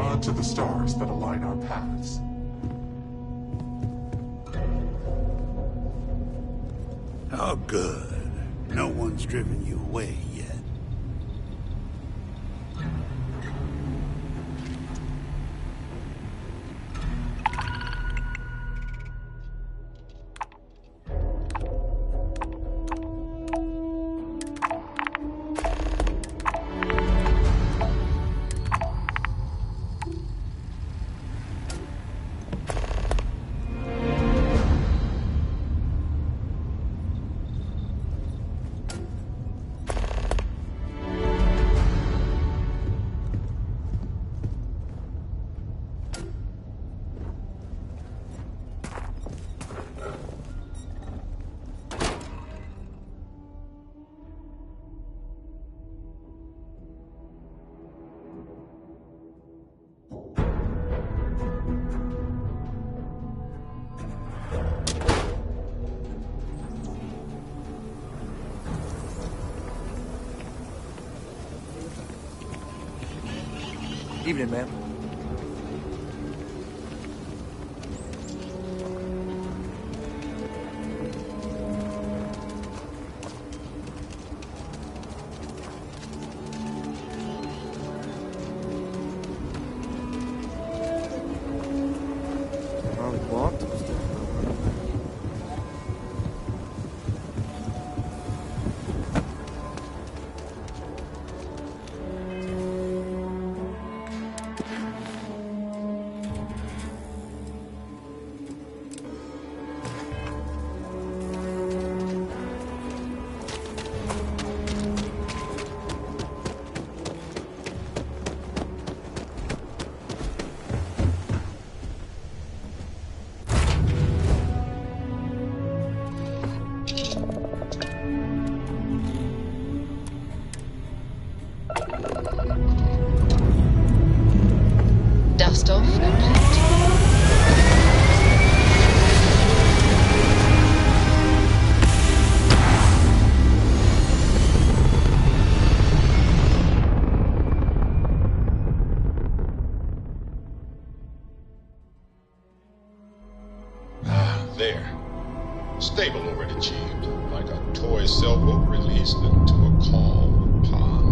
nod to the stars that align our paths. Oh, good. No one's driven you away yet. Evening, ma'am. Dust off and paint. There. Stable already achieved, like a toy sailboat released into a calm pond.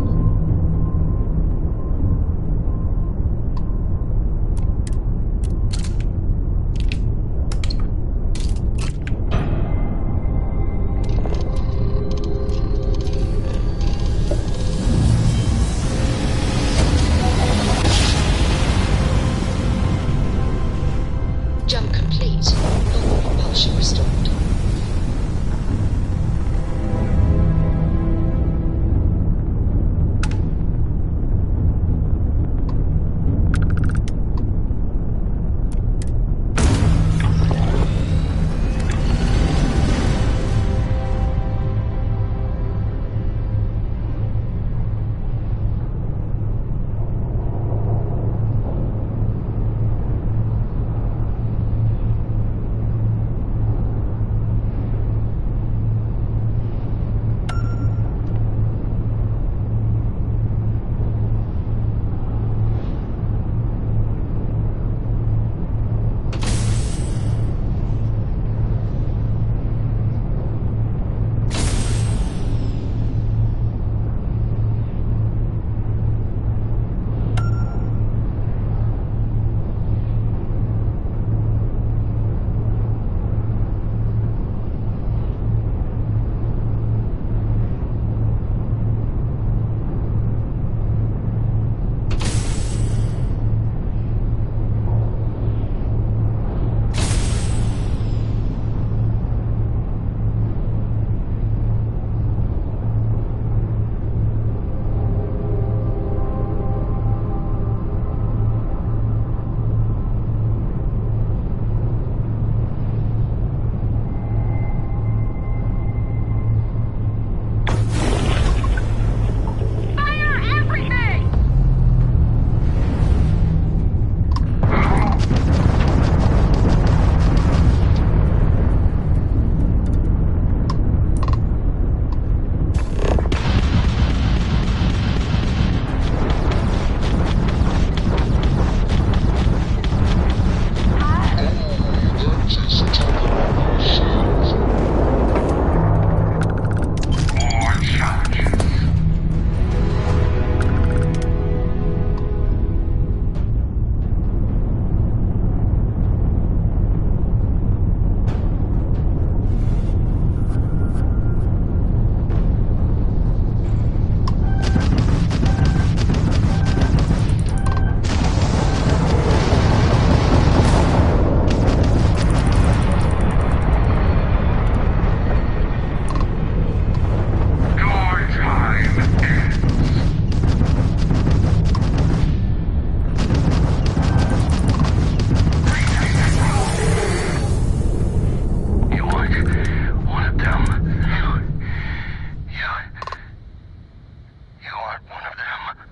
You aren't one of them,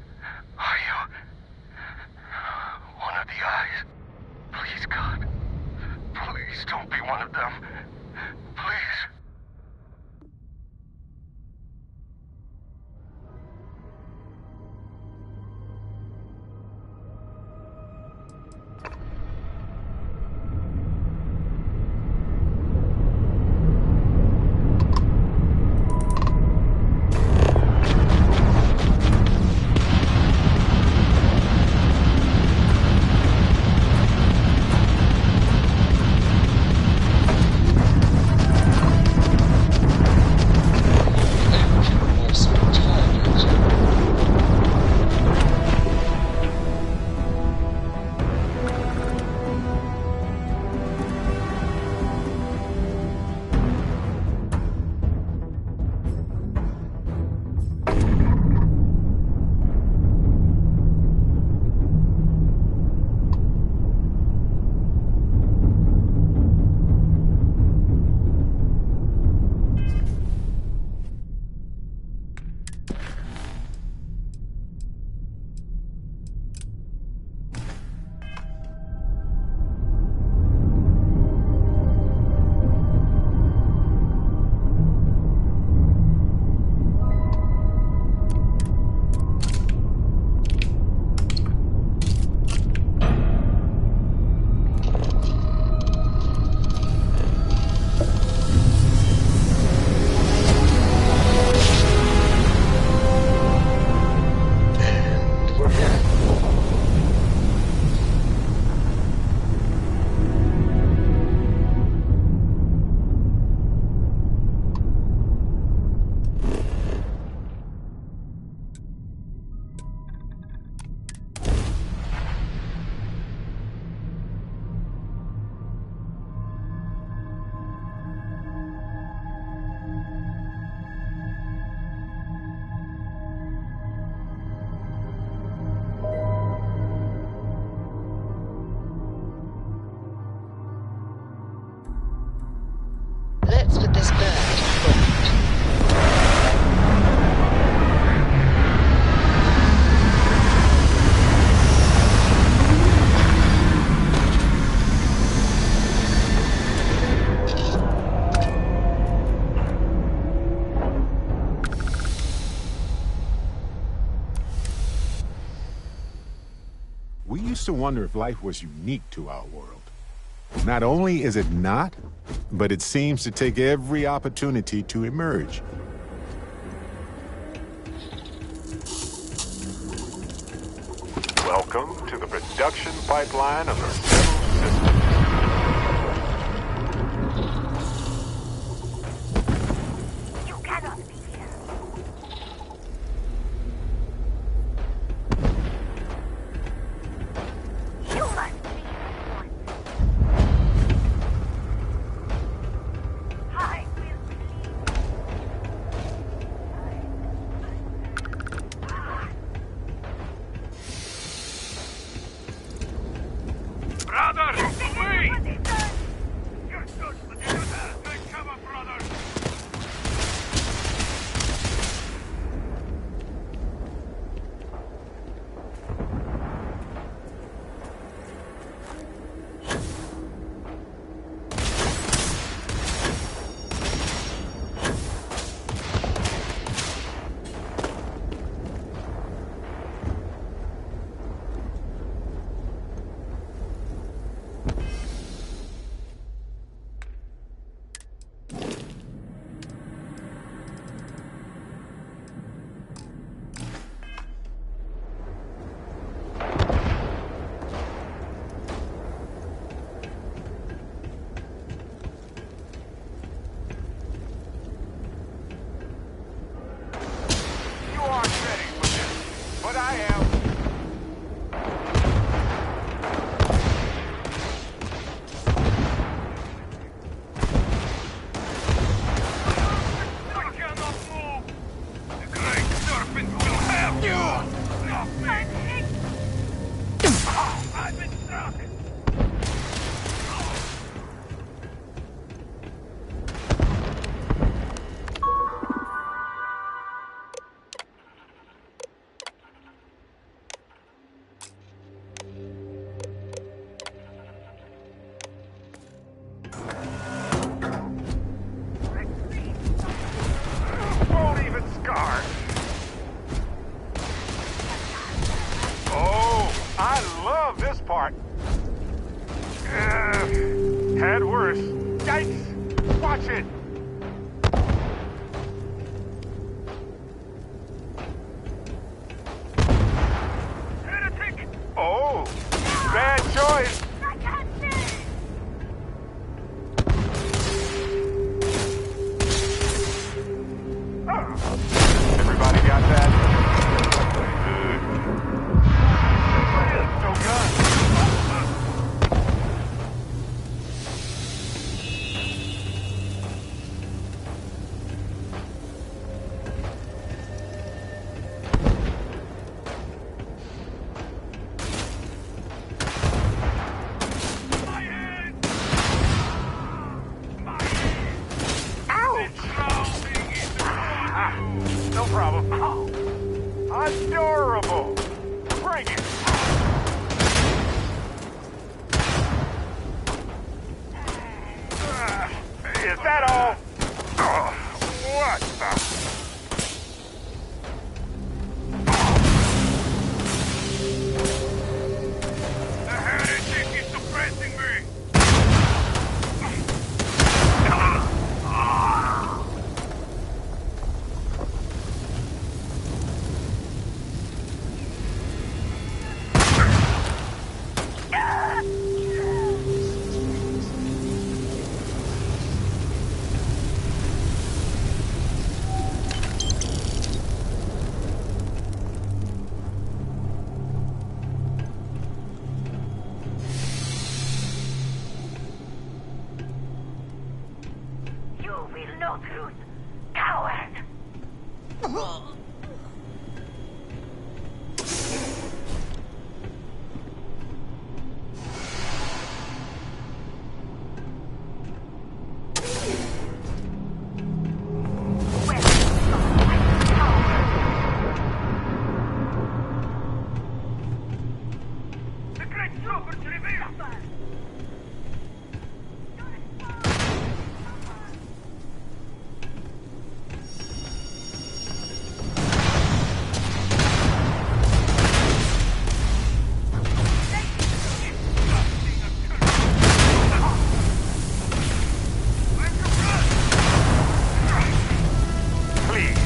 are you? One of the eyes. Please, God. Please don't be one of them. Please. Let's put this bird forward. We used to wonder if life was unique to our world. Not only is it not, but it seems to take every opportunity to emerge. Welcome to the production pipeline of the Settled System. You cannot be here. You must be here. I will believe. Brother, wait! You're good for the other. Take cover, brother. You aren't ready for this, but I am. I cannot move. The great serpent will have you. Stop me. I've been started. apart. Had worse. Yikes! Watch it! Oh! Bad choice! I can't see! Everybody got that? Good. No gun. No problem. Adorable. Bring it. Is that all? What the? The heretic is suppressing me. You will know truth, coward! The great trooper to reveal. Please.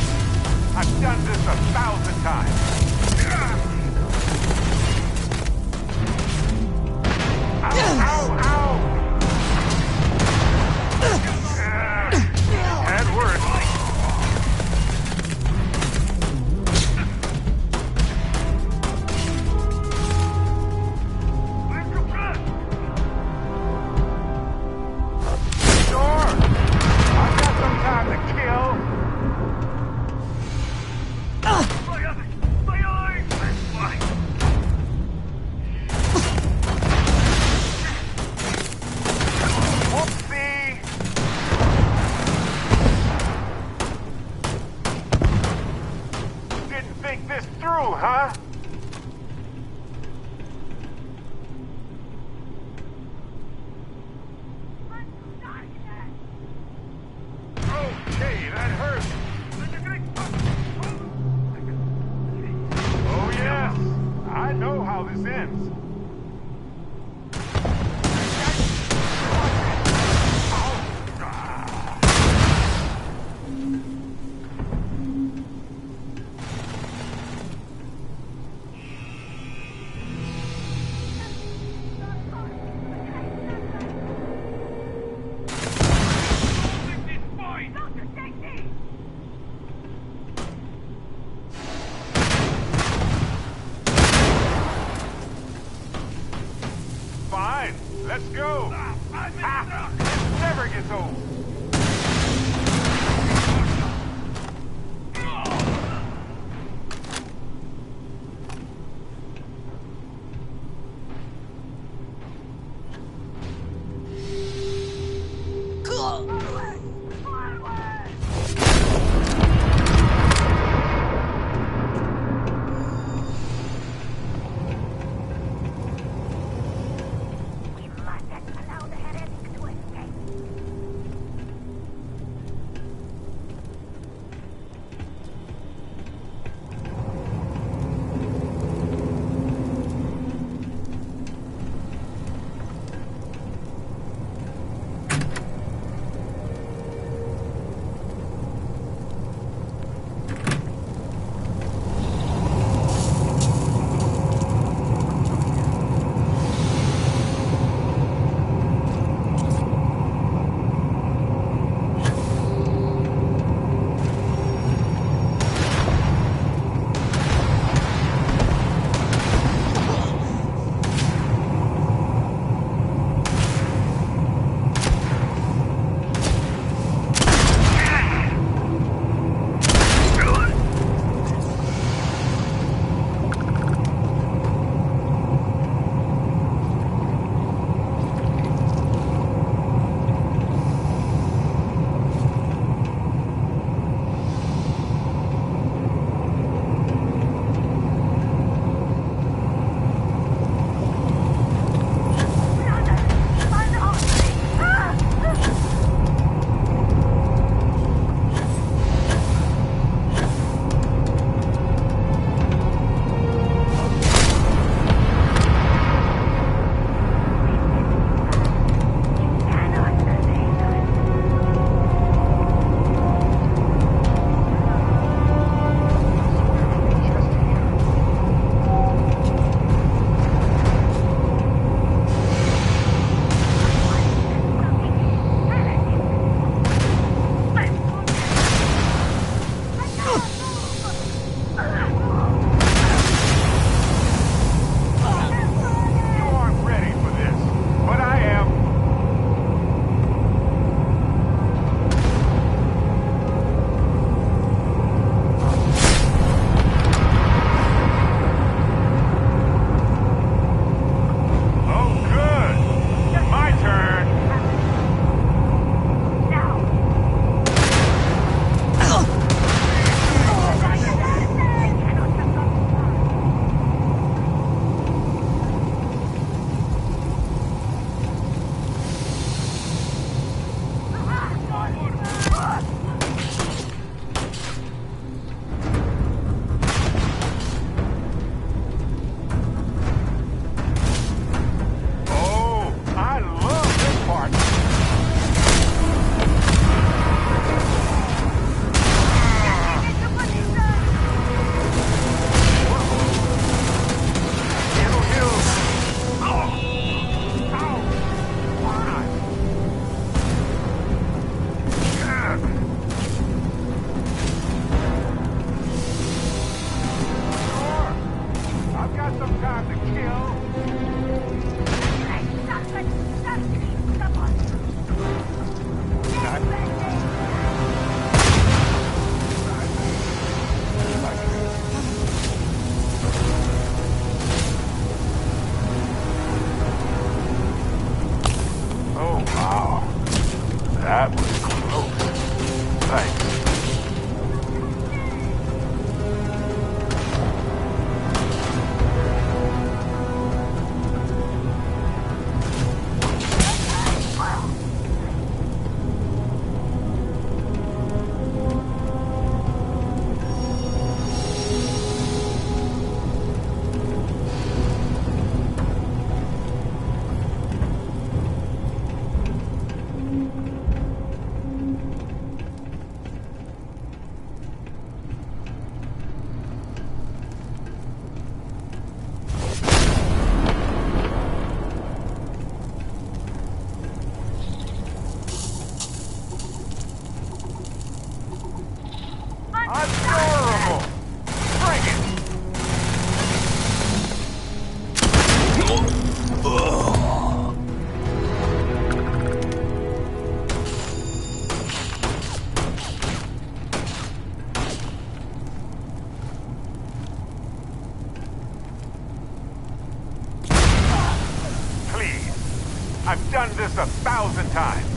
I've done this 1,000 times. Ow, ow! Had worse. Sure. I've got some time to kill. My eyes! Whoopsie! Didn't think this through, huh? Okay, that hurt. Oh, yes. I know how this ends. Fine, let's go. This never gets old. We mustn't allow the heretic to escape. I've done this 1,000 times.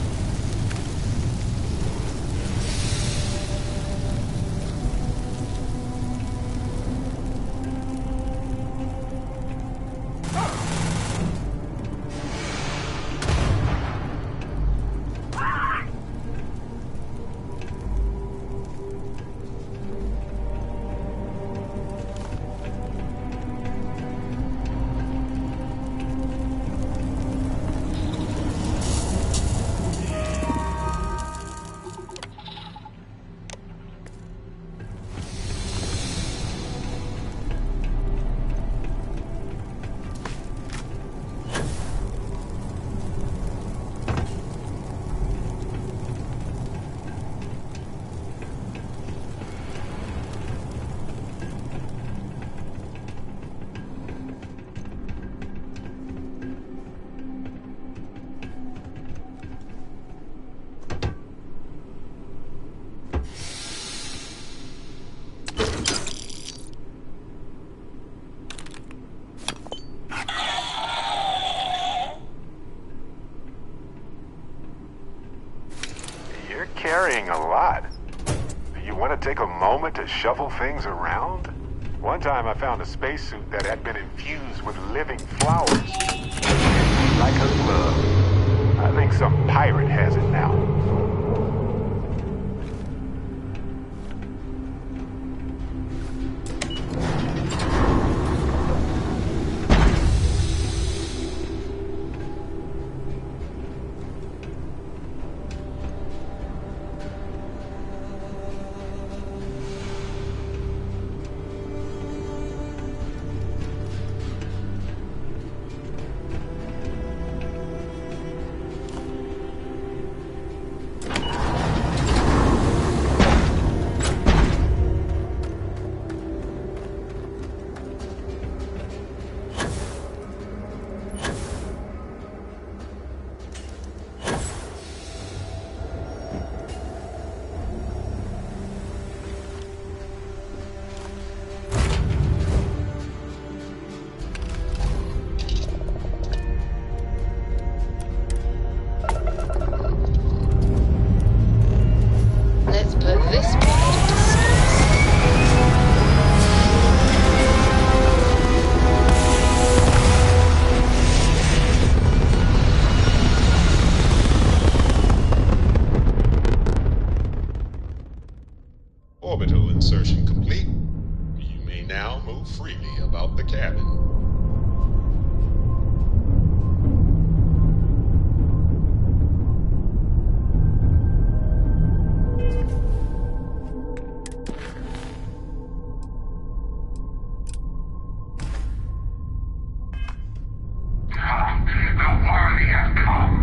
You're carrying a lot. You want to take a moment to shuffle things around? One time I found a spacesuit that had been infused with living flowers. Like a glove. I think some pirate has it now. Let's put this one to Orbital insertion complete. You may now move freely about the cabin. The worthy have come.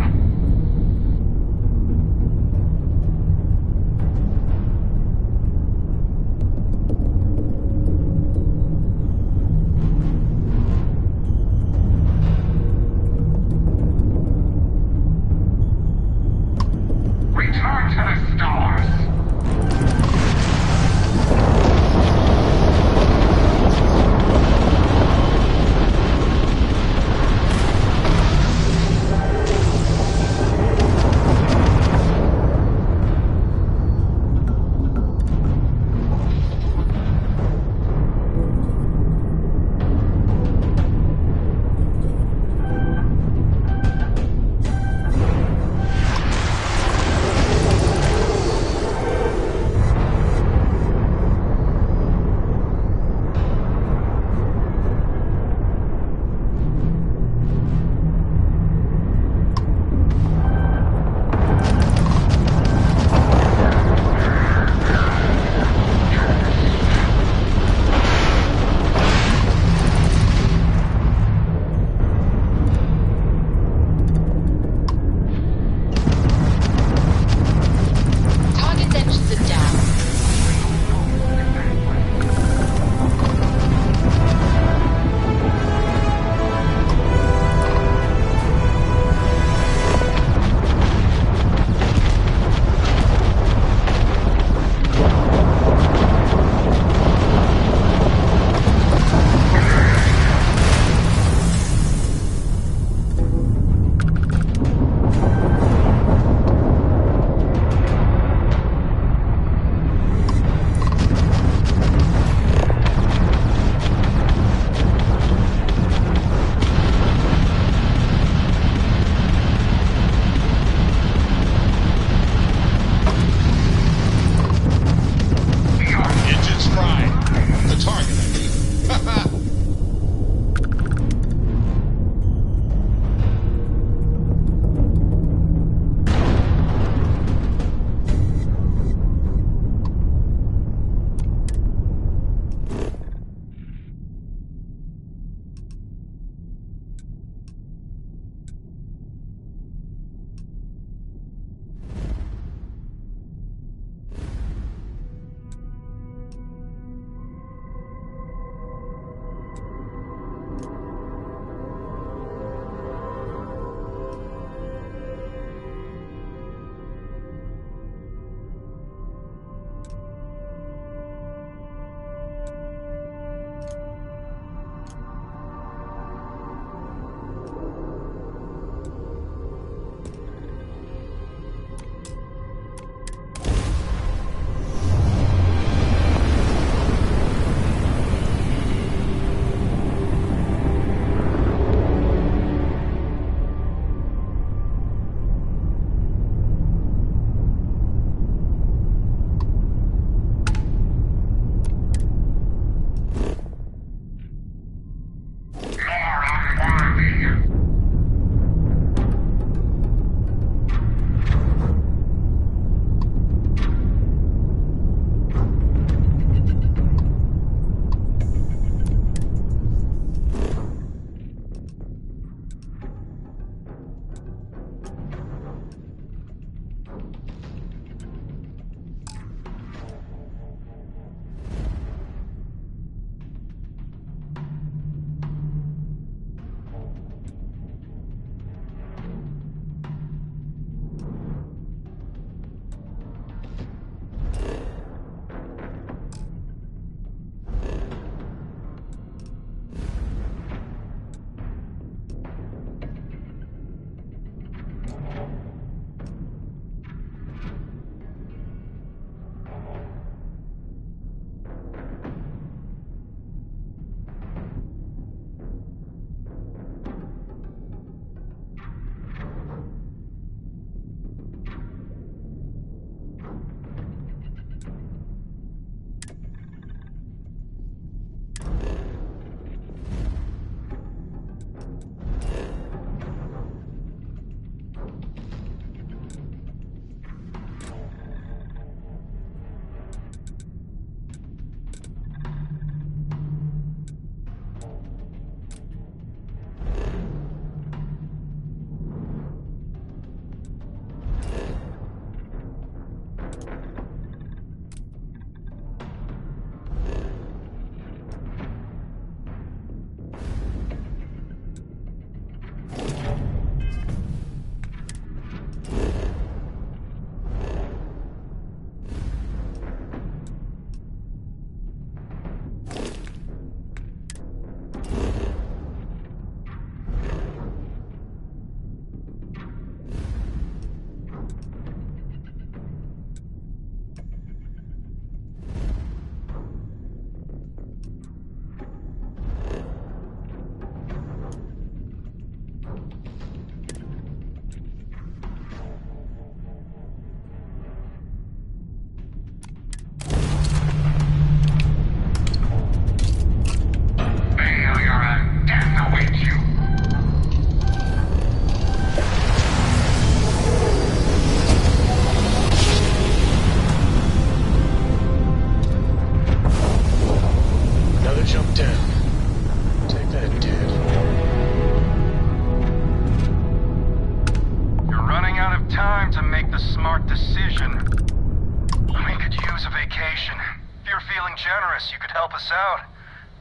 You could help us out,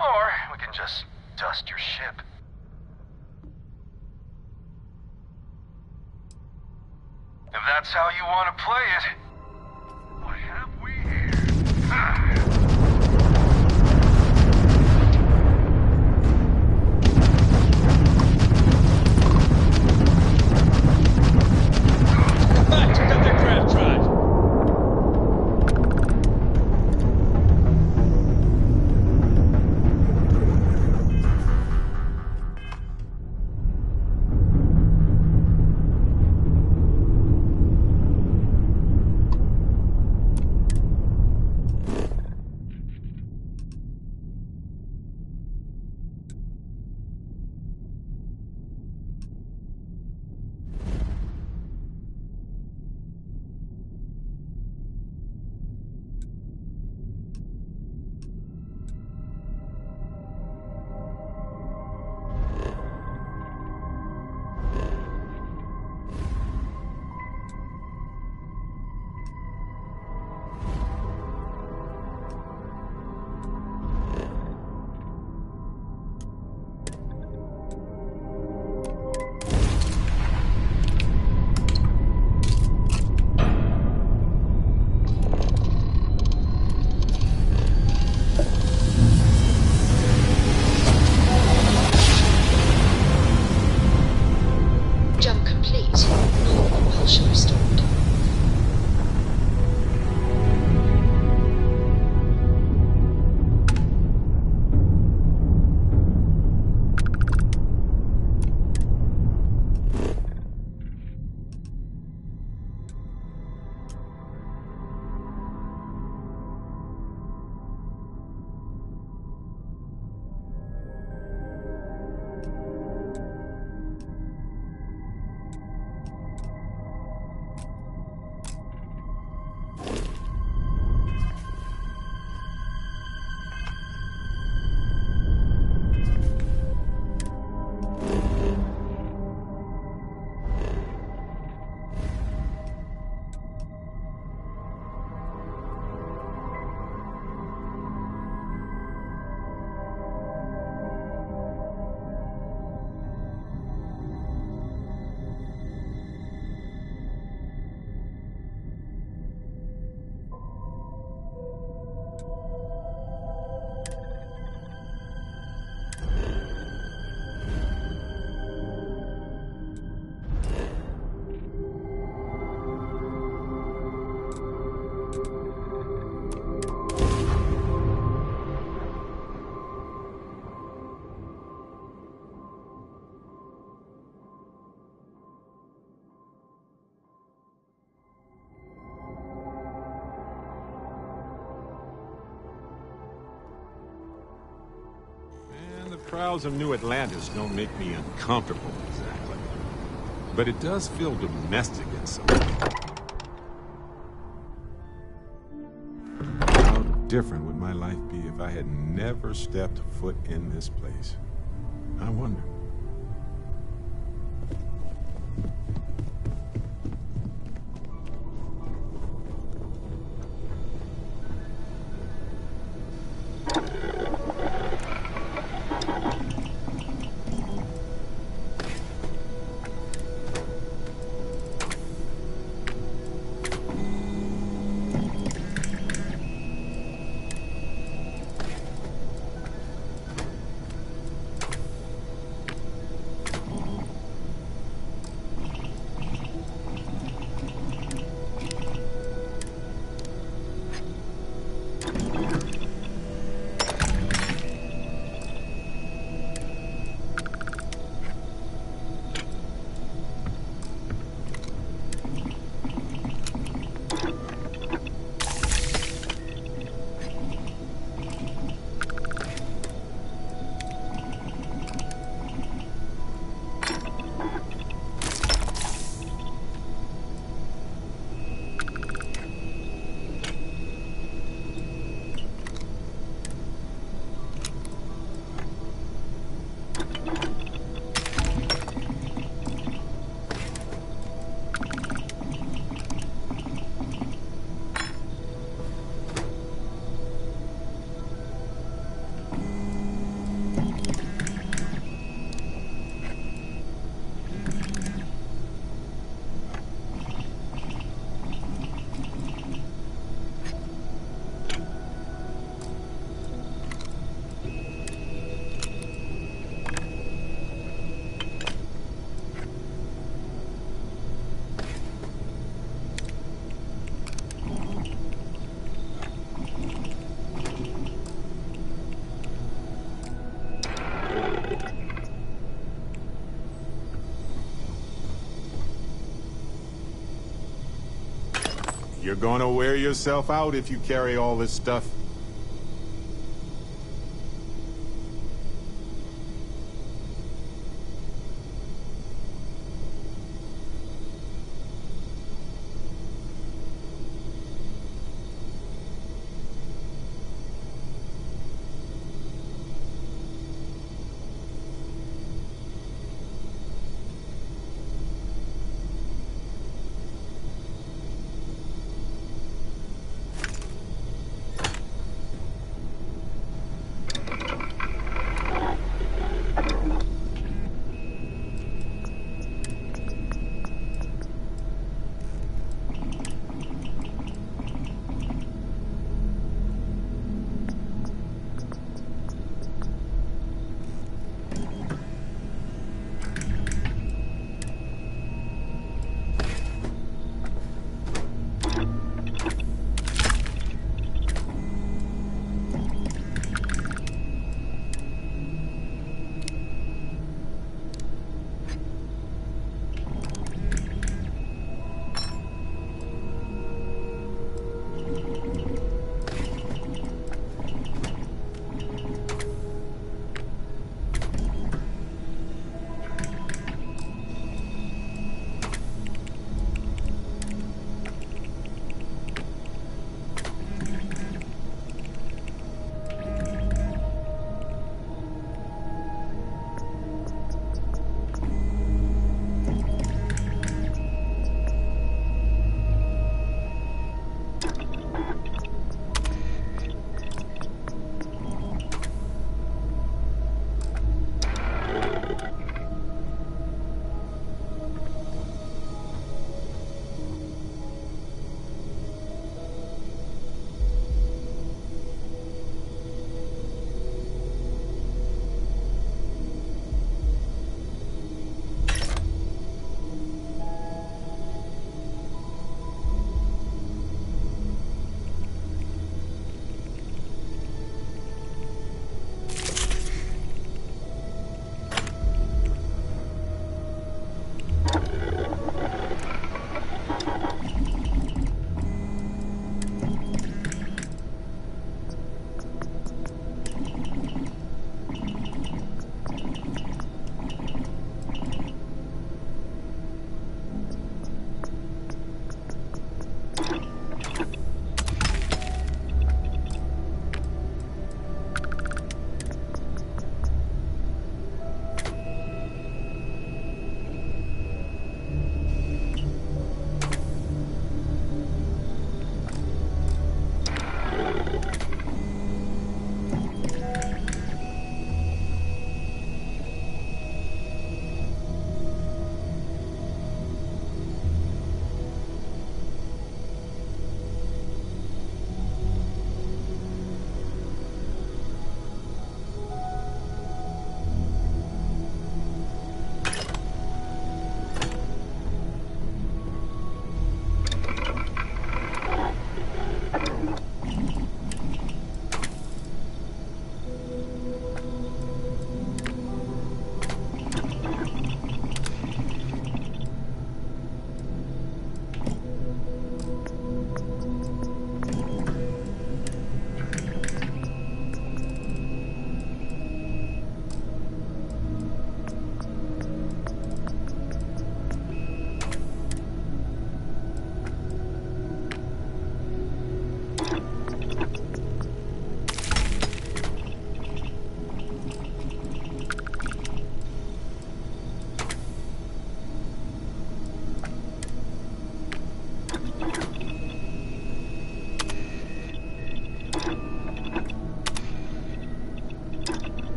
or we can just dust your ship. If that's how you want to play it, what have we here? Check out their craft drive. Crowds of New Atlantis don't make me uncomfortable, exactly. But it does feel domestic in some way. How different would my life be if I had never stepped foot in this place? I wonder. You're gonna wear yourself out if you carry all this stuff.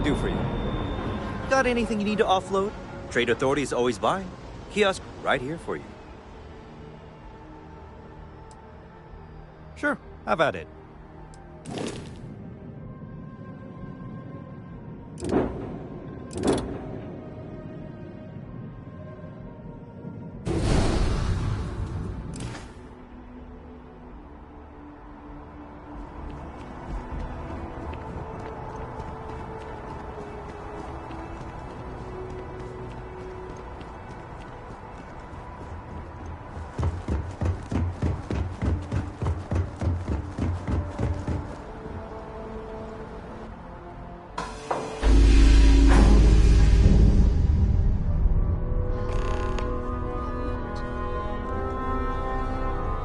I do for you? Got anything you need to offload? Trade Authority is always buying. Kiosk right here for you. Sure, have at it.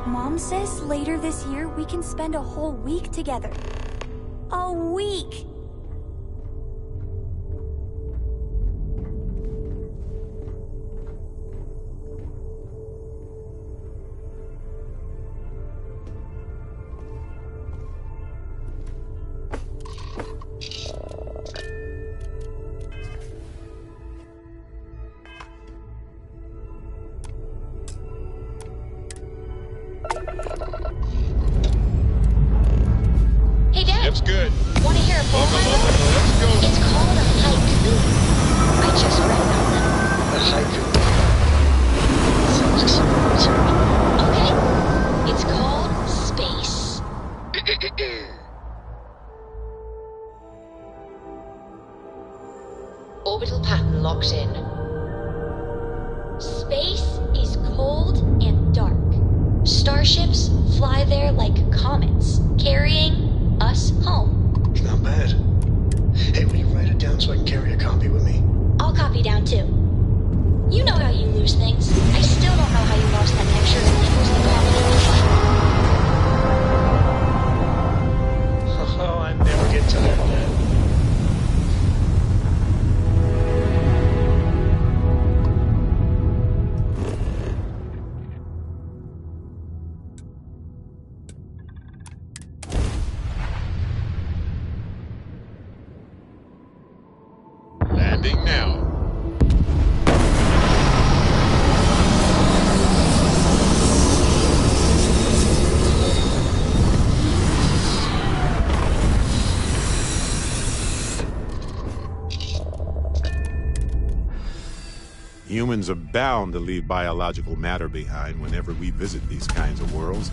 Mom says later this year we can spend a whole week together. A week! That's good. Want to hear a poem? Let's go. It's called a haiku. I just read about them. A haiku? Sounds absurd. Okay. It's called Space. Orbital pattern locked in. Space is cold and dark. Starships fly there like comets, carrying us home. Not bad. Hey, will you write it down so I can carry a copy with me? I'll copy down too. You know how you lose things. I still don't know how you lost that picture of nipples and coffee in the Oh, I never get tired of that. Landing now. Humans are bound to leave biological matter behind whenever we visit these kinds of worlds.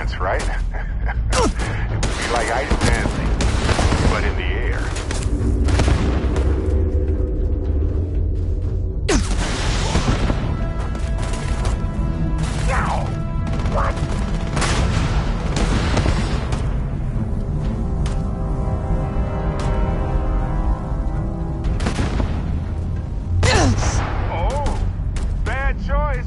dance, right? It would be like ice dancing, but in the air. What? Oh, bad choice.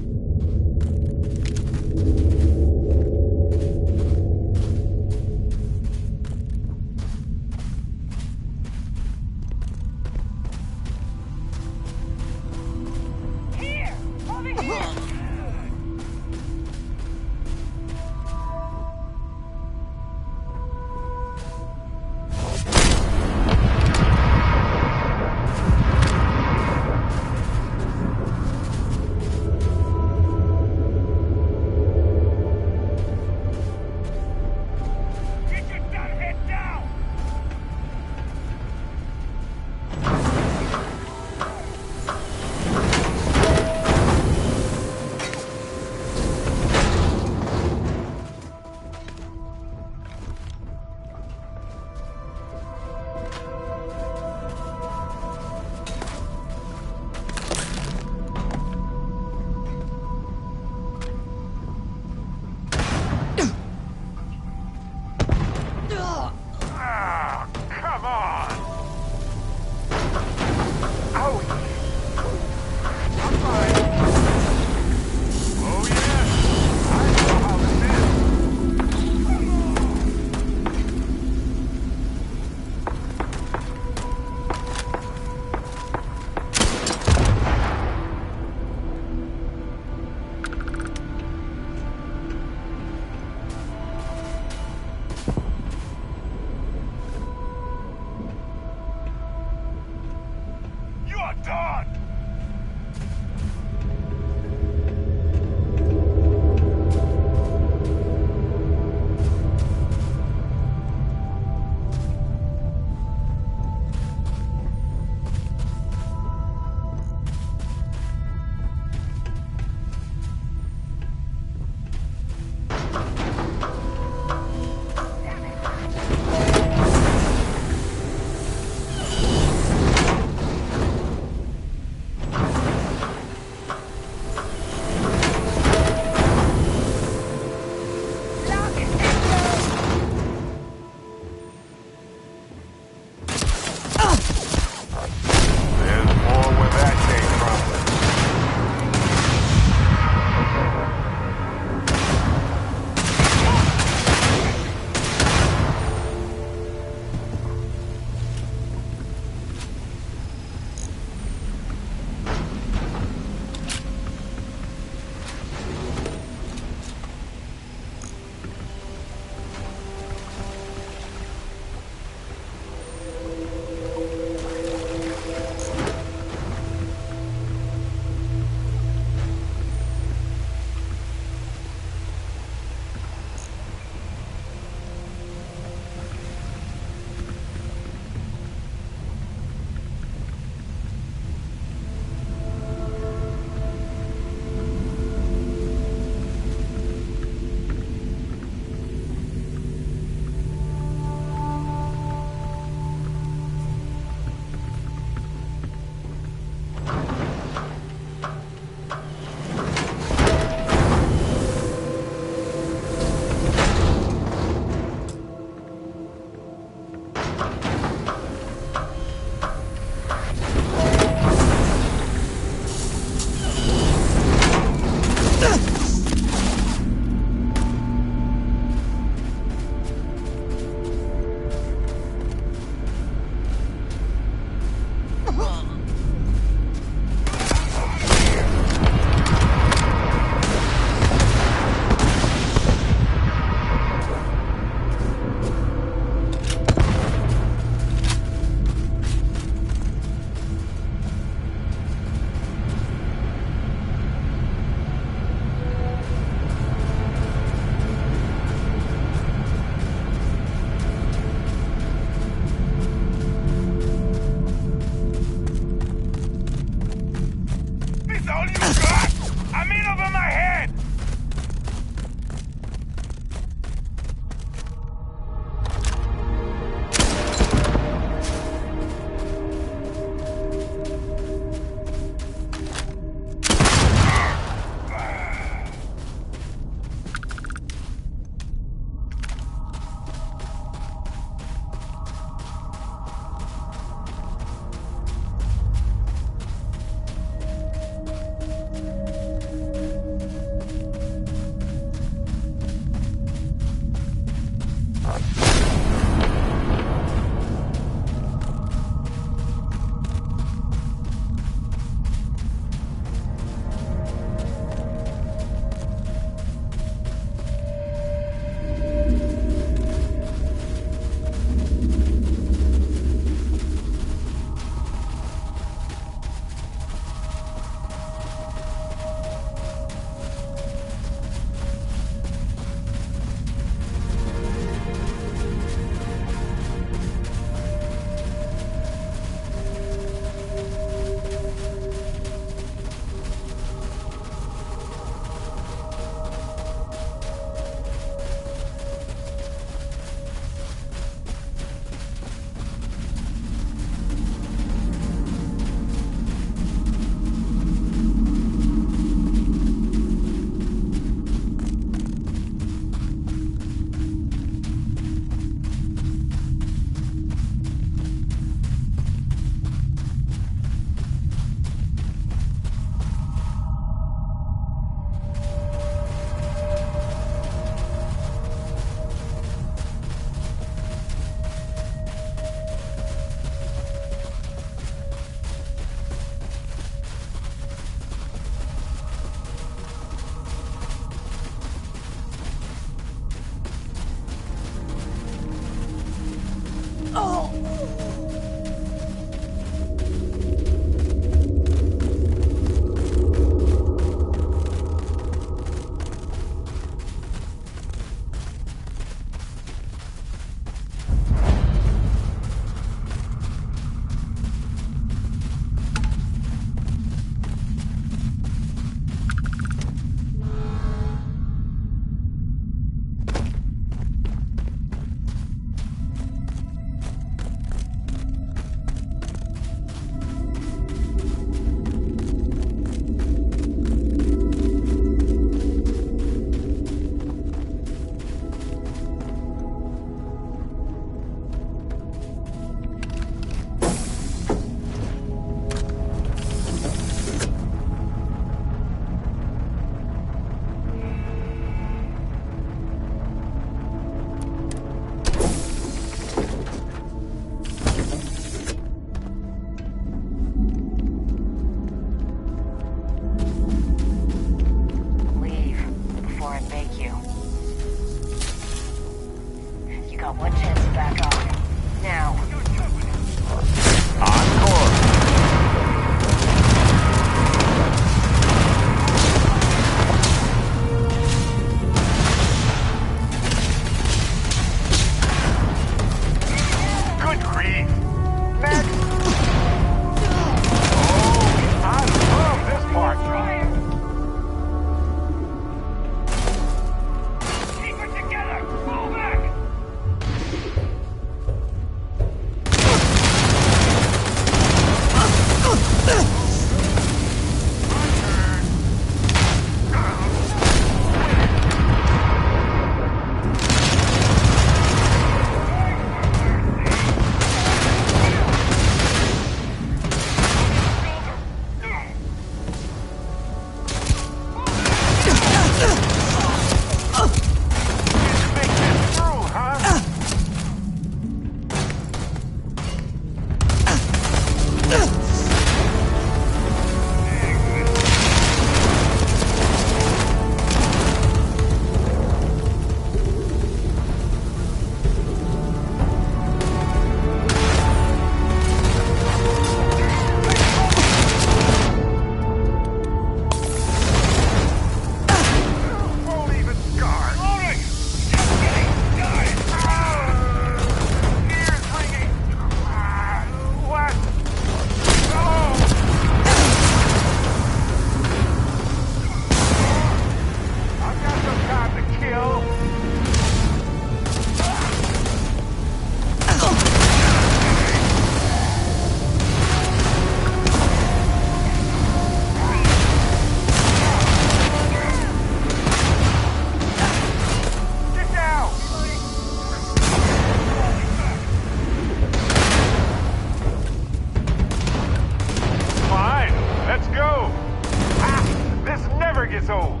years old.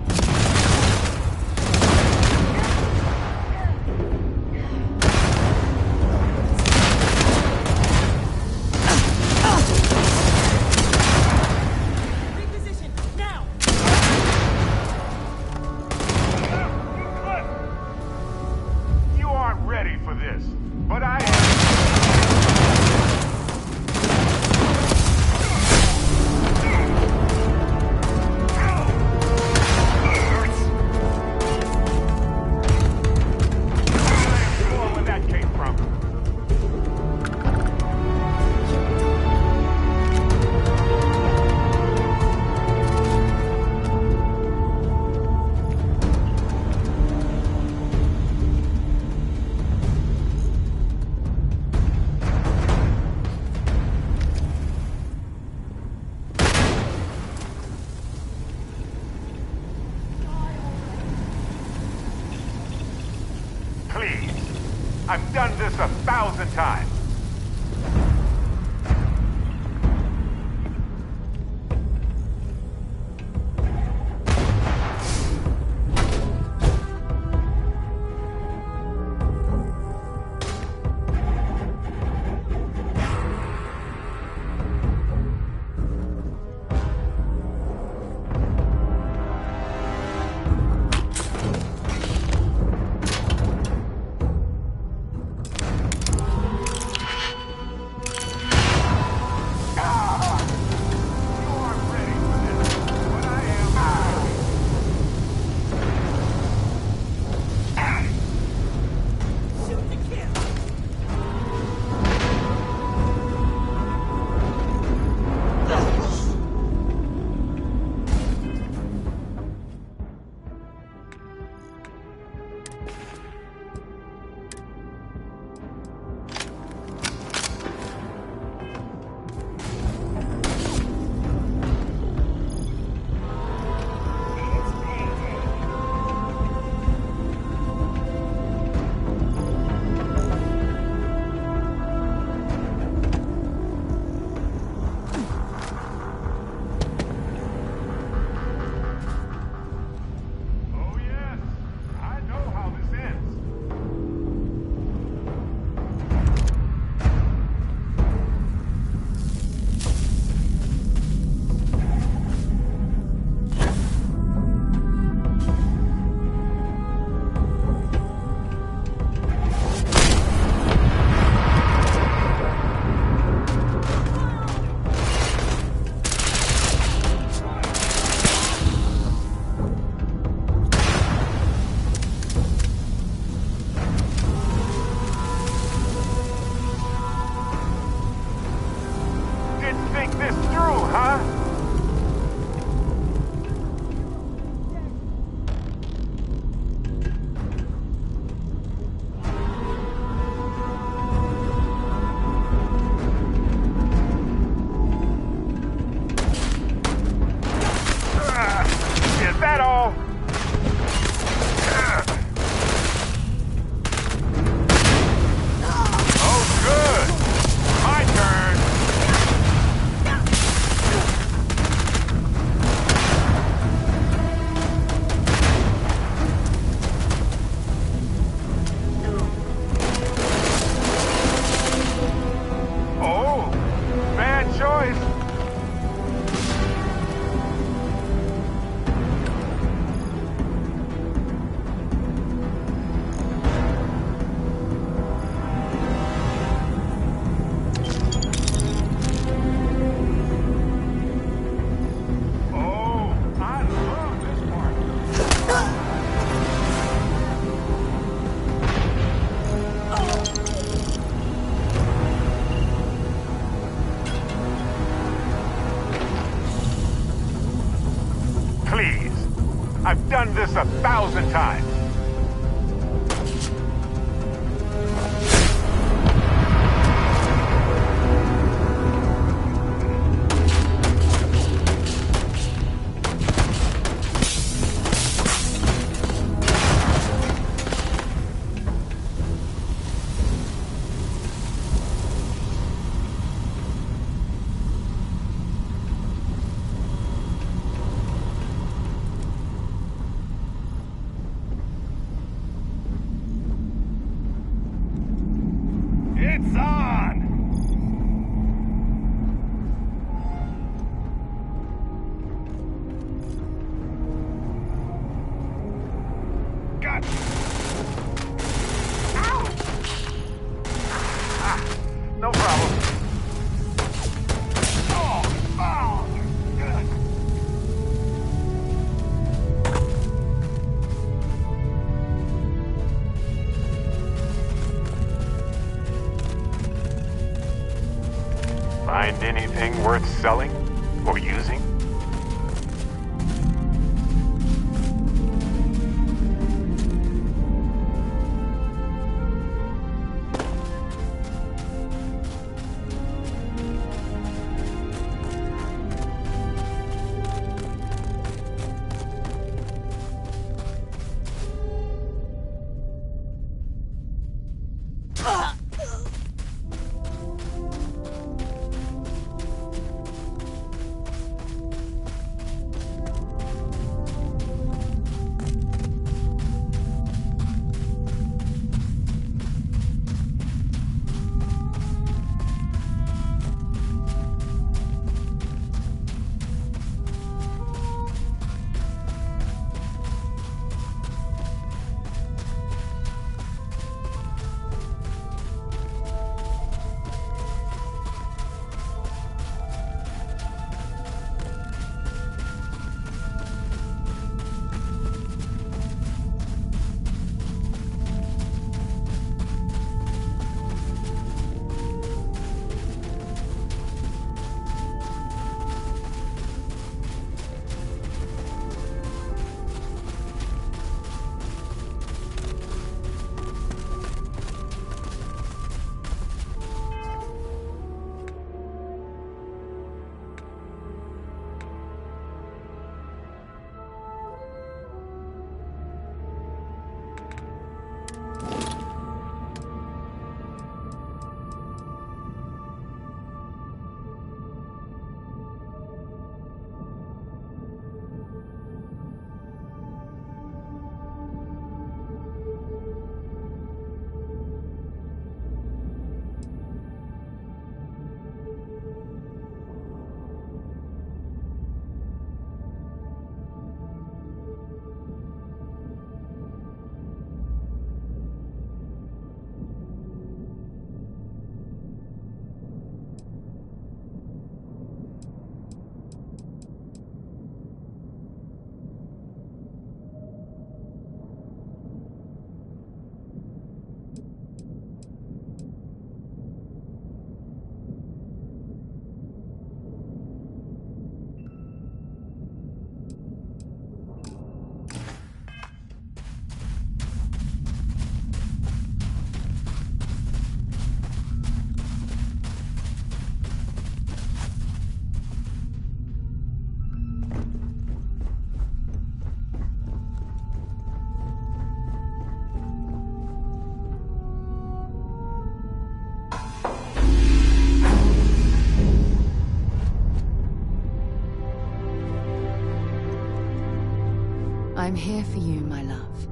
You aren't ready for this, but I am. Where that came from. Please. I've done this 1,000 times. Oh yes, I know how this ends. Didn't think this through, huh? Is that all? Oh, good. My turn. Oh, bad choice. Oh, I love this part. Please. I've done this 1,000 times. Lights on! Got you. Ow! No problem. Oh, good. Find anything worth selling or using? I'm here for you, my love.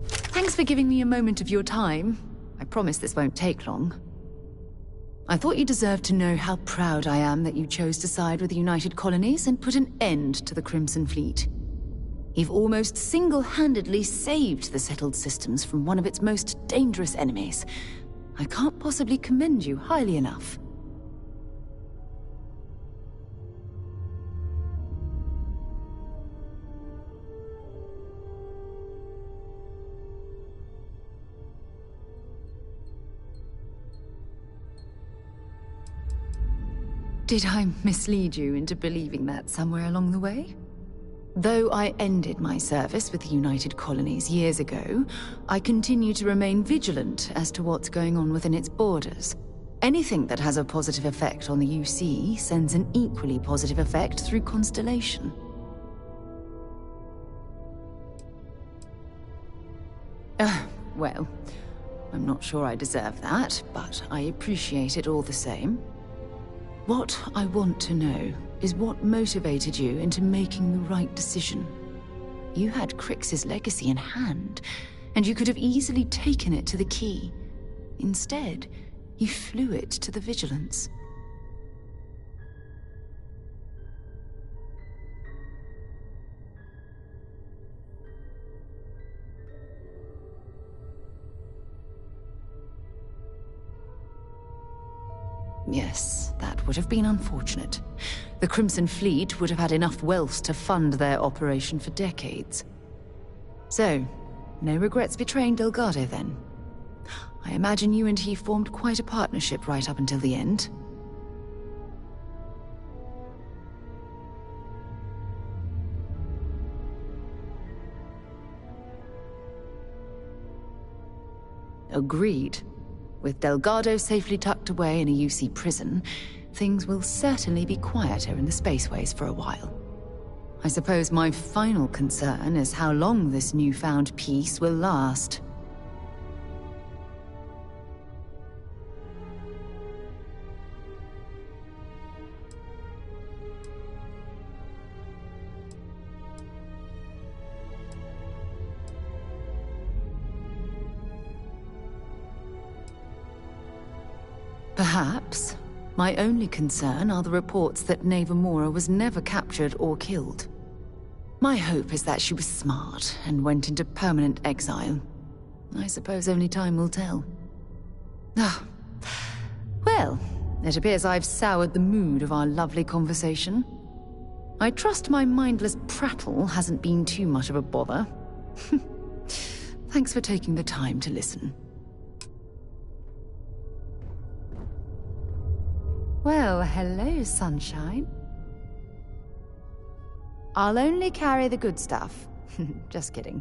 Thanks for giving me a moment of your time. I promise this won't take long. I thought you deserved to know how proud I am that you chose to side with the United Colonies and put an end to the Crimson Fleet. You've almost single-handedly saved the settled systems from one of its most dangerous enemies. I can't possibly commend you highly enough. Did I mislead you into believing that somewhere along the way? Though I ended my service with the United Colonies years ago, I continue to remain vigilant as to what's going on within its borders. Anything that has a positive effect on the UC sends an equally positive effect through Constellation. Well, I'm not sure I deserve that, but I appreciate it all the same. What I want to know is what motivated you into making the right decision. You had Crix's legacy in hand, and you could have easily taken it to the Key. Instead, you flew it to the Vigilance. Yes, that would have been unfortunate. The Crimson Fleet would have had enough wealth to fund their operation for decades. So, no regrets betraying Delgado, then? I imagine you and he formed quite a partnership right up until the end. Agreed. With Delgado safely tucked away in a UC prison, things will certainly be quieter in the spaceways for a while. I suppose my final concern is how long this newfound peace will last. Perhaps. My only concern are the reports that Navarmora was never captured or killed. My hope is that she was smart and went into permanent exile. I suppose only time will tell. Ah. Well, it appears I've soured the mood of our lovely conversation. I trust my mindless prattle hasn't been too much of a bother. Thanks for taking the time to listen. Well, hello, sunshine. I'll only carry the good stuff. Just kidding.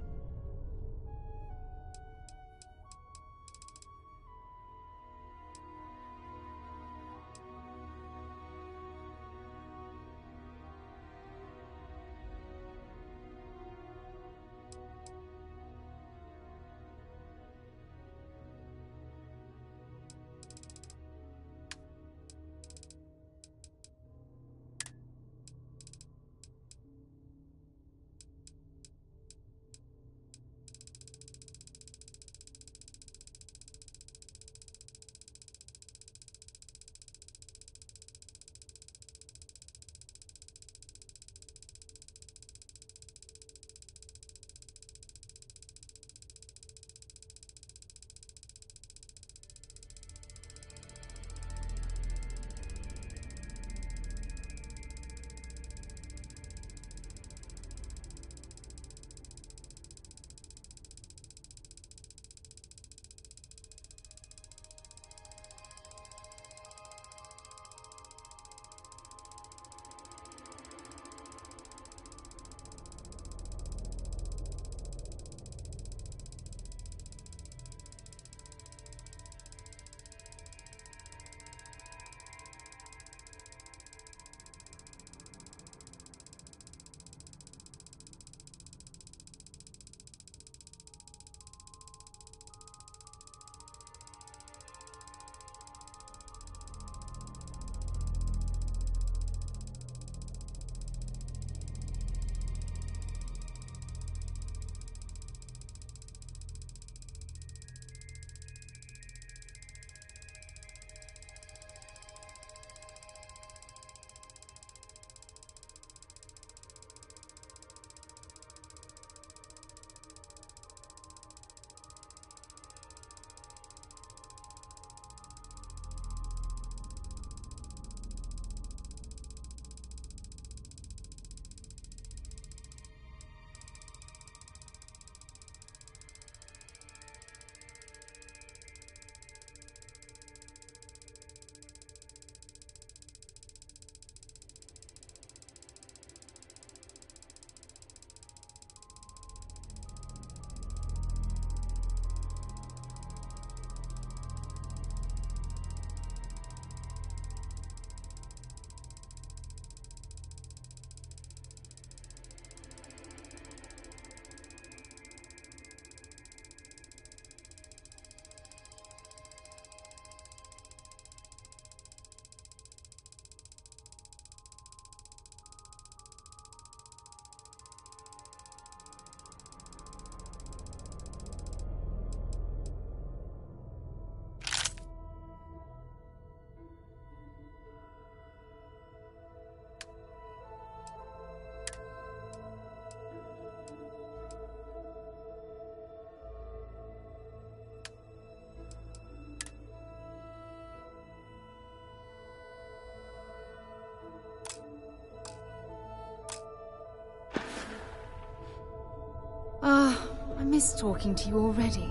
miss talking to you already.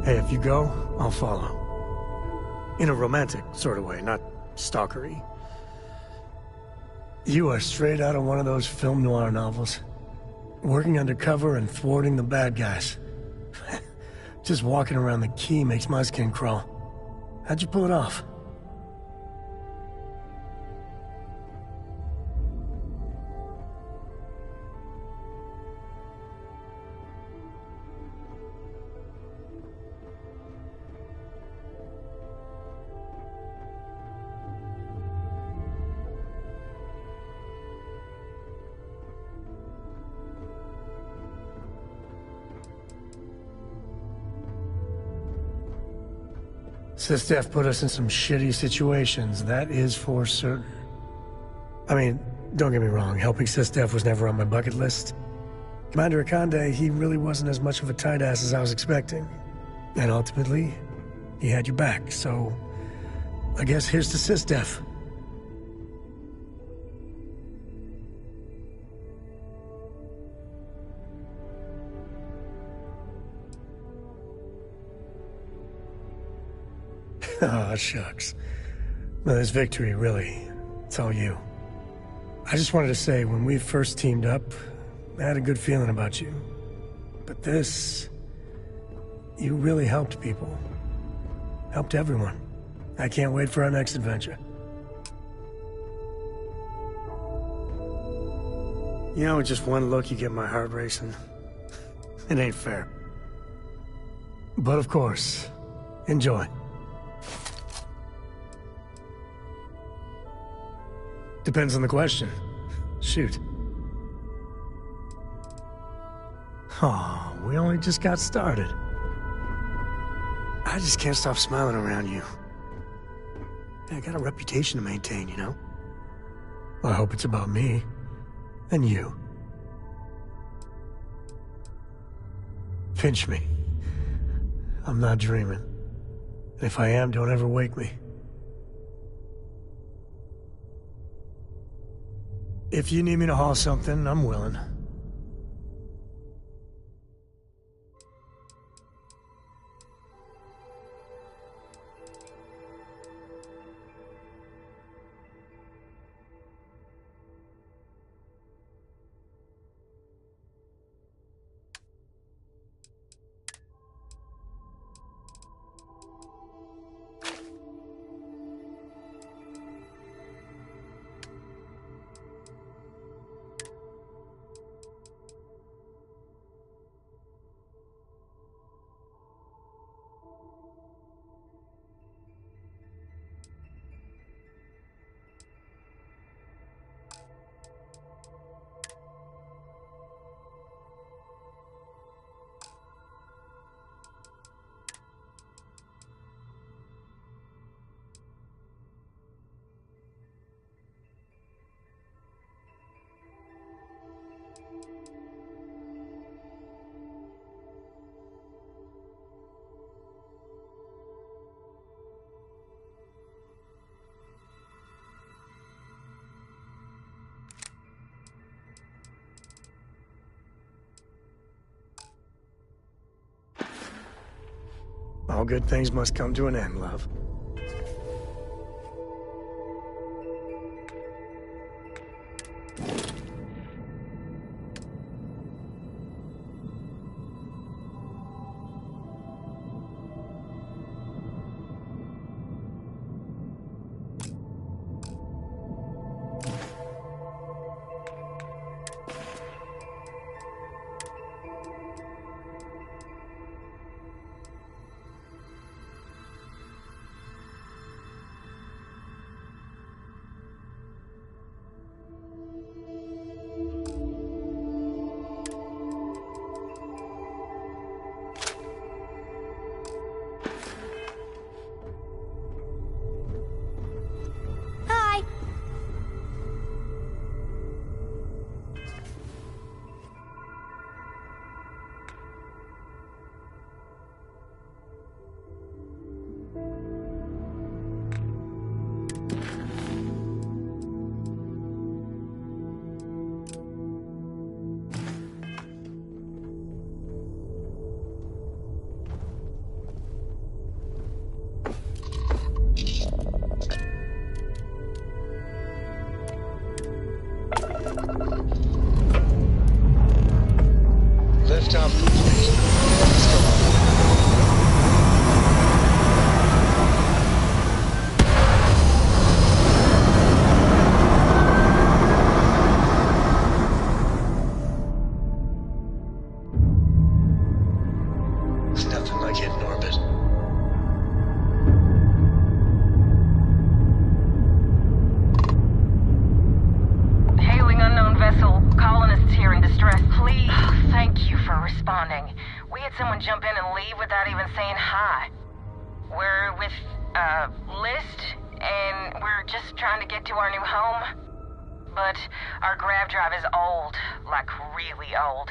Hey, if you go, I'll follow. In a romantic sort of way, not stalkery. You are straight out of one of those film noir novels. Working undercover and thwarting the bad guys. Just walking around the key makes my skin crawl. How'd you pull it off? Sistef put us in some shitty situations, that is for certain. I mean, don't get me wrong, helping Sistef was never on my bucket list. Commander Akande, he really wasn't as much of a tight ass as I was expecting. And ultimately, he had your back, so I guess here's to Sistef. Oh, shucks. No, this victory, really, it's all you. I just wanted to say, when we first teamed up, I had a good feeling about you. But this... you really helped people. Helped everyone. I can't wait for our next adventure. You know, with just one look, you get my heart racing. It ain't fair. But of course, enjoy. Depends on the question. Shoot. Oh, we only just got started. I just can't stop smiling around you. I got a reputation to maintain, you know? I hope it's about me. And you. Pinch me. I'm not dreaming. And if I am, don't ever wake me. If you need me to haul something, I'm willing. All good things must come to an end, love. responding. We had someone jump in and leave without even saying hi. We're with, List, and we're just trying to get to our new home. But our grav drive is old, like really old,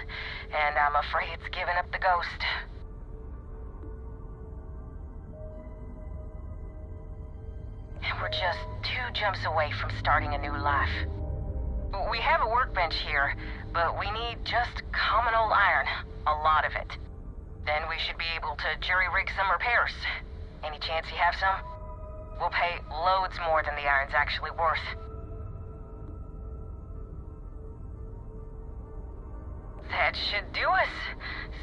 and I'm afraid it's given up the ghost. And we're just 2 jumps away from starting a new life. We have a workbench here, but we need just common old iron, a lot of it. Then we should be able to jury-rig some repairs. Any chance you have some? We'll pay loads more than the iron's actually worth. That should do us.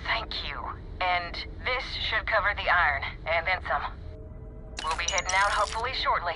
Thank you. And this should cover the iron, and then some. We'll be heading out hopefully shortly.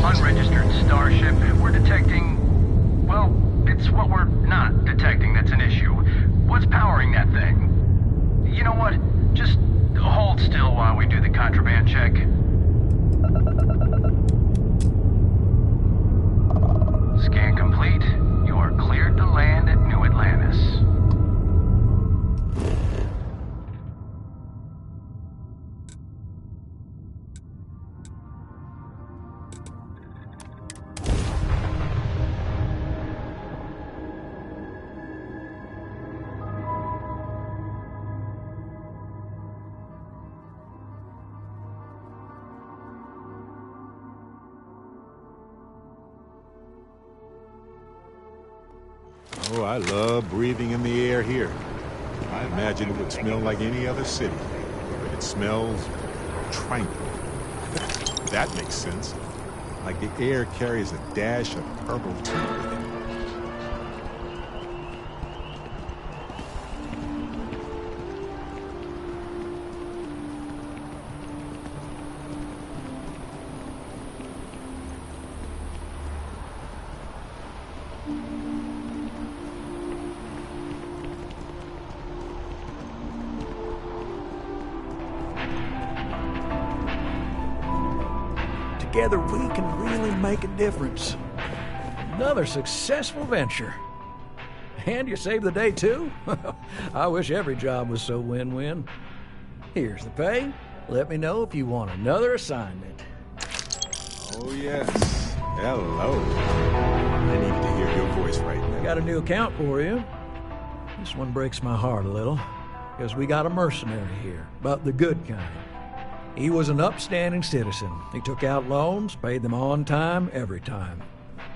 Unregistered starship. We're detecting... well, it's what we're not detecting that's an issue. What's powering that thing? You know what? Just hold still while we do the contraband check. Scan complete. You are cleared to land at New Atlantis. Oh, I love breathing in the air here. I imagine it would smell like any other city, but it smells tranquil. That makes sense. Like the air carries a dash of herbal tea with it. Together we can really make a difference. Another successful venture. And you saved the day too? I wish every job was so win-win. Here's the pay. Let me know if you want another assignment. Oh yes. Hello. I needed to hear your voice right now. Got a new account for you. This one breaks my heart a little, because we got a mercenary here, but the good kind. He was an upstanding citizen. He took out loans, paid them on time, every time.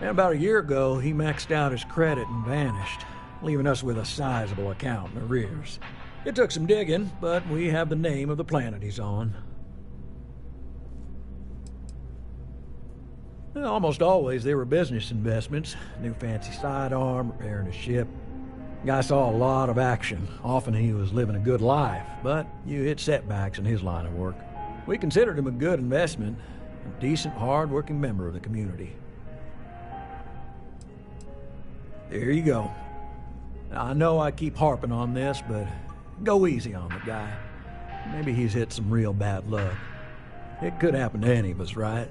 And about a year ago, he maxed out his credit and vanished, leaving us with a sizable account in arrears. It took some digging, but we have the name of the planet he's on. Well, almost always they were business investments. New fancy sidearm, repairing a ship. Guy saw a lot of action. Often he was living a good life, but you hit setbacks in his line of work. We considered him a good investment, a decent, hard-working member of the community. There you go. I know I keep harping on this, but go easy on the guy. Maybe he's hit some real bad luck. It could happen to any of us, right?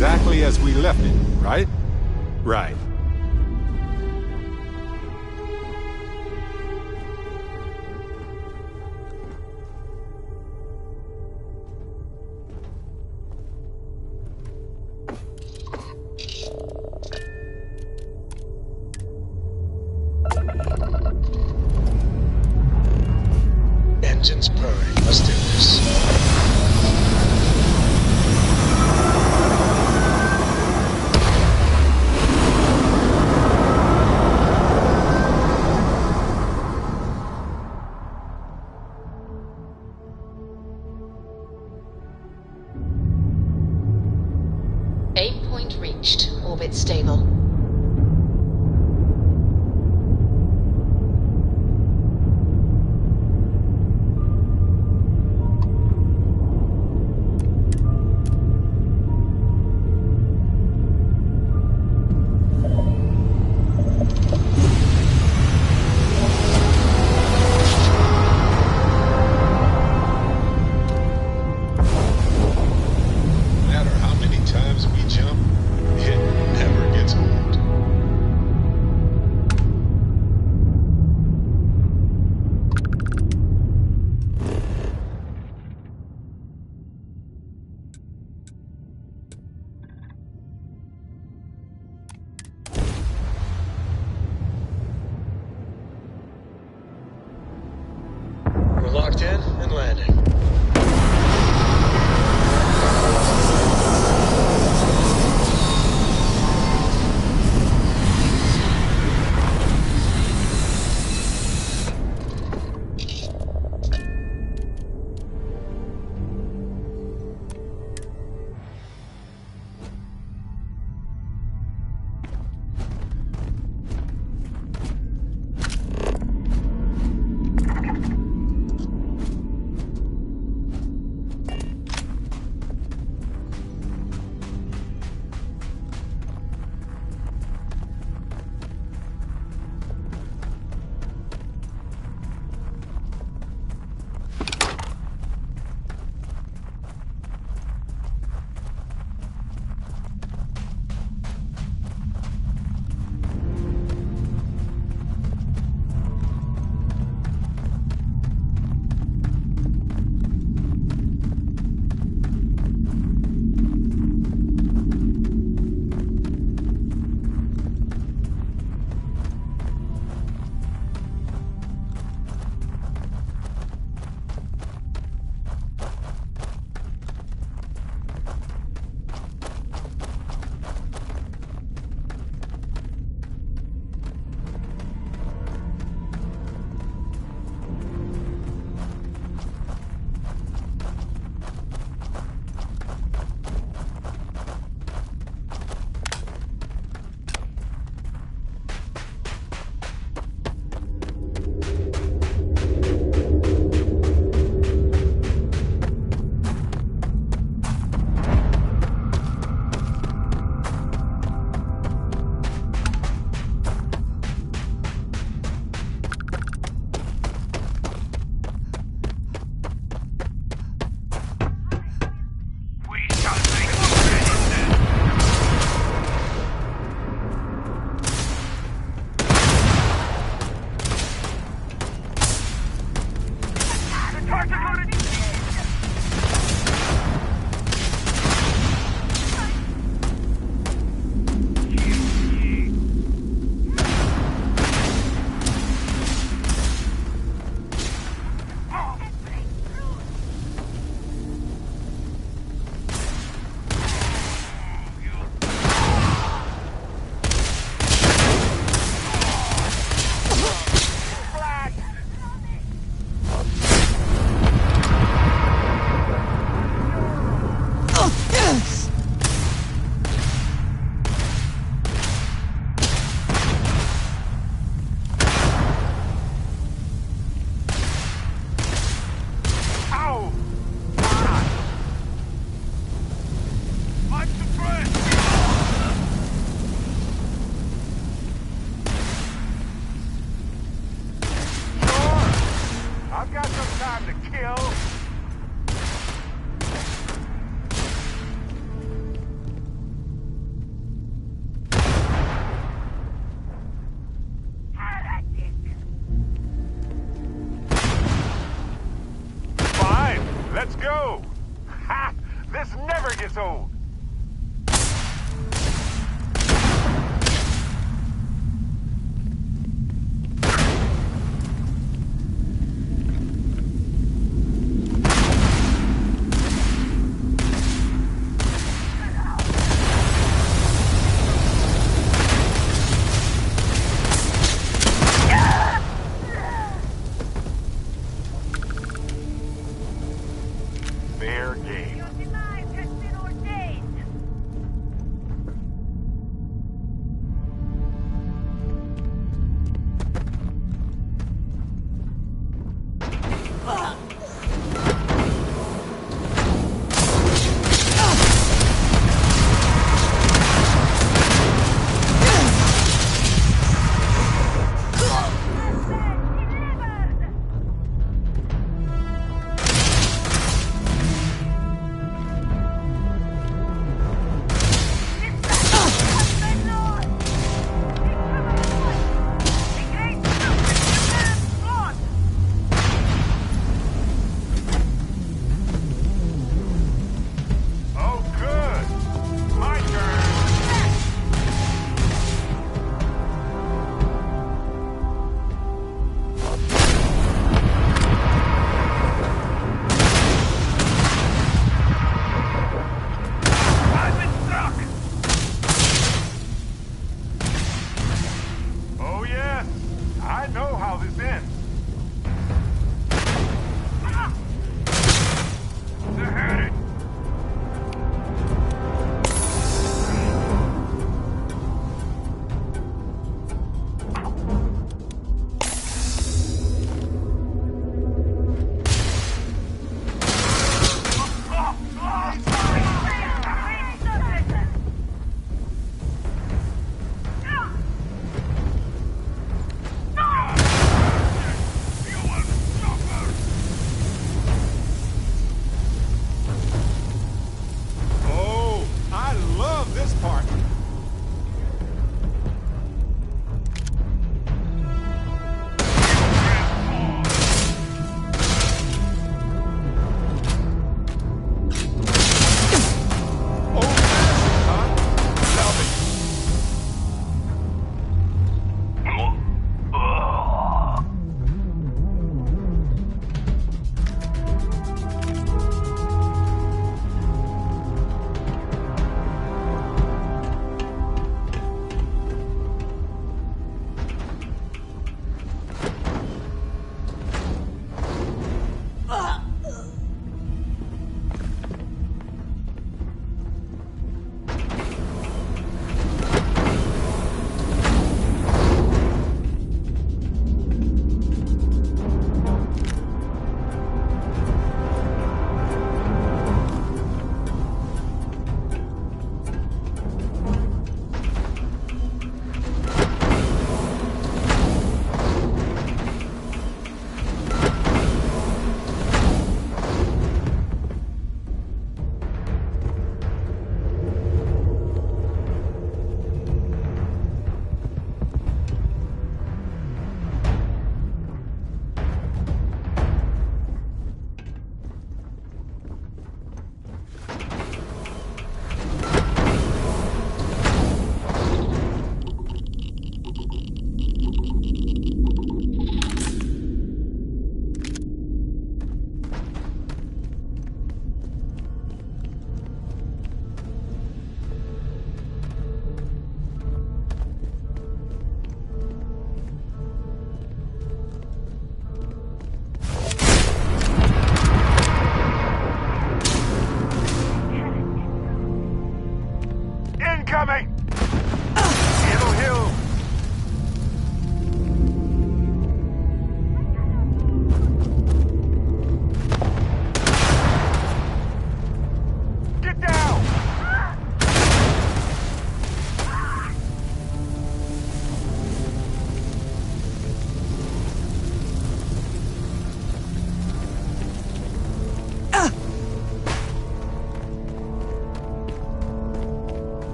exactly as we left it, right? Right. Engines purring. Let's do this. Aim point reached. Orbit stable. No matter how many times we jump, it never gets old. We're locked in and landing. Let's go! Ha! This never gets old! Fair game. Your demise has been ordained.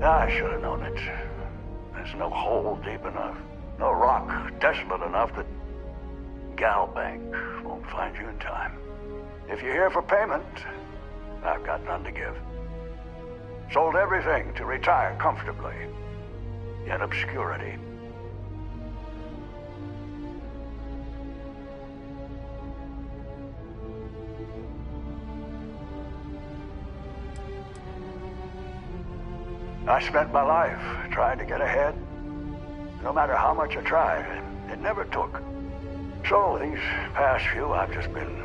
I should have known it. There's no hole deep enough, no rock desolate enough that Galbank won't find you in time. If you're here for payment, I've got none to give. Sold everything to retire comfortably in obscurity. I spent my life trying to get ahead. No matter how much I tried, it never took. So these past few, I've just been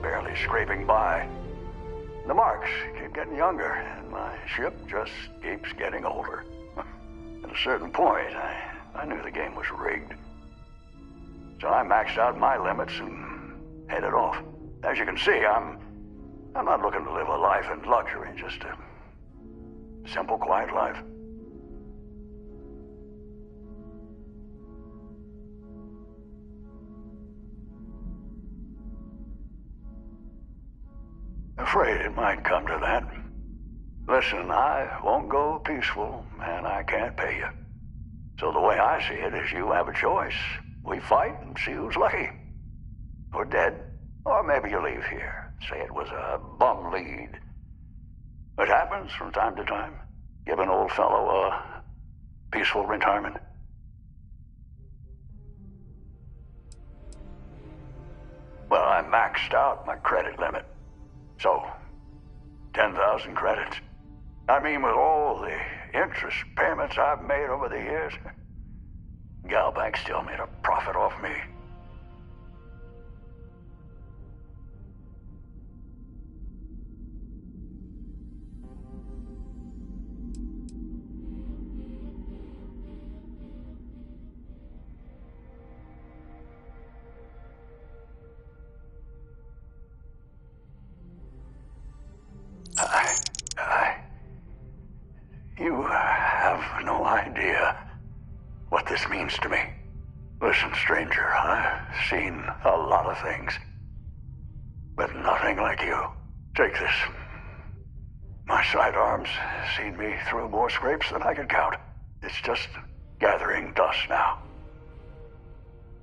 barely scraping by. The marks keep getting younger, and my ship just keeps getting older. At a certain point, I knew the game was rigged. So I maxed out my limits and headed off. As you can see, I'm not looking to live a life in luxury, just a simple, quiet life. Afraid it might come to that. Listen, I won't go peaceful, and I can't pay you. So the way I see it is you have a choice. We fight and see who's lucky. Or dead. Or maybe you leave here. Say it was a bum lead. It happens from time to time. Give an old fellow a peaceful retirement. Well, I maxed out my credit limit. So, 10,000 credits. I mean, with all the interest payments I've made over the years, Galbank still made a profit off me. You have no idea what this means to me. Listen, stranger, I've seen a lot of things, but nothing like you. Take this. My sidearms seen me through more scrapes than I could count. It's just gathering dust now.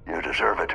You deserve it.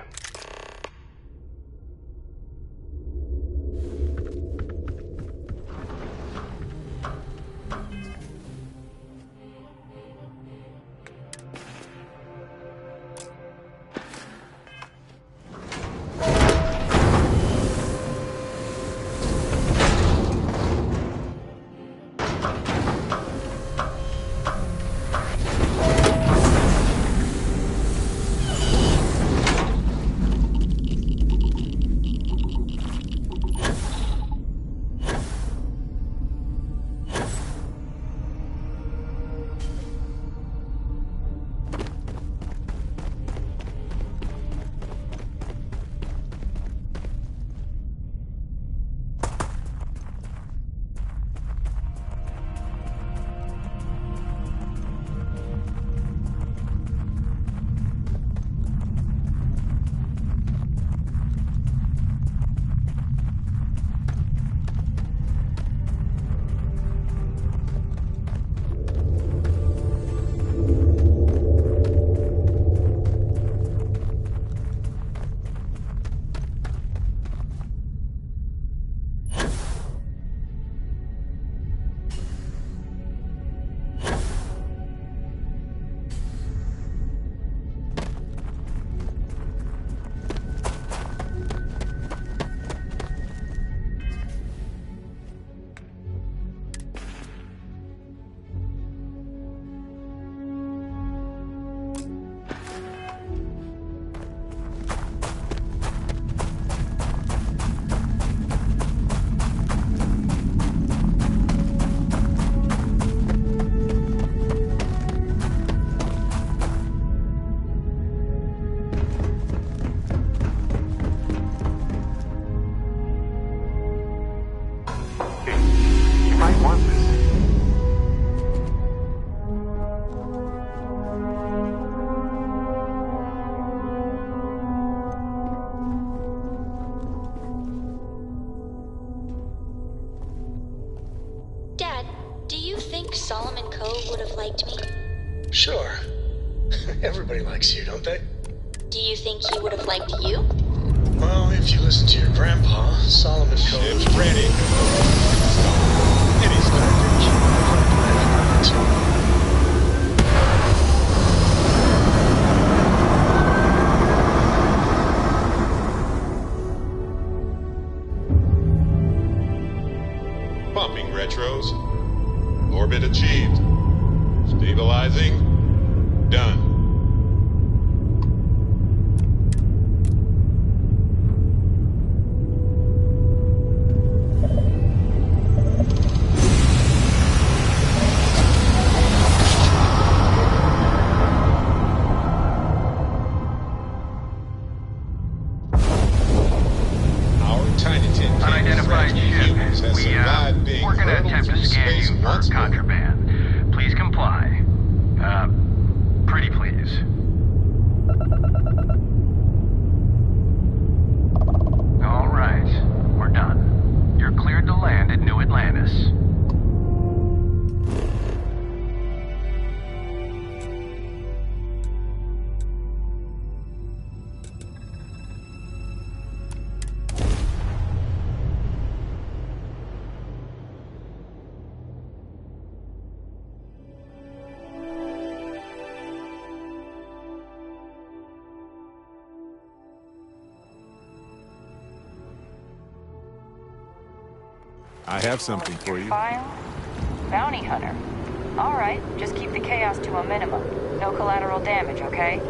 think Solomon Cove would have liked me? Sure. Everybody likes you, don't they? Do you think he would have liked you? Well, if you listen to your grandpa, Solomon Cove... Ship's ready. Any Starfish. Pumping retros. Orbit achieved. Stabilizing. Done. Unidentified ship. We're gonna attempt to scan you for contraband. Please comply. Pretty please. All right, we're done. You're cleared to land at New Atlantis. I have something for you. File? Bounty hunter. All right, just keep the chaos to a minimum. No collateral damage, okay?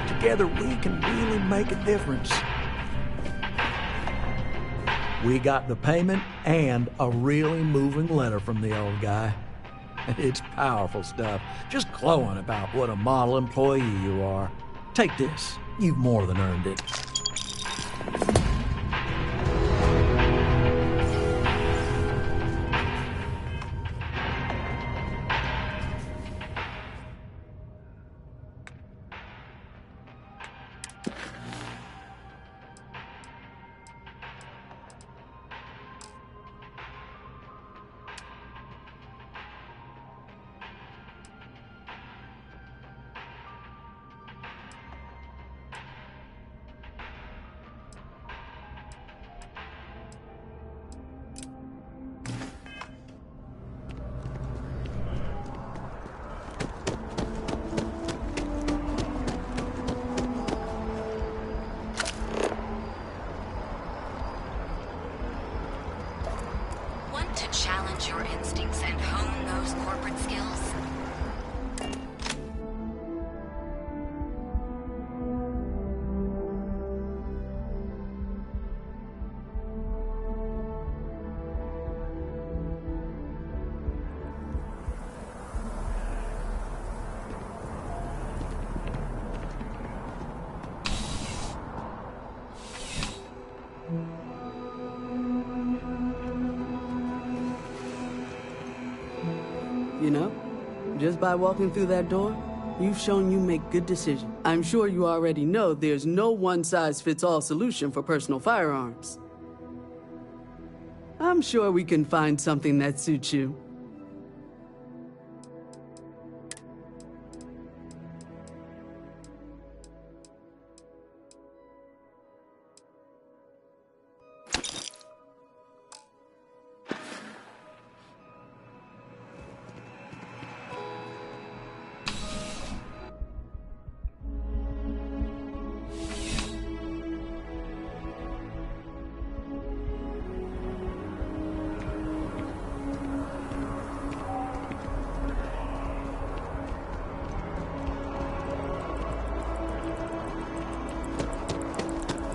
Together we can really make a difference. We got the payment and a really moving letter from the old guy. It's powerful stuff, just glowing about what a model employee you are. Take this, you've more than earned it. Challenge your instincts and hone those corporate skills? You know, just by walking through that door, you've shown you make good decisions. I'm sure you already know there's no one-size-fits-all solution for personal firearms. I'm sure we can find something that suits you.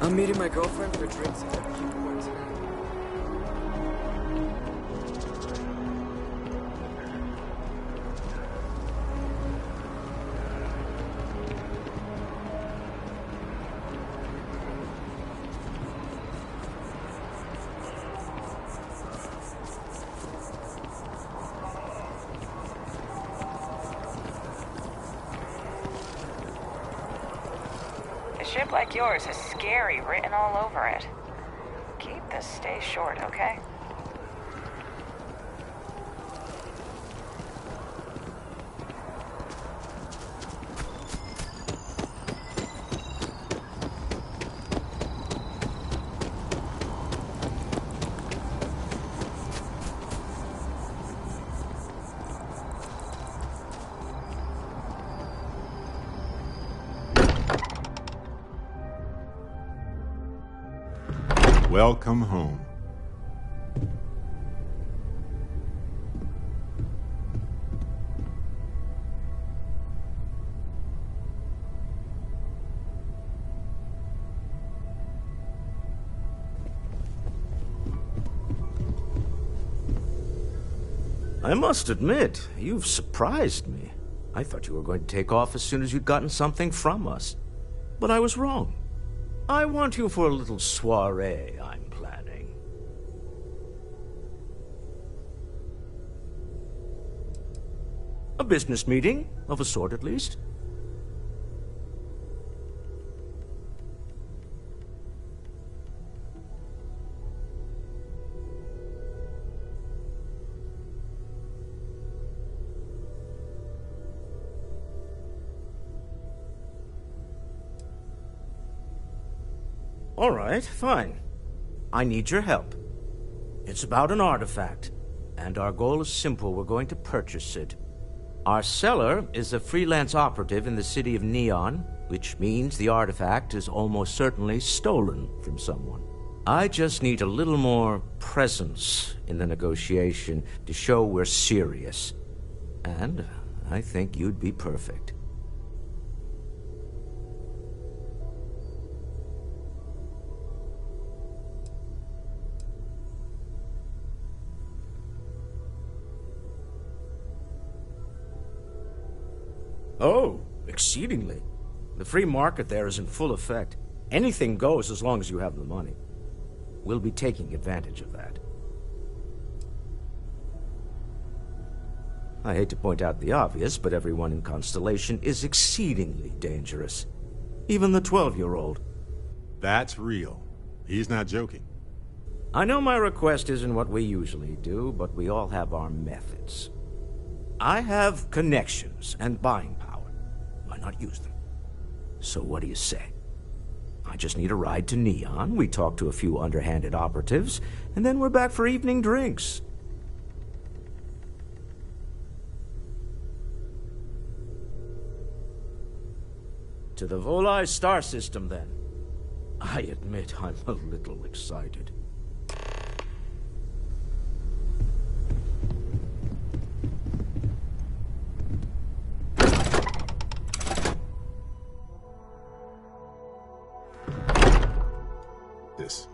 I'm meeting my girlfriend for drinks at the Keep Point tonight. ship like yours has scary written all over it. Keep the stay short, okay? Welcome home. I must admit, you've surprised me. I thought you were going to take off as soon as you'd gotten something from us. But I was wrong. I want you for a little soiree I'm planning. A business meeting, of a sort at least. All right, fine. I need your help. It's about an artifact, and our goal is simple. We're going to purchase it. Our seller is a freelance operative in the city of Neon, which means the artifact is almost certainly stolen from someone. I just need a little more presence in the negotiation to show we're serious. And I think you'd be perfect. Oh, exceedingly. The free market there is in full effect. Anything goes as long as you have the money. We'll be taking advantage of that. I hate to point out the obvious, but everyone in Constellation is exceedingly dangerous. Even the 12-year-old. That's real. He's not joking. I know my request isn't what we usually do, but we all have our methods. I have connections and buying power. Why not use them? So what do you say? I just need a ride to Neon, we talk to a few underhanded operatives, and then we're back for evening drinks. To the Volai star system, then. I admit I'm a little excited. This.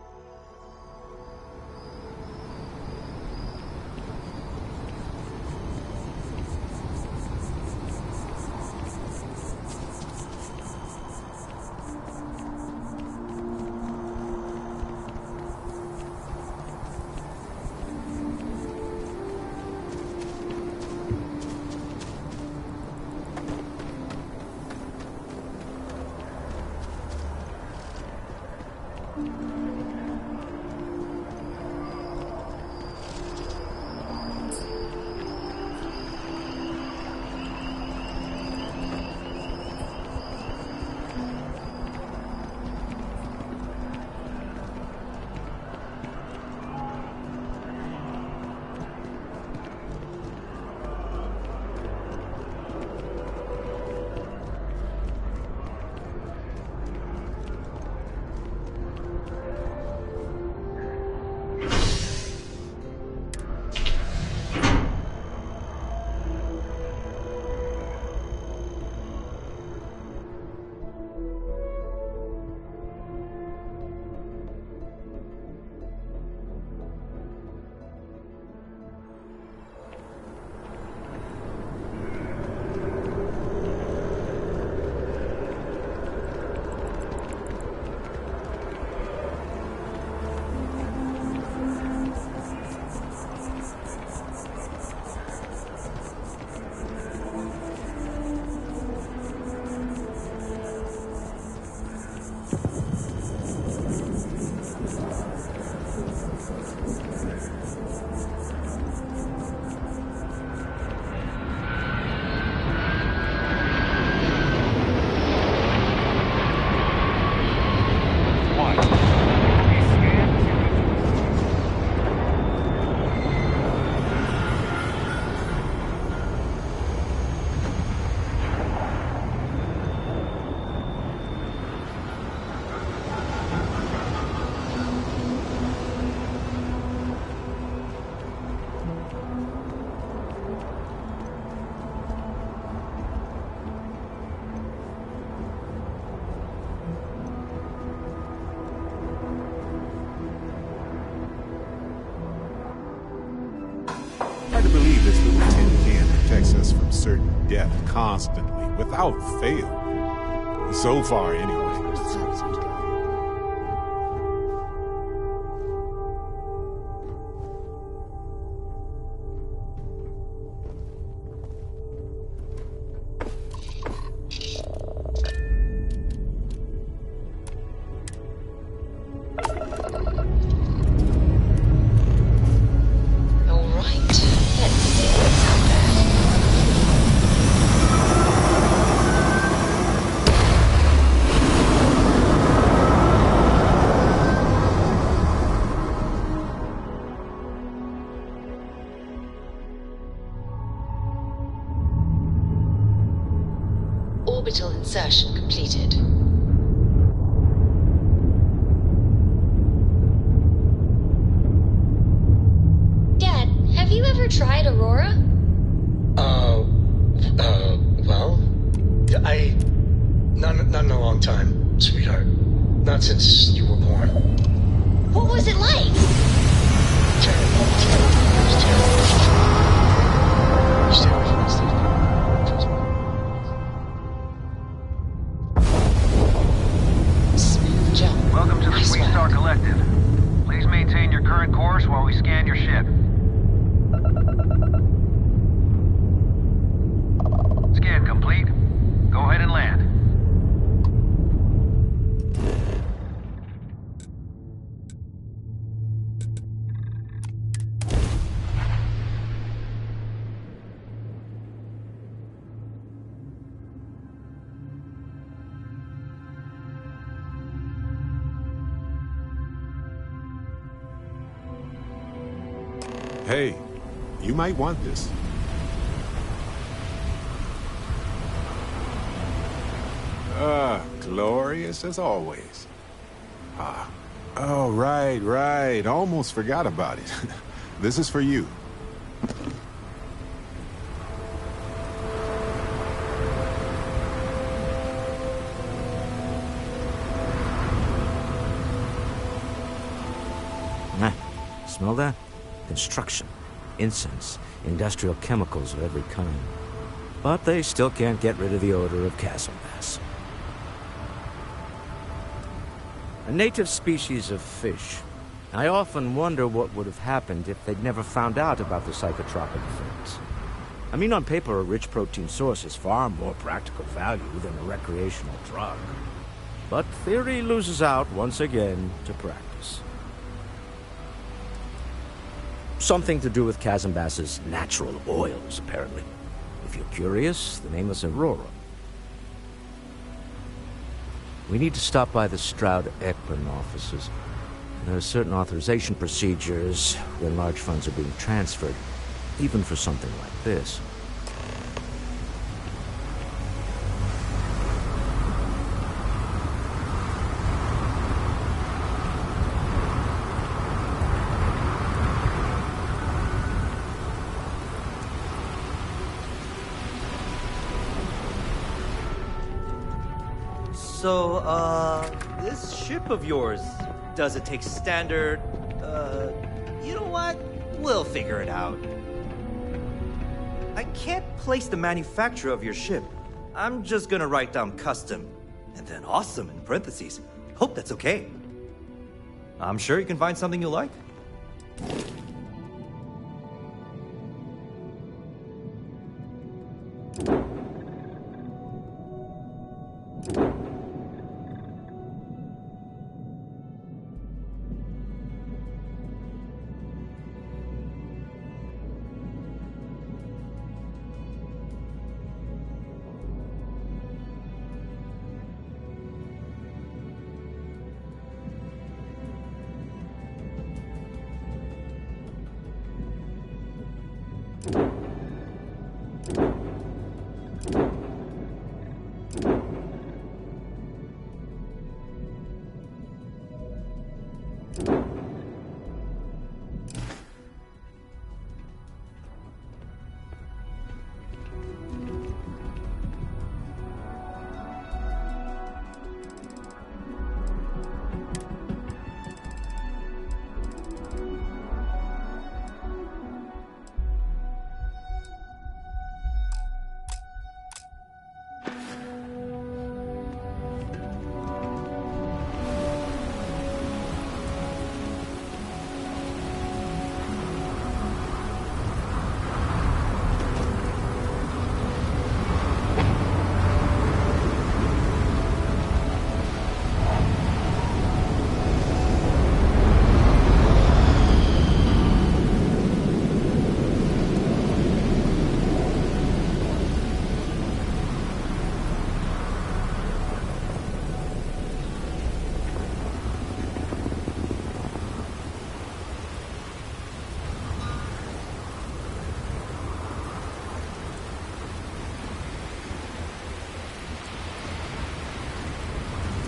us from certain death constantly, without fail. So far, anyway. Orbital insertion completed. Dad, have you ever tried Aurora? Well, not in a long time, sweetheart. Not since you were born. What was it like? Terrible. It was terrible. Stay away from me, Steve. Smooth jump. Welcome to the Nice Queen work. Star Collective. Please maintain your current course while we scan your ship. Scan complete. Go ahead and land. Hey, you might want this. Glorious as always. Oh, right. Almost forgot about it. This is for you. Smell that? Construction, incense, industrial chemicals of every kind. But they still can't get rid of the odor of chasm bass. A native species of fish. I often wonder what would have happened if they'd never found out about the psychotropic effects. I mean, on paper, a rich protein source is far more practical value than a recreational drug. But theory loses out once again to practice. Something to do with chasm bass's natural oils, apparently. If you're curious, the name is Aurora. We need to stop by the Stroud-Ekman offices. There are certain authorization procedures when large funds are being transferred, even for something like this. So, this ship of yours, does it take standard, you know what? We'll figure it out. I can't place the manufacturer of your ship. I'm just gonna write down custom, and then awesome in parentheses. Hope that's okay. I'm sure you can find something you like.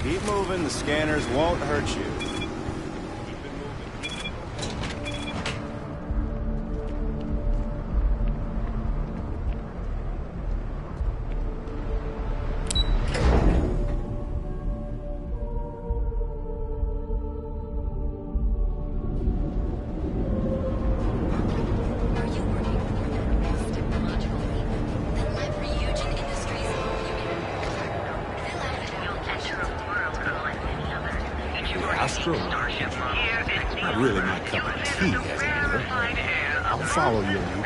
Keep moving, the scanners won't hurt you. Not really my cup of tea, as it were. I'll follow your lead.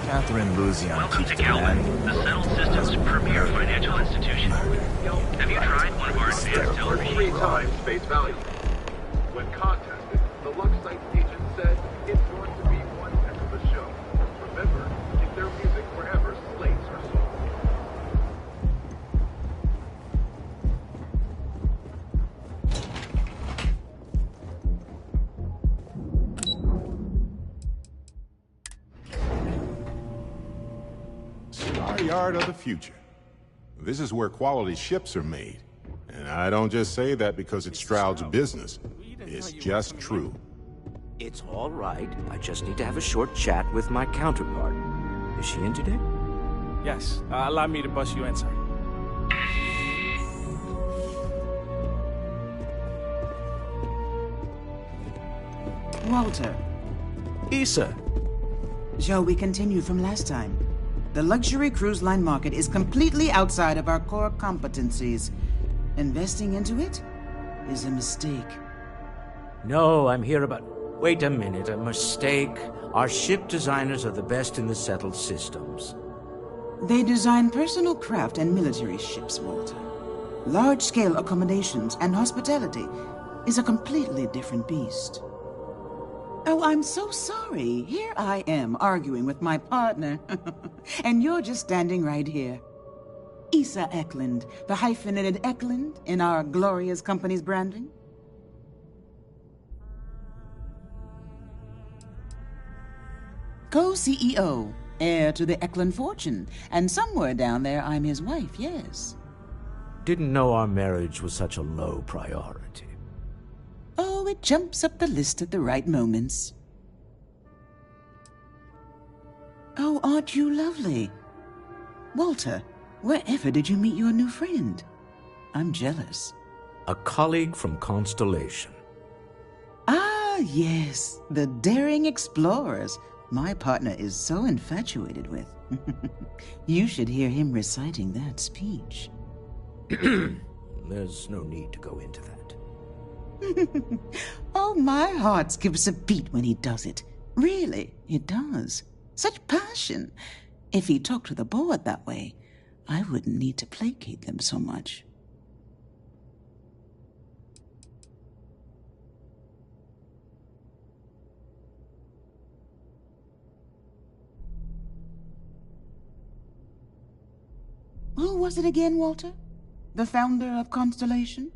Catherine Luzion keeps demanding the Settled Systems premier financial institution. Have you tried one of our advanced television? 3 times face value. When contested, the Luxite agent said it's going to be one heck of a show. Remember, keep their music wherever slates are sold. Our yard of the future. This is where quality ships are made. And I don't just say that because it's Stroud's business. It's just true. It's all right. I just need to have a short chat with my counterpart. Is she in today? Yes, allow me to bust you in, sir. Walter. Issa. Shall we continue from last time? The luxury cruise line market is completely outside of our core competencies. Investing into it is a mistake. No, I'm here about... Wait a minute, a mistake? Our ship designers are the best in the Settled Systems. They design personal craft and military ships, Walter. Large-scale accommodations and hospitality is a completely different beast. Oh, I'm so sorry. Here I am arguing with my partner. And you're just standing right here. Issa Eklund, the hyphenated Eklund in our glorious company's branding. Co-CEO, heir to the Eklund fortune, and somewhere down there I'm his wife, yes. Didn't know our marriage was such a low priority. Oh, it jumps up the list at the right moments. Oh, aren't you lovely? Walter, wherever did you meet your new friend? I'm jealous. A colleague from Constellation. Ah, yes, the daring explorers my partner is so infatuated with. You should hear him reciting that speech. There's no need to go into that. Oh, my heart skips a beat when he does it. Really, it does. Such passion. If he talked to the board that way, I wouldn't need to placate them so much. Who was it again, Walter? The founder of Constellation?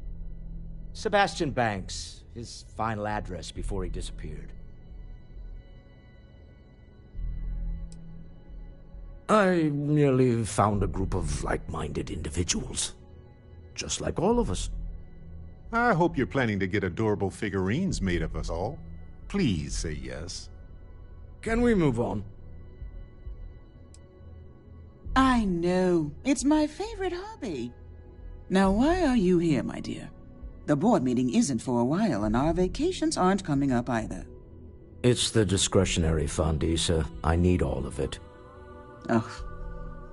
Sebastian Banks. His final address before he disappeared. I merely found a group of like-minded individuals. Just like all of us. I hope you're planning to get adorable figurines made of us all. Please say yes. Can we move on? I know. It's my favorite hobby. Now, why are you here, my dear? The board meeting isn't for a while, and our vacations aren't coming up either. It's the discretionary fund, Issa. I need all of it. Ugh.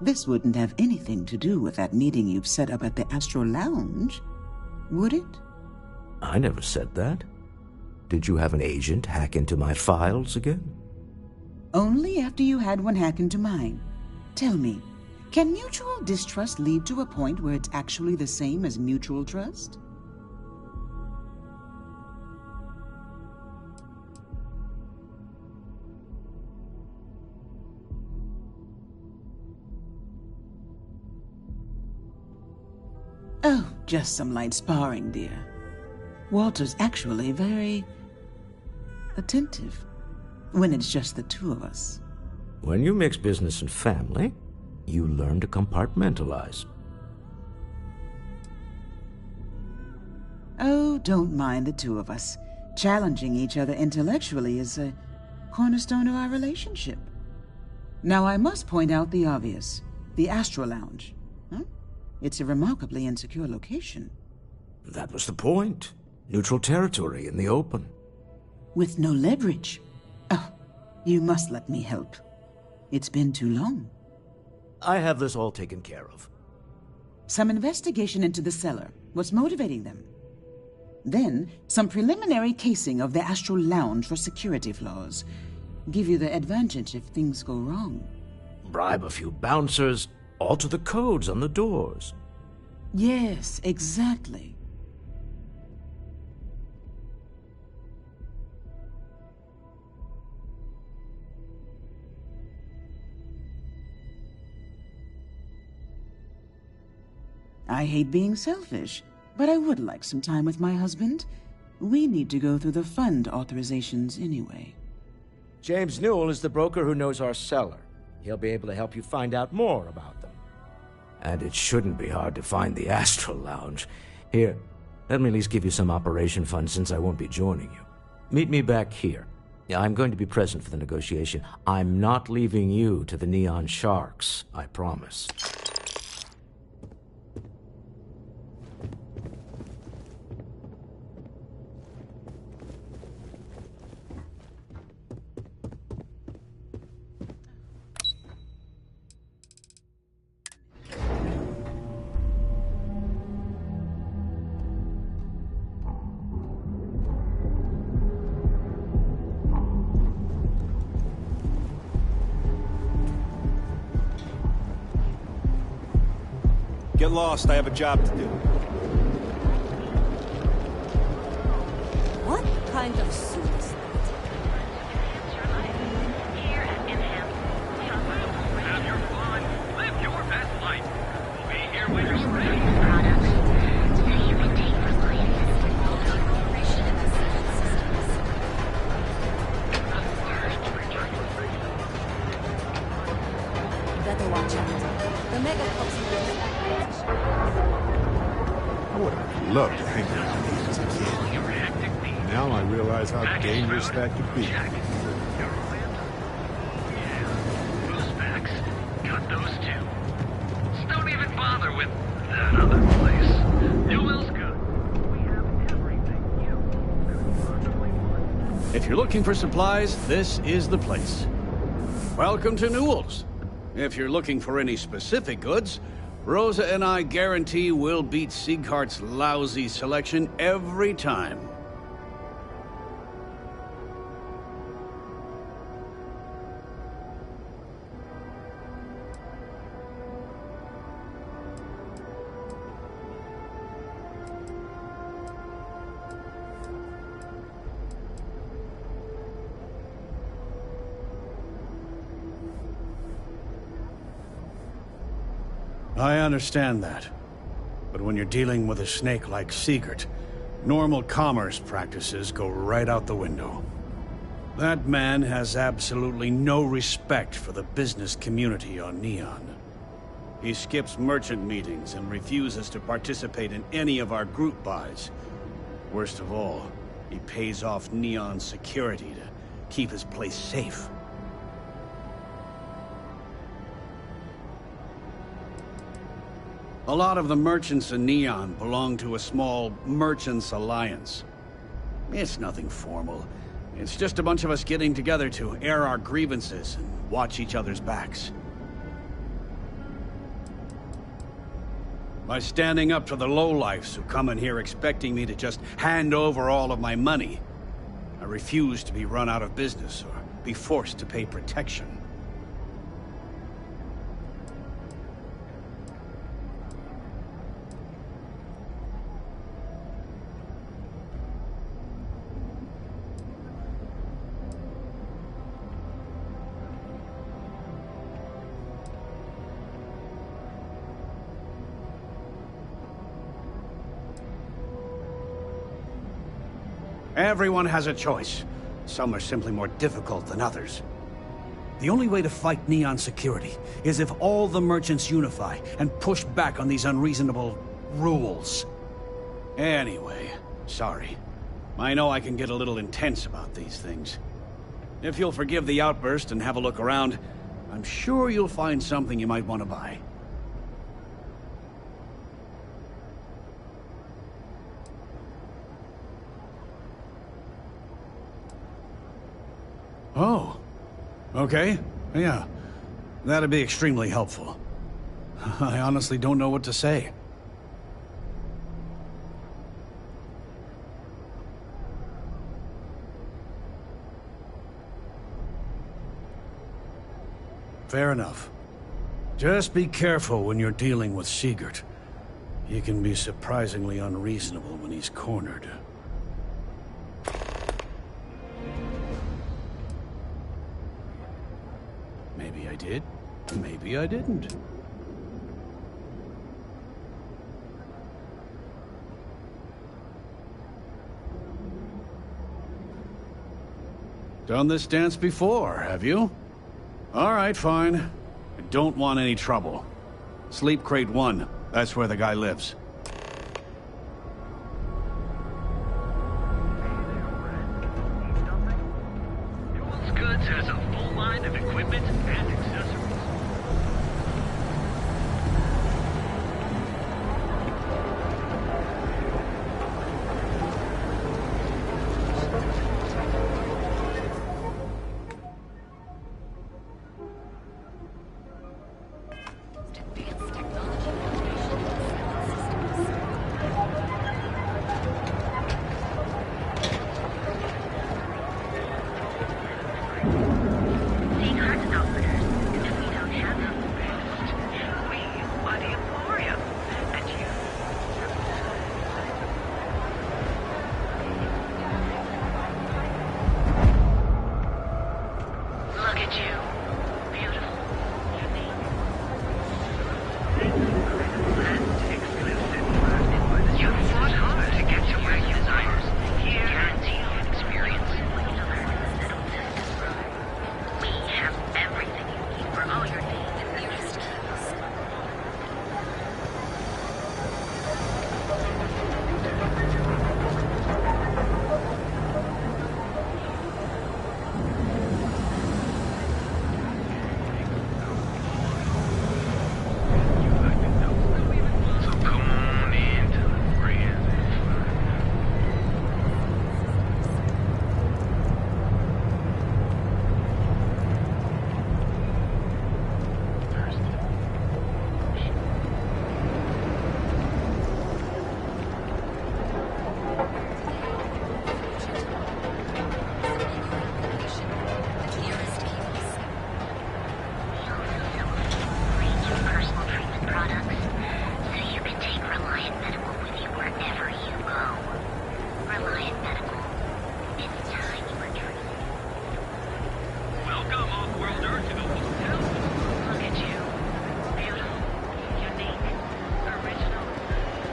This wouldn't have anything to do with that meeting you've set up at the Astro Lounge, would it? I never said that. Did you have an agent hack into my files again? Only after you had one hack into mine. Tell me, can mutual distrust lead to a point where it's actually the same as mutual trust? Oh, just some light sparring, dear. Walter's actually very attentive when it's just the two of us. When you mix business and family, you learn to compartmentalize. Oh, don't mind the two of us. Challenging each other intellectually is a cornerstone of our relationship. Now, I must point out the obvious. The Astro Lounge. Huh? It's a remarkably insecure location. That was the point. Neutral territory in the open. With no leverage. Oh, you must let me help. It's been too long. I have this all taken care of. Some investigation into the cellar. What's motivating them? Then, some preliminary casing of the Astral Lounge for security flaws. Give you the advantage if things go wrong. Bribe a few bouncers, alter the codes on the doors. Yes, exactly. I hate being selfish, but I would like some time with my husband. We need to go through the fund authorizations anyway. James Newell is the broker who knows our cellar. He'll be able to help you find out more about them. And it shouldn't be hard to find the Astral Lounge. Here, let me at least give you some operation funds since I won't be joining you. Meet me back here. I'm going to be present for the negotiation. I'm not leaving you to the Neon Sharks, I promise. Get lost, I have a job to do. What kind of suit is that? Have your fun. Live your best life. We'll be here when you're ready. Better watch out. The mega I would have loved to hang out with these as a kid. Now I realize how dangerous that could be. Got those two. Just don't even bother with that other place. Newell's good. We have everything you possibly want. If you're looking for supplies, this is the place. Welcome to Newell's. If you're looking for any specific goods, Rosa and I guarantee we'll beat Sieghart's lousy selection every time. I understand that. But when you're dealing with a snake like Siegert, normal commerce practices go right out the window. That man has absolutely no respect for the business community on Neon. He skips merchant meetings and refuses to participate in any of our group buys. Worst of all, he pays off Neon's security to keep his place safe. A lot of the merchants in Neon belong to a small merchants alliance. It's nothing formal. It's just a bunch of us getting together to air our grievances and watch each other's backs. By standing up to the lowlifes who come in here expecting me to just hand over all of my money, I refuse to be run out of business or be forced to pay protection. Everyone has a choice. Some are simply more difficult than others. The only way to fight Neon security is if all the merchants unify and push back on these unreasonable rules. Anyway, sorry. I know I can get a little intense about these things. If you'll forgive the outburst and have a look around, I'm sure you'll find something you might want to buy. Oh. Okay. Yeah. That'd be extremely helpful. I honestly don't know what to say. Fair enough. Just be careful when you're dealing with Sigurd. He can be surprisingly unreasonable when he's cornered. Maybe I did, maybe I didn't. Done this dance before, have you? All right, fine. I don't want any trouble. Sleep Crate 1. That's where the guy lives. Goods has a full line of equipment and accessories.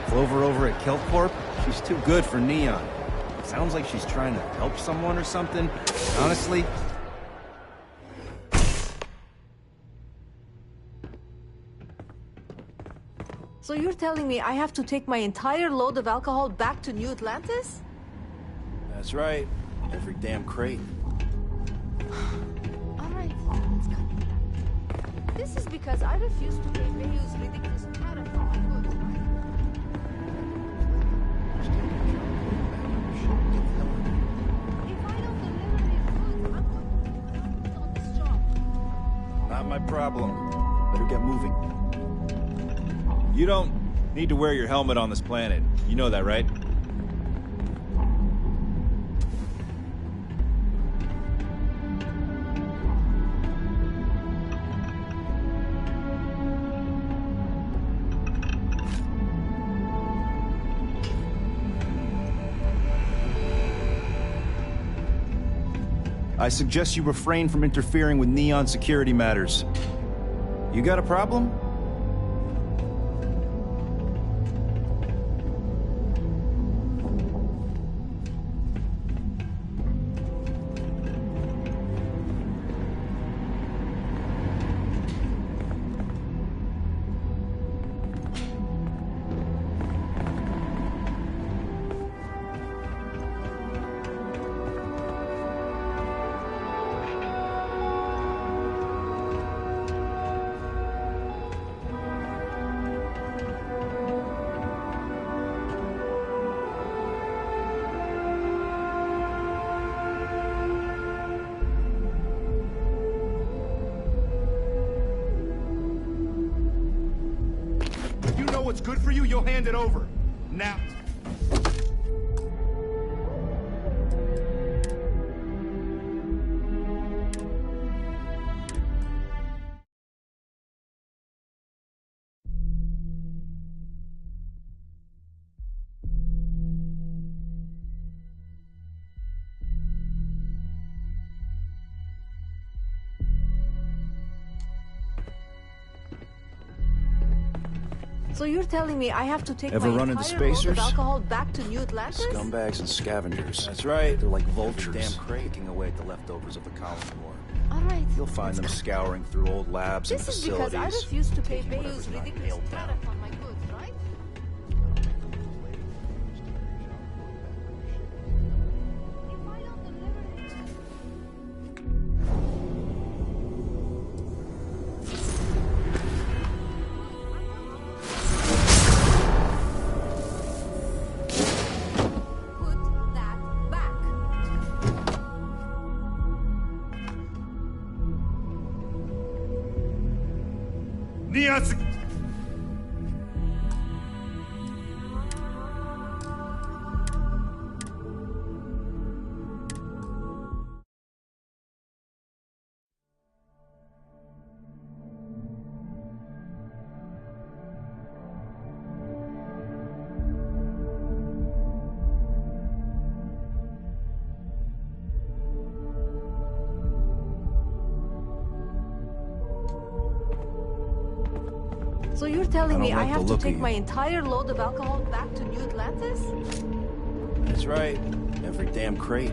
Clover over at Kelp Corp? She's too good for Neon. Sounds like she's trying to help someone or something. Honestly... So you're telling me I have to take my entire load of alcohol back to New Atlantis? That's right. Every damn crate. Alright, let's go. This is because I refuse to pay Bayou's ridiculous tariff for my goods, right? If I don't deliver these goods, I'm going to on this job. Not my problem. Better get moving. You don't need to wear your helmet on this planet. You know that, right? I suggest you refrain from interfering with Neon security matters. You got a problem? what's good for you, you'll hand it over. Now. So you're telling me I have to take Ever my run into entire load spacers? of alcohol back to New Atlantis? Scumbags and scavengers. That's right. They're like vultures, Every damn crate. picking away at the leftovers of the colony war. All right. You'll find them scouring through old labs and This is facilities. because I refuse to pay taking whatever's Bayou's not ridiculous nailed down. tariff on my goods, right? Nias! So you're telling me I like the have to look of take you. my entire load of alcohol back to New Atlantis? That's right. Every damn crate.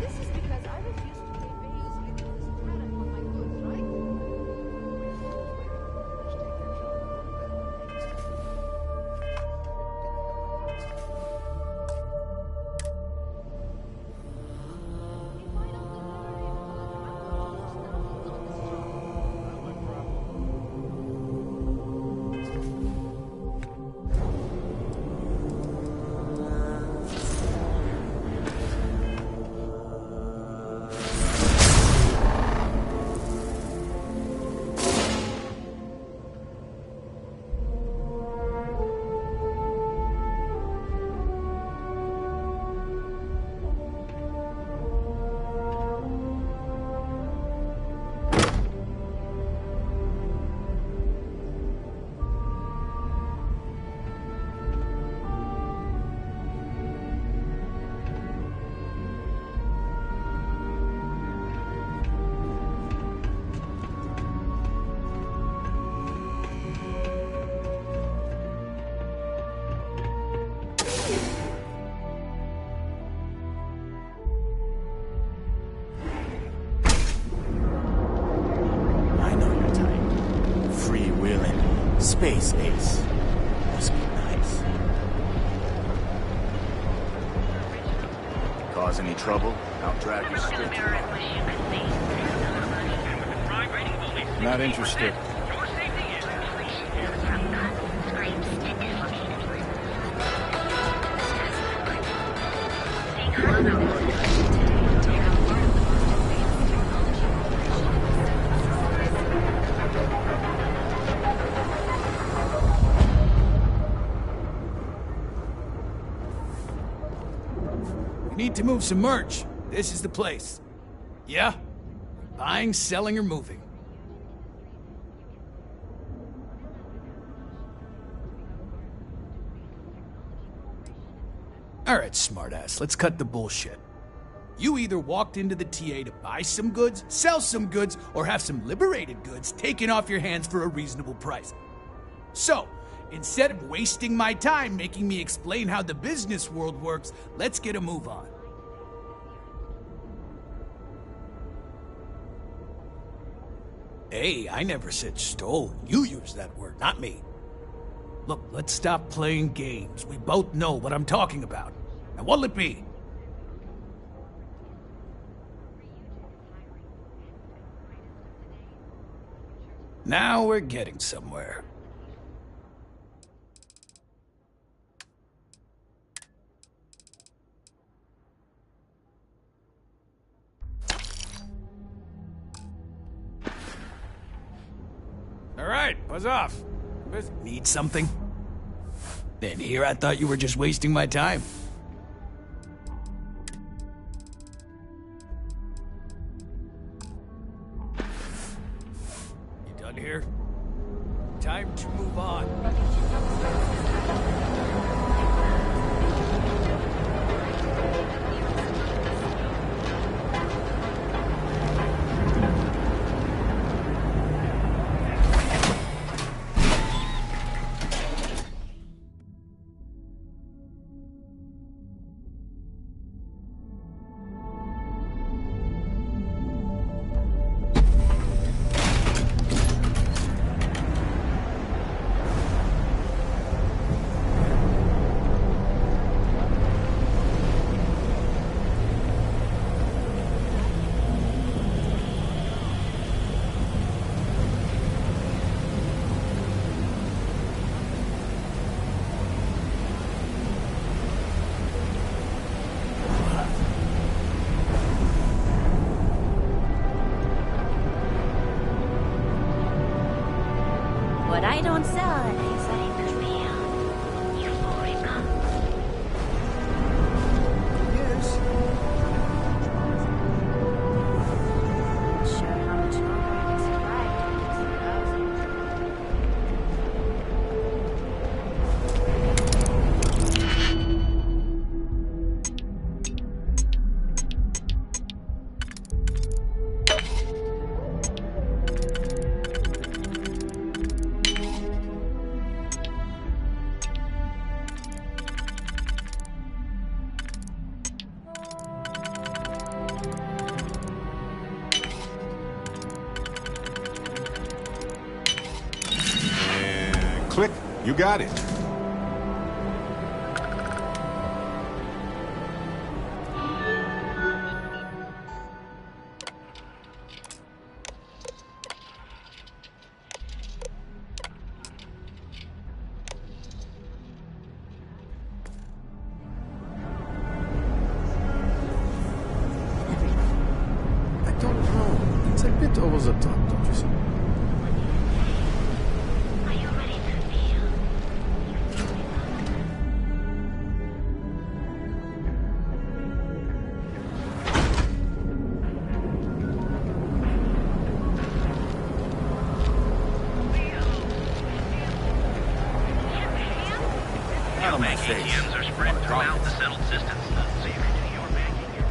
This is because I refuse to pay Bayou's ridiculous tariff on my goods, right? I know your type. Free-wheeling. Space ace. Must be nice. Cause any trouble? I'll drag you straight to Not interested. We need to move some merch. This is the place. Yeah? Buying, selling, or moving. Alright, smartass, let's cut the bullshit. You either walked into the TA to buy some goods, sell some goods, or have some liberated goods taken off your hands for a reasonable price. So, instead of wasting my time making me explain how the business world works, let's get a move on. Hey, I never said stole. You used that word, not me. Look, let's stop playing games. We both know what I'm talking about. Now, what'll it be? Now we're getting somewhere. Buzz off. Need something? Then here I thought you were just wasting my time. You done here? Time to move on. What I don't sell at least I could feel. Euphoria. Yes. Sure how much longer I can survive doing Click. You got it. I don't know. It's a bit over the top, don't you think? Bank ATMs are spread throughout the settled systems, so you can do your banking here.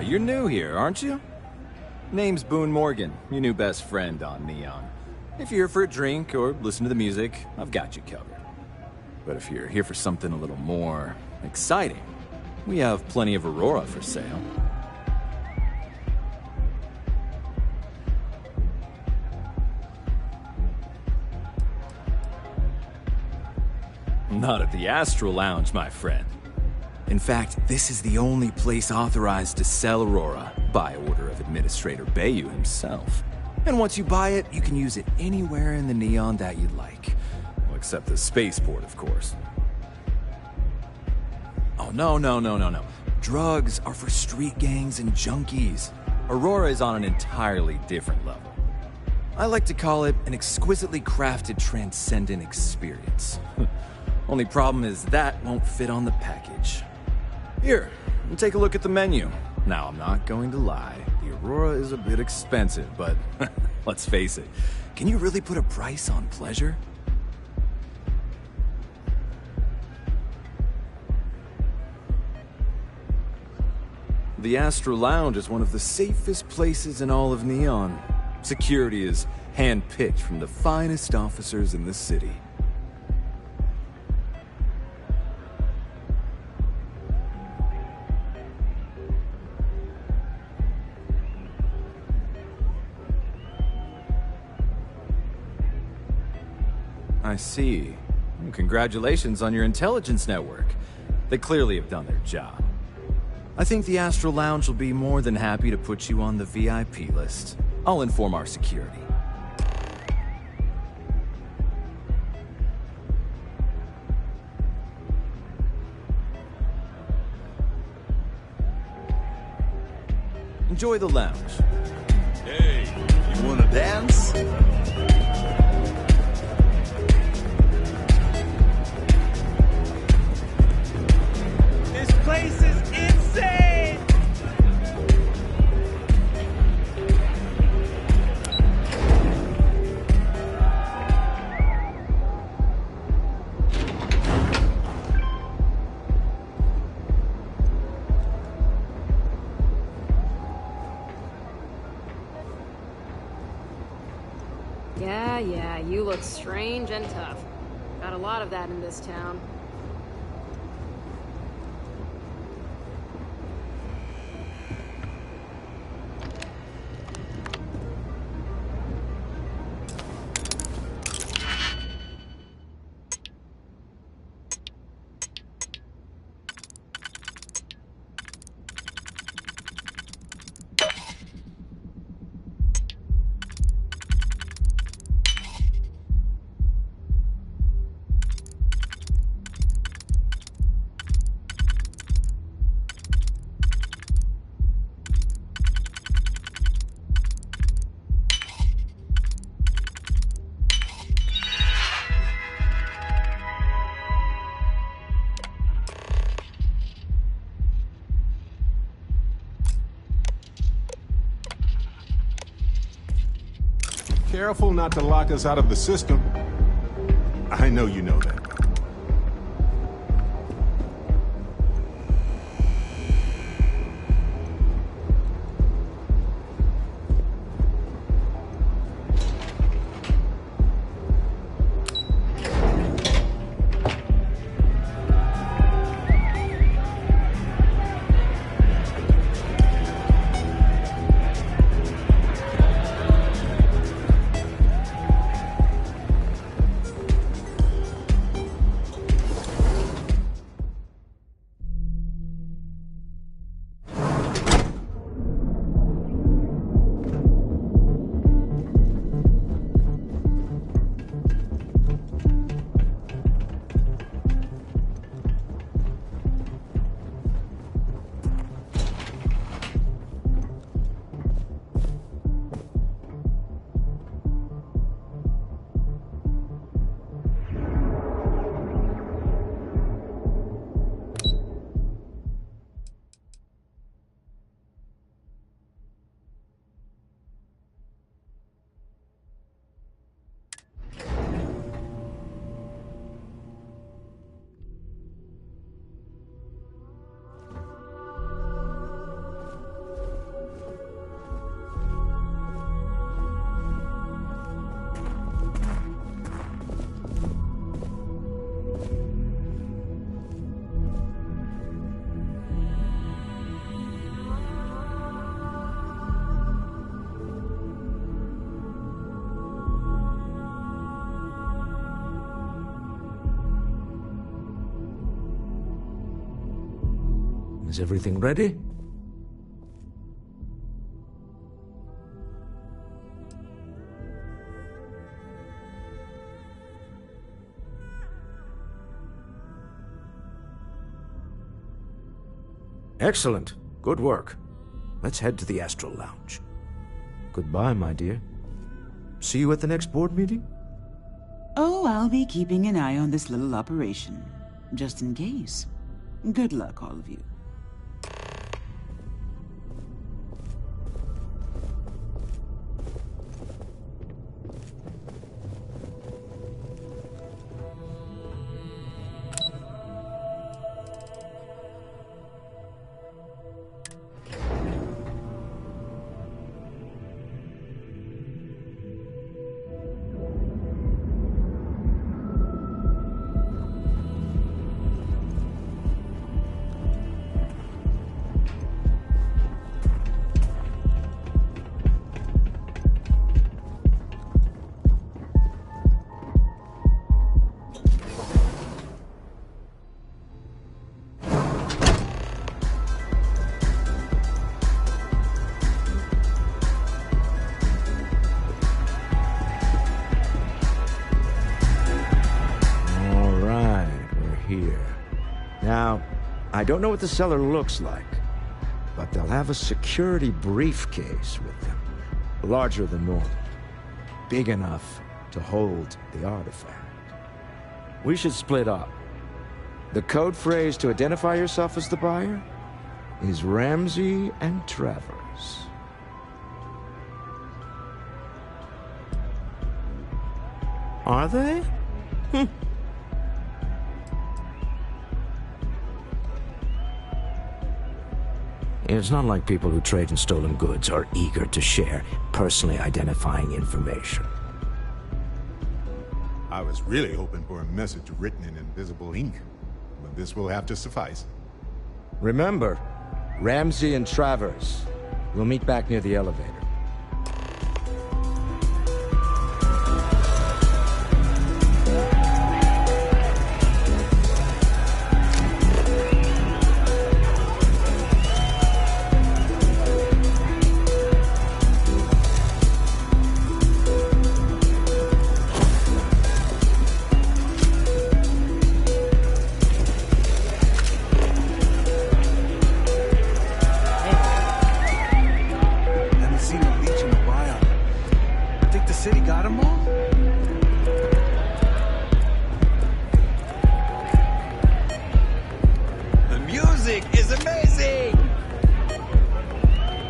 You're new here, aren't you? Name's Boone Morgan, your new best friend on Neon. If you're here for a drink or listen to the music, I've got you covered. But if you're here for something a little more exciting, we have plenty of Aurora for sale. Not at the Astral Lounge, my friend. In fact, this is the only place authorized to sell Aurora by order of Administrator Bayou himself. And once you buy it, you can use it anywhere in the Neon that you'd like. Well, except the spaceport, of course. Oh, no. Drugs are for street gangs and junkies. Aurora is on an entirely different level. I like to call it an exquisitely crafted transcendent experience. Only problem is that won't fit on the package. Here, take a look at the menu. Now, I'm not going to lie. The Aurora is a bit expensive, but let's face it. Can you really put a price on pleasure? The Astral Lounge is one of the safest places in all of Neon. Security is handpicked from the finest officers in the city. I see. Congratulations on your intelligence network. They clearly have done their job. I think the Astral Lounge will be more than happy to put you on the VIP list. I'll inform our security. Enjoy the lounge. Hey, you wanna dance? This place is insane! Yeah, you look strange and tough. Got a lot of that in this town. Careful not to lock us out of the system. I know you know that. Is everything ready? Excellent. Good work. Let's head to the Astral Lounge. Goodbye, my dear. See you at the next board meeting? Oh, I'll be keeping an eye on this little operation, just in case. Good luck, all of you. Now, I don't know what the cellar looks like, but they'll have a security briefcase with them. Larger than normal. Big enough to hold the artifact. We should split up. The code phrase to identify yourself as the buyer is Ramsey and Travers. Are they? It's not like people who trade in stolen goods are eager to share personally identifying information. I was really hoping for a message written in invisible ink, but this will have to suffice. Remember, Ramsey and Travers. We'll meet back near the elevator.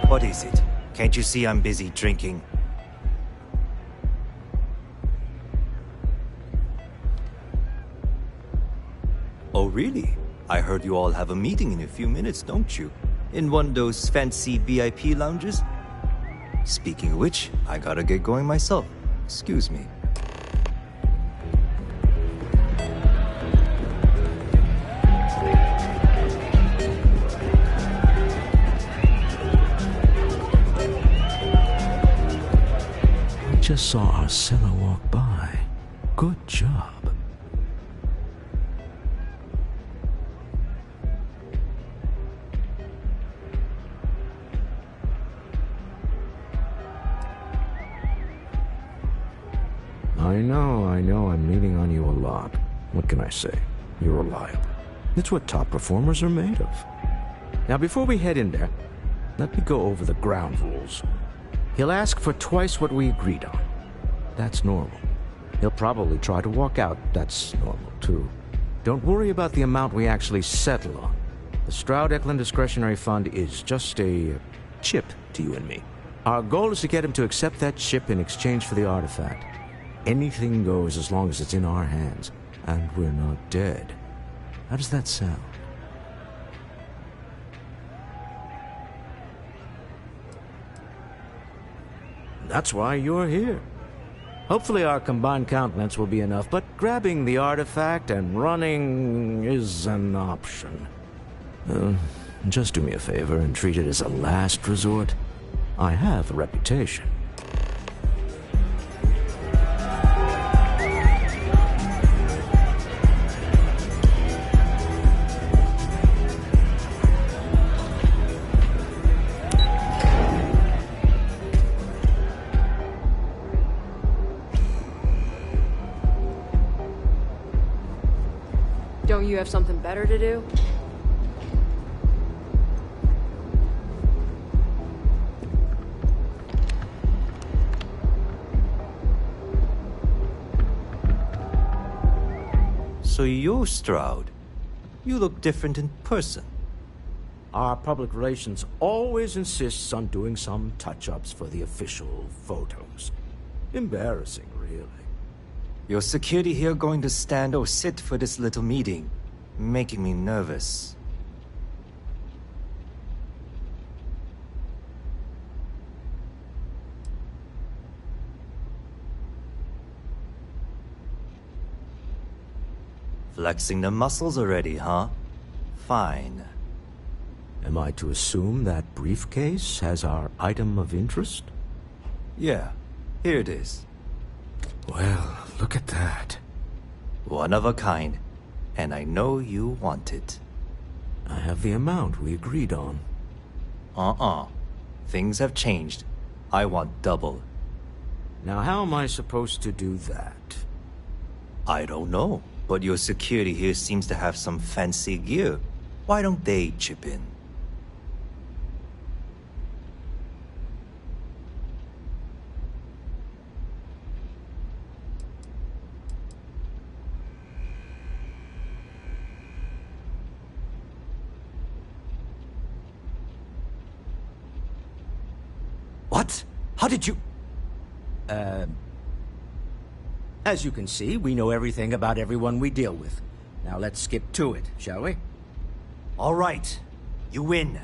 What is it? Can't you see I'm busy drinking? Oh, really? I heard you all have a meeting in a few minutes, don't you? In one of those fancy VIP lounges? Speaking of which, I gotta get going myself. Excuse me. Just saw our cellar walk by. Good job. I know, I'm leaning on you a lot. What can I say? You're reliable. It's what top performers are made of. Now, before we head in there, let me go over the ground rules. He'll ask for twice what we agreed on. That's normal. He'll probably try to walk out. That's normal, too. Don't worry about the amount we actually settle on. The Stroud-Eklund Discretionary Fund is just a chip to you and me. Our goal is to get him to accept that chip in exchange for the artifact. Anything goes as long as it's in our hands, and we're not dead. How does that sound? That's why you're here. Hopefully our combined countenance will be enough, but grabbing the artifact and running is an option. Just do me a favor and treat it as a last resort. I have a reputation. Don't you have something better to do? So you're Stroud. You look different in person. Our public relations always insists on doing some touch-ups for the official photos. Embarrassing, really. Your security here going to stand or sit for this little meeting, making me nervous. Flexing the muscles already, huh? Fine. Am I to assume that briefcase has our item of interest? Yeah, here it is. Well, look at that. One of a kind, and I know you want it. I have the amount we agreed on. Things have changed. I want double. Now how am I supposed to do that? I don't know. But your security here seems to have some fancy gear. Why don't they chip in? What? How did you... As you can see, we know everything about everyone we deal with. Now let's skip to it, shall we? All right. You win.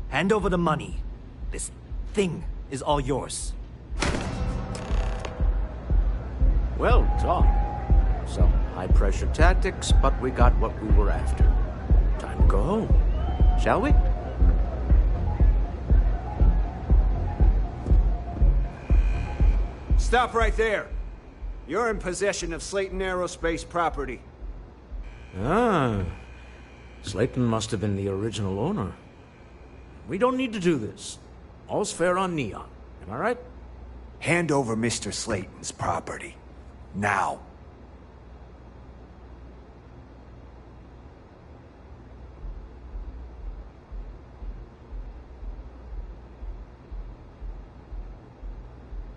Hand over the money. This thing is all yours. Well done. Some high-pressure tactics, but we got what we were after. Time to go home, shall we? Stop right there. You're in possession of Slayton Aerospace property. Ah. Slayton must have been the original owner. We don't need to do this. All's fair on Neon. Am I right? Hand over Mr. Slayton's property. Now.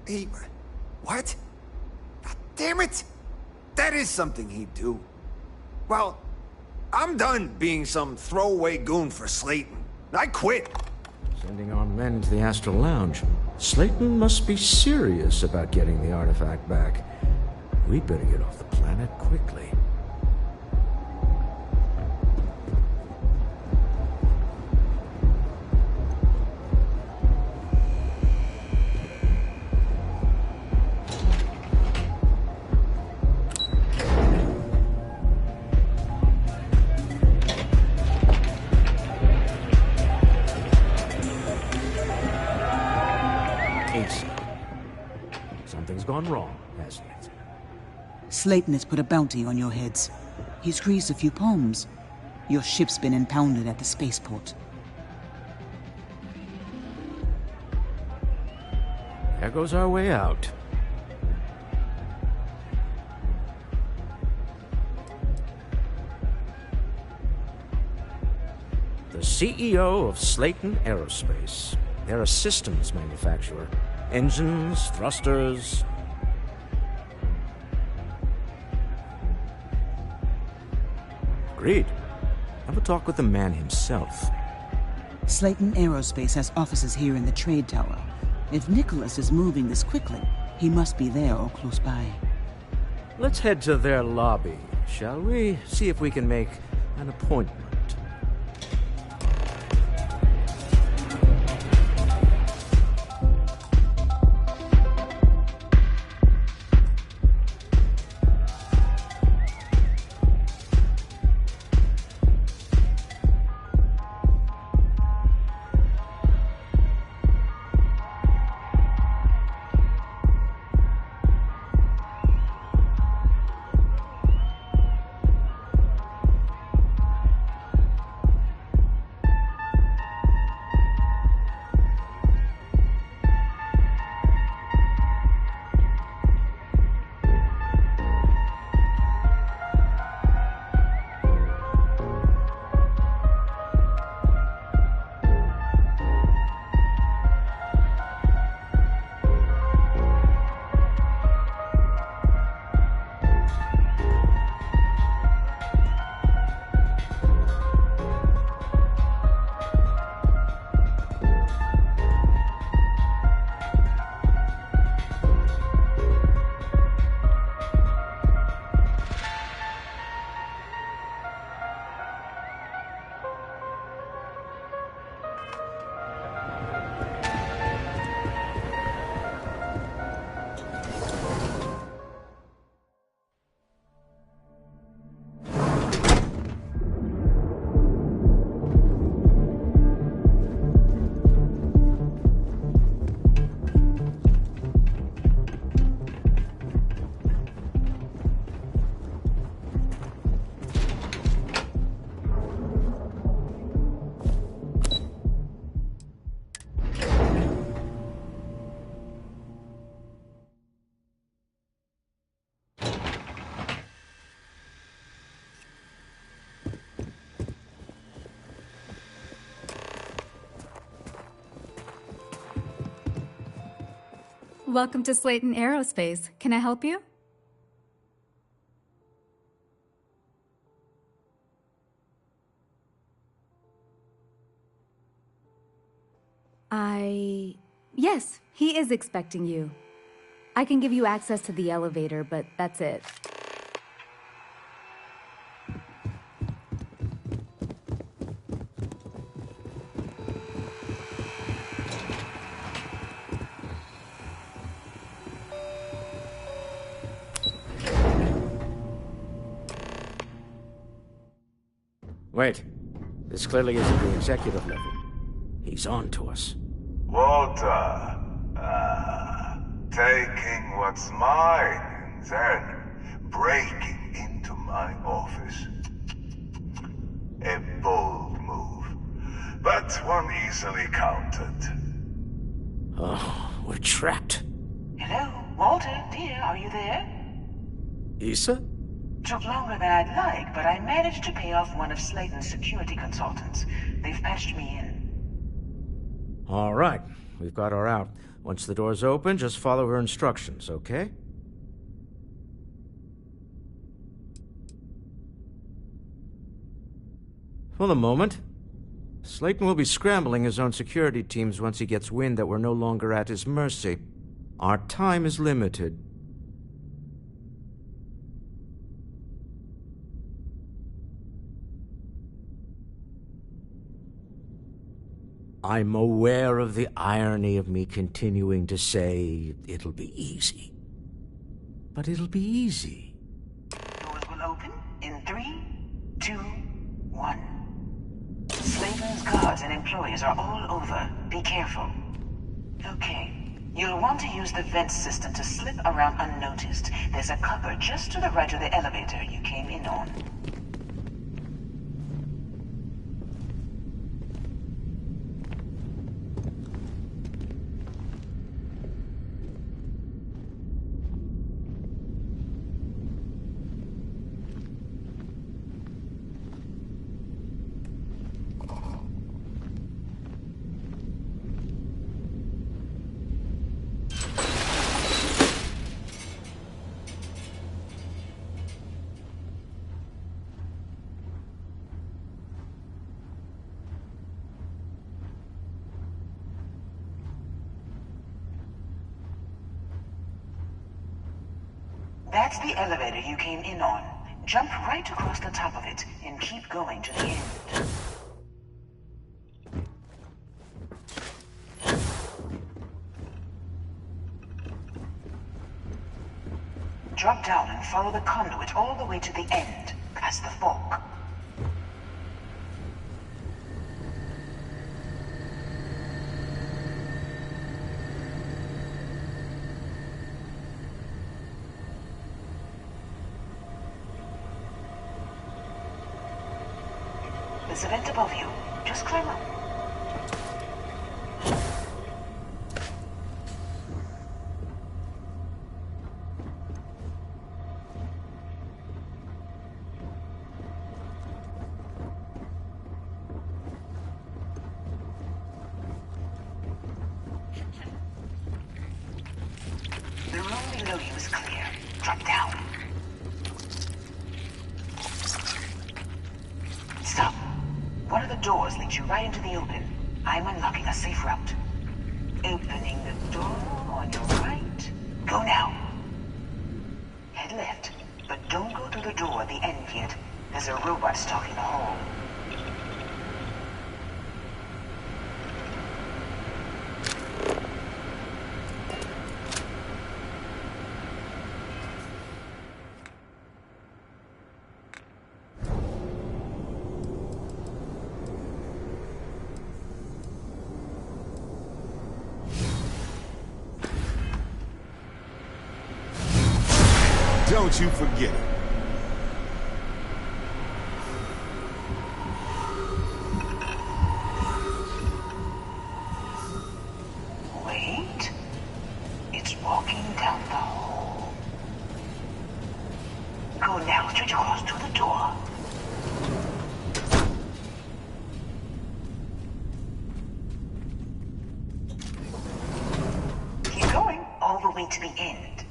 He... What? God damn it! That is something he'd do. Well, I'm done being some throwaway goon for Slayton. I quit. Sending our men to the Astral Lounge. Slayton must be serious about getting the artifact back. We'd better get off the planet quickly. Something's gone wrong, hasn't it? Slayton has put a bounty on your heads. He's greased a few palms. Your ship's been impounded at the spaceport. There goes our way out. The CEO of Slayton Aerospace. They're a systems manufacturer. Engines, thrusters... Agreed. Have a talk with the man himself. Slayton Aerospace has offices here in the trade tower. If Nicholas is moving this quickly, he must be there or close by. Let's head to their lobby, shall we? See if we can make an appointment. Welcome to Slayton Aerospace. Can I help you? Yes, he is expecting you. I can give you access to the elevator, but that's it. Wait. This clearly isn't the executive level. He's on to us. Walter. Taking what's mine and then breaking into my office. A bold move, but one easily countered. Oh, we're trapped. Hello, Walter, dear, are you there? Issa? Took longer than I'd like, but I managed to pay off one of Slayton's security consultants. They've patched me in. All right, we've got her out. Once the door's open, just follow her instructions, okay? For the moment, Slayton will be scrambling his own security teams once he gets wind that we're no longer at his mercy. Our time is limited. I'm aware of the irony of me continuing to say it'll be easy. But it'll be easy. Doors will open in 3, 2, 1. Slayton's guards and employees are all over. Be careful. Okay. You'll want to use the vent system to slip around unnoticed. There's a cupboard just to the right of the elevator you came in on. That's the elevator you came in on. Jump right across the top of it and keep going to the end. Drop down and follow the conduit all the way to the end, past the fork. There's a vent above you. Just climb up. The room below you is clear. Drop down. Stop. One of the doors leads you right into the open. I'm unlocking a safe route. Opening the door on your right. Go now. Head left, but don't go through the door at the end yet. There's a robot stalking the hall. Don't you forget it. Wait. It's walking down the hall. Go now, straight across to the door. Keep going all the way to the end.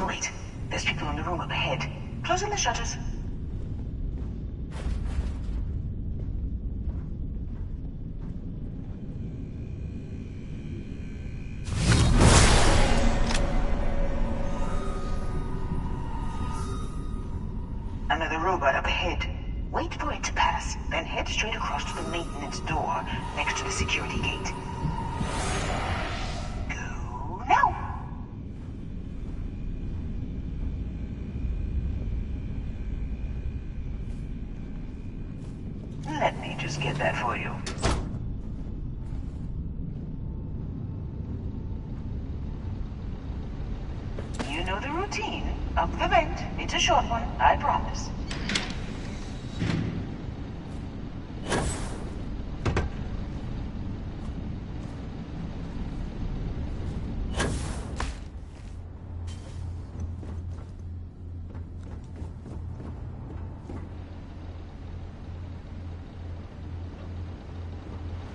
Wait, there's people in the room up ahead. Closing the shutters. Another robot up ahead. Wait for it to pass, then head straight across to the maintenance door next to the security gate. Go now! Let me just get that for you. You know the routine. Up the vent. It's a short one, I promise.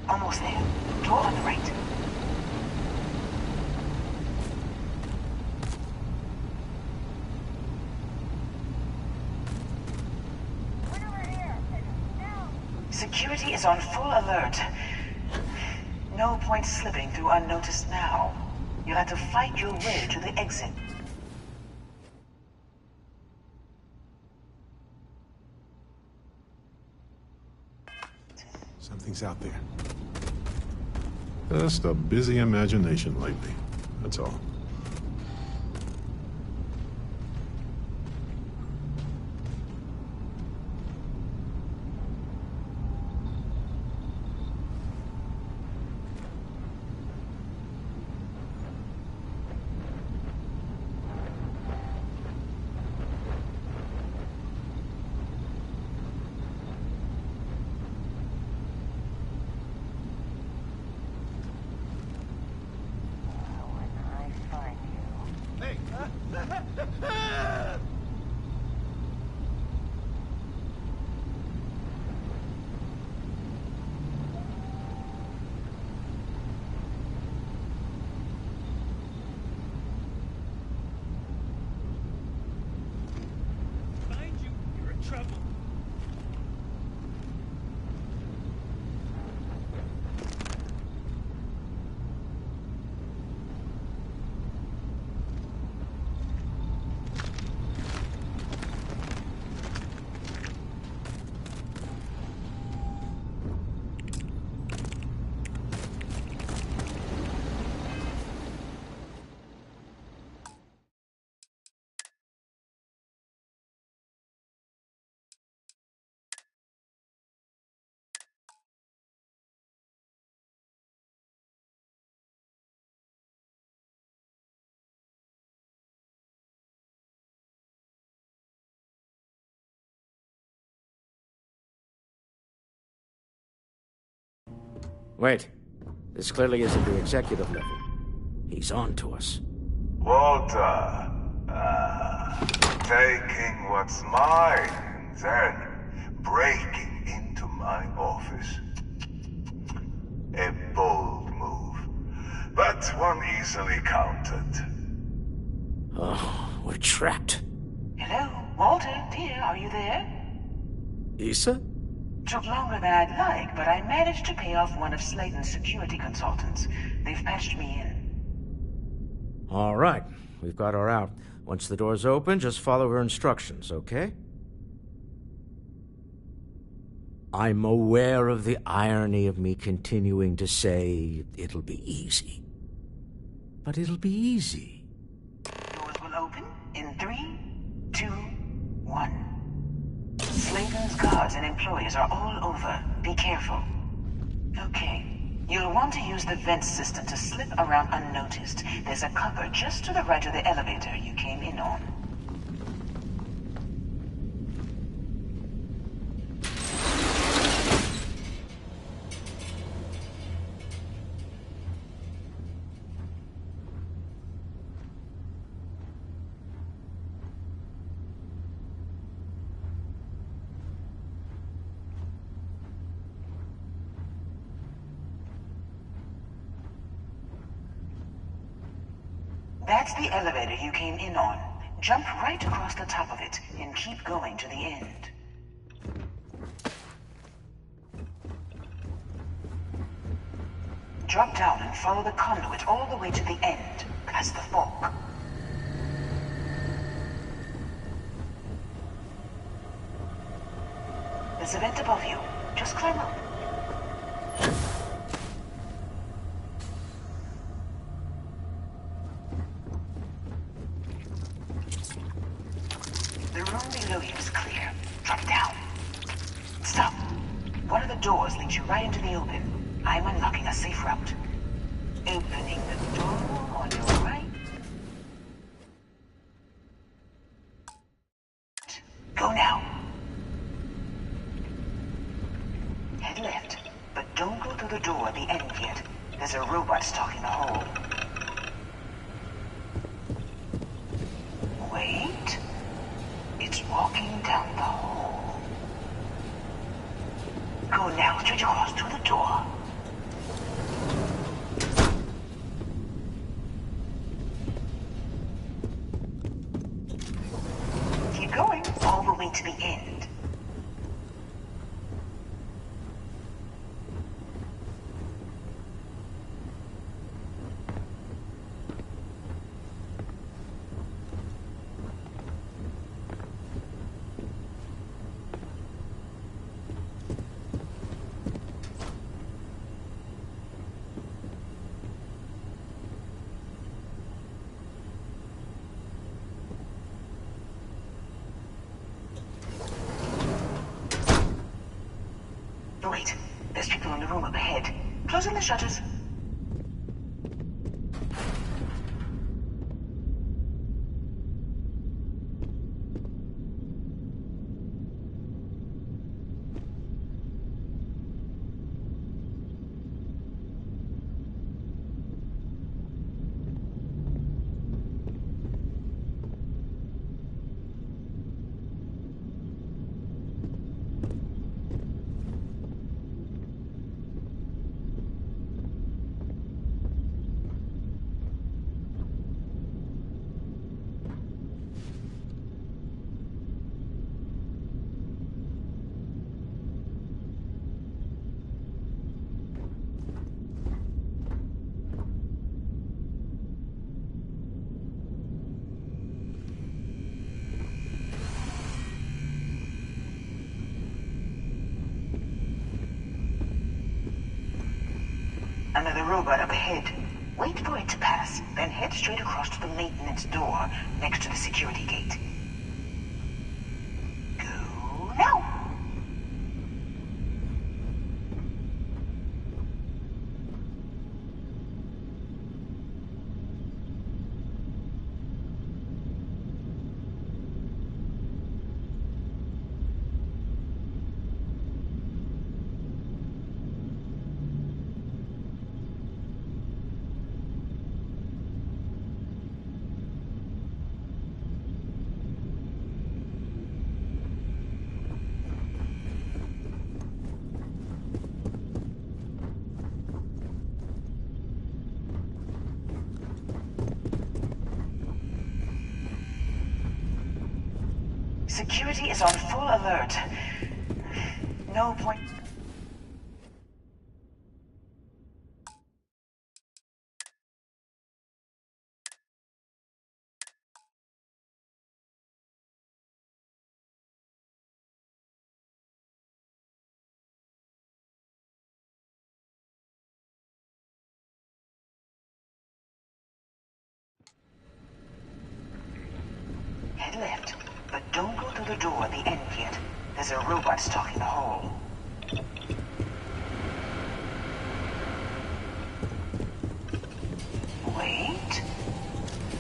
Almost there. Door on the right. Security is on full alert. No point slipping through unnoticed now. You'll have to fight your way to the exit. Something's out there. Just a busy imagination lately. That's all. Wait. This clearly isn't the executive level. He's on to us. Walter, taking what's mine, then breaking into my office. A bold move, but one easily countered. Oh, we're trapped. Hello, Walter, dear, are you there? Issa? Took longer than I'd like, but I managed to pay off one of Slayton's security consultants. They've patched me in. All right. We've got her out. Once the door's open, just follow her instructions, okay? I'm aware of the irony of me continuing to say it'll be easy. But it'll be easy. Doors will open in 3, 2, 1. Slayton's guards and employees are all over. Be careful. Okay. You'll want to use the vent system to slip around unnoticed. There's a cover just to the right of the elevator you came in on. That's the elevator you came in on. Jump right across the top of it and keep going to the end. Drop down and follow the conduit all the way to the end, past the fork. There's a vent above you. Just climb up. The room below you is clear. Drop down. Stop. One of the doors leads you right into the open. I'm unlocking a safe route. Opening the door on your right. Go now. Head left, but don't go through the door at the end yet. There's a robot stalking the hole. Wait. It's walking down the hole. Go now, straight across to the door. Keep going all the way to the end. Wait, there's people in the room up ahead. Closing the shutters. Another robot up ahead. Wait for it to pass, then head straight across to the maintenance door next to the security gate. Go now! Security is on full alert. No point. Head left, but don't go through the door at the end yet. There's a robot stalking the hole. Wait.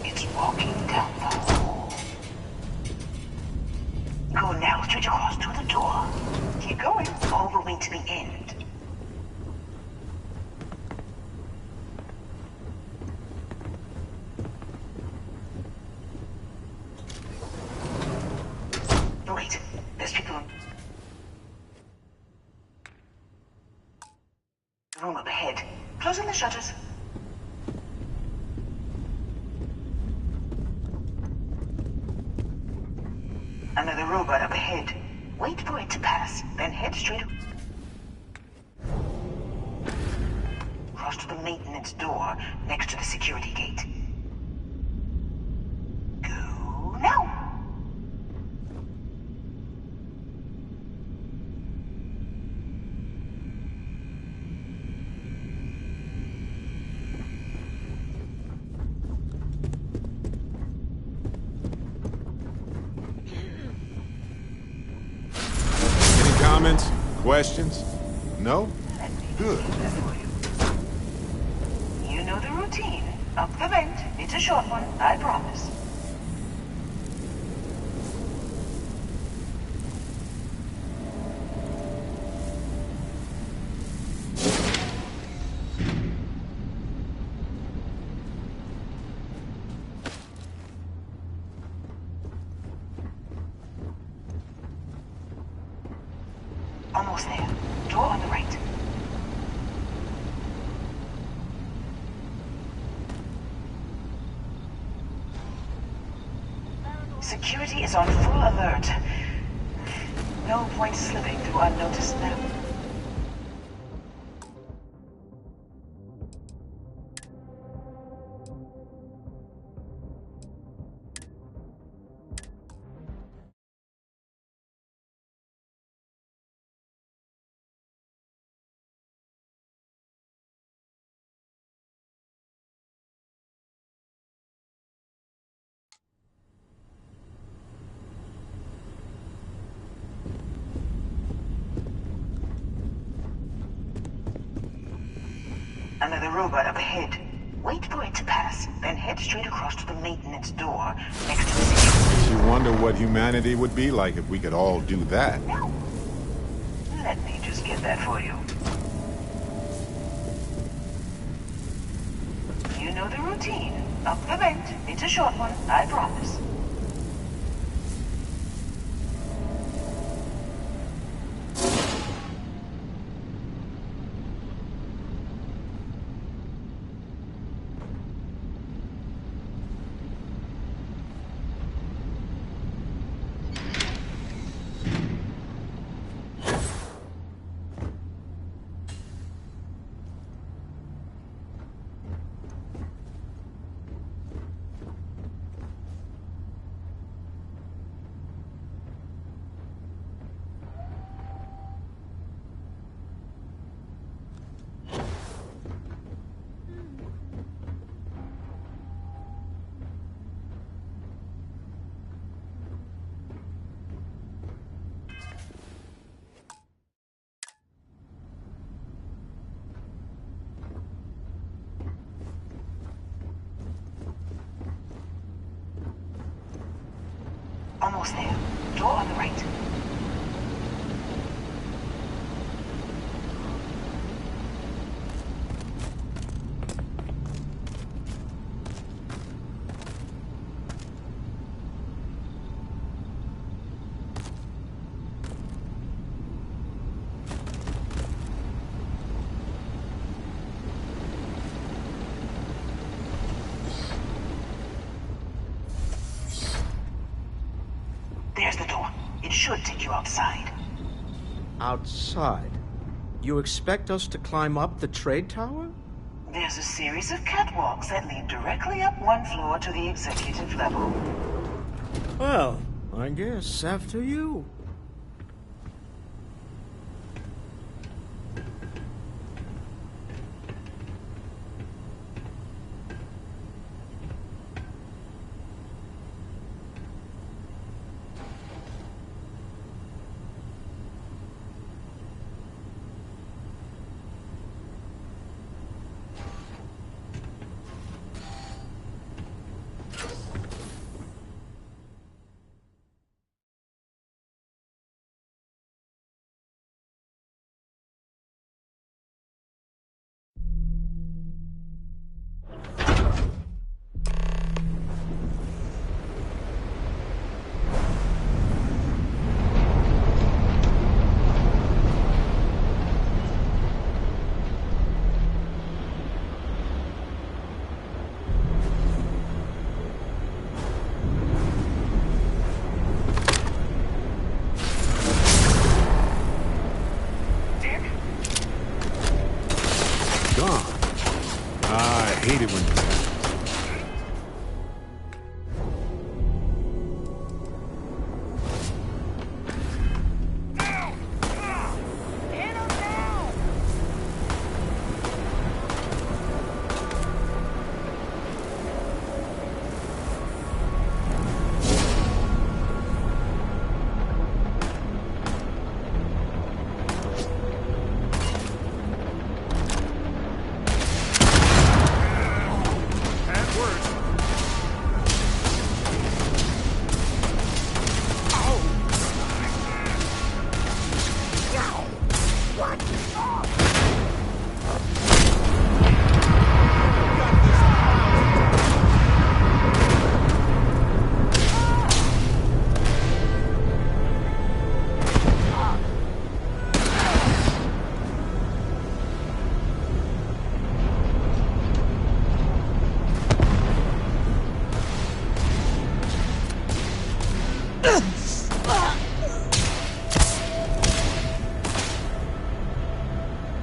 It's walking down the hole. Go now, straight across to the door. Keep going all the way to the end. Wait, there's people in the room up ahead. Closing the shutters. Another robot up ahead. Wait for it to pass, then head straight. Cross to the maintenance door next to the security gate. Go now! Comments? Questions? No? Good. You know the routine. Up the vent. It's a short one, I promise. Almost there. Door on the right. Security is on full alert. No point slipping through unnoticed now. Another robot up ahead. Wait for it to pass, then head straight across to the maintenance door next to the security. Makes you wonder what humanity would be like if we could all do that. Let me just get that for you. You know the routine. Up the vent. It's a short one, I promise. Almost there. Door on the right. There's the door. It should take you outside. Outside? You expect us to climb up the trade tower? There's a series of catwalks that lead directly up one floor to the executive level. Well, I guess after you.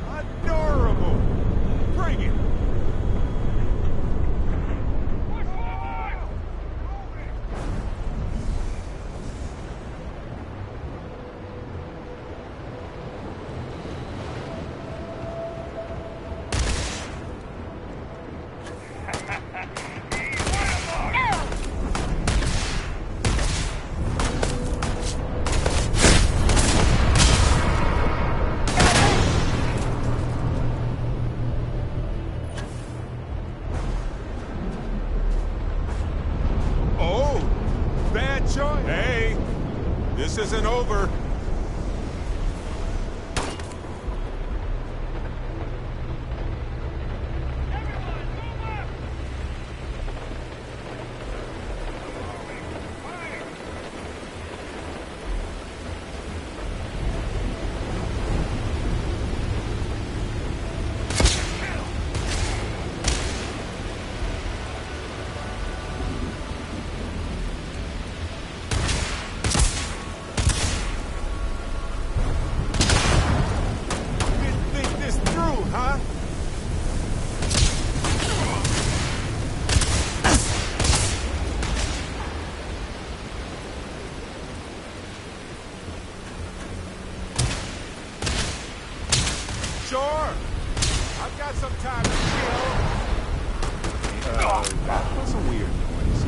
Adorable! Bring it! Oh, bad choice. Hey, this isn't over. Didn't think this through, huh? Sure. I've got some time to kill. That was a weird noise.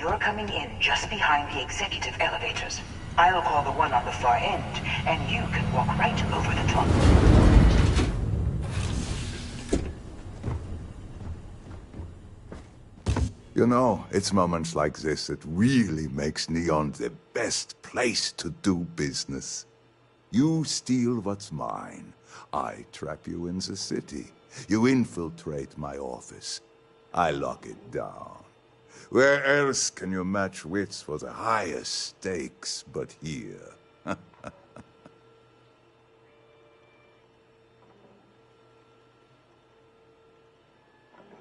You're coming in just behind the executive elevators. I'll call the one on the far end, and you can walk right over the top. You know, it's moments like this that really makes Neon the best place to do business. You steal what's mine. I trap you in the city. You infiltrate my office. I lock it down. Where else can you match wits for the highest stakes but here?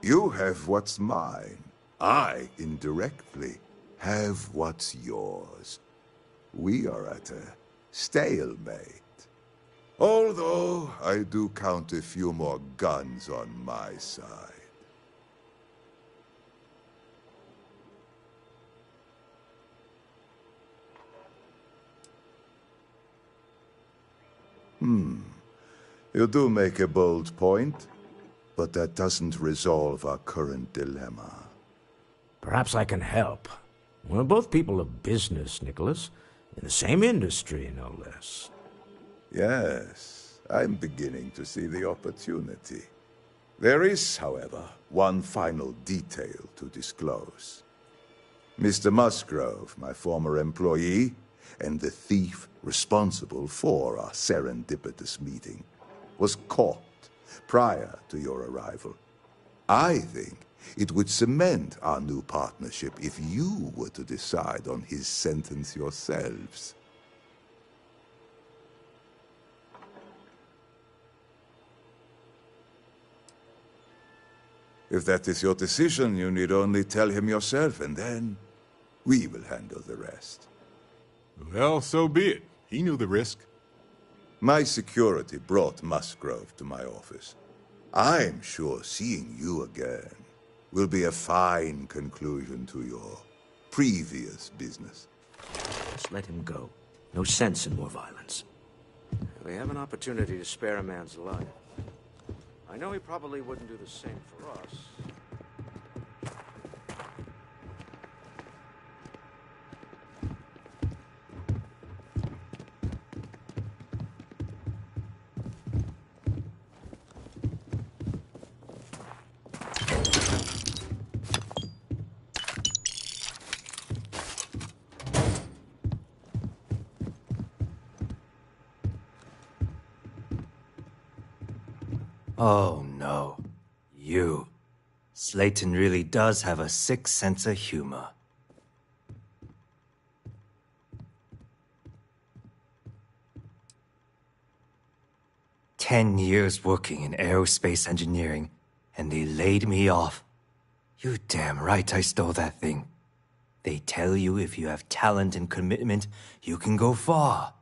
You have what's mine. I, indirectly, have what's yours. We are at a stalemate. Although, I do count a few more guns on my side. You do make a bold point, but that doesn't resolve our current dilemma. Perhaps I can help. We're both people of business, Nicholas. In the same industry, no less. Yes, I'm beginning to see the opportunity. There is, however, one final detail to disclose. Mr. Musgrove, my former employee, and the thief responsible for our serendipitous meeting, was caught prior to your arrival. I think it would cement our new partnership if you were to decide on his sentence yourselves. If that is your decision, you need only tell him yourself, and then we will handle the rest. Well, so be it. He knew the risk. My security brought Musgrove to my office. I'm sure seeing you again will be a fine conclusion to your previous business. Just let him go. No sense in more violence. We have an opportunity to spare a man's life. I know he probably wouldn't do the same for us. Oh no. You. Slayton really does have a sick sense of humor. "10 years working in aerospace engineering, and they laid me off. You damn right I stole that thing. They tell you if you have talent and commitment, you can go far.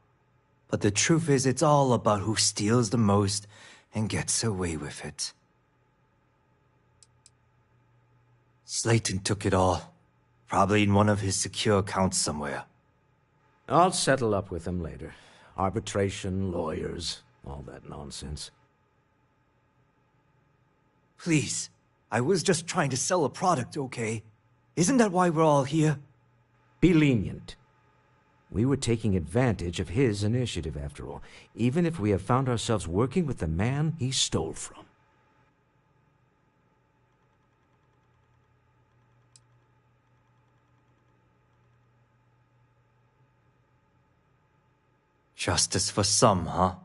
But the truth is, it's all about who steals the most and gets away with it. Slayton took it all. Probably in one of his secure accounts somewhere. I'll settle up with him later. Arbitration, lawyers, all that nonsense. Please, I was just trying to sell a product, okay? Isn't that why we're all here? Be lenient. We were taking advantage of his initiative, after all, even if we have found ourselves working with the man he stole from. Justice for some, huh?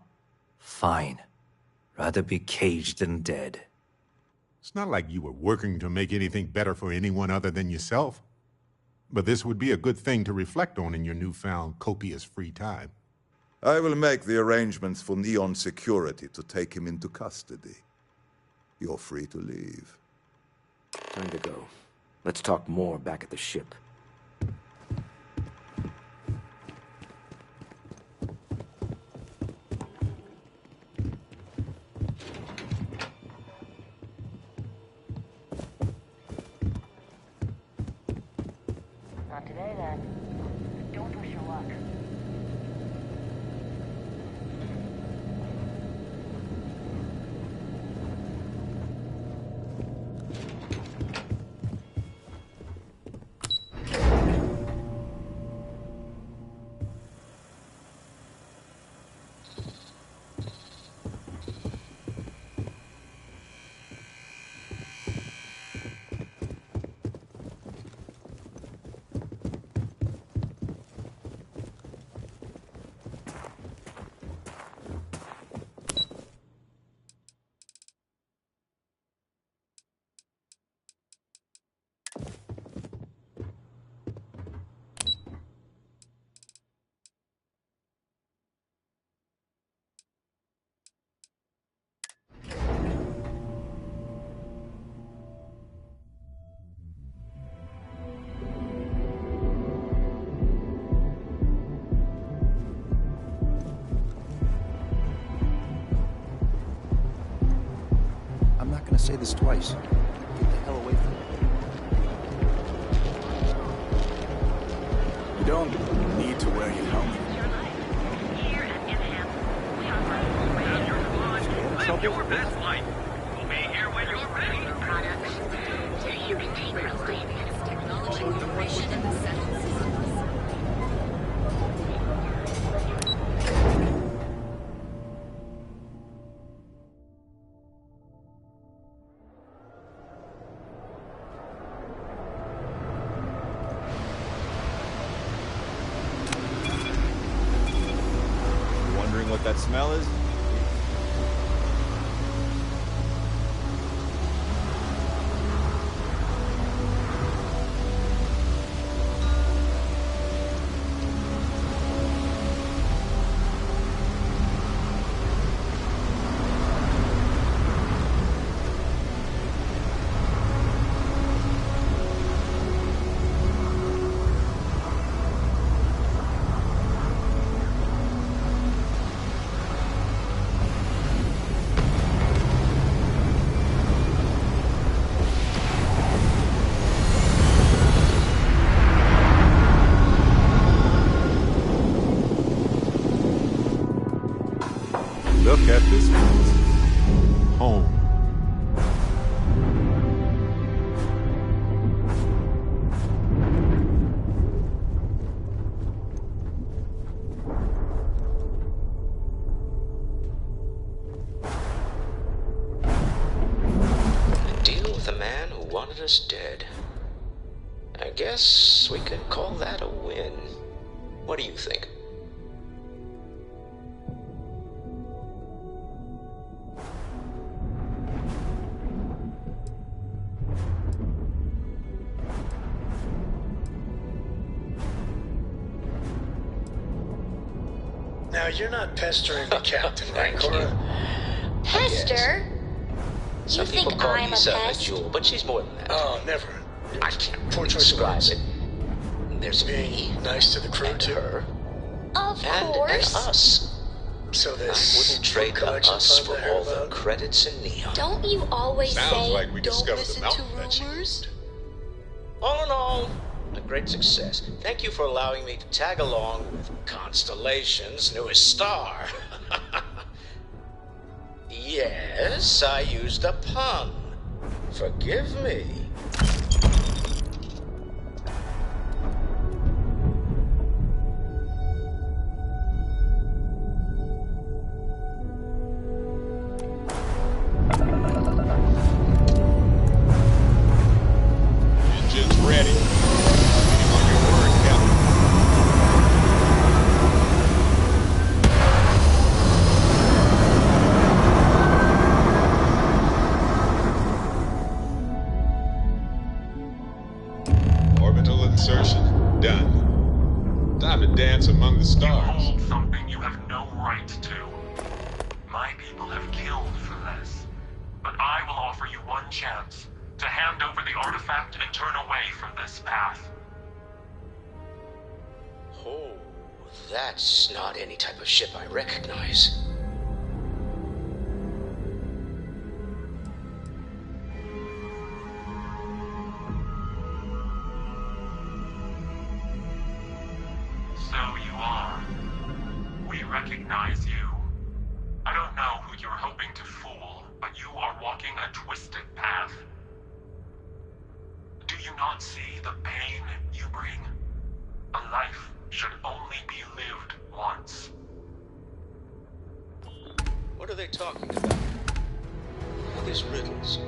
Fine. Rather be caged than dead. It's not like you were working to make anything better for anyone other than yourself. But this would be a good thing to reflect on in your newfound copious free time. I will make the arrangements for Neon Security to take him into custody. You're free to leave. Time to go. Let's talk more back at the ship. Not today, then. Don't push your luck. say this twice. Get the hell away from me. You don't need to wear your helmet. Your best life. We'll be here when you're ready. You can take your life. Technology integration in the settled systems. Wondering what that smell is? Look at this place. Home. A deal with a man who wanted us dead. I guess we could call that a win. What do you think? Now, you're not pestering the captain, right, Cora? Pester? Some You people think call I'm a Lisa a pest? jewel, but she's more than that. Oh, never. I can't Poor really choice of describe words. it. There's me. Nice to the crew, and too. her. Of And course. us. So I this wouldn't trade the collection us fund for I heard all the about? credits in Neon. Don't you always Sounds say, like we don't discovered the listen to mountain that she rumors? All in all, a great success. Thank you for allowing me to tag along with Constellation's newest star. Yes, I used a pun. Forgive me. Engine's ready. Waiting on your word, Captain. Orbital insertion done. Time to dance among the stars. Hold something you have no right to. My people have killed for this. But I will offer you one chance to hand over the artifact and turn away from this path. Oh, that's not any type of ship I recognize. So you are. We recognize you. I don't know who you're hoping to fool, but you are walking a twisted path. Do you not see the pain you bring? A life should only be lived once. What are they talking about? All these riddles.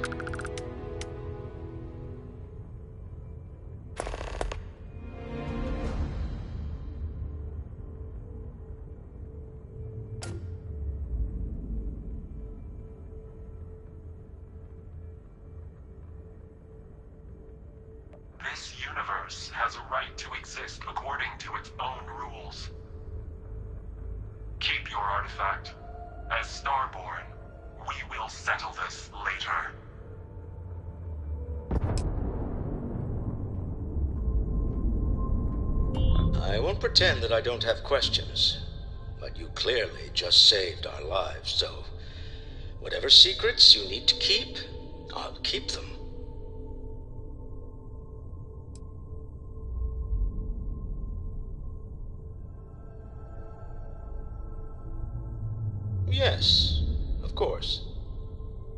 This universe has a right to exist according to its own rules. Keep your artifact. As Starborn, we will settle this later. I won't pretend that I don't have questions, but you clearly just saved our lives, so whatever secrets you need to keep, I'll keep them. Yes, of course.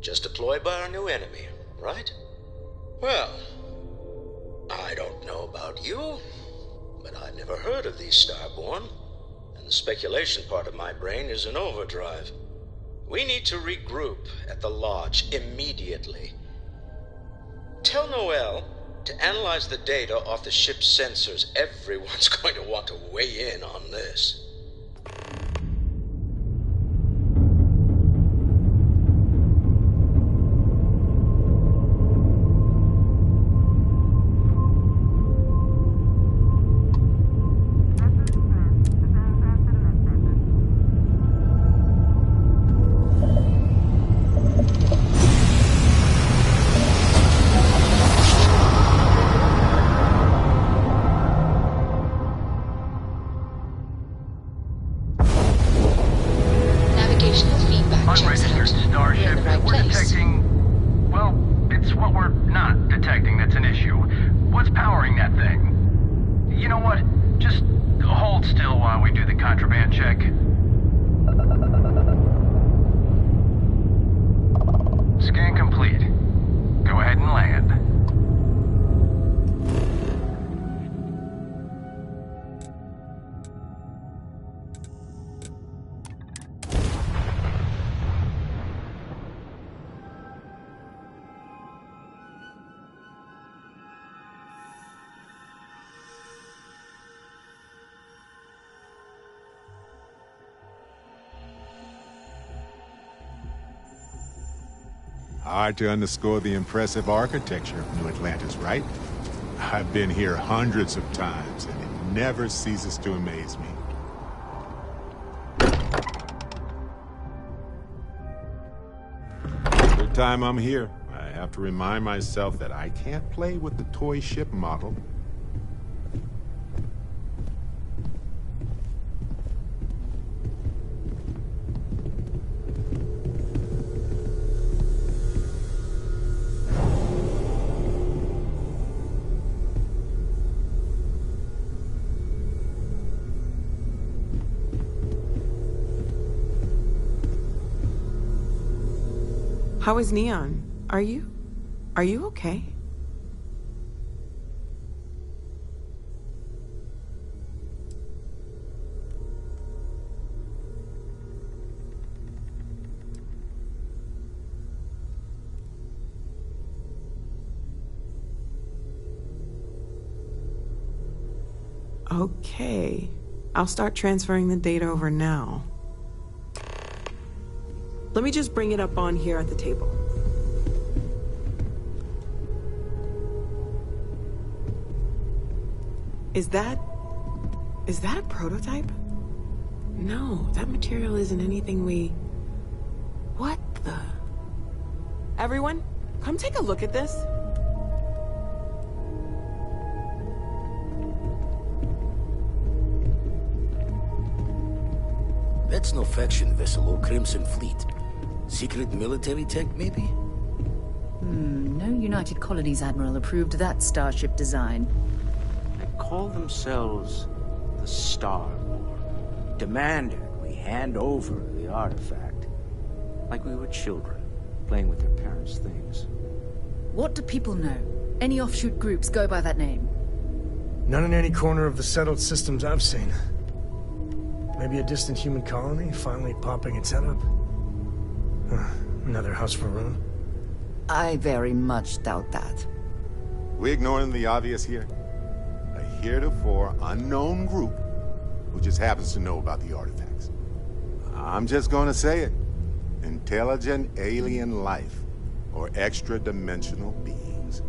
Just deployed by our new enemy, right? Well, I don't know about you, but I've never heard of these Starborn, and the speculation part of my brain is in overdrive. We need to regroup at the lodge immediately. Tell Noel to analyze the data off the ship's sensors. Everyone's going to want to weigh in on this. Unregistered starship. We're detecting... Well, it's what we're not detecting that's an issue. What's powering that thing? You know what? Just hold still while we do the contraband check. Scan complete. Go ahead and land. Hard to underscore the impressive architecture of New Atlantis, right? I've been here hundreds of times, and it never ceases to amaze me. Every time I'm here, I have to remind myself that I can't play with the toy ship model. How is Neon? Are you okay? Okay. I'll start transferring the data over now. Let me just bring it up on here at the table. Is that a prototype? No, that material isn't anything we... What the... Everyone, come take a look at this. That's no faction vessel or Crimson Fleet. Secret military tech, maybe? No United Colonies Admiral approved that starship design. They call themselves the Starborn. Demanded we hand over the artifact. Like we were children, playing with their parents' things. What do people know? Any offshoot groups go by that name? None in any corner of the settled systems I've seen. Maybe a distant human colony finally popping its head up. Another house for Rune. I very much doubt that. We ignoring the obvious here? A heretofore unknown group who just happens to know about the artifacts. I'm just gonna say it. Intelligent alien life, or extra-dimensional beings.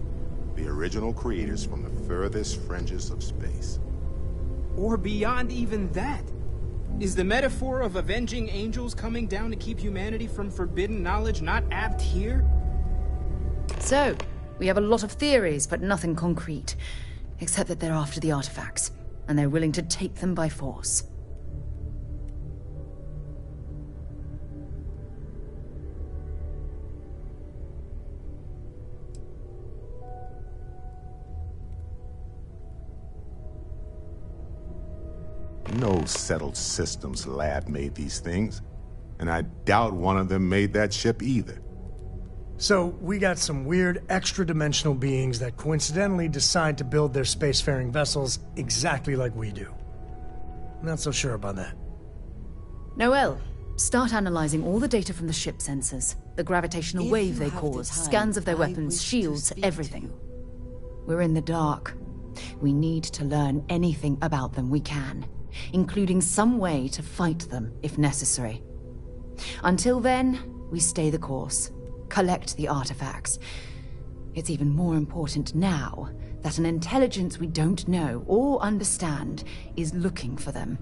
The original creators from the furthest fringes of space. Or beyond even that. Is the metaphor of avenging angels coming down to keep humanity from forbidden knowledge not apt here? So, we have a lot of theories, but nothing concrete. Except that they're after the artifacts, and they're willing to take them by force. No settled systems lab made these things, and I doubt one of them made that ship either. So, we got some weird extra-dimensional beings that coincidentally decide to build their spacefaring vessels exactly like we do. Not so sure about that. Noel, start analyzing all the data from the ship sensors. The gravitational If wave you they have cause, the time, scans of their I weapons, wish to shields, speak to everything. you. We're in the dark. We need to learn anything about them we can, including some way to fight them if necessary. Until then, we stay the course, collect the artifacts. It's even more important now that an intelligence we don't know or understand is looking for them.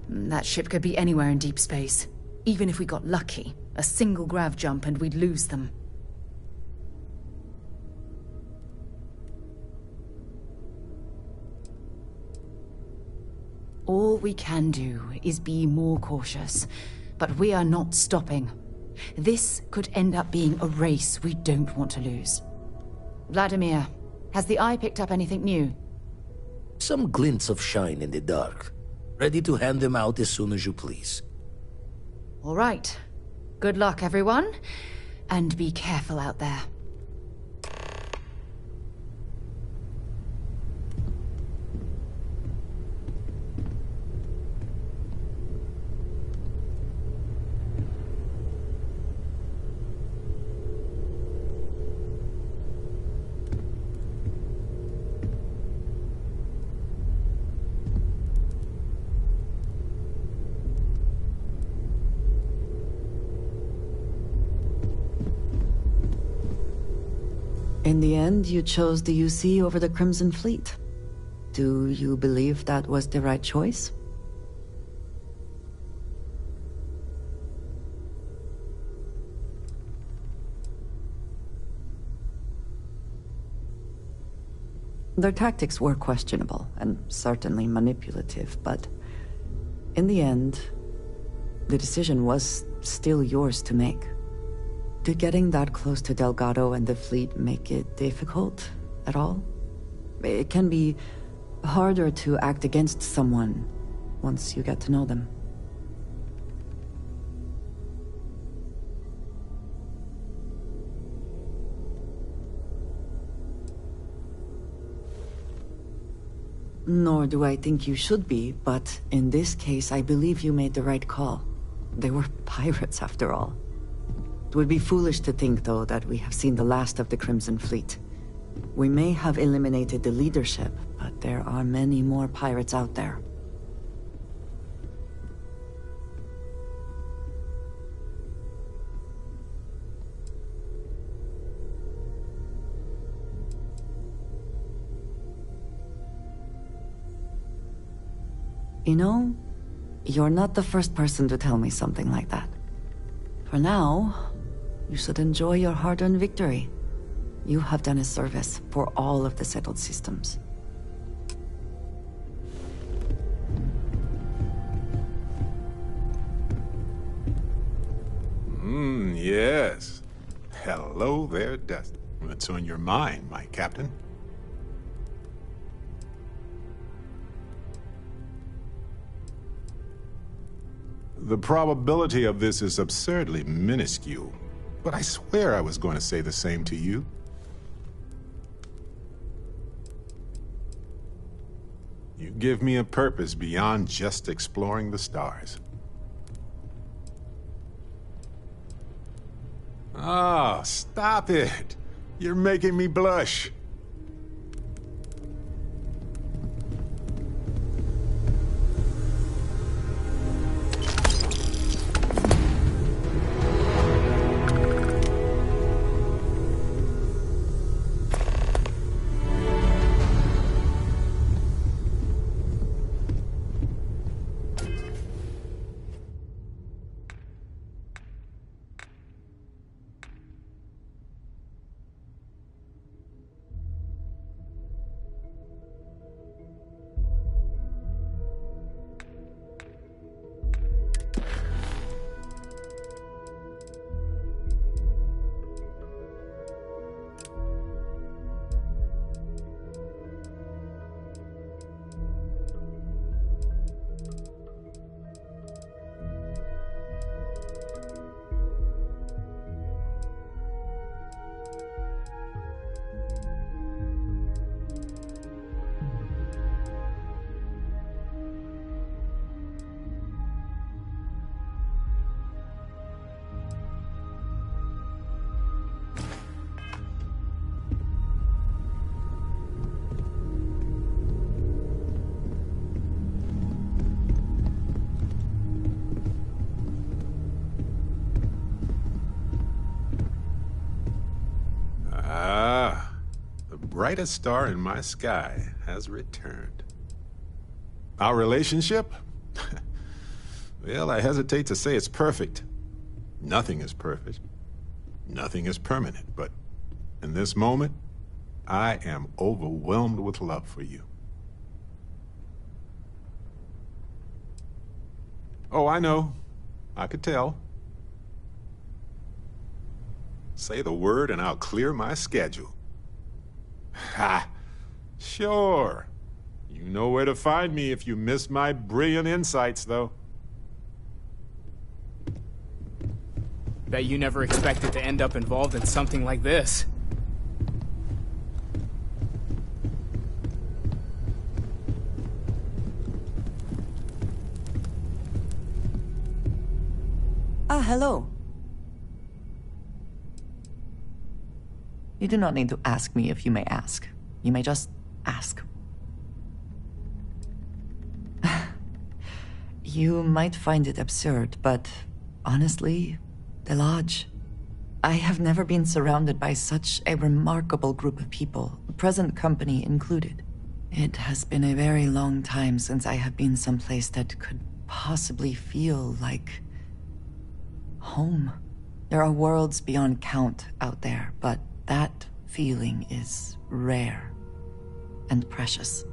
That ship could be anywhere in deep space. Even if we got lucky, a single grav jump and we'd lose them. All we can do is be more cautious, but we are not stopping. This could end up being a race we don't want to lose. Vladimir, has the Eye picked up anything new? Some glints of shine in the dark. Ready to hand them out as soon as you please. All right. Good luck, everyone. And be careful out there. In the end, you chose the UC over the Crimson Fleet. Do you believe that was the right choice? Their tactics were questionable, and certainly manipulative, but in the end, the decision was still yours to make. Did getting that close to Delgado and the fleet make it difficult at all? It can be harder to act against someone once you get to know them. Nor do I think you should be, but in this case, I believe you made the right call. They were pirates, after all. It would be foolish to think, though, that we have seen the last of the Crimson Fleet. We may have eliminated the leadership, but there are many more pirates out there. You know, you're not the first person to tell me something like that. For now, you should enjoy your hard-earned victory. You have done a service for all of the settled systems. Yes. Hello there, Dust. What's on your mind, my captain? The probability of this is absurdly minuscule, but I swear I was going to say the same to you. You give me a purpose beyond just exploring the stars. Oh, stop it! You're making me blush. brightest star in my sky has returned. Our relationship? Well, I hesitate to say it's perfect. Nothing is perfect. Nothing is permanent, but in this moment, I am overwhelmed with love for you. Oh, I know. I could tell. Say the word and I'll clear my schedule. Ha! Sure. You know where to find me if you miss my brilliant insights, though. Bet you never expected to end up involved in something like this. Ah, hello. You do not need to ask me if you may ask. You may just ask. You might find it absurd, but honestly, the Lodge. I have never been surrounded by such a remarkable group of people, present company included. It has been a very long time since I have been someplace that could possibly feel like home. There are worlds beyond count out there, but that feeling is rare and precious.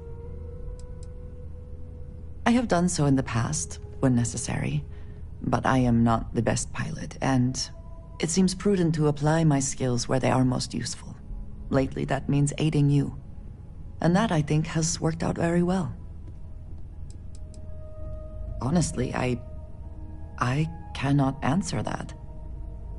I have done so in the past, when necessary, but I am not the best pilot, and it seems prudent to apply my skills where they are most useful. Lately, that means aiding you. And that, I think, has worked out very well. Honestly, I cannot answer that.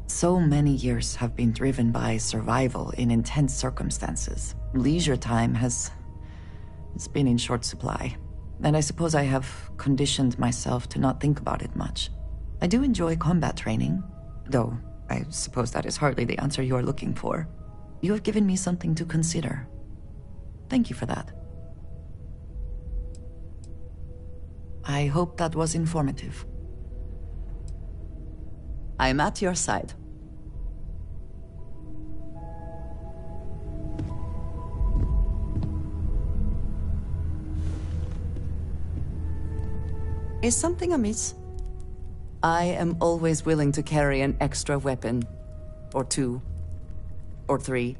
So many years have been driven by survival in intense circumstances. Leisure time it's been in short supply. And I suppose I have conditioned myself to not think about it much. I do enjoy combat training, though I suppose that is hardly the answer you are looking for. You have given me something to consider. Thank you for that. I hope that was informative. I'm at your side. Is something amiss? I am always willing to carry an extra weapon. Or two. Or three.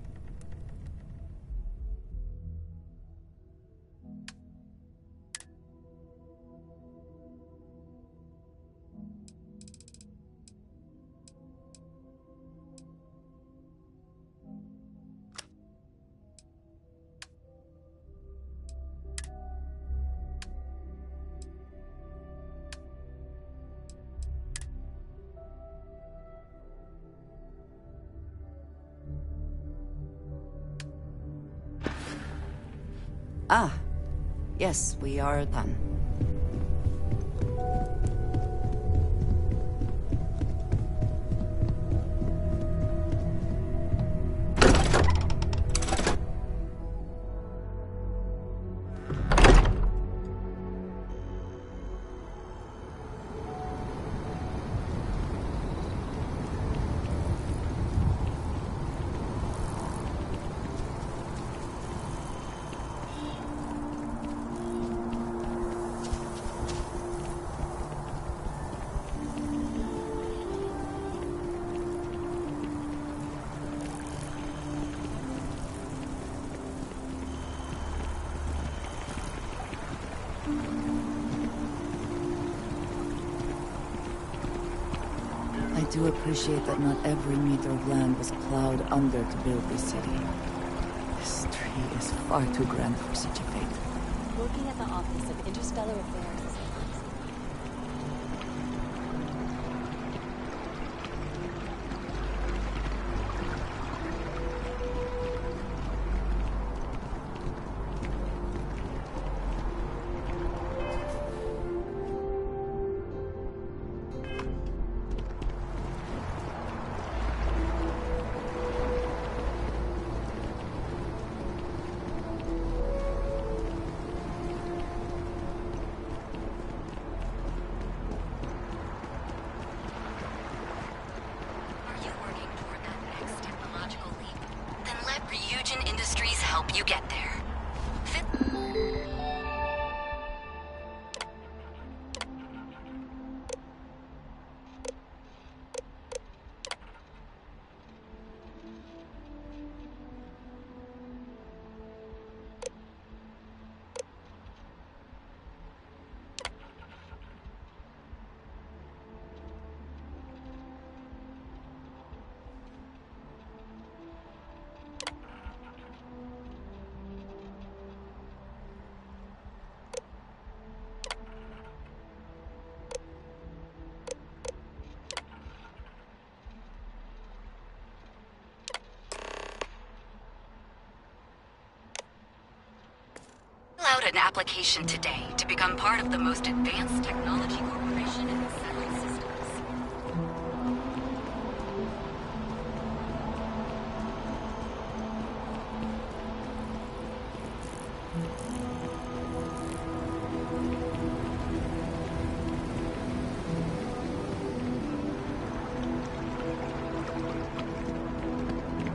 Ah, yes, we are done. I do appreciate that not every meter of land was plowed under to build this city. This tree is far too grand for such a fate. Working at the Office of Interstellar Affairs. help you get there. Out an application today to become part of the most advanced technology corporation in the settled systems.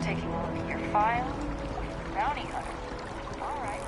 Taking a look at your file. Bounty hunter. All right.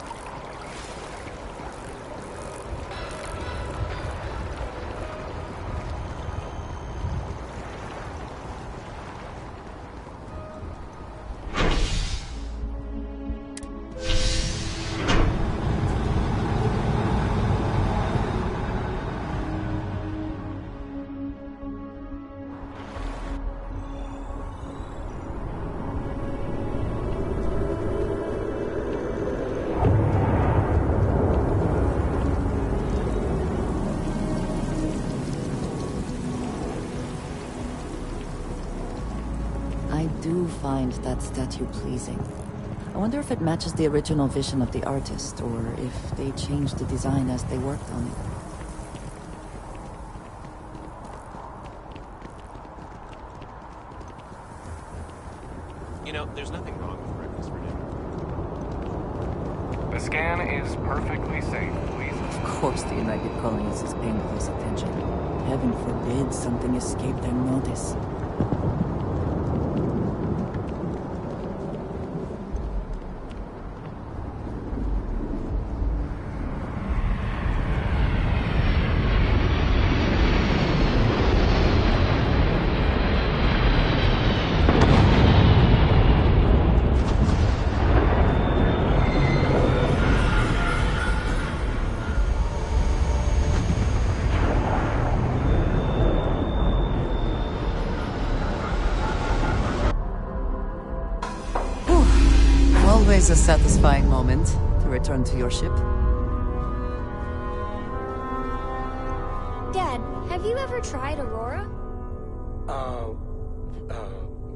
I do find that statue pleasing. I wonder if it matches the original vision of the artist, or if they changed the design as they worked on it. You know, there's nothing wrong with breakfast for dinner. The scan is perfectly safe, please. Of course the United Colonies is paying close attention. Heaven forbid something escape their notice. Always a satisfying moment to return to your ship. Dad, have you ever tried Aurora?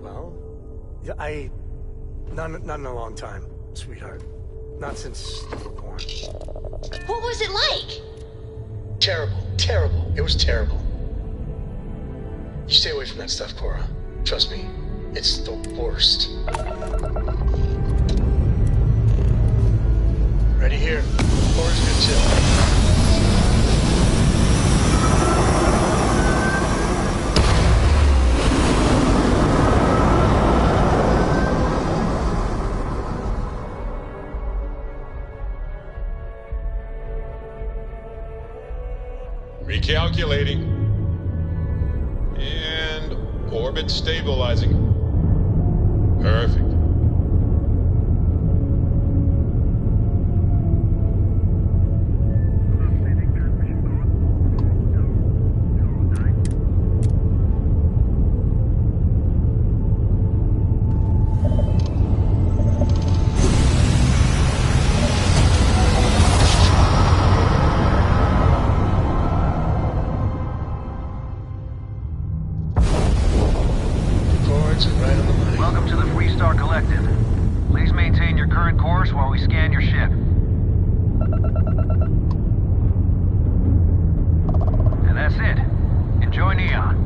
Well, yeah, not in a long time, sweetheart. Not since you were born. What was it like? Terrible. It was terrible. You stay away from that stuff, Cora. Trust me, it's the worst. Ready here. Cora's good too. Recalculating. And orbit stabilizing. Perfect. Welcome to the Freestar Collective. Please maintain your current course while we scan your ship. And that's it. Enjoy Neon.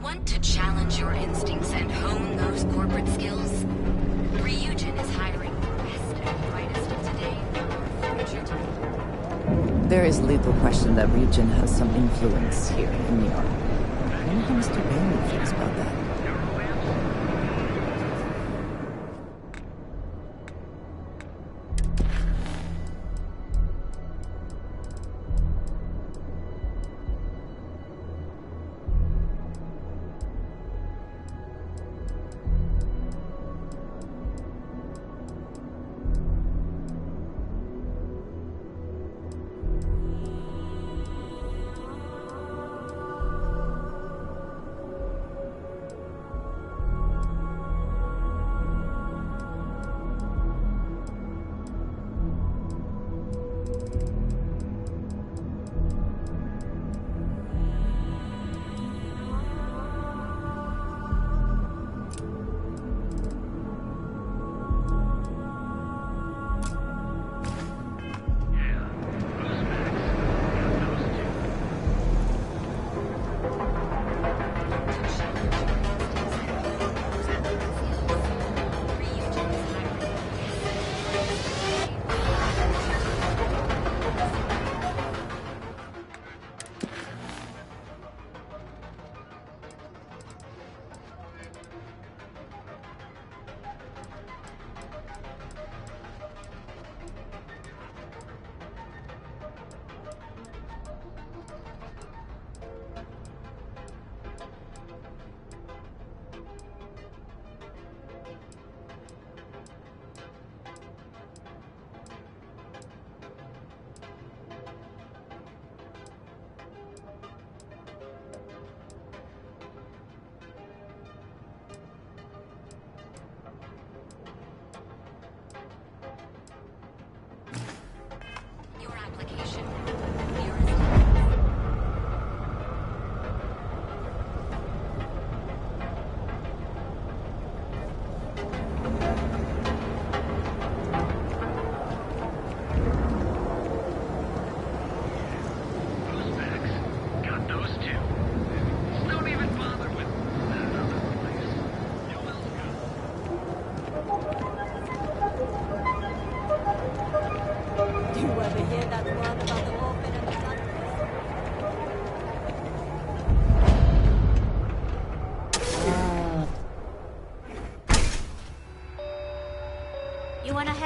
Want to challenge your instincts and hone those corporate skills? Ryujin There is little question that Regent has some influence here in New York. I wonder how Mr. Bailey feels about that.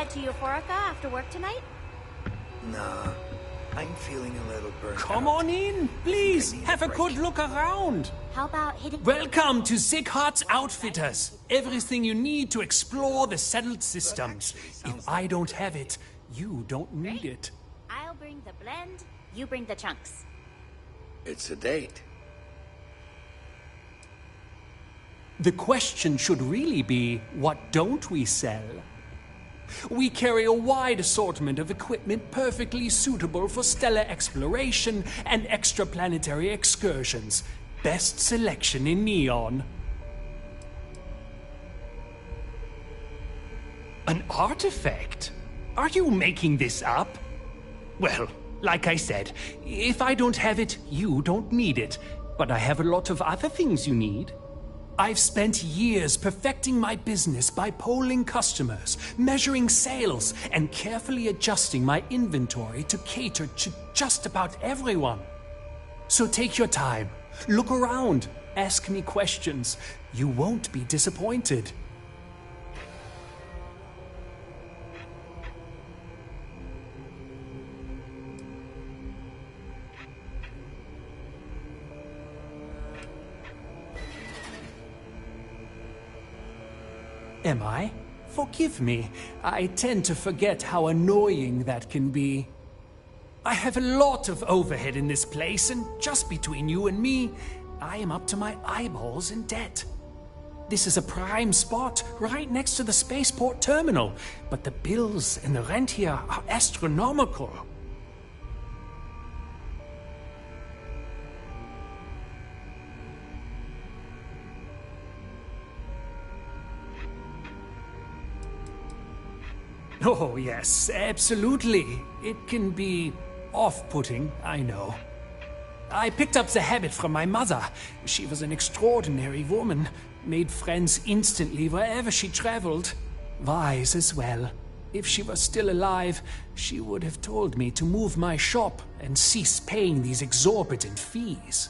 To Euphorica after work tonight? Nah, I'm feeling a little burnt Come on in, please. Have a good look around. How about hitting... Welcome to Sickhart's Outfitters. Everything you need to explore the settled systems. If I don't have it, you don't need it. I'll bring the blend, you bring the chunks. It's a date. The question should really be, what don't we sell? We carry a wide assortment of equipment perfectly suitable for stellar exploration and extraplanetary excursions. Best selection in Neon. An artifact? Are you making this up? Well, like I said, if I don't have it, you don't need it. But I have a lot of other things you need. I've spent years perfecting my business by polling customers, measuring sales, and carefully adjusting my inventory to cater to just about everyone. So take your time, look around, ask me questions. You won't be disappointed. Am I? Forgive me. I tend to forget how annoying that can be. I have a lot of overhead in this place, and just between you and me, I am up to my eyeballs in debt. This is a prime spot, right next to the spaceport terminal, but the bills and the rent here are astronomical. Oh, yes, absolutely. It can be off-putting, I know. I picked up the habit from my mother. She was an extraordinary woman, made friends instantly wherever she traveled. Wise as well. If she was still alive, she would have told me to move my shop and cease paying these exorbitant fees.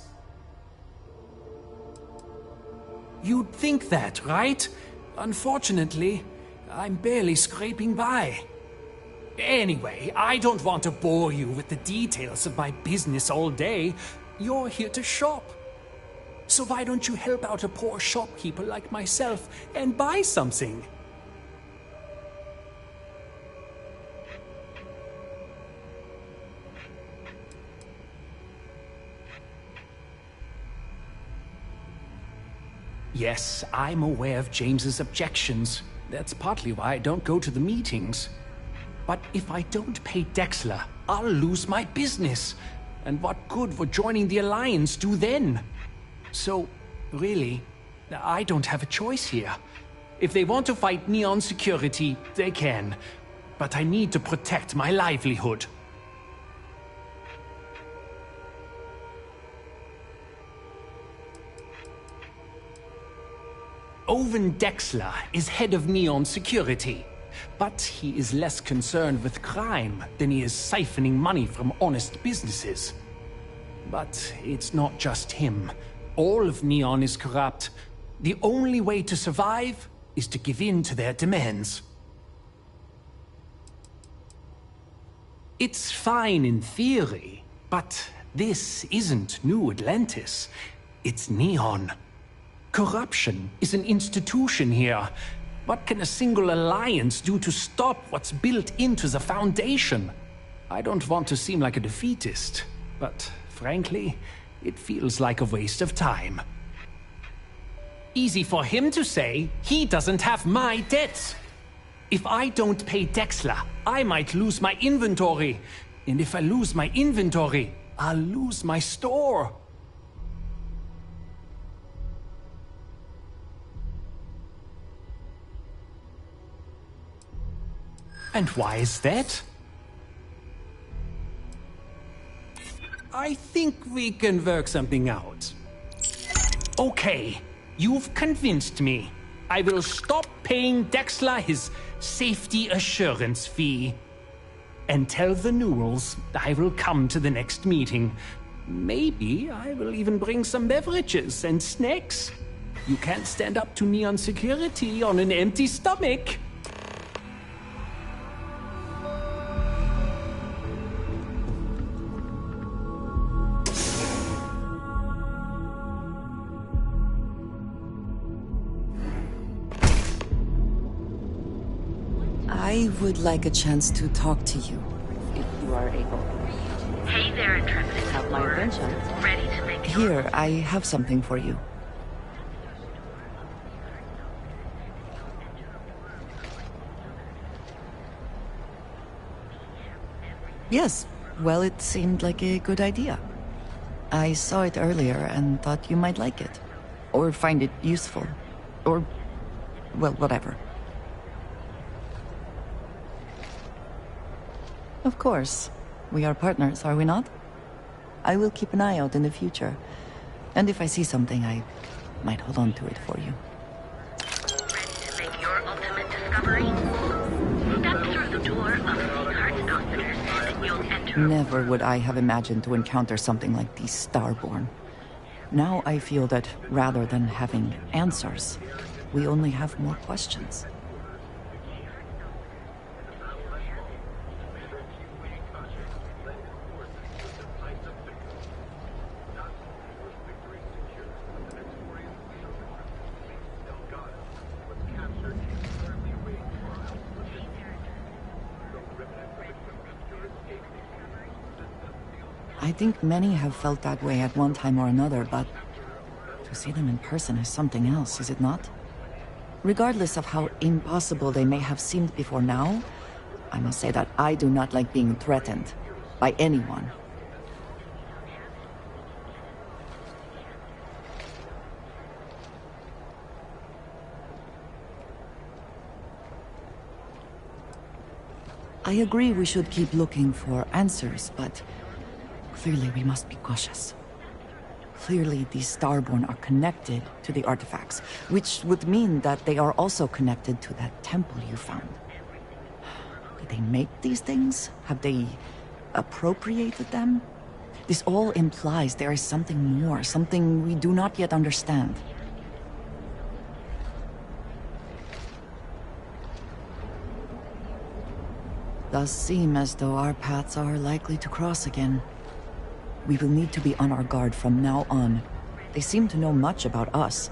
You'd think that, right? Unfortunately, I'm barely scraping by. Anyway, I don't want to bore you with the details of my business all day. You're here to shop. So why don't you help out a poor shopkeeper like myself and buy something? Yes, I'm aware of James's objections. That's partly why I don't go to the meetings. But if I don't pay Dexler, I'll lose my business. And what good would joining the Alliance do then? So, really, I don't have a choice here. If they want to fight Neon Security, they can. But I need to protect my livelihood. Owen Dexler is head of Neon Security, but he is less concerned with crime than he is siphoning money from honest businesses. But it's not just him. All of Neon is corrupt. The only way to survive is to give in to their demands. It's fine in theory, but this isn't New Atlantis. It's Neon. Corruption is an institution here. What can a single alliance do to stop what's built into the foundation? I don't want to seem like a defeatist, but frankly, it feels like a waste of time. Easy for him to say, he doesn't have my debts. If I don't pay Dexler, I might lose my inventory. And if I lose my inventory, I'll lose my store. And why is that? I think we can work something out. Okay, you've convinced me. I will stop paying Dexler his safety assurance fee. And tell the Newells I will come to the next meeting. Maybe I will even bring some beverages and snacks. You can't stand up to Neon Security on an empty stomach. I would like a chance to talk to you, if you are able. Hey there, intrepid Have my explorer. attention. Ready to make your... Here, I have something for you. Yes, well, it seemed like a good idea. I saw it earlier and thought you might like it. Or find it useful. Or, well, whatever. Of course. We are partners, are we not? I will keep an eye out in the future. And if I see something, I might hold on to it for you. Ready to make your ultimate discovery? Step through the door of Sweetheart's Outfitters and you'll enter... Never would I have imagined to encounter something like these Starborn. Now I feel that rather than having answers, we only have more questions. I think many have felt that way at one time or another, but to see them in person is something else, is it not? Regardless of how impossible they may have seemed before now, I must say that I do not like being threatened by anyone. I agree we should keep looking for answers, but clearly we must be cautious. Clearly these Starborn are connected to the artifacts, which would mean that they are also connected to that temple you found. Did they make these things? Have they appropriated them? This all implies there is something more, something we do not yet understand. Does seem as though our paths are likely to cross again. We will need to be on our guard from now on. They seem to know much about us.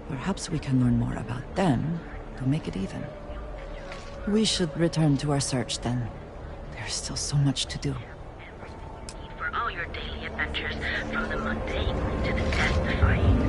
Perhaps we can learn more about them to make it even. We should return to our search then. There's still so much to do. For all your daily adventures, from the mundane to the death-defying.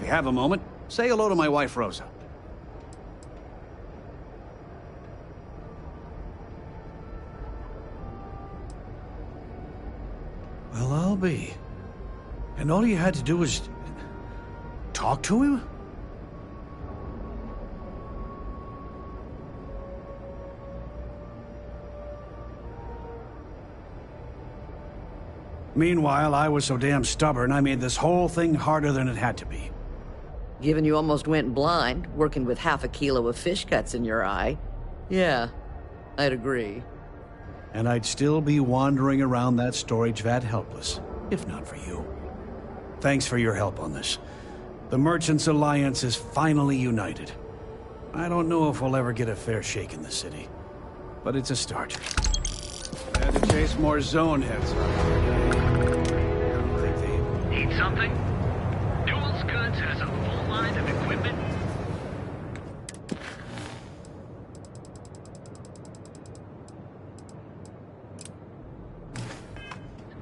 Have a moment. Say hello to my wife, Rosa. Well, I'll be. And all you had to do was talk to him? Meanwhile, I was so damn stubborn, I made this whole thing harder than it had to be. Given you almost went blind, working with half a kilo of fish guts in your eye. Yeah, I'd agree. And I'd still be wandering around that storage vat helpless, if not for you. Thanks for your help on this. The Merchants Alliance is finally united. I don't know if we'll ever get a fair shake in the city, but it's a start. I had to chase more zone heads. Need something? Duels Goods has a full line of equipment.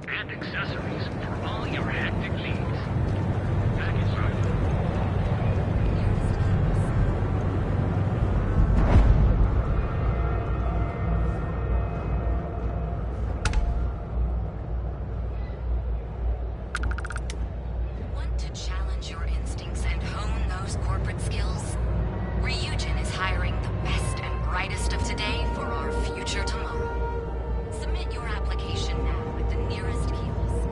And accessories for all your hectic needs. Package right. Want to challenge your instincts and hone those corporate skills? Ryujin is hiring the best and brightest of today for our future tomorrow. Submit your application now at the nearest kiosk.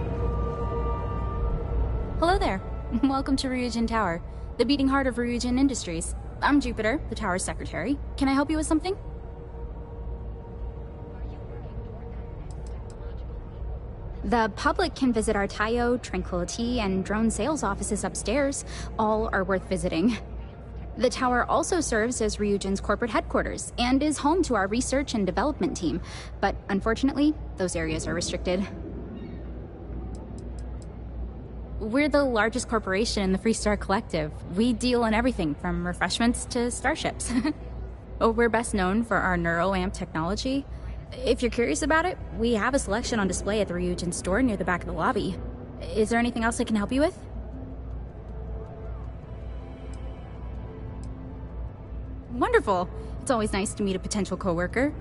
Hello there. Welcome to Ryujin Tower, the beating heart of Ryujin Industries. I'm Jupiter, the tower's secretary. Can I help you with something? The public can visit our Tayo, Tranquility, and drone sales offices upstairs. All are worth visiting. The tower also serves as Ryujin's corporate headquarters and is home to our research and development team, but unfortunately, those areas are restricted. We're the largest corporation in the Freestar Collective. We deal in everything from refreshments to starships. We're best known for our neuroamp technology. If you're curious about it, we have a selection on display at the Ryujin store near the back of the lobby. Is there anything else I can help you with? Wonderful. It's always nice to meet a potential coworker.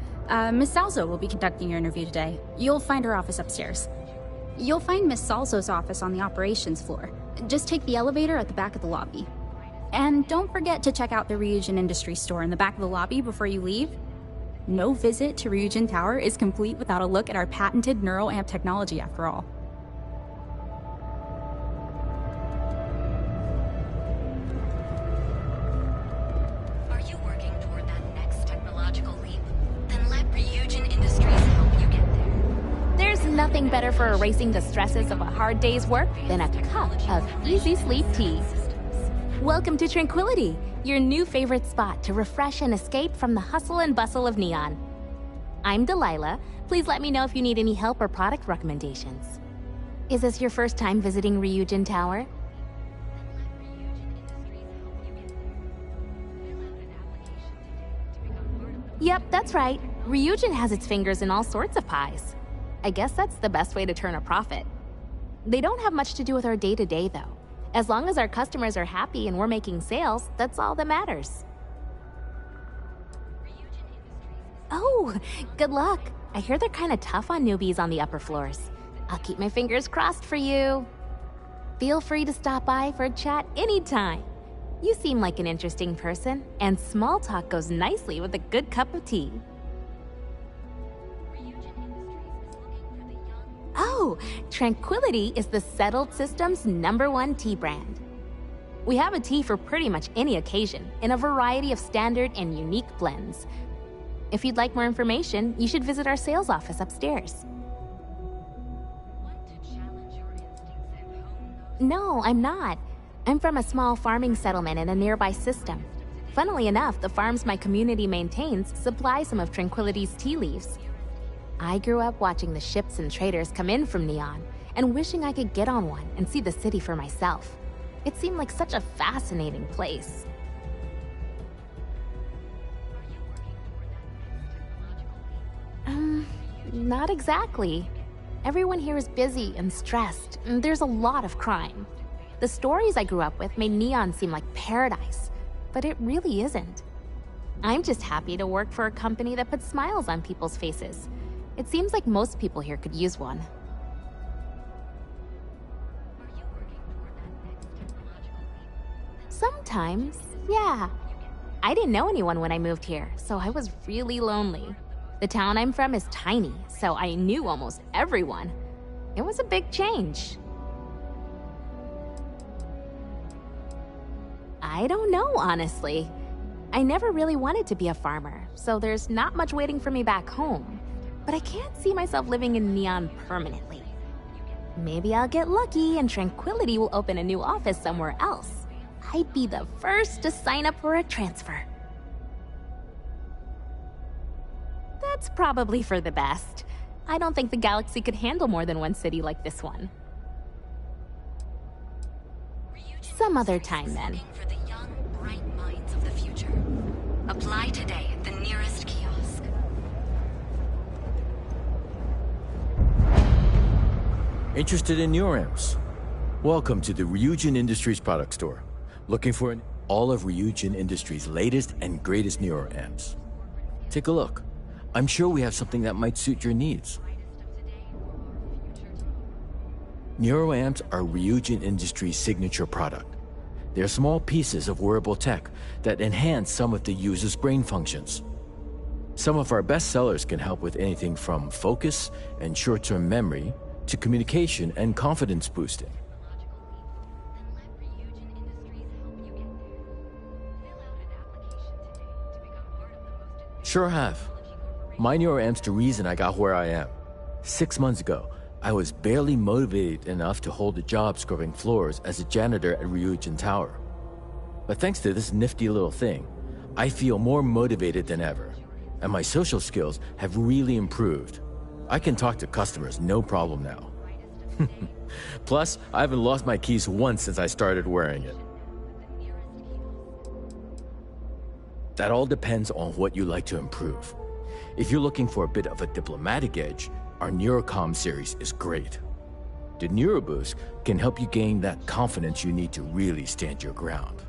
Miss Salzo will be conducting your interview today. You'll find her office upstairs. You'll find Miss Salzo's office on the operations floor. Just take the elevator at the back of the lobby. And don't forget to check out the Ryujin Industries store in the back of the lobby before you leave. No visit to Ryujin Tower is complete without a look at our patented neuroamp technology, after all. Are you working toward that next technological leap? Then let Ryujin Industries help you get there. There's nothing better for erasing the stresses of a hard day's work than a cup of easy sleep tea. Welcome to Tranquility, your new favorite spot to refresh and escape from the hustle and bustle of Neon. I'm Delilah. Please let me know if you need any help or product recommendations. Is this your first time visiting Ryujin Tower? Yep, that's right. Ryujin has its fingers in all sorts of pies. I guess that's the best way to turn a profit. They don't have much to do with our day-to-day, though. As long as our customers are happy and we're making sales, that's all that matters. Oh, good luck. I hear they're kind of tough on newbies on the upper floors. I'll keep my fingers crossed for you. Feel free to stop by for a chat anytime. You seem like an interesting person, and small talk goes nicely with a good cup of tea. Oh, Tranquility is the Settled System's #1 tea brand. We have a tea for pretty much any occasion, in a variety of standard and unique blends. If you'd like more information, you should visit our sales office upstairs. No, I'm not. I'm from a small farming settlement in a nearby system. Funnily enough, the farms my community maintains supply some of Tranquility's tea leaves. I grew up watching the ships and traders come in from Neon, and wishing I could get on one and see the city for myself. It seemed like such a fascinating place. Not exactly. Everyone here is busy and stressed, and there's a lot of crime. The stories I grew up with made Neon seem like paradise, but it really isn't. I'm just happy to work for a company that puts smiles on people's faces. It seems like most people here could use one. Sometimes, yeah. I didn't know anyone when I moved here, so I was really lonely. The town I'm from is tiny, so I knew almost everyone. It was a big change. I don't know, honestly. I never really wanted to be a farmer, so there's not much waiting for me back home. But I can't see myself living in Neon permanently. Maybe I'll get lucky and Tranquility will open a new office somewhere else. I'd be the first to sign up for a transfer. That's probably for the best. I don't think the galaxy could handle more than one city like this one. Some other time, then. For the young, bright minds of the future. Apply today at the nearest kiosk. Interested in neuroamps? Welcome to the Ryujin Industries product store. Looking for all of Ryujin Industries' latest and greatest neuroamps. Take a look. I'm sure we have something that might suit your needs. Neuroamps are Ryujin Industries' signature product. They're small pieces of wearable tech that enhance some of the user's brain functions. Some of our best sellers can help with anything from focus and short-term memory to communication and confidence boosting. Sure have. My neuroamp's the reason I got where I am. 6 months ago, I was barely motivated enough to hold a job scrubbing floors as a janitor at Ryujin Tower. But thanks to this nifty little thing, I feel more motivated than ever, and my social skills have really improved. I can talk to customers no problem now. Plus, I haven't lost my keys once since I started wearing it. That all depends on what you like to improve. If you're looking for a bit of a diplomatic edge, our Neurocom series is great. The Neuroboost can help you gain that confidence you need to really stand your ground.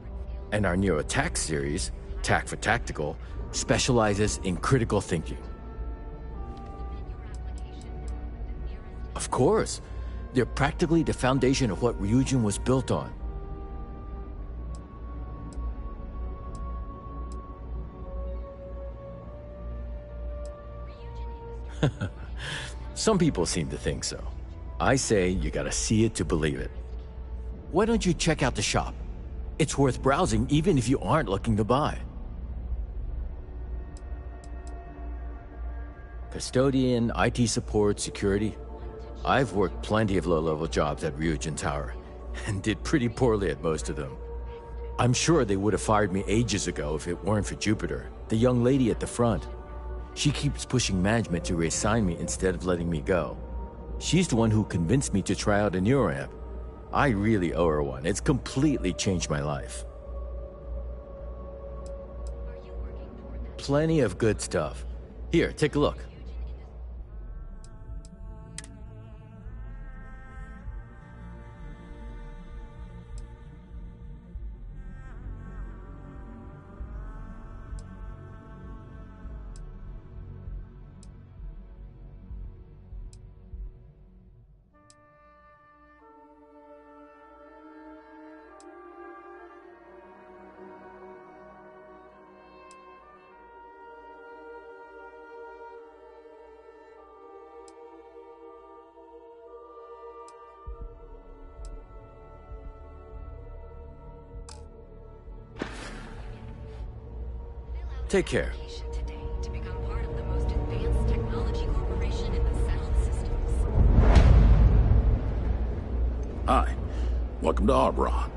And our Neurotac series, Tac for Tactical, specializes in critical thinking. Of course, they're practically the foundation of what Ryujin was built on. Some people seem to think so. I say you gotta see it to believe it. Why don't you check out the shop? It's worth browsing even if you aren't looking to buy. Custodian, IT support, security. I've worked plenty of low-level jobs at Ryujin Tower and did pretty poorly at most of them. I'm sure they would have fired me ages ago if it weren't for Jupiter, the young lady at the front. She keeps pushing management to reassign me instead of letting me go. She's the one who convinced me to try out a neuroamp. I really owe her one. It's completely changed my life. Plenty of good stuff. Here, take a look. Take care. To become part of the most advanced technology corporation in the sound systems. Hi. Welcome to Arbron.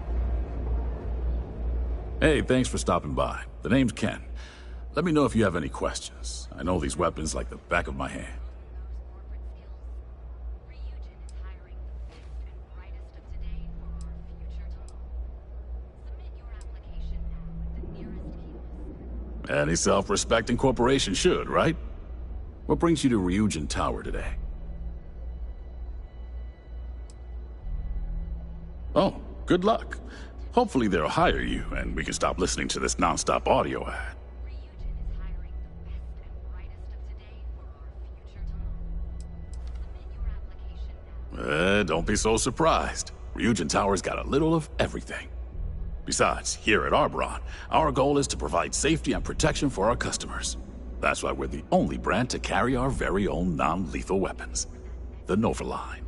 Hey, thanks for stopping by. The name's Ken. Let me know if you have any questions. I know these weapons like the back of my hand. Any self-respecting corporation should, right? What brings you to Ryujin Tower today? Oh, good luck. Hopefully they'll hire you, and we can stop listening to this non-stop audio ad. Don't be so surprised. Ryujin Tower's got a little of everything. Besides, here at Arbron, our goal is to provide safety and protection for our customers. That's why we're the only brand to carry our very own non-lethal weapons. The Nova line.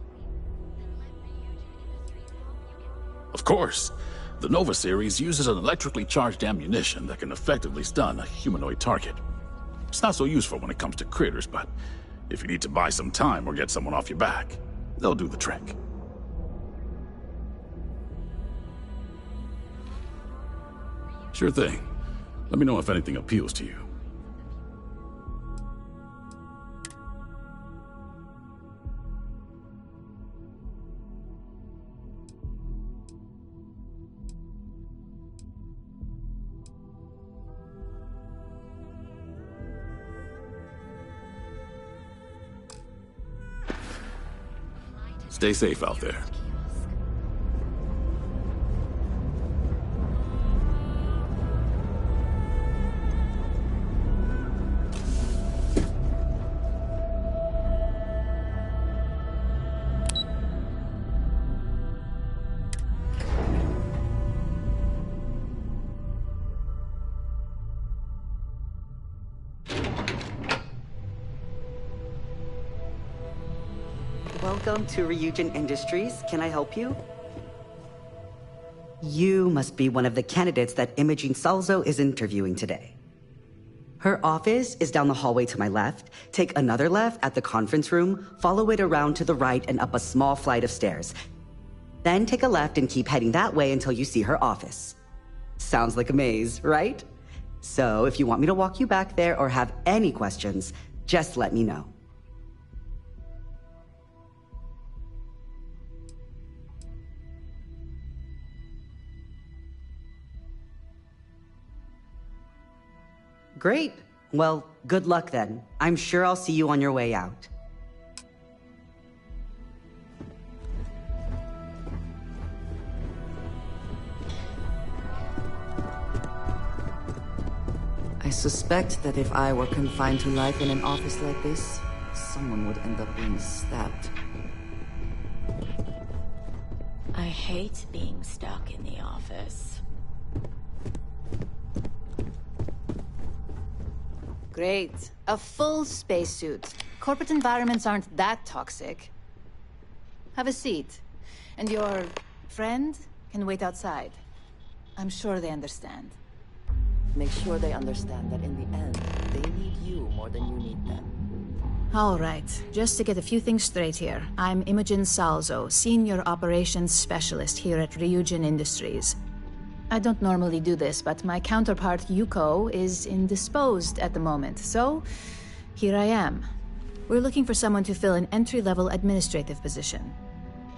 Of course, the Nova series uses an electrically charged ammunition that can effectively stun a humanoid target. It's not so useful when it comes to critters, but if you need to buy some time or get someone off your back, they'll do the trick. Sure thing. Let me know if anything appeals to you. Stay safe out there. Welcome to Ryujin Industries. Can I help you? You must be one of the candidates that Imogene Salzo is interviewing today. Her office is down the hallway to my left. Take another left at the conference room, follow it around to the right and up a small flight of stairs. Then take a left and keep heading that way until you see her office. Sounds like a maze, right? So if you want me to walk you back there or have any questions, just let me know. Great. Well, good luck then. I'm sure I'll see you on your way out. I suspect that if I were confined to life in an office like this, someone would end up being stabbed. I hate being stuck in the office. Great. A full spacesuit. Corporate environments aren't that toxic. Have a seat. And your friend can wait outside. I'm sure they understand. Make sure they understand that in the end, they need you more than you need them. All right. Just to get a few things straight here. I'm Imogen Salzo, Senior Operations Specialist here at Ryujin Industries. I don't normally do this, but my counterpart, Yuko, is indisposed at the moment, so here I am. We're looking for someone to fill an entry-level administrative position.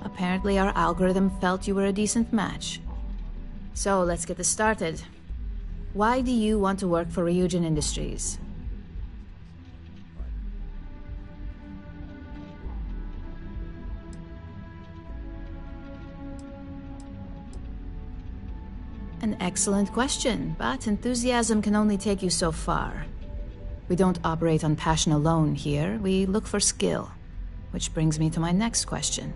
Apparently our algorithm felt you were a decent match. So let's get this started. Why do you want to work for Ryujin Industries? An excellent question, but enthusiasm can only take you so far. We don't operate on passion alone here, we look for skill. Which brings me to my next question.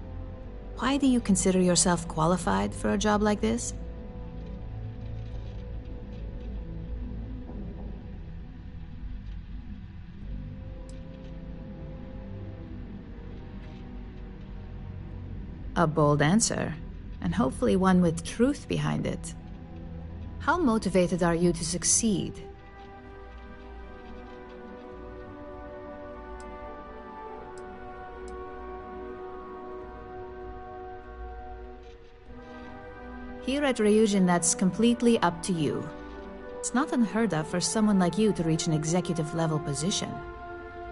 Why do you consider yourself qualified for a job like this? A bold answer, and hopefully one with truth behind it. How motivated are you to succeed? Here at Ryujin, that's completely up to you. It's not unheard of for someone like you to reach an executive-level position.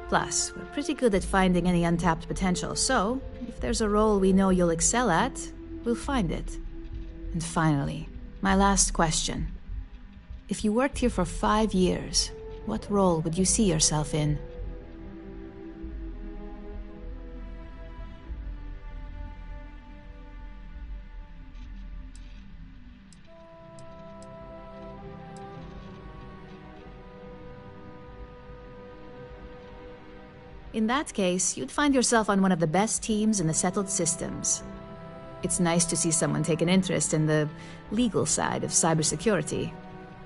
Plus, we're pretty good at finding any untapped potential, so if there's a role we know you'll excel at, we'll find it. And finally, my last question. If you worked here for 5 years, what role would you see yourself in? In that case, you'd find yourself on one of the best teams in the settled systems. It's nice to see someone take an interest in the legal side of cybersecurity.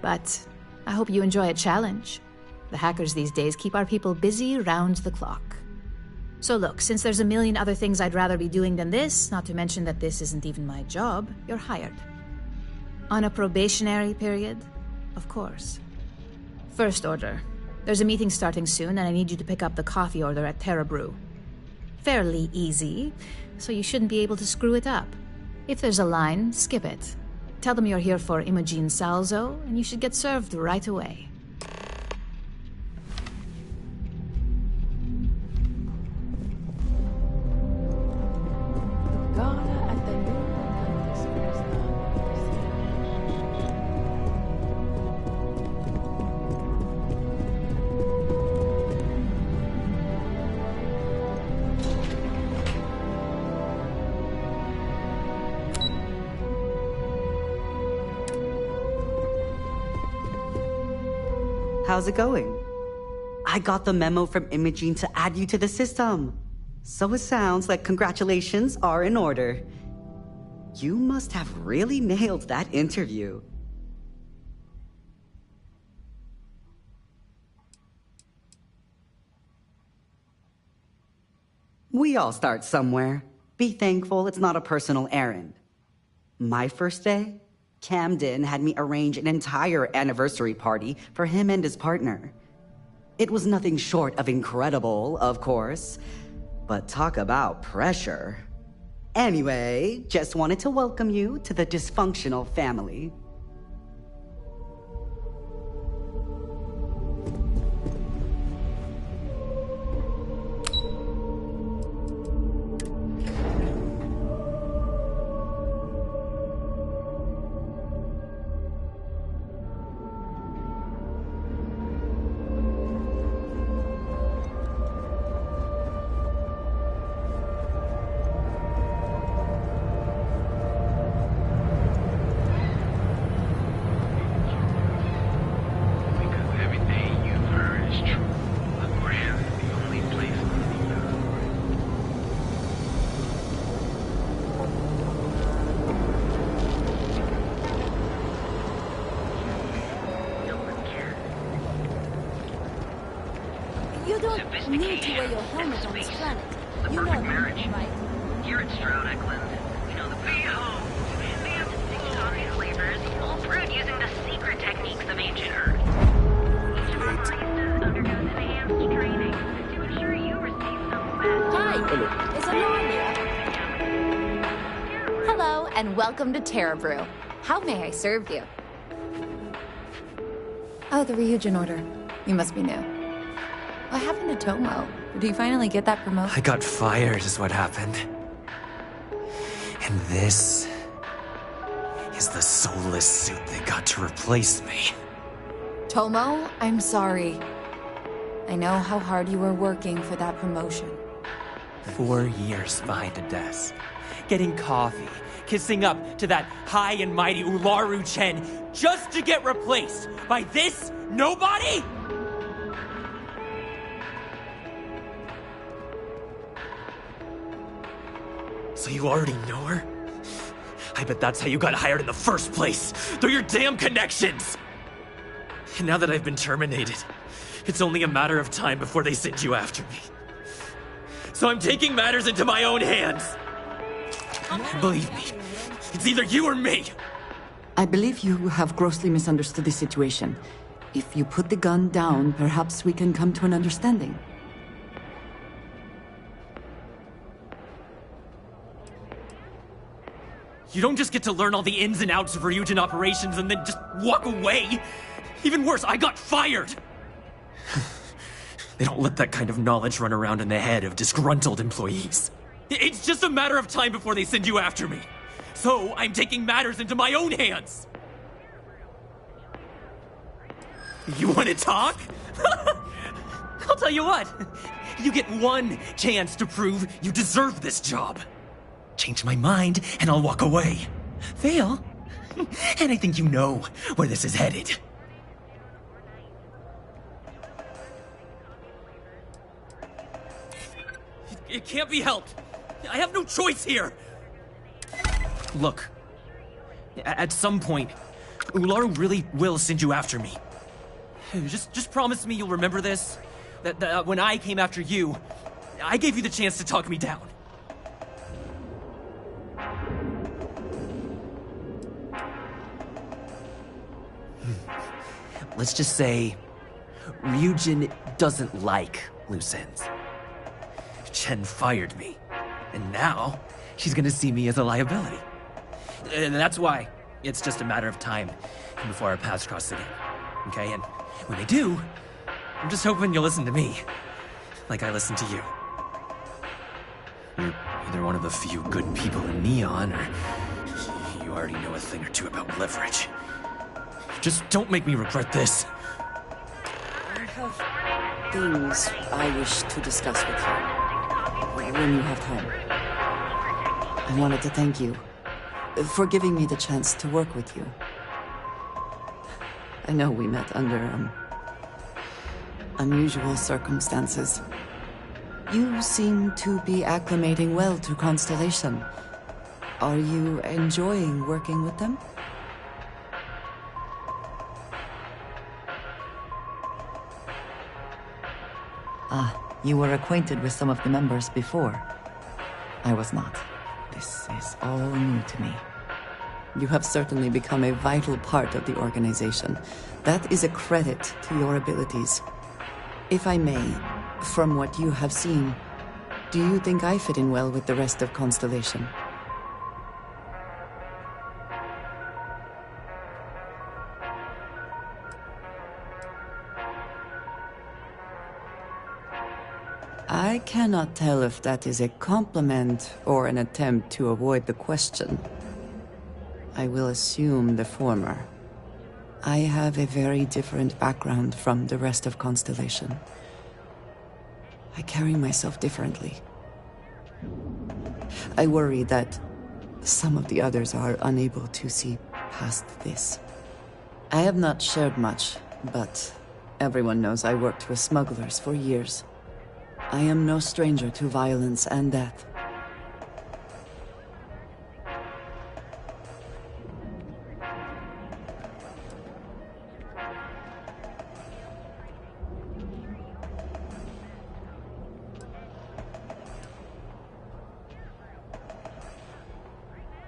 But I hope you enjoy a challenge. The hackers these days keep our people busy round the clock. So look, since there's a million other things I'd rather be doing than this, not to mention that this isn't even my job, you're hired. On a probationary period, of course. First order. There's a meeting starting soon, and I need you to pick up the coffee order at Terra Brew. Fairly easy, so you shouldn't be able to screw it up. If there's a line, skip it. Tell them you're here for Imogen Salzo, and you should get served right away. How's it going? I got the memo from Imogene to add you to the system. So it sounds like congratulations are in order. You must have really nailed that interview. We all start somewhere. Be thankful it's not a personal errand. My first day? Camden had me arrange an entire anniversary party for him and his partner. It was nothing short of incredible, of course, but talk about pressure. Anyway, just wanted to welcome you to the dysfunctional family. You don't need to wear your helmet on this planet. You know that, right? Here at Stroud Eklund, we know the behold, advanced six-story lasers, all brewed using the secret techniques of ancient Earth. Each of our baristas undergoes enhanced training to ensure you receive the best. Hi, is anyone there? Hello, and welcome to Terra Brew. How may I serve you? Oh, the Ryujin order. You must be new. What happened to Tomo? Did he finally get that promotion? I got fired is what happened. And this is the soulless suit they got to replace me. Tomo, I'm sorry. I know how hard you were working for that promotion. 4 years behind a desk, getting coffee, kissing up to that high and mighty Ularu Chen just to get replaced by this nobody? So you already know her? I bet that's how you got hired in the first place, through your damn connections! And now that I've been terminated, it's only a matter of time before they send you after me. So I'm taking matters into my own hands. And believe me, it's either you or me. I believe you have grossly misunderstood the situation. If you put the gun down, perhaps we can come to an understanding. You don't just get to learn all the ins and outs of Ryujin operations and then just walk away. Even worse, I got fired! They don't let that kind of knowledge run around in the head of disgruntled employees. It's just a matter of time before they send you after me. So, I'm taking matters into my own hands. You want to talk? I'll tell you what. You get one chance to prove you deserve this job. Change my mind, and I'll walk away. Fail, and I think you know where this is headed. It can't be helped. I have no choice here. Look, at some point, Ularu really will send you after me. Just promise me you'll remember this. That when I came after you, I gave you the chance to talk me down. Let's just say, Ryujin doesn't like loose ends. Chen fired me, and now she's gonna see me as a liability. And that's why it's just a matter of time before our paths cross again. Okay, and when they do, I'm just hoping you'll listen to me, like I listen to you. You're either one of the few good people in Neon, or you already know a thing or two about leverage. Just don't make me regret this. I have things I wish to discuss with you when you have time. I wanted to thank you for giving me the chance to work with you. I know we met under, unusual circumstances. You seem to be acclimating well to Constellation. Are you enjoying working with them? Ah, you were acquainted with some of the members before. I was not. This is all new to me. You have certainly become a vital part of the organization. That is a credit to your abilities. If I may, from what you have seen, do you think I fit in well with the rest of Constellation? I cannot tell if that is a compliment or an attempt to avoid the question. I will assume the former. I have a very different background from the rest of Constellation. I carry myself differently. I worry that some of the others are unable to see past this. I have not shared much, but everyone knows I worked with smugglers for years. I am no stranger to violence and death.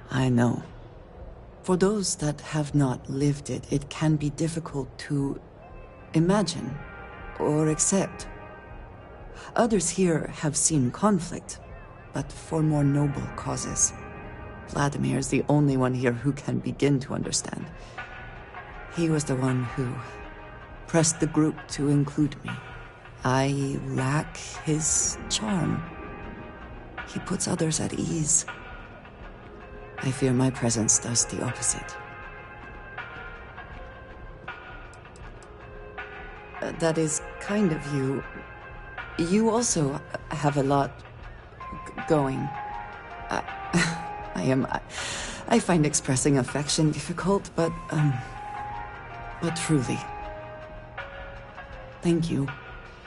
I know. For those that have not lived it, it can be difficult to imagine or accept. Others here have seen conflict, but for more noble causes. Vladimir is the only one here who can begin to understand. He was the one who pressed the group to include me. I lack his charm. He puts others at ease. I fear my presence does the opposite. That is kind of you. You also have a lot going. I find expressing affection difficult, but truly. Thank you.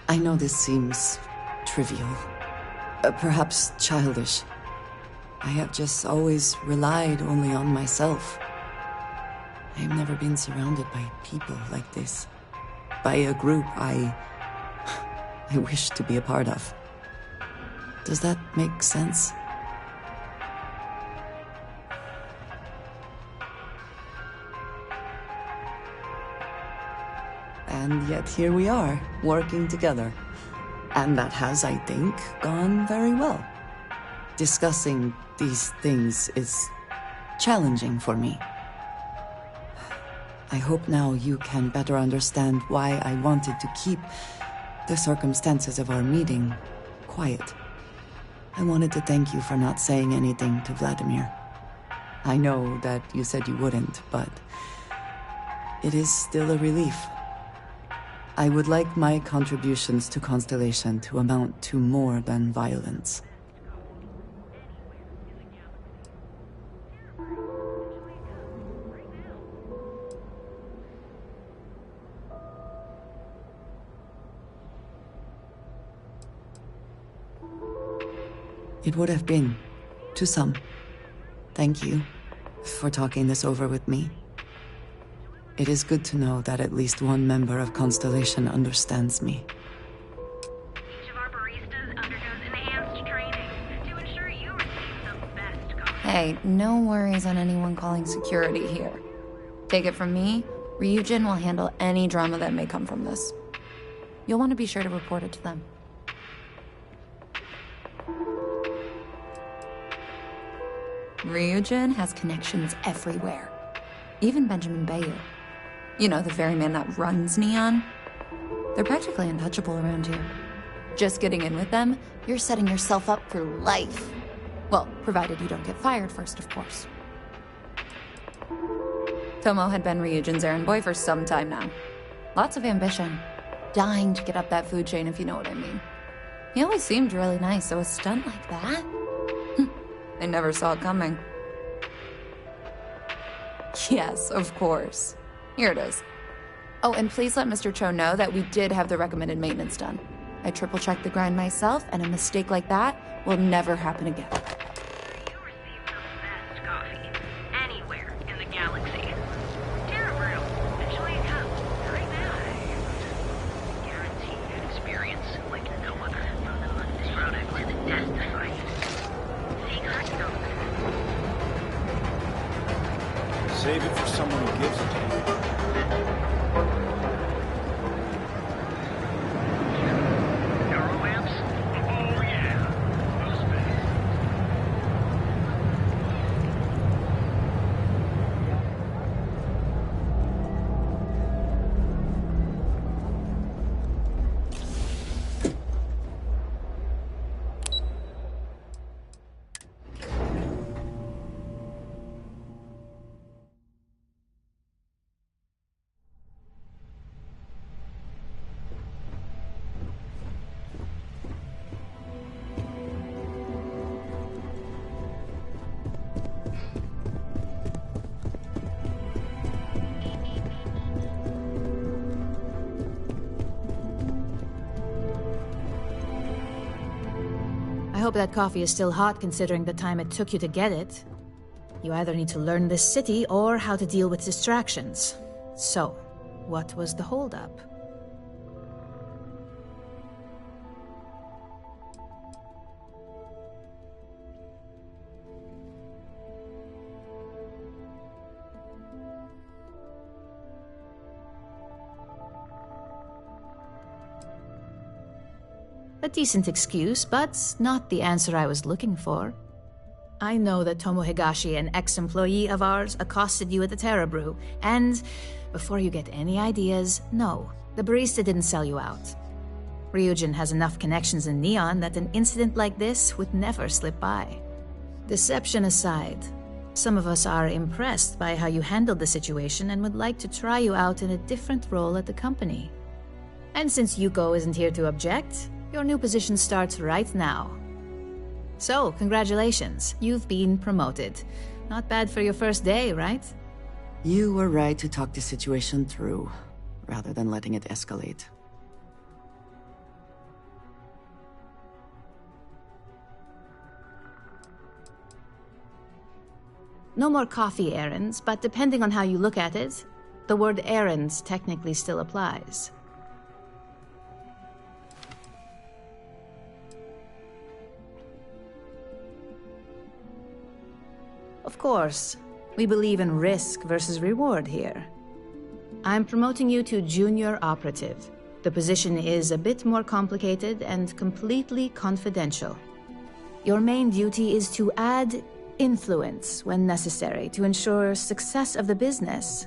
I know this seems trivial, perhaps childish. I have just always relied only on myself. I have never been surrounded by people like this. By a group I wish to be a part of. Does that make sense? And yet here we are, working together. And that has, I think, gone very well. Discussing these things is challenging for me. I hope now you can better understand why I wanted to keep the circumstances of our meeting quiet. I wanted to thank you for not saying anything to Vladimir. I know that you said you wouldn't, but it is still a relief. I would like my contributions to Constellation to amount to more than violence. It would have been, to some. Thank you for talking this over with me. It is good to know that at least one member of Constellation understands me. Each of our baristas undergoes enhanced training to ensure you receive the best coffee. Hey, no worries on anyone calling security here. Take it from me, Ryujin will handle any drama that may come from this. You'll want to be sure to report it to them. Ryujin has connections everywhere. Even Benjamin Bayou. You know, the very man that runs Neon. They're practically untouchable around here. Just getting in with them, you're setting yourself up for life. Well, provided you don't get fired first, of course. Tomo had been Ryujin's errand boy for some time now. Lots of ambition. Dying to get up that food chain, if you know what I mean. He always seemed really nice, so a stunt like that? I never saw it coming. Yes, of course. Here it is. Oh, and please let Mr. Cho know that we did have the recommended maintenance done. I triple-checked the grind myself, and a mistake like that will never happen again. You receive the best coffee anywhere in the galaxy. Terra Brew, officially a cup right now. Guaranteed an experience like no other. This product is destined. Save it for someone who gives it to you. Neuroamps? Oh yeah. Those best. I hope that coffee is still hot considering the time it took you to get it. You either need to learn this city or how to deal with distractions. So, what was the holdup? A decent excuse, but not the answer I was looking for. I know that Tomo Higashi, an ex-employee of ours, accosted you at the Terra Brew, and before you get any ideas, no, the barista didn't sell you out. Ryujin has enough connections in Neon that an incident like this would never slip by. Deception aside, some of us are impressed by how you handled the situation and would like to try you out in a different role at the company. And since Yuko isn't here to object, your new position starts right now. So, congratulations, you've been promoted. Not bad for your first day, right? You were right to talk the situation through, rather than letting it escalate. No more coffee errands, but depending on how you look at it, the word errands technically still applies. Of course, we believe in risk versus reward here. I'm promoting you to junior operative. The position is a bit more complicated and completely confidential. Your main duty is to add influence when necessary to ensure success of the business.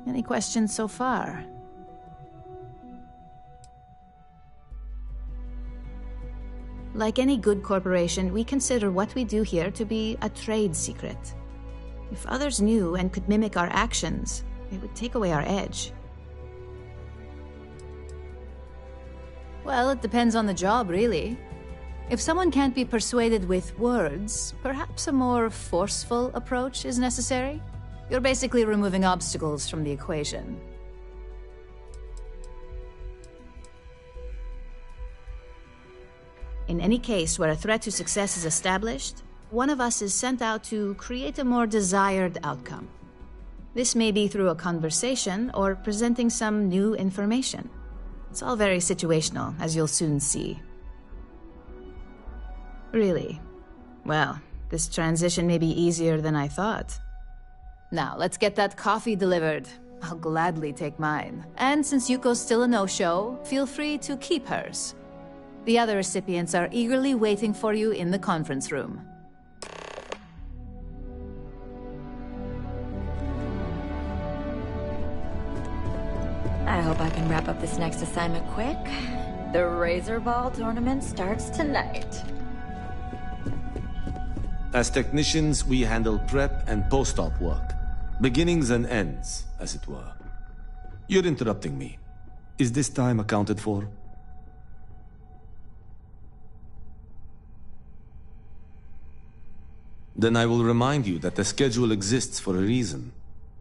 Any questions so far? Like any good corporation, we consider what we do here to be a trade secret. If others knew and could mimic our actions, it would take away our edge. Well, it depends on the job, really. If someone can't be persuaded with words, perhaps a more forceful approach is necessary. You're basically removing obstacles from the equation. In any case where a threat to success is established, one of us is sent out to create a more desired outcome. This may be through a conversation or presenting some new information. It's all very situational, as you'll soon see. Really? Well, this transition may be easier than I thought. Now, let's get that coffee delivered. I'll gladly take mine. And since Yuko's still a no-show, feel free to keep hers. The other recipients are eagerly waiting for you in the conference room. I hope I can wrap up this next assignment quick. The Razor Ball tournament starts tonight. As technicians, we handle prep and post-op work. Beginnings and ends, as it were. You're interrupting me. Is this time accounted for? Then I will remind you that the schedule exists for a reason,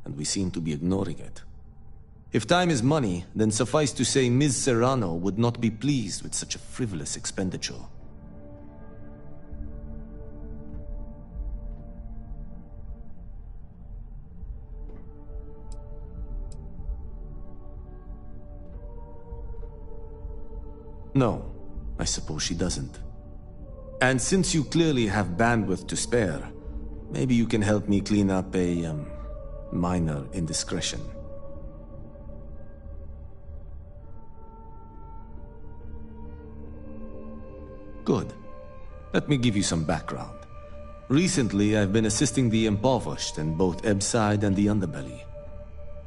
and we seem to be ignoring it. If time is money, then suffice to say Ms. Serrano would not be pleased with such a frivolous expenditure. No, I suppose she doesn't. And since you clearly have bandwidth to spare, maybe you can help me clean up a, minor indiscretion. Good. Let me give you some background. Recently, I've been assisting the impoverished in both Ebbside and the Underbelly.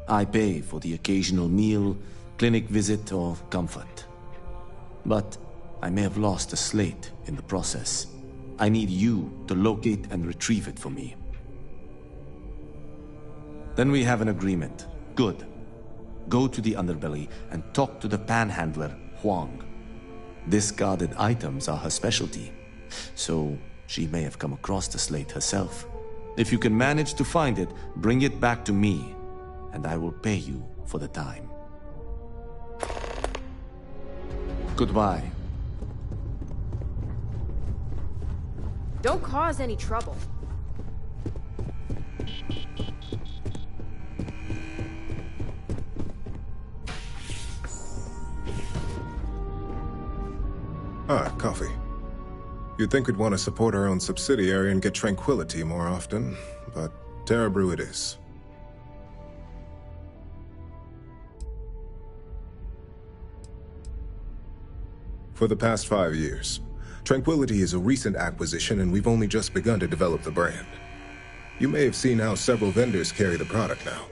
I pay for the occasional meal, clinic visit, or comfort. But I may have lost a slate in the process. I need you to locate and retrieve it for me. Then we have an agreement. Good. Go to the Underbelly and talk to the panhandler, Huang. Discarded items are her specialty, so she may have come across the slate herself. If you can manage to find it, bring it back to me, and I will pay you for the time. Goodbye. Don't cause any trouble. Ah, coffee. You'd think we'd want to support our own subsidiary and get Tranquility more often, but Terra Brew it is. For the past 5 years, Tranquility is a recent acquisition and we've only just begun to develop the brand. You may have seen how several vendors carry the product now.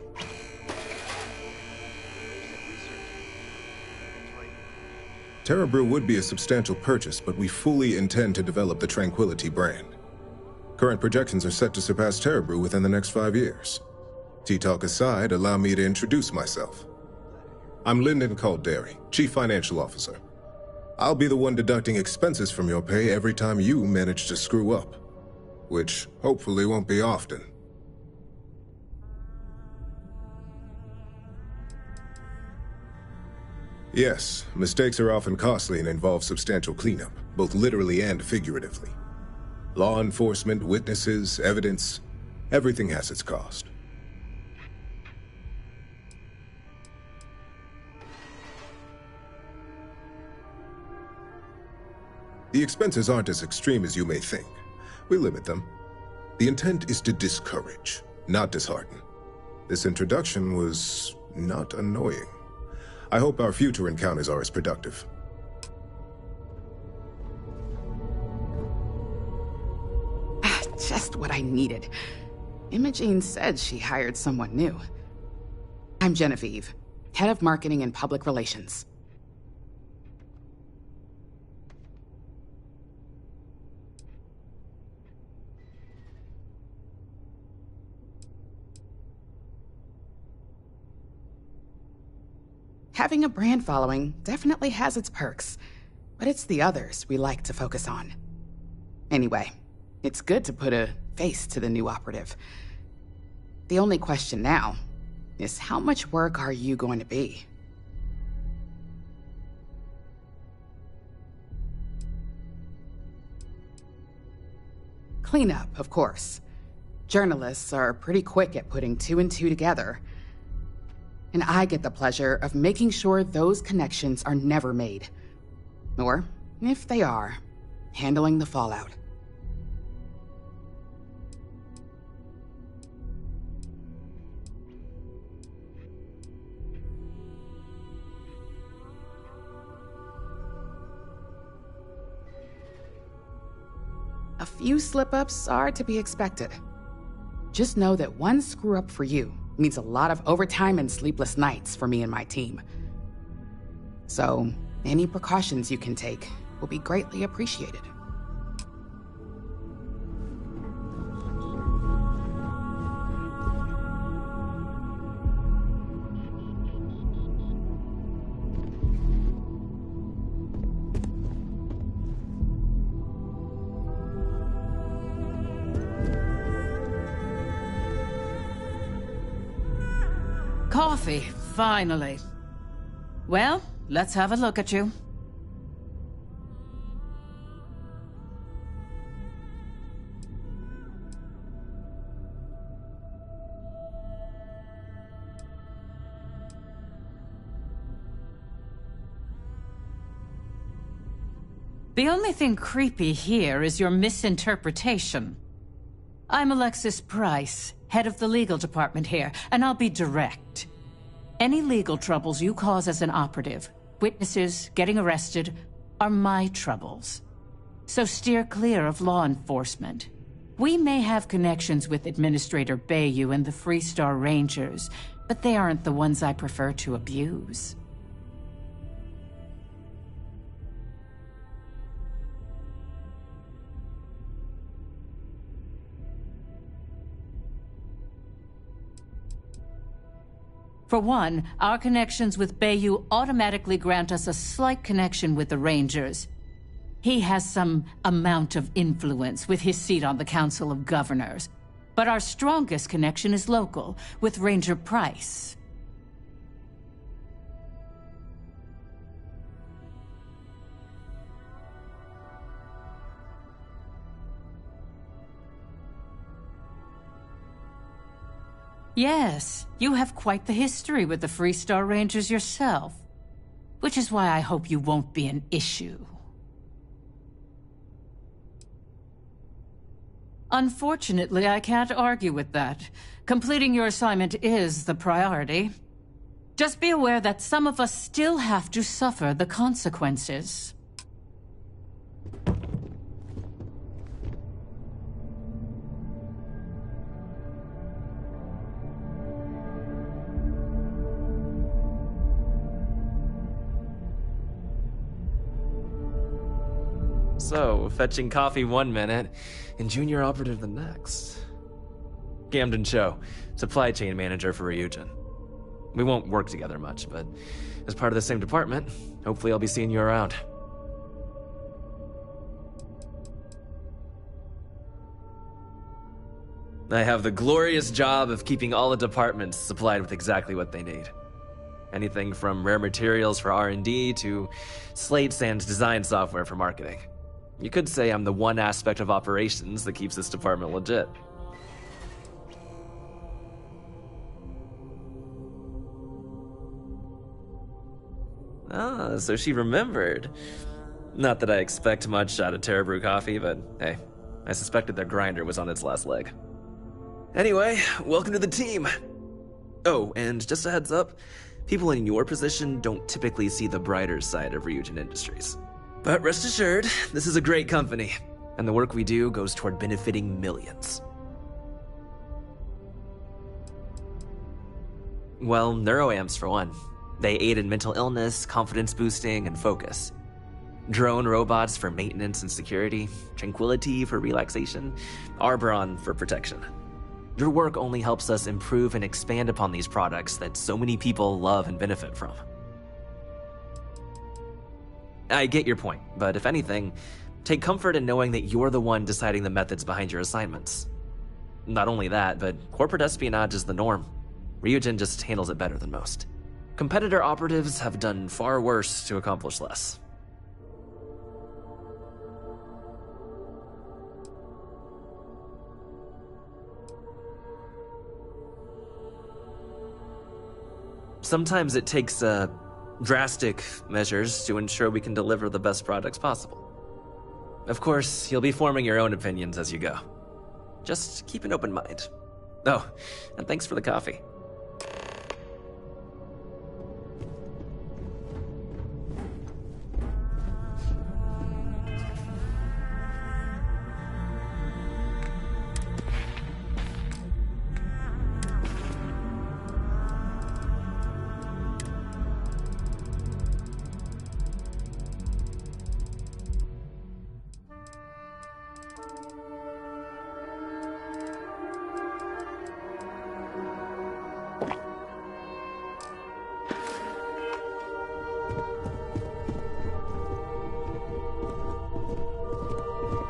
Terra Brew would be a substantial purchase, but we fully intend to develop the Tranquility brand. Current projections are set to surpass Terra Brew within the next 5 years. Tea-talk aside, allow me to introduce myself. I'm Lyndon Calderi, Chief Financial Officer. I'll be the one deducting expenses from your pay every time you manage to screw up. Which hopefully won't be often. Yes, mistakes are often costly and involve substantial cleanup, both literally and figuratively. Law enforcement, witnesses, evidence, everything has its cost. The expenses aren't as extreme as you may think. We limit them. The intent is to discourage, not dishearten. This introduction was not annoying. I hope our future encounters are as productive. Just what I needed. Imogene said she hired someone new. I'm Genevieve, head of marketing and public relations. Having a brand following definitely has its perks, but it's the others we like to focus on. Anyway, it's good to put a face to the new operative. The only question now is how much work are you going to be? Cleanup, of course. Journalists are pretty quick at putting two and two together. And I get the pleasure of making sure those connections are never made. Or, if they are, handling the fallout. A few slip-ups are to be expected. Just know that one screw-up for you means a lot of overtime and sleepless nights for me and my team. So, any precautions you can take will be greatly appreciated. Coffee, finally. Well, let's have a look at you. The only thing creepy here is your misinterpretation. I'm Alexis Price, head of the legal department here, and I'll be direct. Any legal troubles you cause as an operative, witnesses, getting arrested, are my troubles. So steer clear of law enforcement. We may have connections with Administrator Bayou and the Freestar Rangers, but they aren't the ones I prefer to abuse. For one, our connections with Bayou automatically grant us a slight connection with the Rangers. He has some amount of influence with his seat on the Council of Governors. But our strongest connection is local, with Ranger Price. Yes, you have quite the history with the Freestar Rangers yourself. Which is why I hope you won't be an issue. Unfortunately, I can't argue with that. Completing your assignment is the priority. Just be aware that some of us still have to suffer the consequences. So, fetching coffee one minute, and junior operative the next. Camden Cho, supply chain manager for Ryujin. We won't work together much, but as part of the same department, hopefully I'll be seeing you around. I have the glorious job of keeping all the departments supplied with exactly what they need. Anything from rare materials for R&D to slates and design software for marketing. You could say I'm the one aspect of operations that keeps this department legit. Ah, so she remembered. Not that I expect much out of Terra Brew Coffee, but hey, I suspected their grinder was on its last leg. Anyway, welcome to the team. Oh, and just a heads up, people in your position don't typically see the brighter side of Ryujin Industries. But rest assured, this is a great company. and the work we do goes toward benefiting millions. Well, neuroamps for one. They aid in mental illness, confidence boosting, and focus. Drone robots for maintenance and security, Tranquility for relaxation, Arbron for protection. Your work only helps us improve and expand upon these products that so many people love and benefit from. I get your point, but if anything, take comfort in knowing that you're the one deciding the methods behind your assignments. Not only that, but corporate espionage is the norm. Ryujin just handles it better than most. Competitor operatives have done far worse to accomplish less. Sometimes it takes drastic measures to ensure we can deliver the best products possible. Of course, you'll be forming your own opinions as you go. Just keep an open mind. Oh, and thanks for the coffee.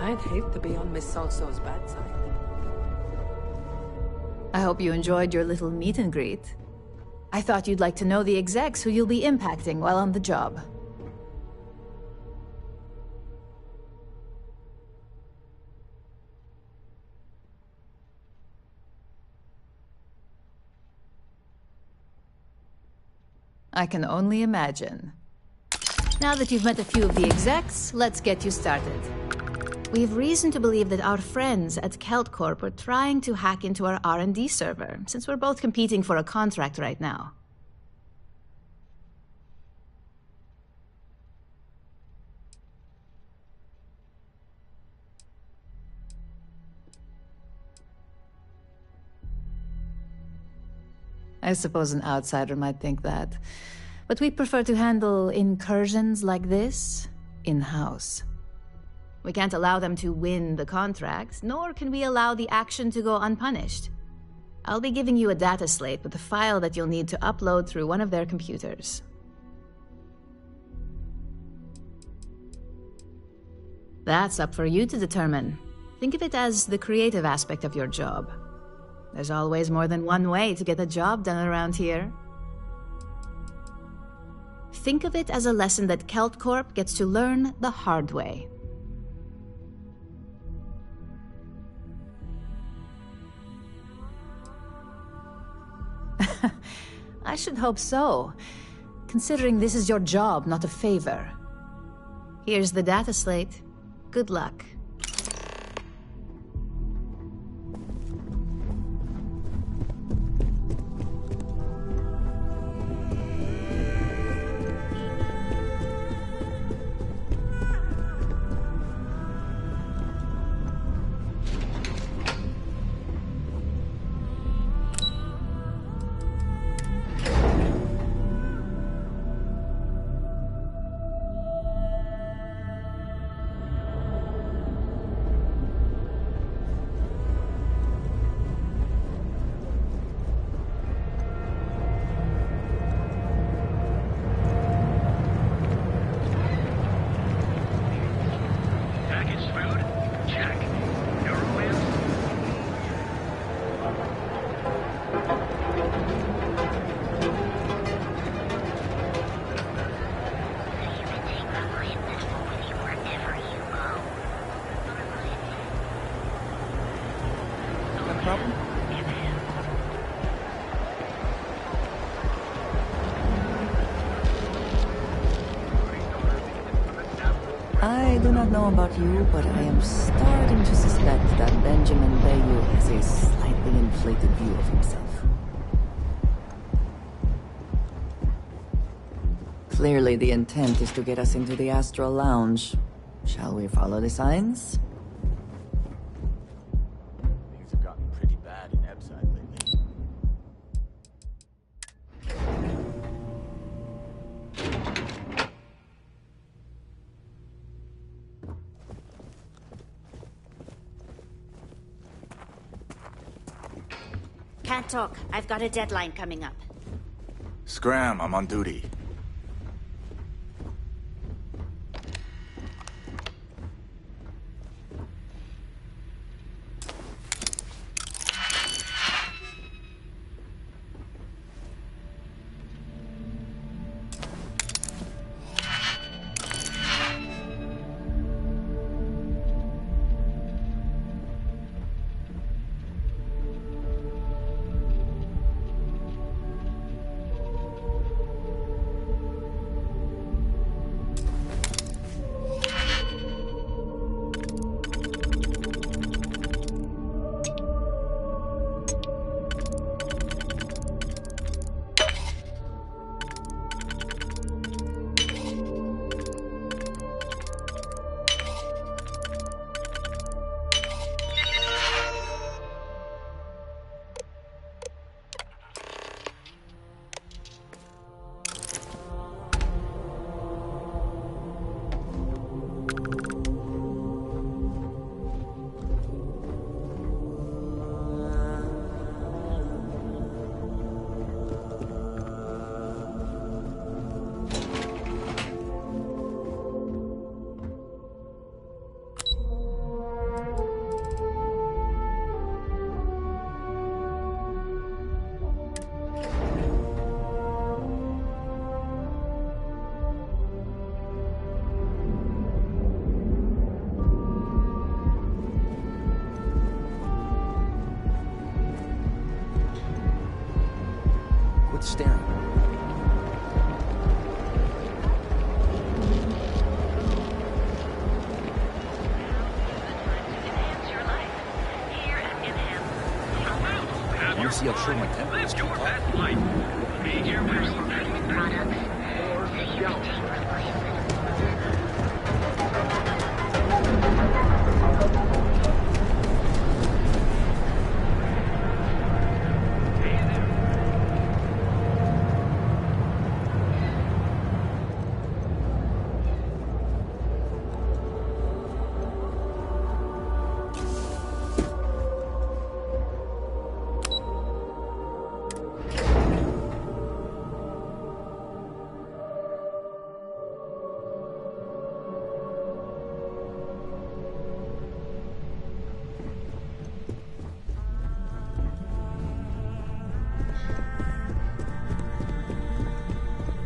I'd hate to be on Miss Salso's bad side. I hope you enjoyed your little meet and greet. I thought you'd like to know the execs who you'll be impacting while on the job. I can only imagine. Now that you've met a few of the execs, let's get you started. We have reason to believe that our friends at Kelt Corp are trying to hack into our R&D server, since we're both competing for a contract right now. I suppose an outsider might think that, but we prefer to handle incursions like this in-house. We can't allow them to win the contract, nor can we allow the action to go unpunished. I'll be giving you a data slate with a file that you'll need to upload through one of their computers. That's up for you to determine. Think of it as the creative aspect of your job. There's always more than one way to get a job done around here. Think of it as a lesson that Kelt Corp gets to learn the hard way. I should hope so, considering this is your job, not a favor. Here's the data slate. Good luck. I do not know about you, but I am starting to suspect that Benjamin Bayou has a slightly inflated view of himself. Clearly the intent is to get us into the Astral Lounge. Shall we follow the signs? Can't talk. I've got a deadline coming up. Scram, I'm on duty. Staring. Want to see how short my temper is?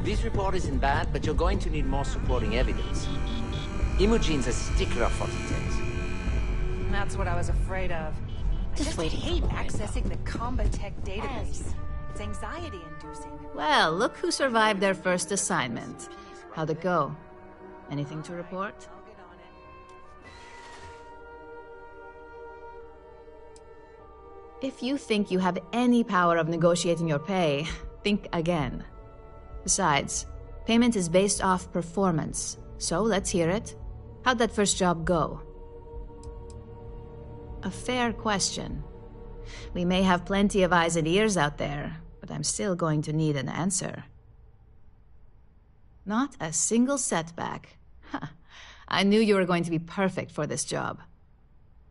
This report isn't bad, but you're going to need more supporting evidence. Imogene's a stickler for details. That's what I was afraid of. Just waiting. I hate accessing the Combatech database. It's anxiety-inducing. Well, look who survived their first assignment. How'd it go? Anything to report? If you think you have any power of negotiating your pay, think again. Besides, payment is based off performance, so let's hear it. How'd that first job go? A fair question. We may have plenty of eyes and ears out there, but I'm still going to need an answer. Not a single setback. I knew you were going to be perfect for this job.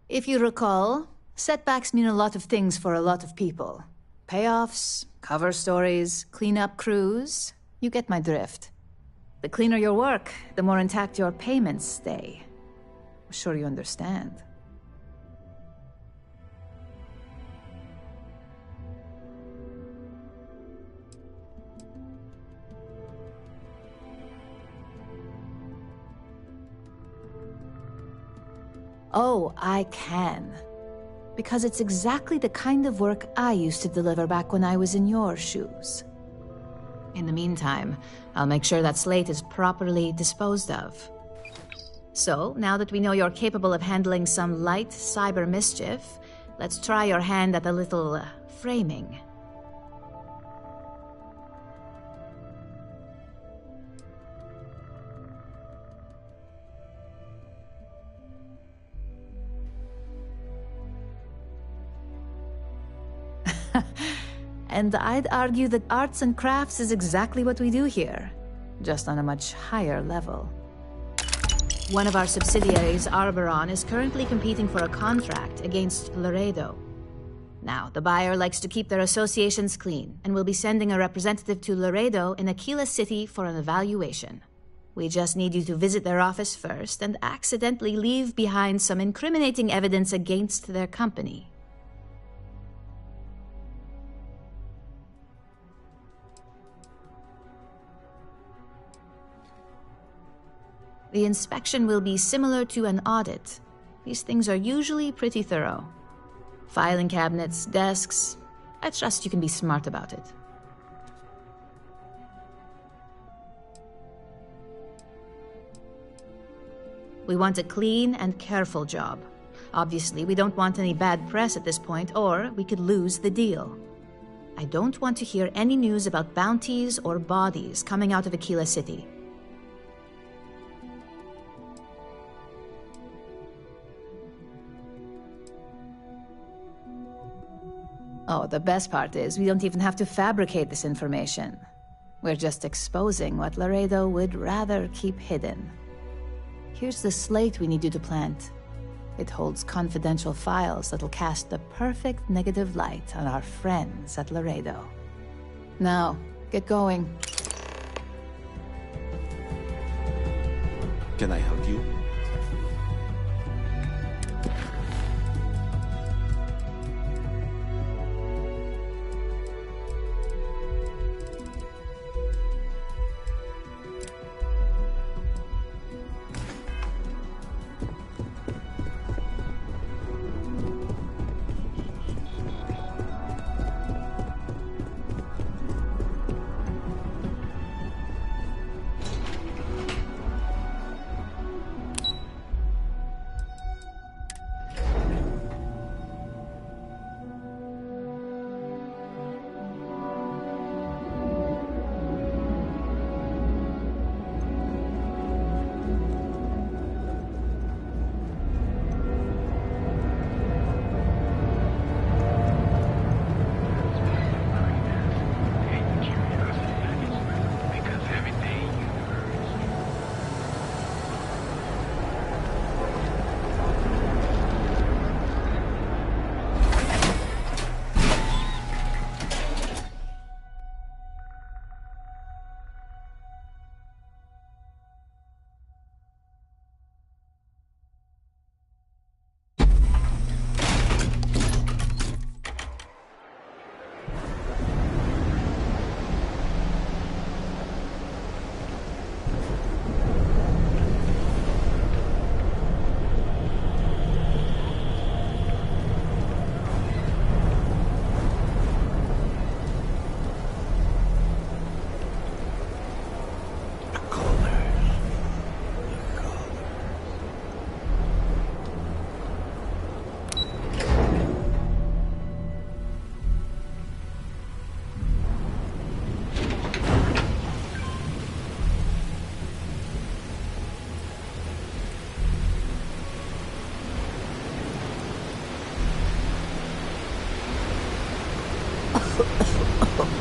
If you recall, setbacks mean a lot of things for a lot of people. Payoffs, cover stories, cleanup crews. You get my drift. The cleaner your work, the more intact your payments stay. I'm sure you understand. Oh, I can. Because it's exactly the kind of work I used to deliver back when I was in your shoes. In the meantime, I'll make sure that slate is properly disposed of. So, now that we know you're capable of handling some light cyber mischief, let's try your hand at a little framing. And I'd argue that arts and crafts is exactly what we do here, just on a much higher level. One of our subsidiaries, Arboron, is currently competing for a contract against Laredo. Now, the buyer likes to keep their associations clean, and will be sending a representative to Laredo in Aquila City for an evaluation. We just need you to visit their office first and accidentally leave behind some incriminating evidence against their company. The inspection will be similar to an audit. These things are usually pretty thorough. Filing cabinets, desks. I trust you can be smart about it. We want a clean and careful job. Obviously, we don't want any bad press at this point, or we could lose the deal. I don't want to hear any news about bounties or bodies coming out of Aquila City. Oh, the best part is we don't even have to fabricate this information. We're just exposing what Laredo would rather keep hidden. Here's the slate we need you to plant. It holds confidential files that'll cast the perfect negative light on our friends at Laredo. Now, get going. Can I help you?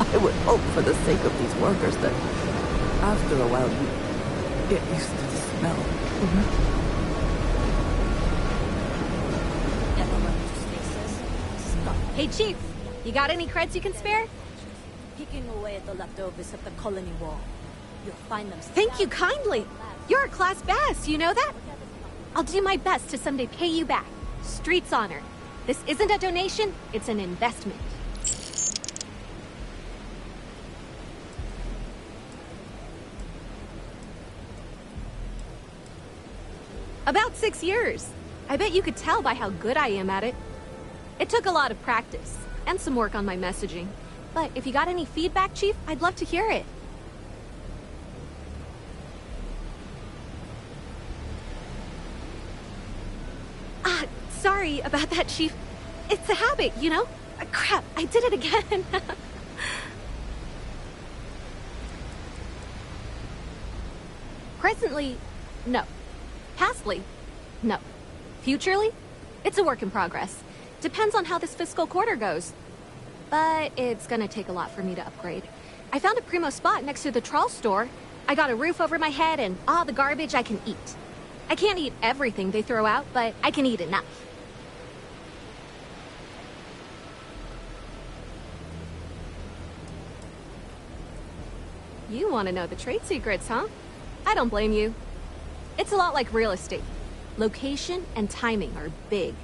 I would hope for the sake of these workers that after a while you get used to the smell. Hey, Chief, you got any creds you can spare? Picking away at the leftovers of the colony wall. You'll find them. Thank you kindly. You're a class best, you know that? I'll do my best to someday pay you back. Street's honor. This isn't a donation, it's an investment. About 6 years. I bet you could tell by how good I am at it. It took a lot of practice, and some work on my messaging. But if you got any feedback, Chief, I'd love to hear it. Sorry about that, Chief. It's a habit, you know? Crap, I did it again. Presently, no. Pastly, no. Futurely, it's a work in progress. Depends on how this fiscal quarter goes. But it's gonna take a lot for me to upgrade. I found a primo spot next to the trawl store. I got a roof over my head and all the garbage I can eat. I can't eat everything they throw out, but I can eat enough. You want to know the trade secrets, huh? I don't blame you. It's a lot like real estate. Location and timing are big.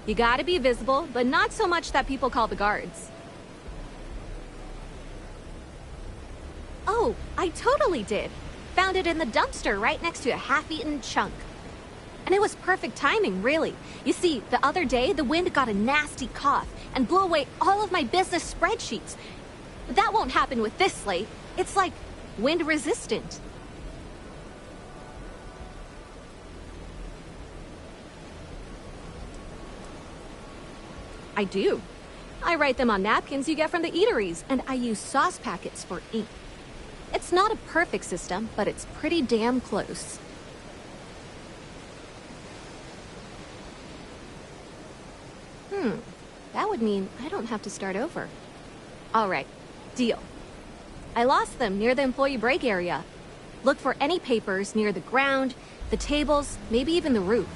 You gotta be visible, but not so much that people call the guards. Oh, I totally did. Found it in the dumpster right next to a half-eaten chunk. And it was perfect timing, really. You see, the other day, the wind got a nasty cough and blew away all of my business spreadsheets. But that won't happen with this slate. It's like wind-resistant. I do. I write them on napkins you get from the eateries, and I use sauce packets for ink. It's not a perfect system, but it's pretty damn close. That would mean I don't have to start over. All right, deal. I lost them near the employee break area. Look for any papers near the ground, the tables, maybe even the roof.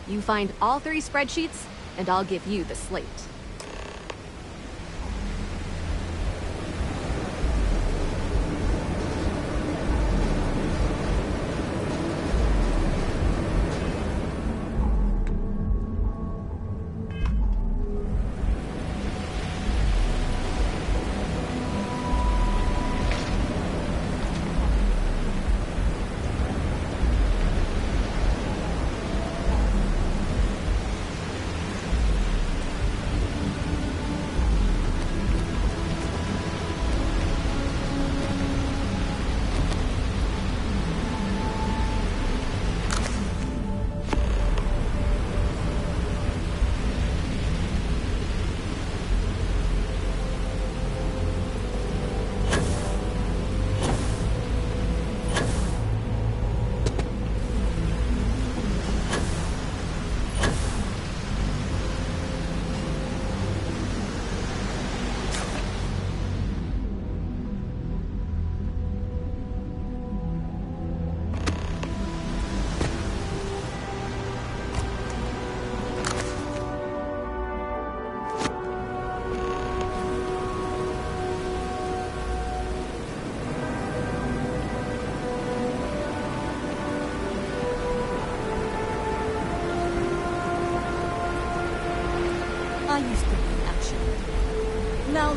You find all 3 spreadsheets, and I'll give you the slate. I used to be action. Now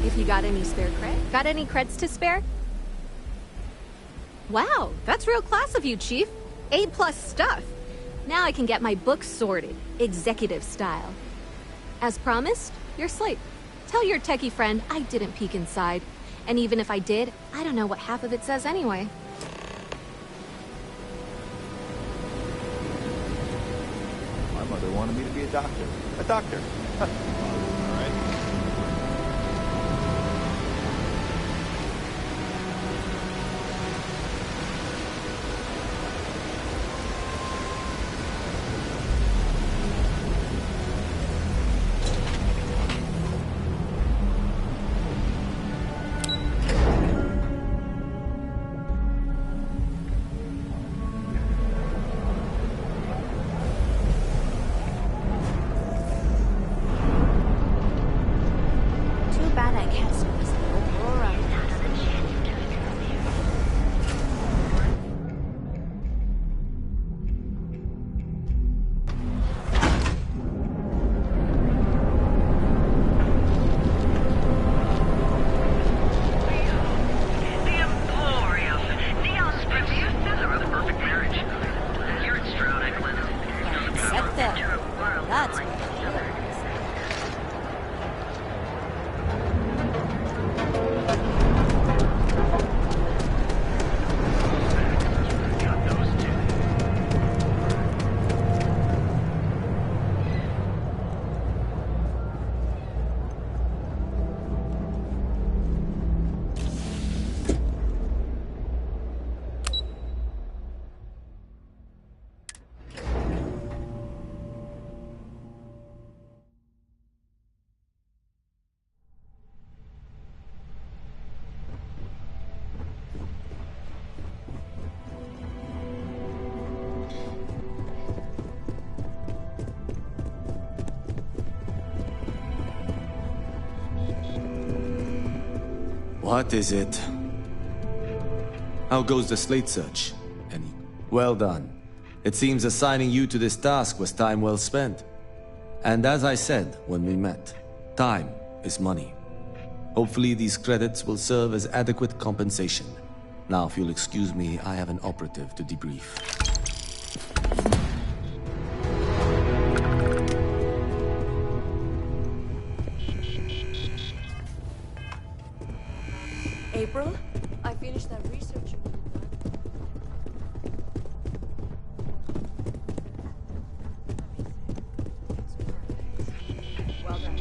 If you got any spare cred? Got any creds to spare? Wow, that's real class of you, Chief. A+ stuff. Now I can get my books sorted, executive style. As promised, your slate. Tell your techie friend I didn't peek inside. And even if I did, I don't know what half of it says anyway. My mother wanted me to be a doctor. A doctor. All right. What is it? How goes the slate search? Any? Well done. It seems assigning you to this task was time well spent. And as I said when we met, time is money. Hopefully these credits will serve as adequate compensation. Now, if you'll excuse me, I have an operative to debrief. April, I finished that research. Well done.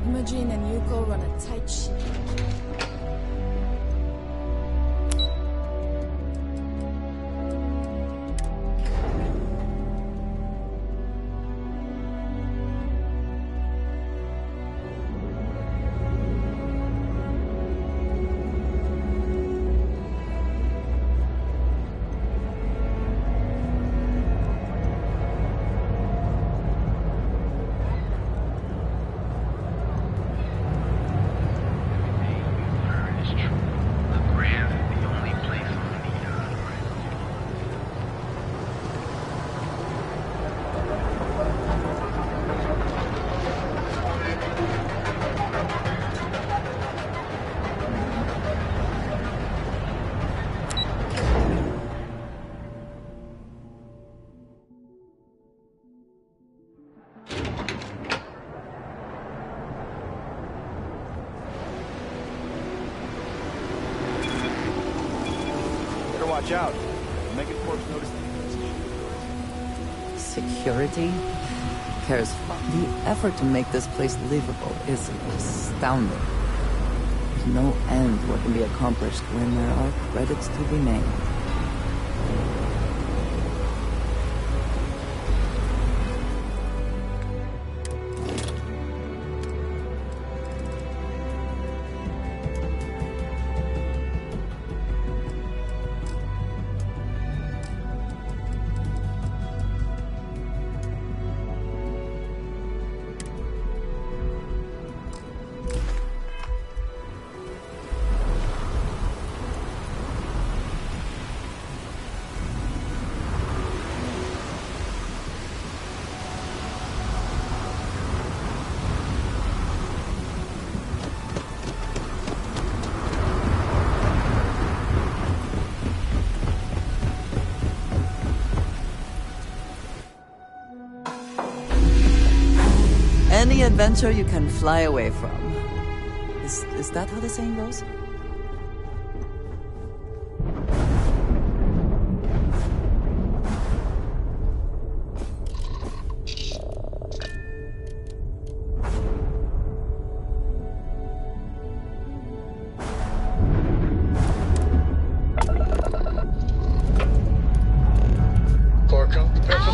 Imogen and Yuko run a tight ship. Watch out. Megacorp's noticed Security? Cares. The effort to make this place livable is astounding. There's no end what can be accomplished when there are credits to be made. Any adventure you can fly away from. Is that how the saying goes?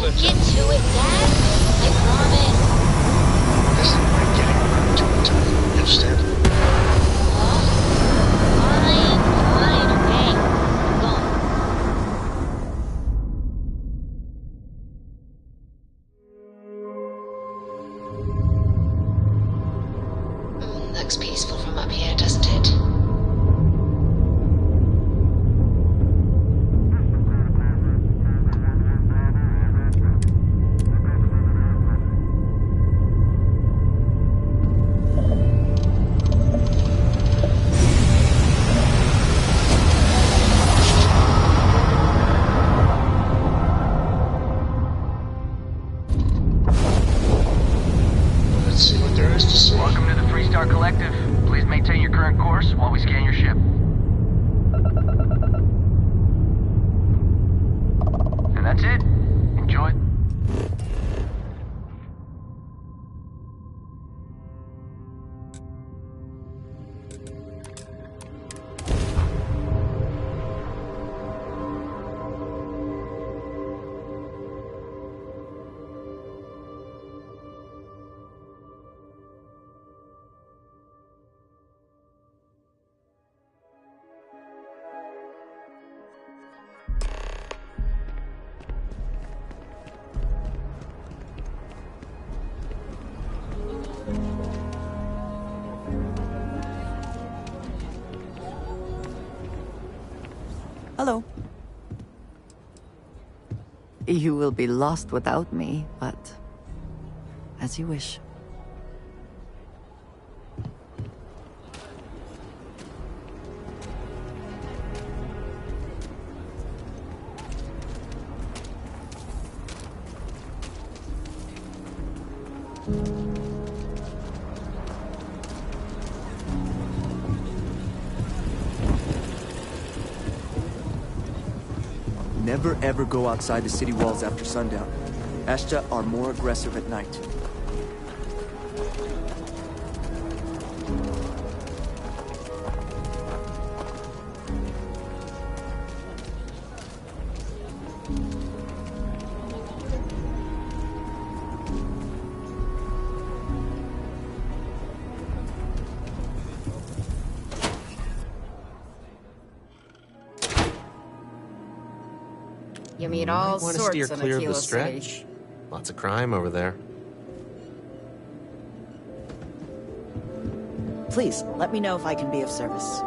I'll get to it, Dad. I promise. This is like getting around to a time. You understand? Fine, okay. Go on. Looks peaceful from up here, doesn't it? Welcome to the Freestar Collective. Please maintain your current course while we scan your ship. And that's it. Enjoy. Hello. You will be lost without me, but as you wish. Never ever go outside the city walls after sundown. Ashta are more aggressive at night. You meet all want to sorts steer in clear of the Aquila stretch. City. Lots of crime over there. Please, let me know if I can be of service.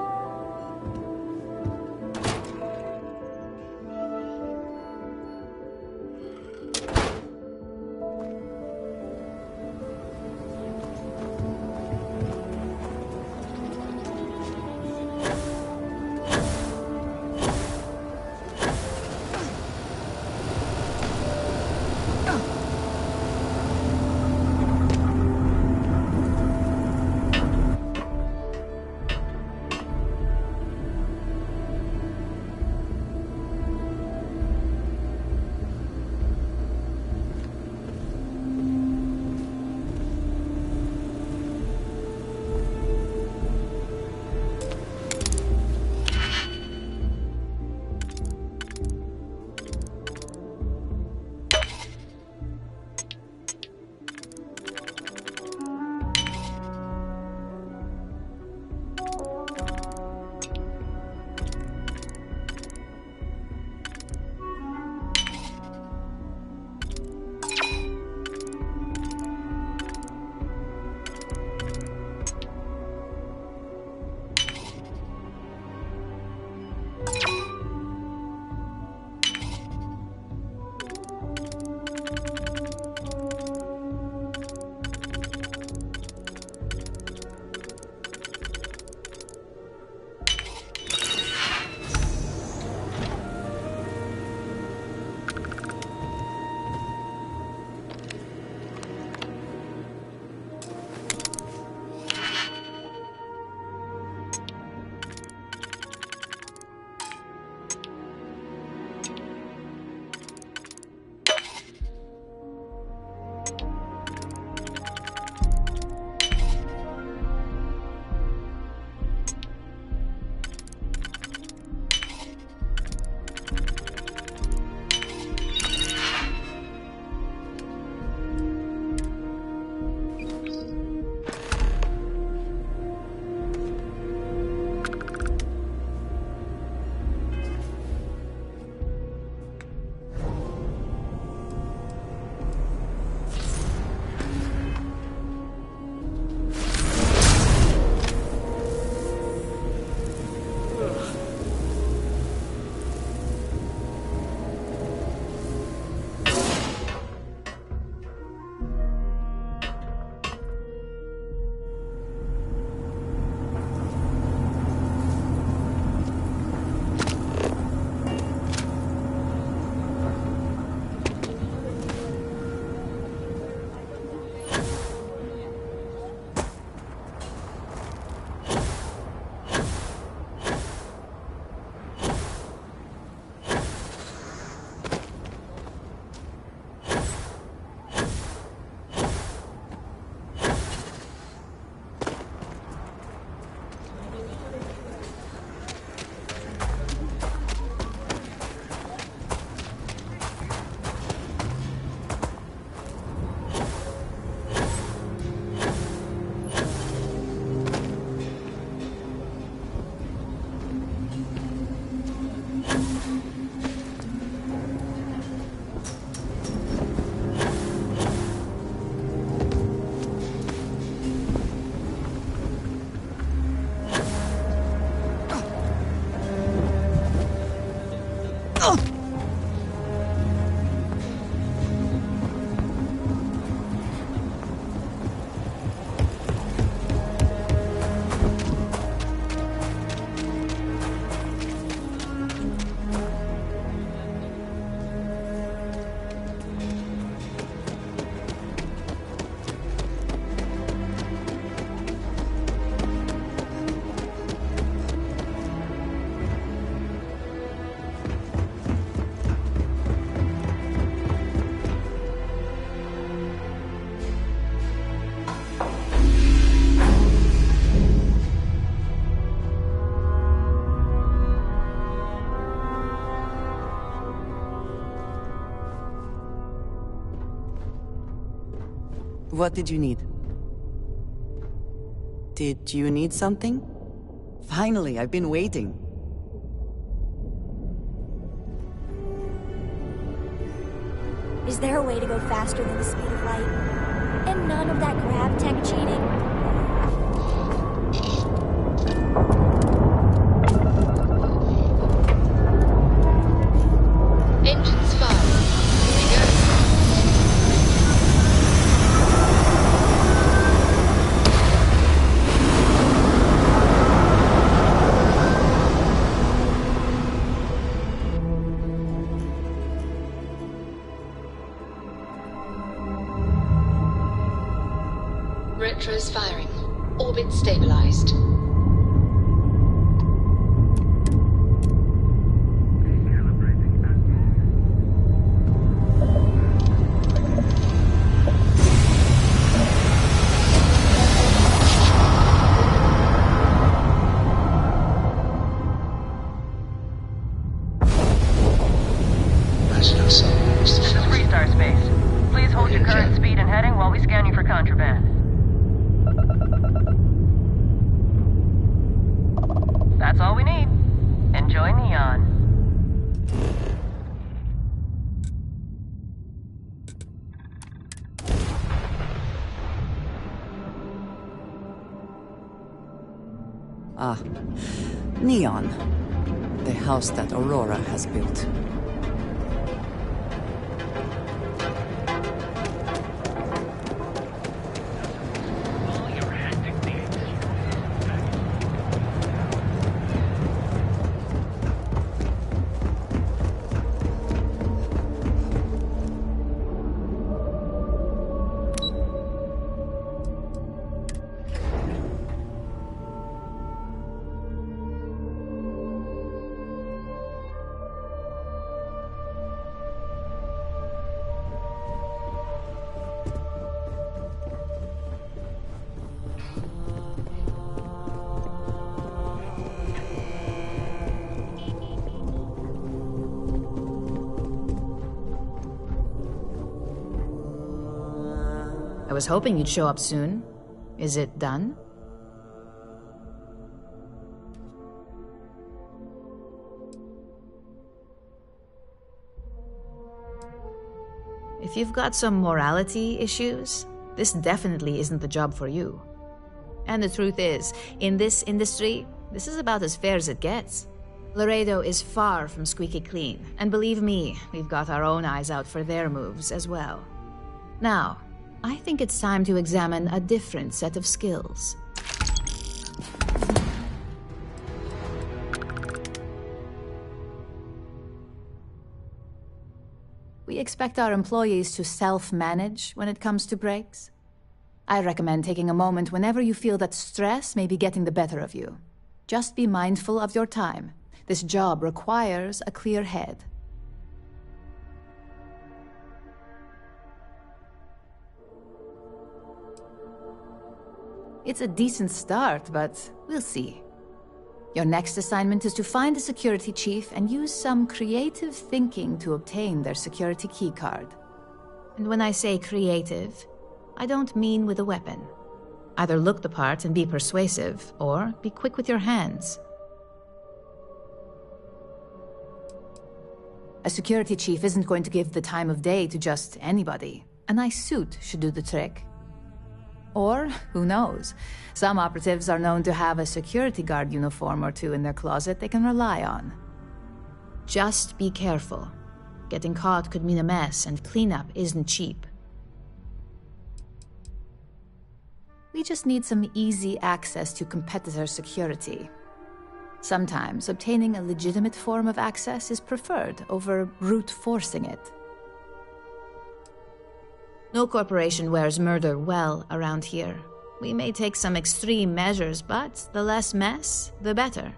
What did you need? Did you need something? Finally, I've been waiting. Is there a way to go faster than the speed of light? And none of that grav tech cheating? Engines fired. Here we go. Retros firing. Orbit stabilized. This is Freestar Space. Please hold your current speed and heading while we scan you for contraband. That's all we need. Enjoy Neon. Ah, Neon. The house that Aurora has built. I was hoping you'd show up soon. Is it done? If you've got some morality issues, this definitely isn't the job for you. And the truth is, in this industry, this is about as fair as it gets. Laredo is far from squeaky clean, and believe me, we've got our own eyes out for their moves as well. Now, I think it's time to examine a different set of skills. We expect our employees to self-manage when it comes to breaks. I recommend taking a moment whenever you feel that stress may be getting the better of you. Just be mindful of your time. This job requires a clear head. It's a decent start, but we'll see. Your next assignment is to find a security chief and use some creative thinking to obtain their security keycard. And when I say creative, I don't mean with a weapon. Either look the part and be persuasive, or be quick with your hands. A security chief isn't going to give the time of day to just anybody. A nice suit should do the trick. Or, who knows, some operatives are known to have a security guard uniform or two in their closet they can rely on. Just be careful. Getting caught could mean a mess, and cleanup isn't cheap. We just need some easy access to competitor security. Sometimes obtaining a legitimate form of access is preferred over brute forcing it. No corporation wears murder well around here. We may take some extreme measures, but the less mess, the better.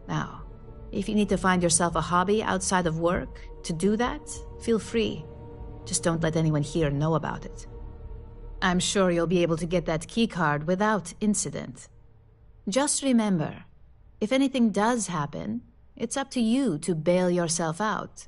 Now, if you need to find yourself a hobby outside of work, to do that, feel free. Just don't let anyone here know about it. I'm sure you'll be able to get that keycard without incident. Just remember, if anything does happen, it's up to you to bail yourself out.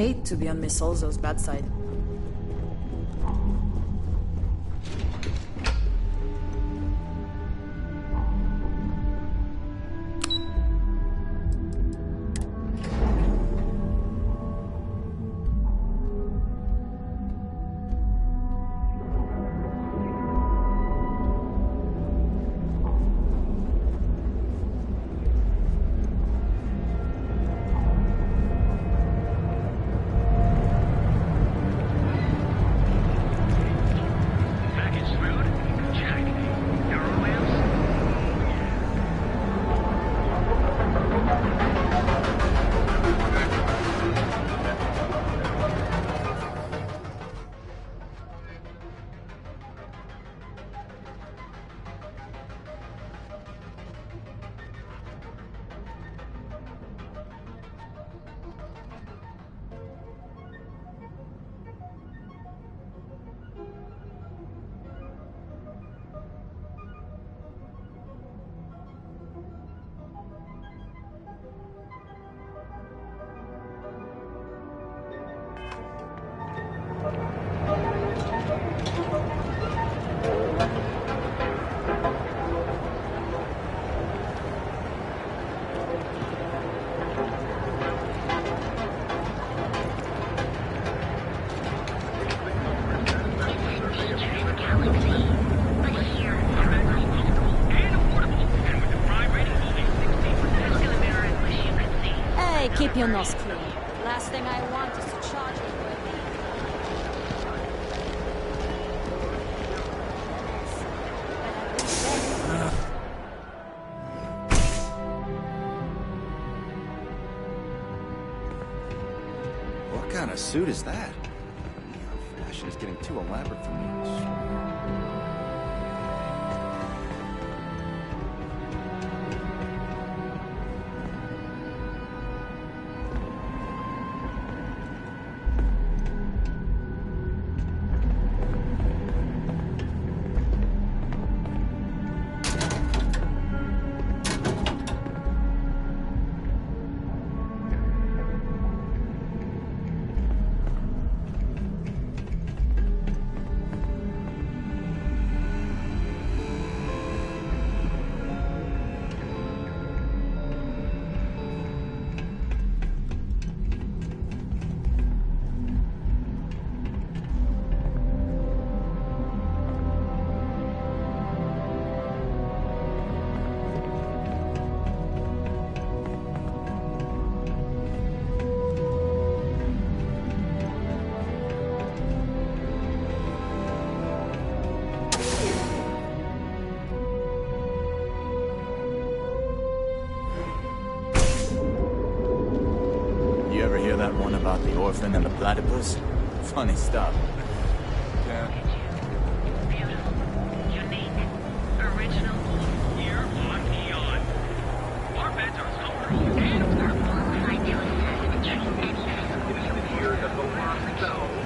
hate to be on Miss Olzo's bad side. Hey, keep your nose clean. Last thing I want is to charge you for What kind of suit is that? Fashion is getting too elaborate for me. You ever hear that one about the orphan and the platypus? Funny stuff. Yeah. Original. Here on Neon. Our beds are comfortable and affordable. I do assess any here at the Lost Zone.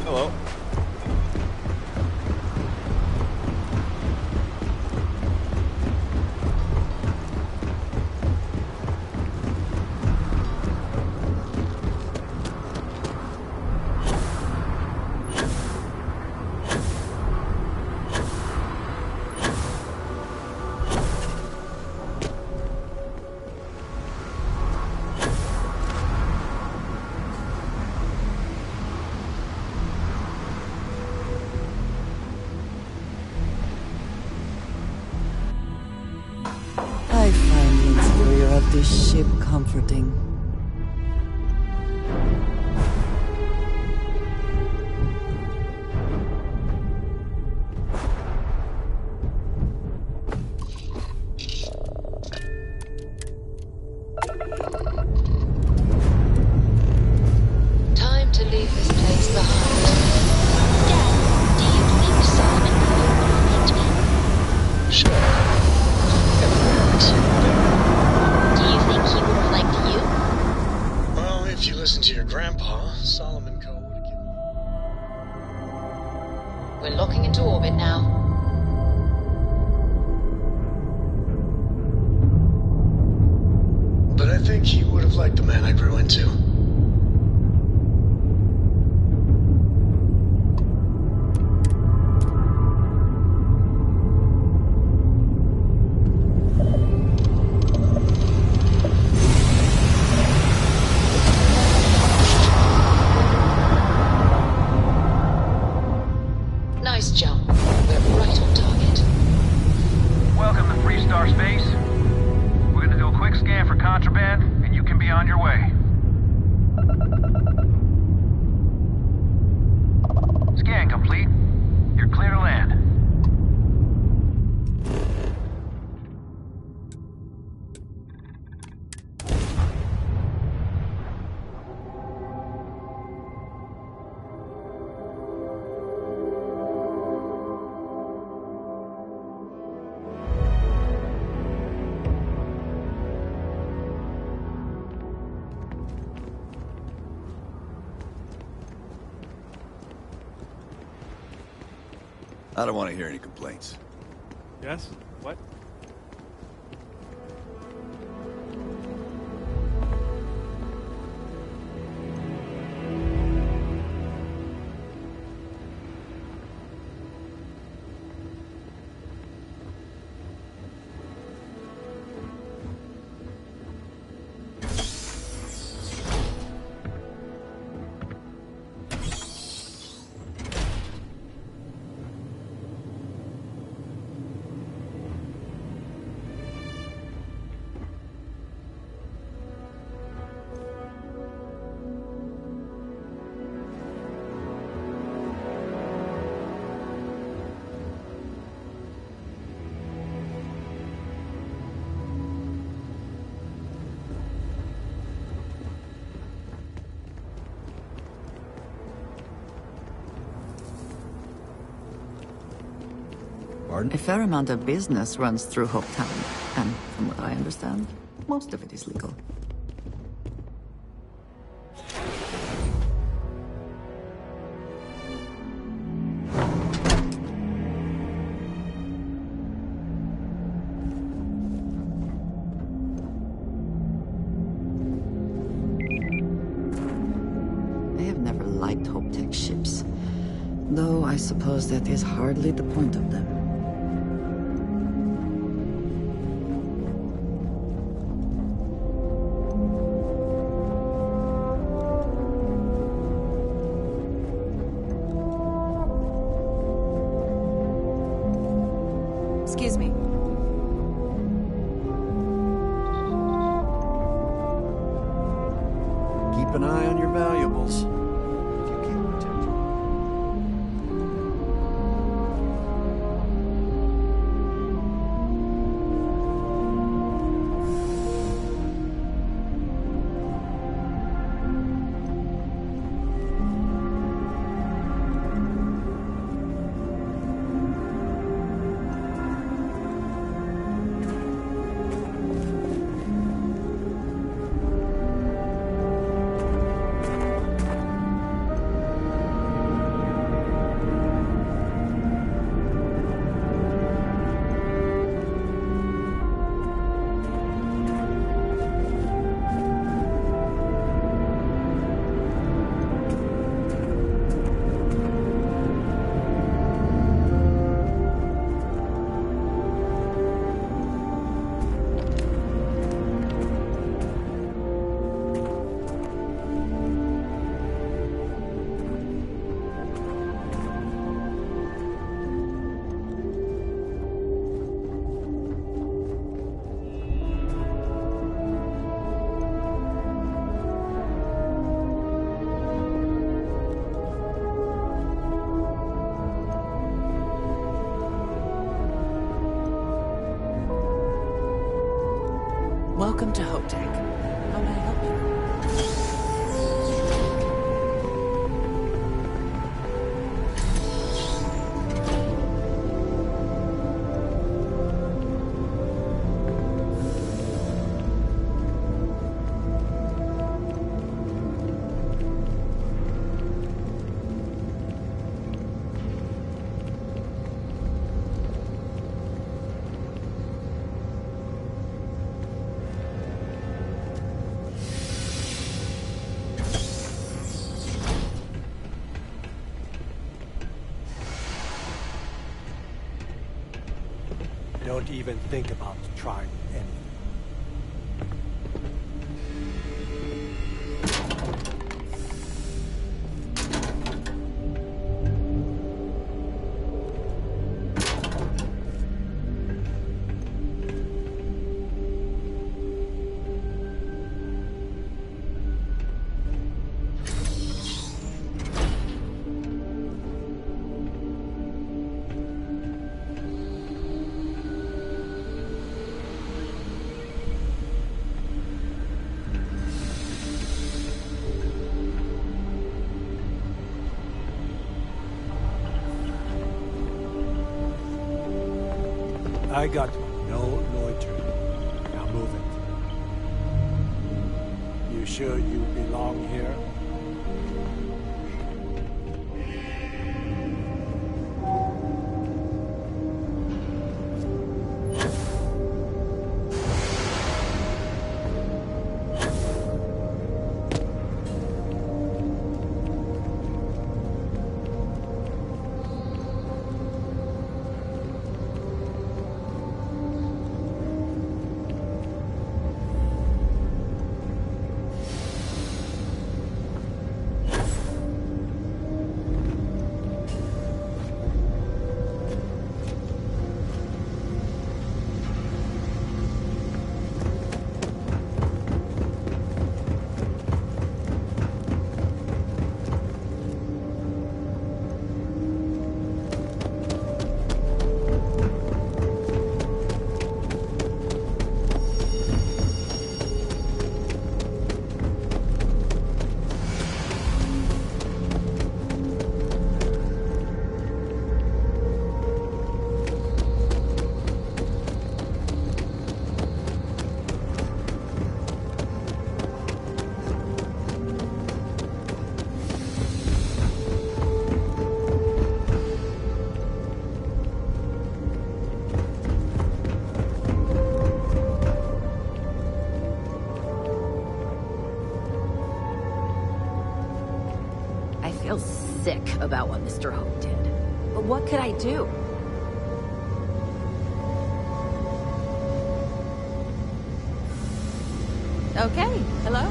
Hello. I find the interior of this ship comforting. Solomon code. We're locking into orbit now. But I think he would have liked the man I grew into. Nice jump. We're right on target. Welcome to Freestar Space. We're gonna do a quick scan for contraband, and you can be on your way. Scan complete. You're clear to land. I don't want to hear any complaints. Yes? What? A fair amount of business runs through Hopetown, and from what I understand, most of it is legal. I have never liked Hopetech ships, though I suppose that is hardly the point of them. Excuse me. Keep an eye on your valuables. If you can't protect them. Welcome to Hopetech. How may I help you? Don't even think about trying anything. I got no loitering. Now move it. You sure you belong here? I feel sick about what Mr. Hope did. But what could I do? Okay, hello.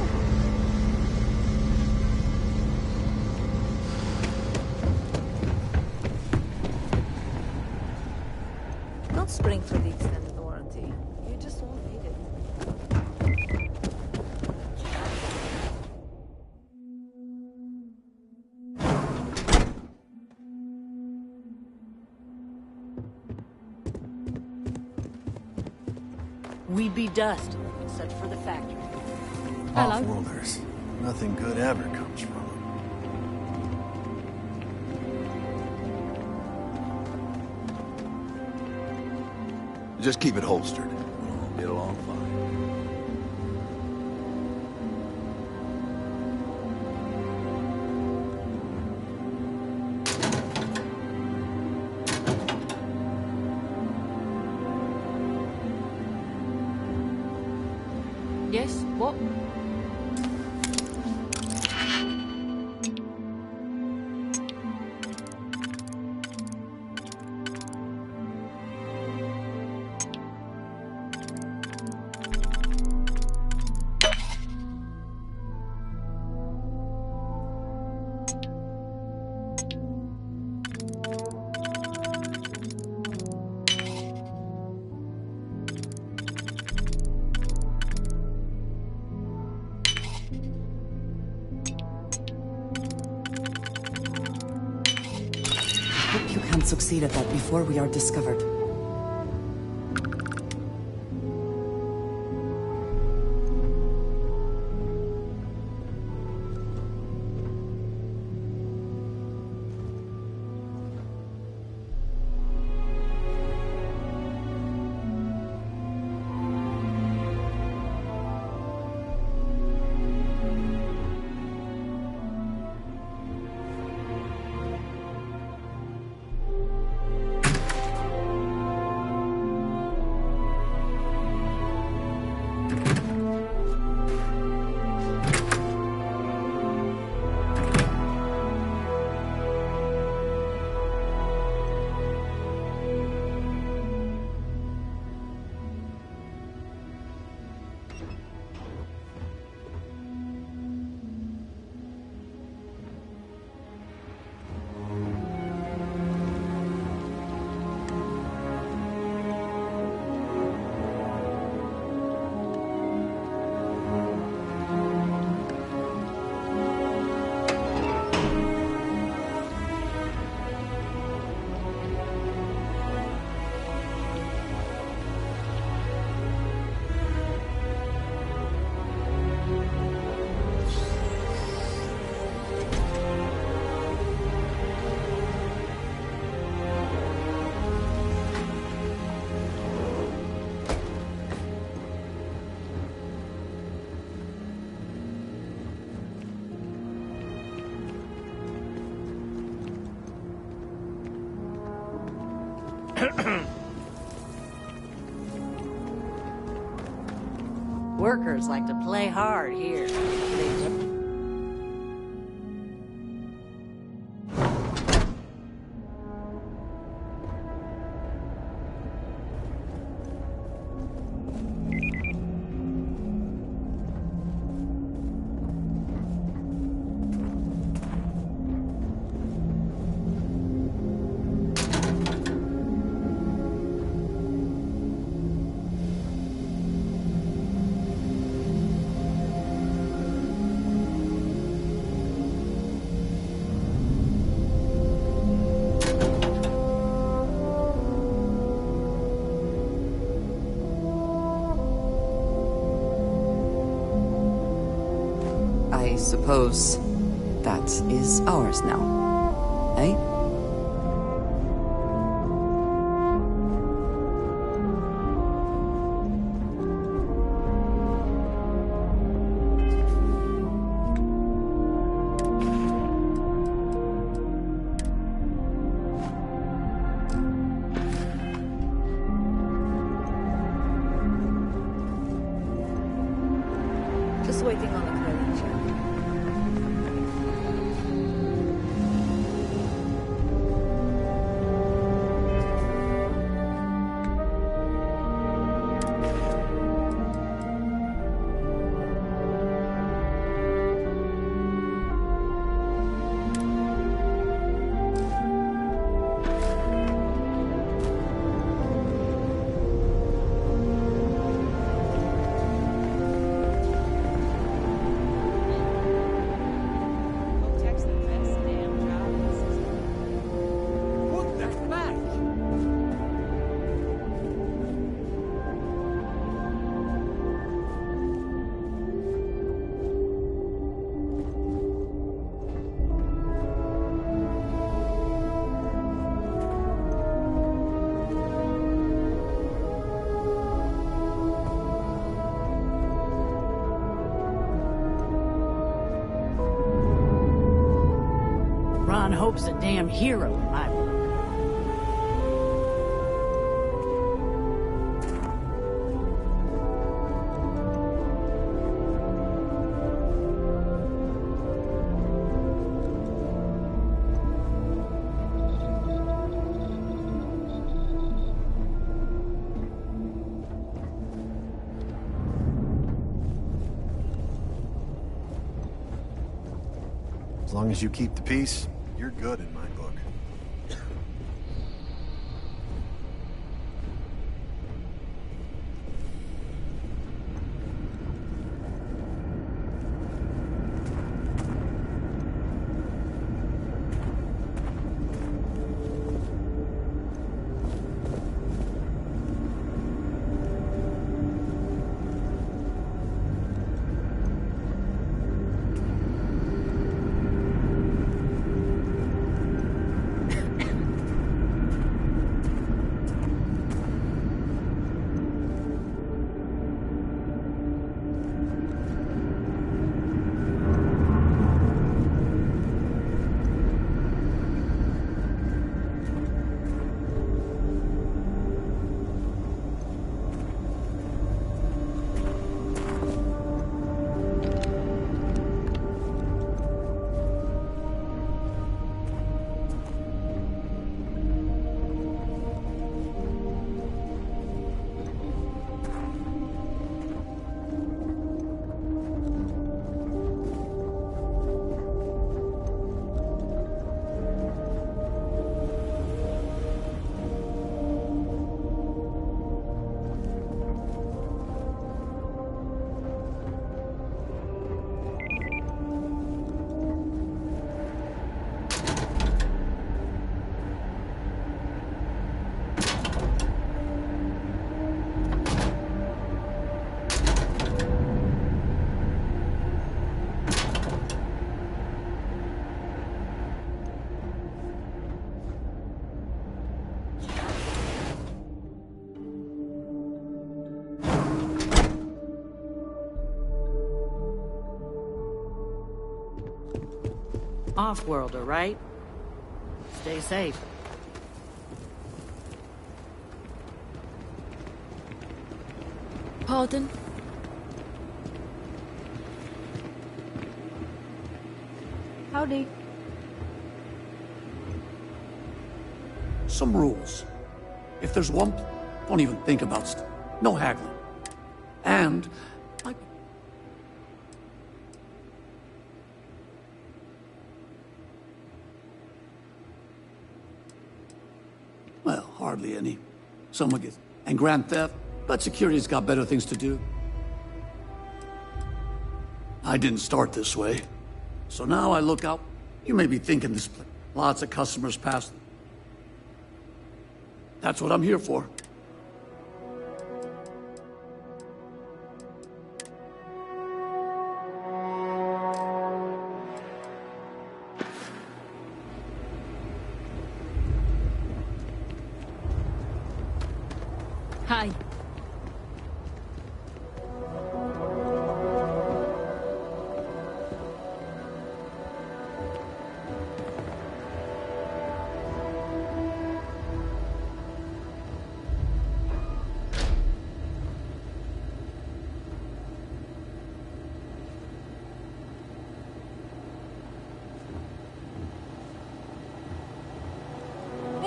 Don't spring for the extended warranty. You just won't need it. We'd be dust, except for the factory. Off-worlders. Nothing good ever comes from them. Just keep it holstered. We'll get along fine. Yes? What? Hope you can succeed at that before we are discovered. Workers like to play hard here. I suppose that is ours now, eh? Just waiting on the credit check. Ron Hope's a damn hero in my book. As long as you keep the peace, you're good in my book. Off-worlder, right? Stay safe. Pardon? Howdy. Some rules. If there's one, don't even think about stuff. No haggling. And, like... Well, hardly any. Someone gets... And grand theft, but security's got better things to do. I didn't start this way. So now I look out. You may be thinking this place. Lots of customers pass. That's what I'm here for. Hi.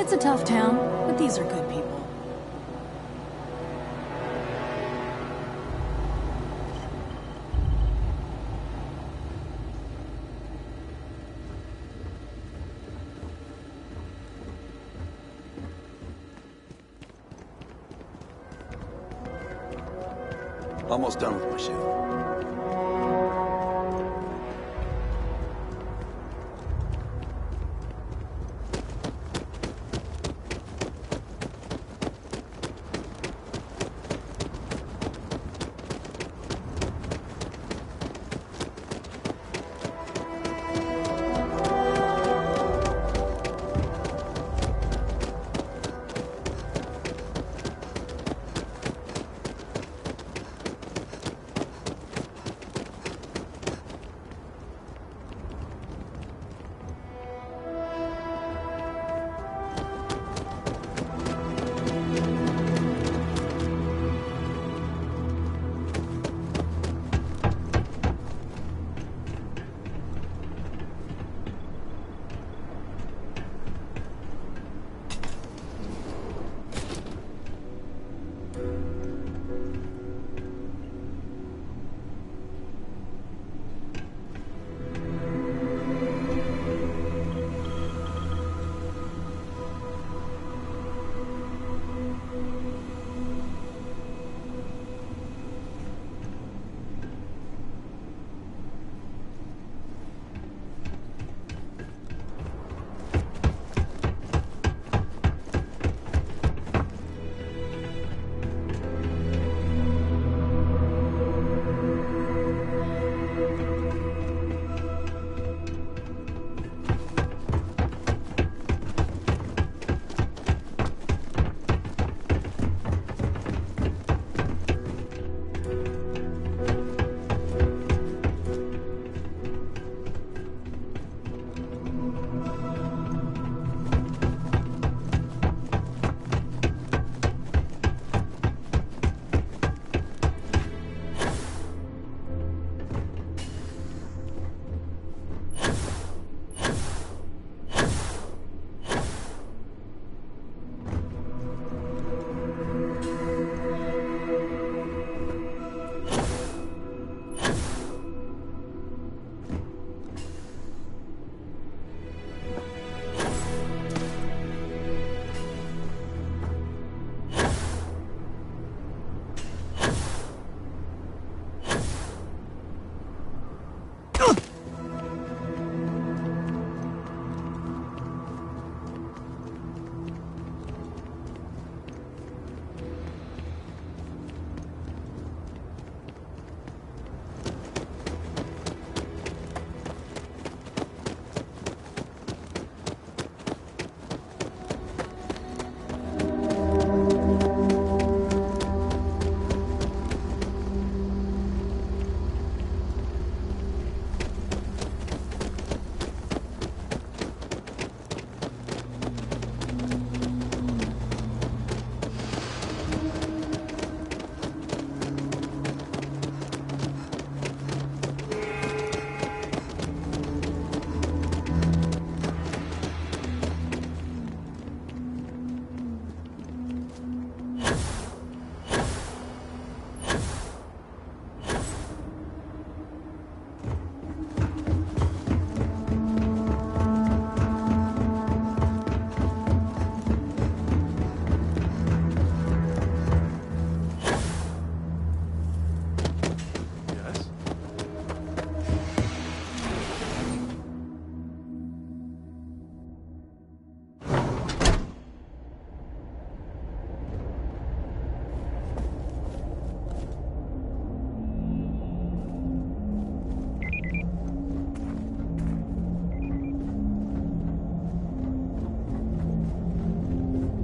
It's a tough town, but these are good people. Almost done with my shift.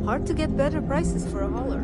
Hard to get better prices for a hauler.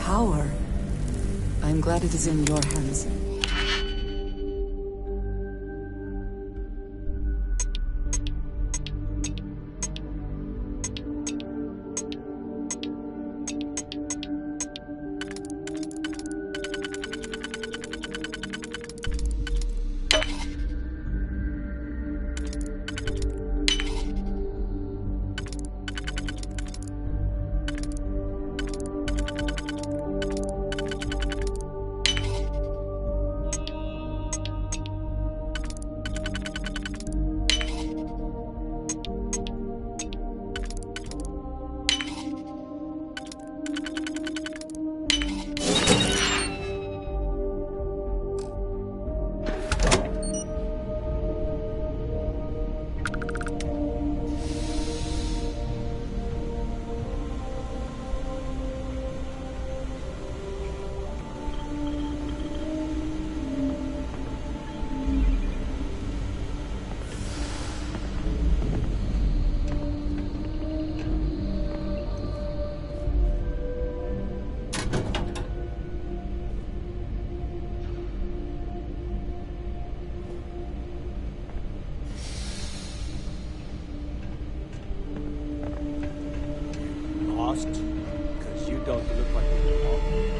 Power. I'm glad it is in your hands. Because you don't look like you belong.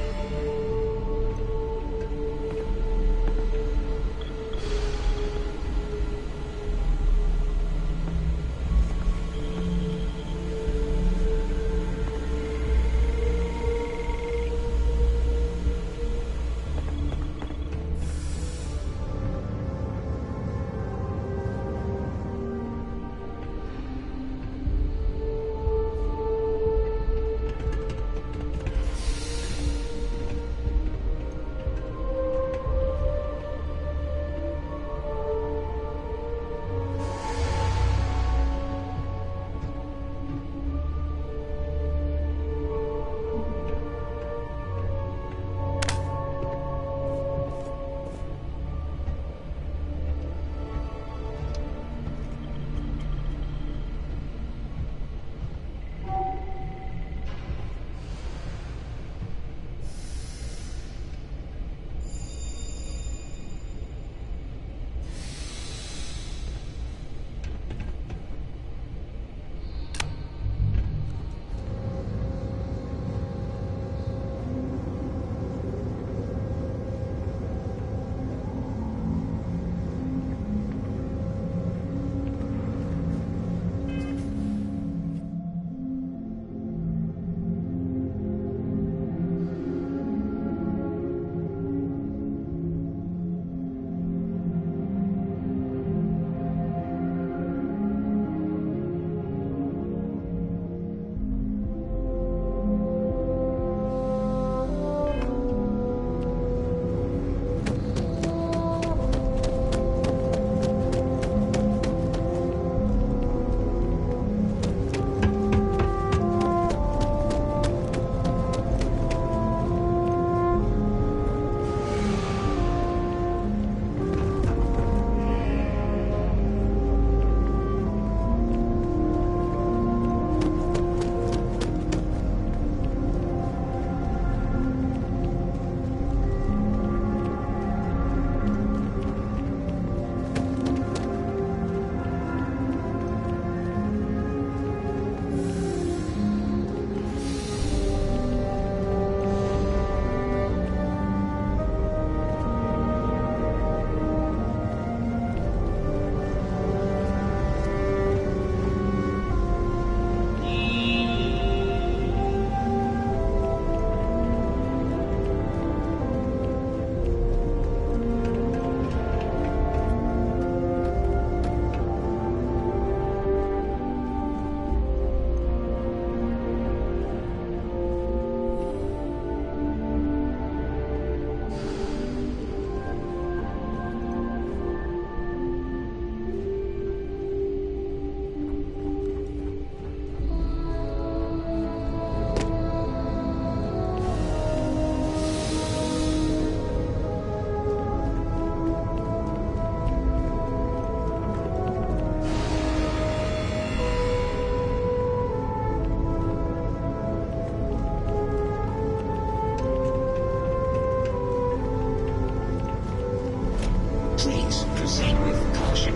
Please proceed with caution.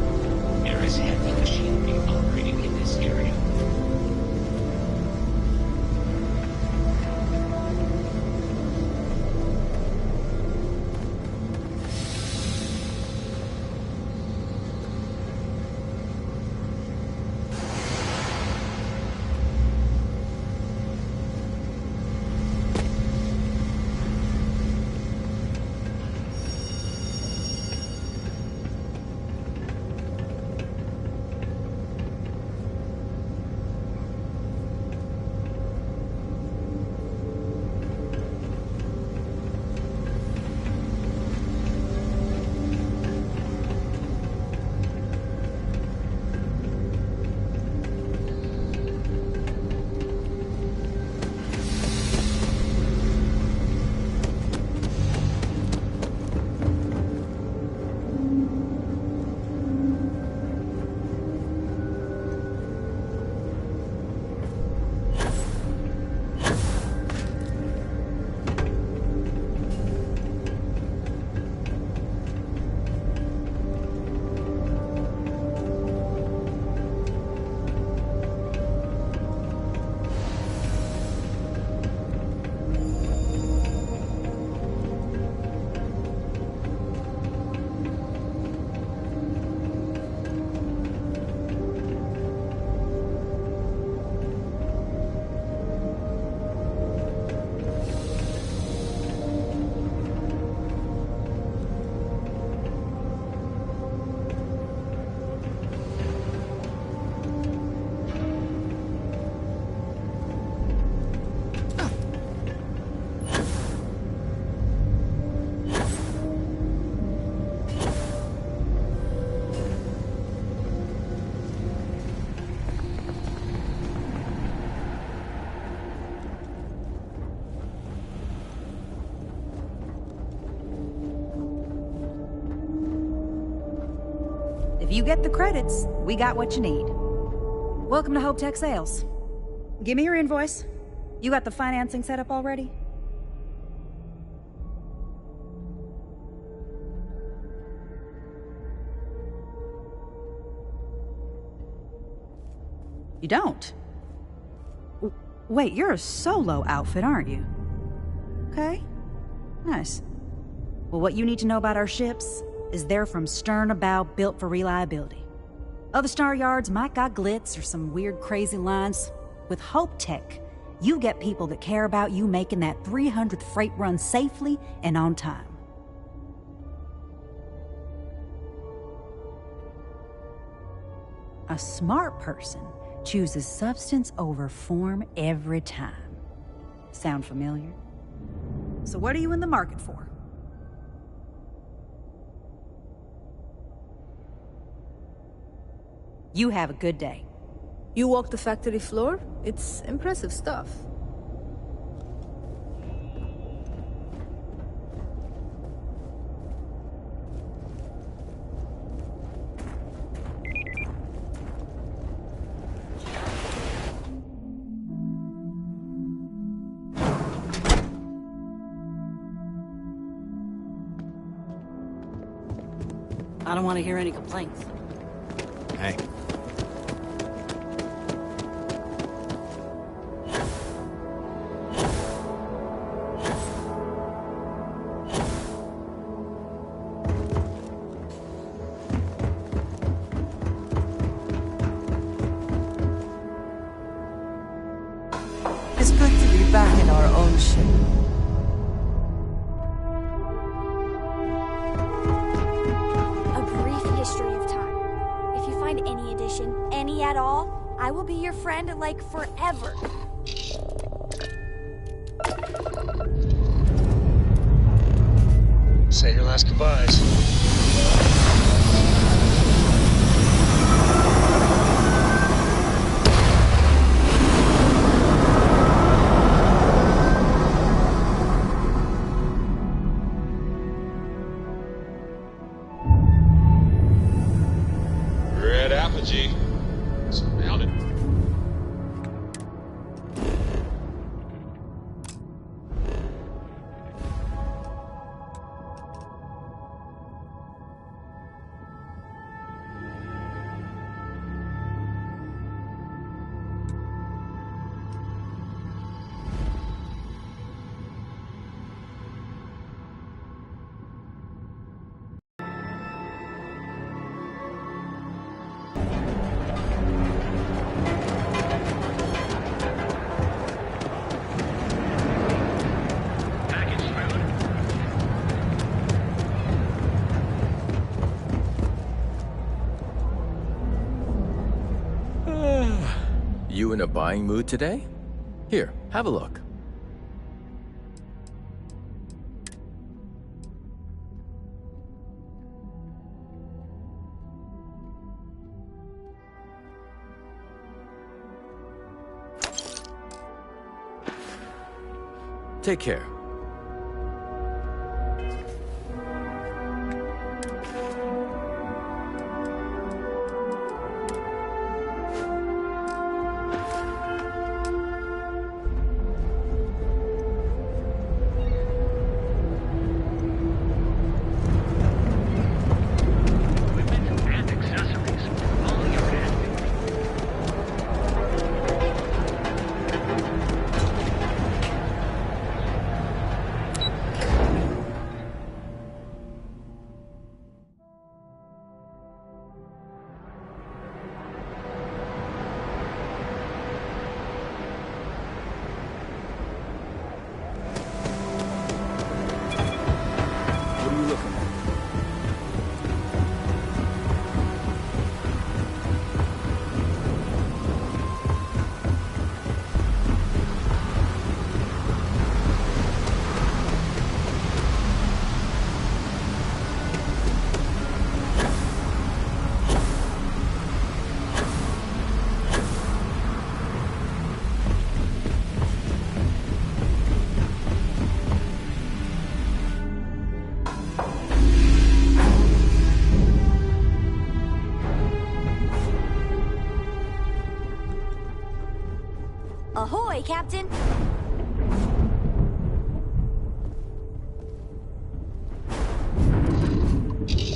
There is heavy machinery operating in this area. If you get the credits, we got what you need. Welcome to Hope Tech Sales. Give me your invoice. You got the financing set up already? You don't? Wait, you're a solo outfit, aren't you? Okay. Nice. Well, what you need to know about our ships is they're from stern to bow, built for reliability. Other star yards might got glitz or some weird crazy lines. With Hope Tech, you get people that care about you making that 300th freight run safely and on time. A smart person chooses substance over form every time. Sound familiar? So what are you in the market for? You have a good day. You walk the factory floor? It's impressive stuff. I don't want to hear any complaints. Hey. It's good to be back in our own ship. A brief history of time. If you find any edition, any at all, I will be your friend like forever. Say your last goodbyes. Surrounded. you in a buying mood today? Here, have a look. Take care. Ahoy, Captain!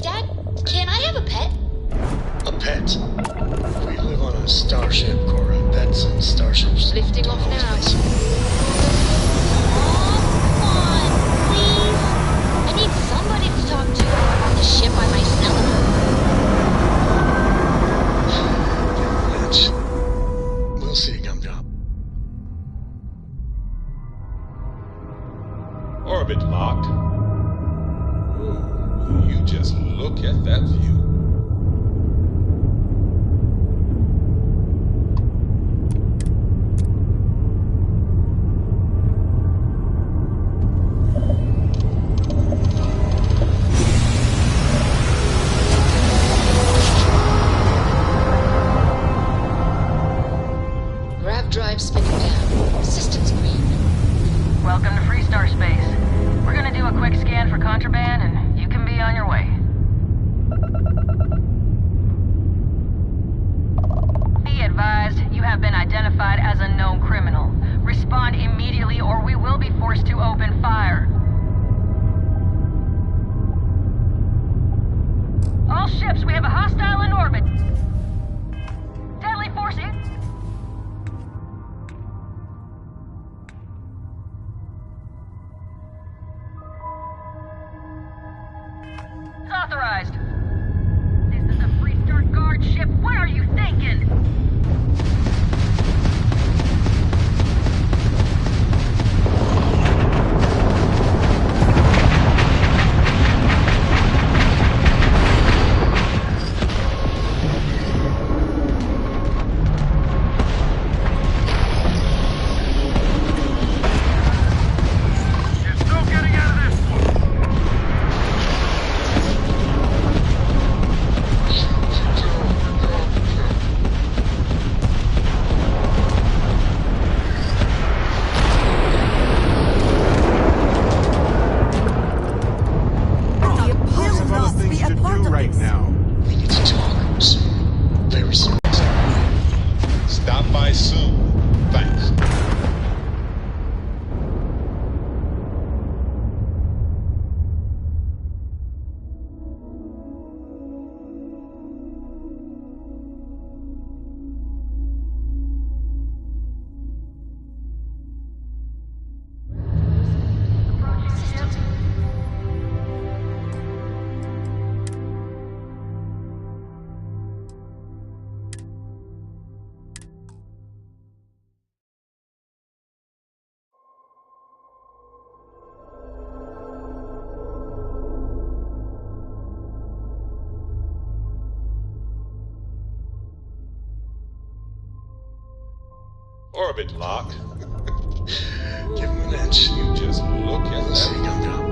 Dad, can I have a pet? A pet? We live on a starship, Cora. Pets and starships. Lifting off now. I need somebody to talk to on the ship by myself. Mitch, we'll see, Gumdrop. Orbit locked. Ooh, you just look at that view. Drive spinning down. Systems green. Welcome to Freestar Space. We're gonna do a quick scan for contraband, and you can be on your way. Be advised, you have been identified as a known criminal. Respond immediately, or we will be forced to open fire. All ships, we have a hostile in orbit. Deadly force in... Authorized. This is a Freestar Guard ship. What are you thinking? Orbit lock. Give him an inch. You just look at Let's see, that. dum-dum.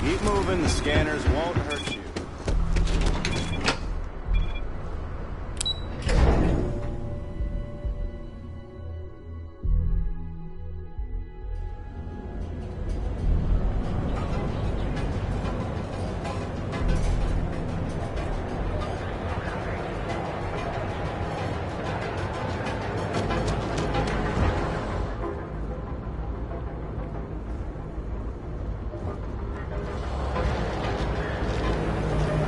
Keep moving, the scanners won't hurt you.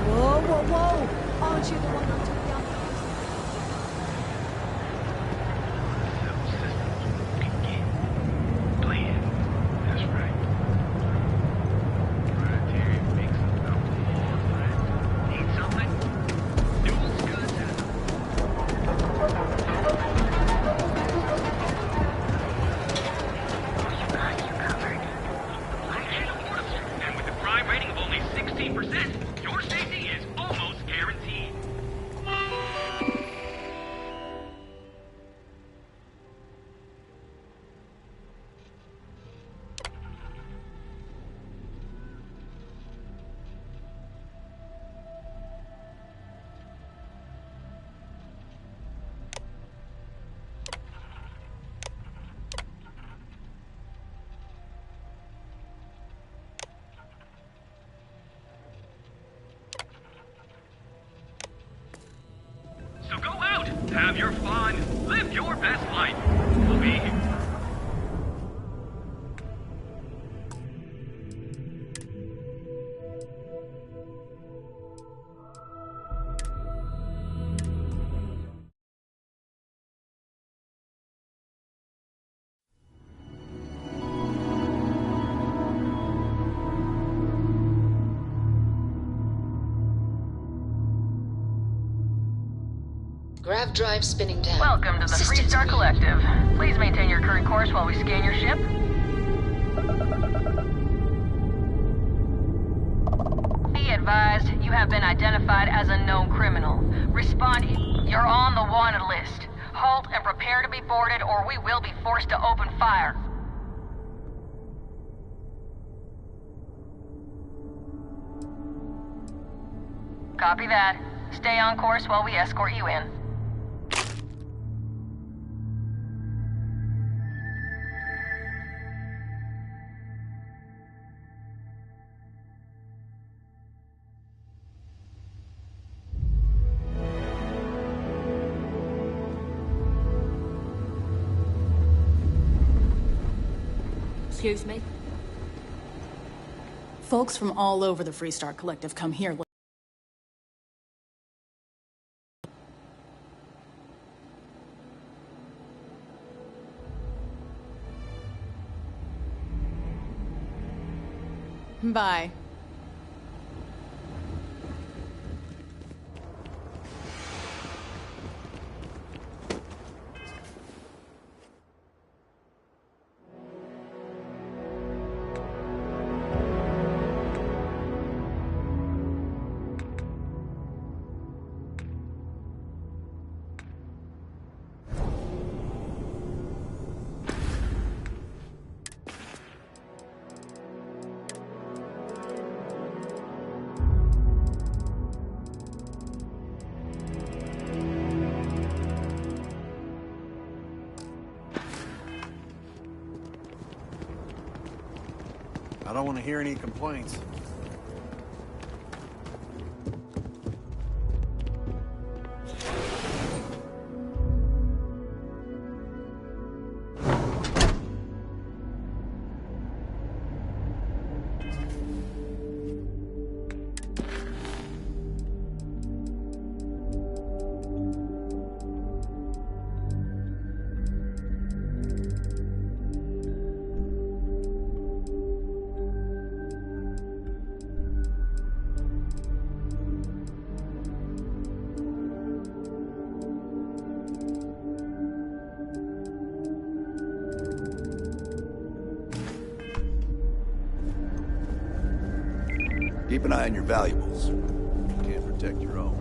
Whoa, whoa, whoa! Aren't you the one who took the other? And with a crime rating of only 16%, your safety is almost guaranteed. So go out, have your fun, live your best life. We'll be here. Grav drive spinning down. Welcome to the Systems Freestar green. Collective. Please maintain your current course while we scan your ship. Be advised, you have been identified as a known criminal. Respond. You're on the wanted list. Halt and prepare to be boarded, or we will be forced to open fire. Copy that. Stay on course while we escort you in. Excuse me? Folks from all over the Freestar Collective come here. Bye. I don't want to hear any complaints. Keep an eye on your valuables. You can't protect your own.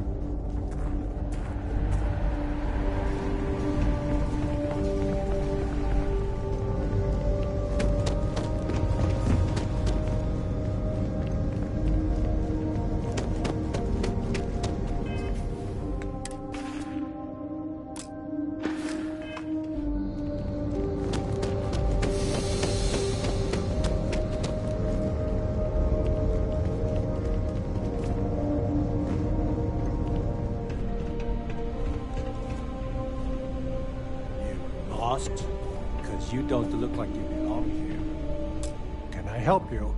Because you don't look like you belong here. Can I help you?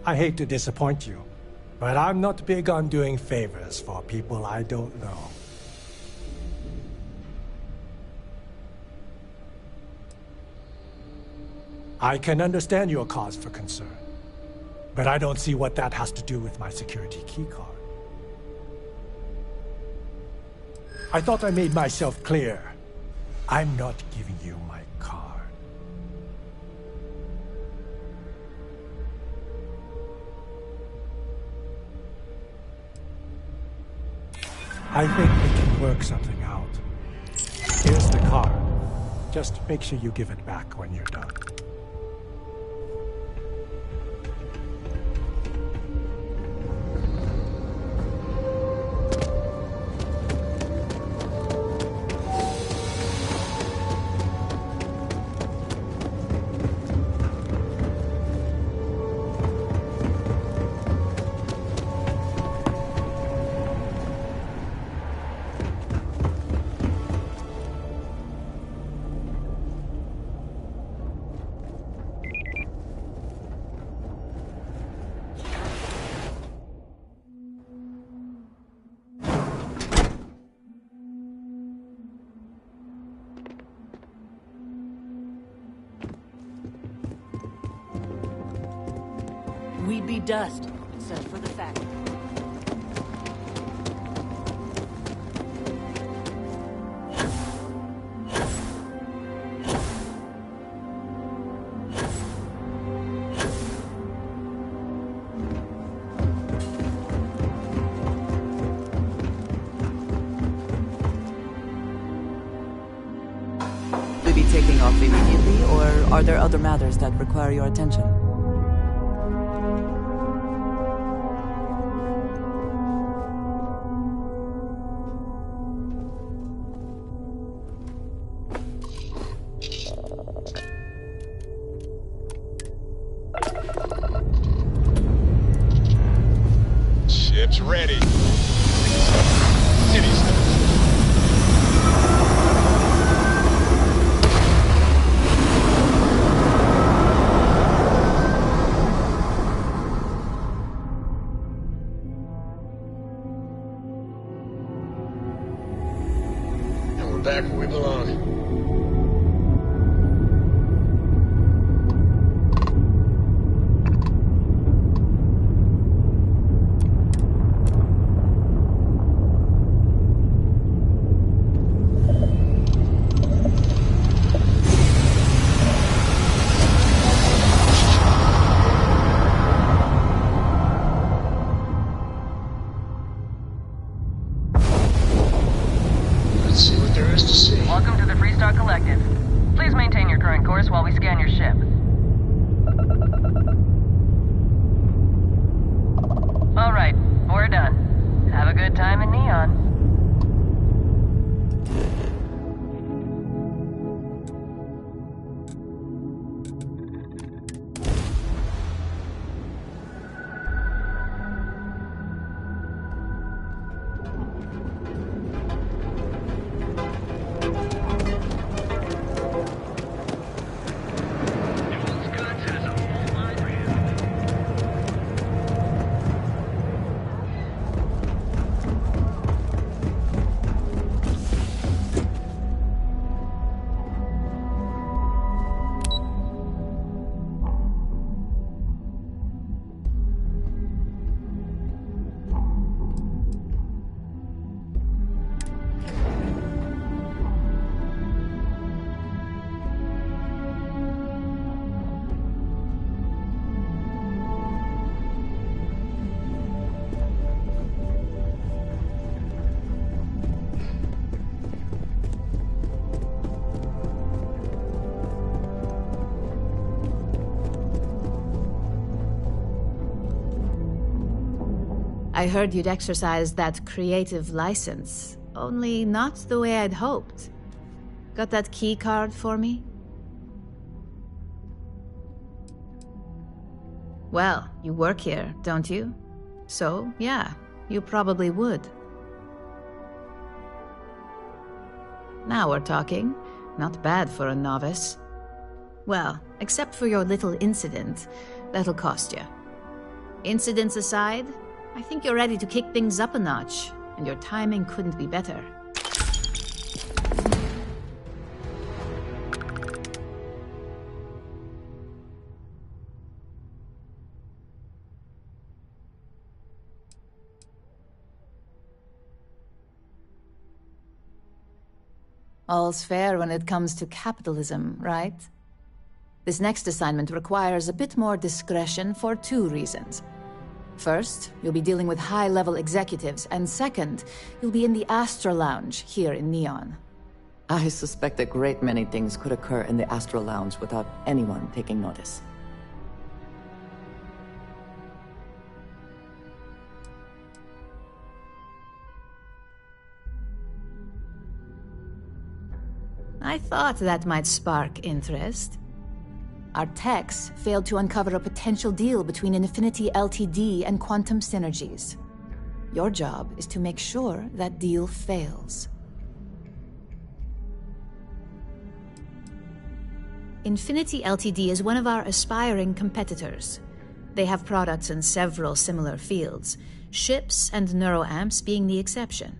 I hate to disappoint you, but I'm not big on doing favors for people I don't know. I can understand your cause for concern. But I don't see what that has to do with my security keycard. I thought I made myself clear. I'm not giving you my card. I think we can work something out. Here's the card. Just make sure you give it back when you're done. We'd be dust, except for the fact. Will you be taking off immediately, or are there other matters that require your attention? Ship's ready. City stuff. And we're back where we belong. Welcome to the Freestar Collective. Please maintain your current course while we scan your ship. All right, we're done. Have a good time in Neon. I heard you'd exercised that creative license, only not the way I'd hoped. Got that key card for me? Well, you work here, don't you? So, yeah, you probably would. Now we're talking. Not bad for a novice. Well, except for your little incident, that'll cost you. Incidents aside, I think you're ready to kick things up a notch, and your timing couldn't be better. All's fair when it comes to capitalism, right? This next assignment requires a bit more discretion for 2 reasons. First, you'll be dealing with high-level executives, and second, you'll be in the Astra Lounge here in Neon. I suspect a great many things could occur in the Astra Lounge without anyone taking notice. I thought that might spark interest. Our techs failed to uncover a potential deal between Infinity Ltd. And Quantum Synergies. Your job is to make sure that deal fails. Infinity Ltd. Is one of our aspiring competitors. They have products in several similar fields, ships and neuroamps being the exception.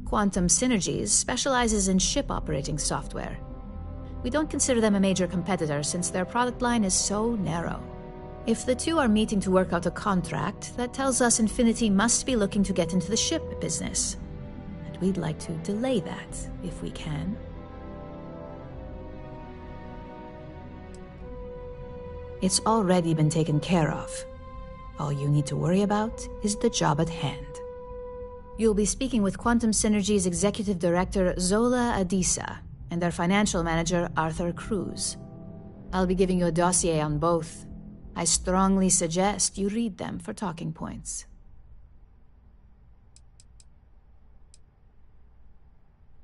Quantum Synergies specializes in ship operating software. We don't consider them a major competitor since their product line is so narrow. If the two are meeting to work out a contract, that tells us Infinity must be looking to get into the ship business. And we'd like to delay that, if we can. It's already been taken care of. All you need to worry about is the job at hand. You'll be speaking with Quantum Synergy's Executive Director Zola Adisa and their Financial Manager Arthur Cruz. I'll be giving you a dossier on both. I strongly suggest you read them for talking points.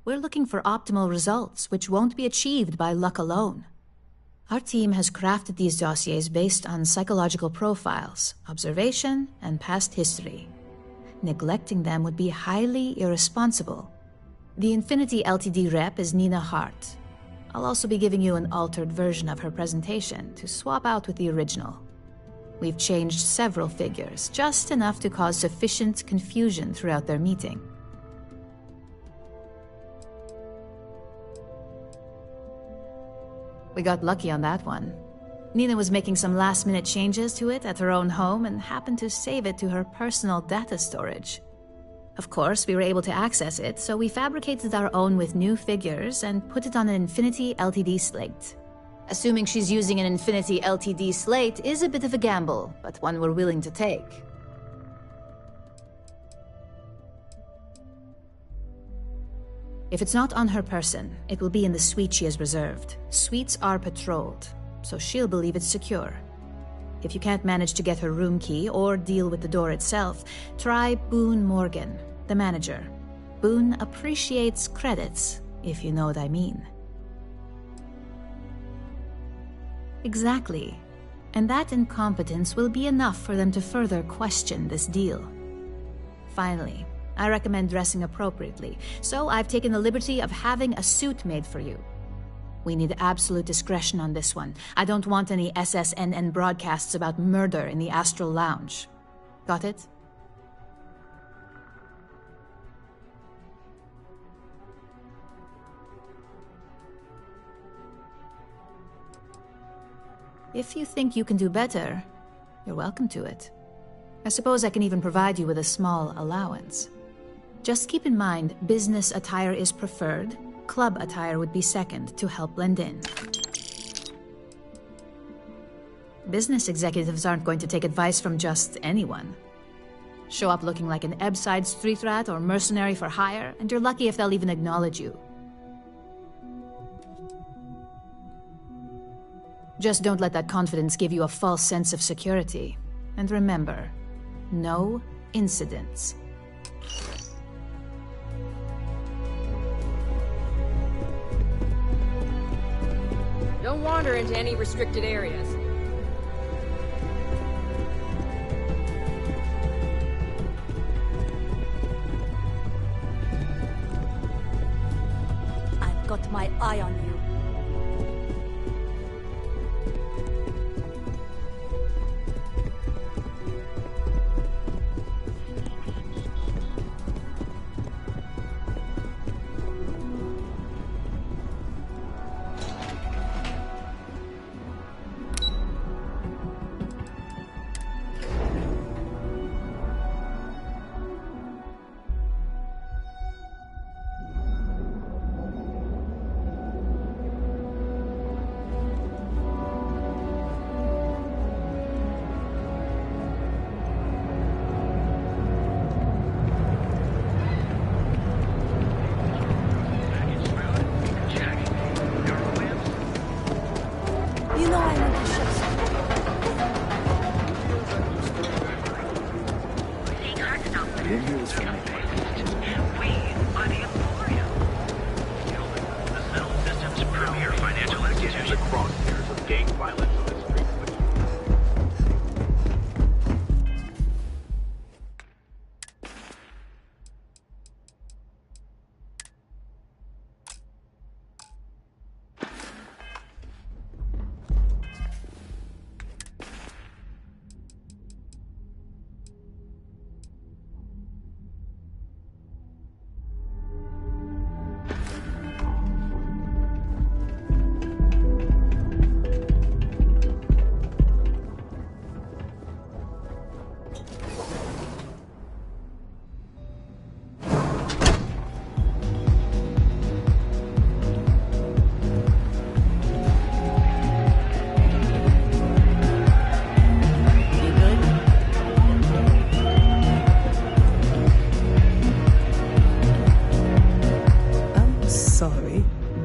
We're looking for optimal results, which won't be achieved by luck alone. Our team has crafted these dossiers based on psychological profiles, observation, and past history. Neglecting them would be highly irresponsible. The Infinity Ltd. rep is Nina Hart. I'll also be giving you an altered version of her presentation to swap out with the original. We've changed several figures, just enough to cause sufficient confusion throughout their meeting. We got lucky on that one. Nina was making some last-minute changes to it at her own home and happened to save it to her personal data storage. Of course, we were able to access it, so we fabricated our own with new figures and put it on an Infinity Ltd. slate. Assuming she's using an Infinity Ltd. slate is a bit of a gamble, but one we're willing to take. If it's not on her person, it will be in the suite she has reserved. Suites are patrolled, so she'll believe it's secure. If you can't manage to get her room key or deal with the door itself, try Boone Morgan, the manager. Boone appreciates credits, if you know what I mean. Exactly. And that incompetence will be enough for them to further question this deal. Finally, I recommend dressing appropriately, so I've taken the liberty of having a suit made for you. We need absolute discretion on this one. I don't want any SSNN broadcasts about murder in the Astral Lounge. Got it? If you think you can do better, you're welcome to it. I suppose I can even provide you with a small allowance. Just keep in mind, business attire is preferred. Club attire would be second to help blend in. Business executives aren't going to take advice from just anyone. Show up looking like an Ebbside street rat or mercenary for hire, and you're lucky if they'll even acknowledge you. Just don't let that confidence give you a false sense of security. And remember, no incidents. Don't wander into any restricted areas. I've got my eye on you.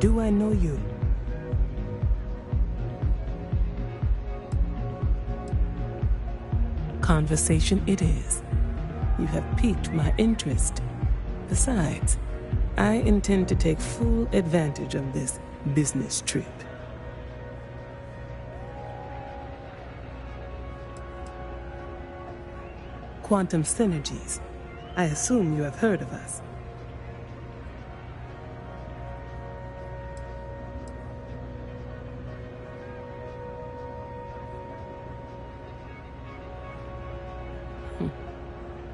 Do I know you? Conversation it is. You have piqued my interest. Besides, I intend to take full advantage of this business trip. Quantum Synergies. I assume you have heard of us.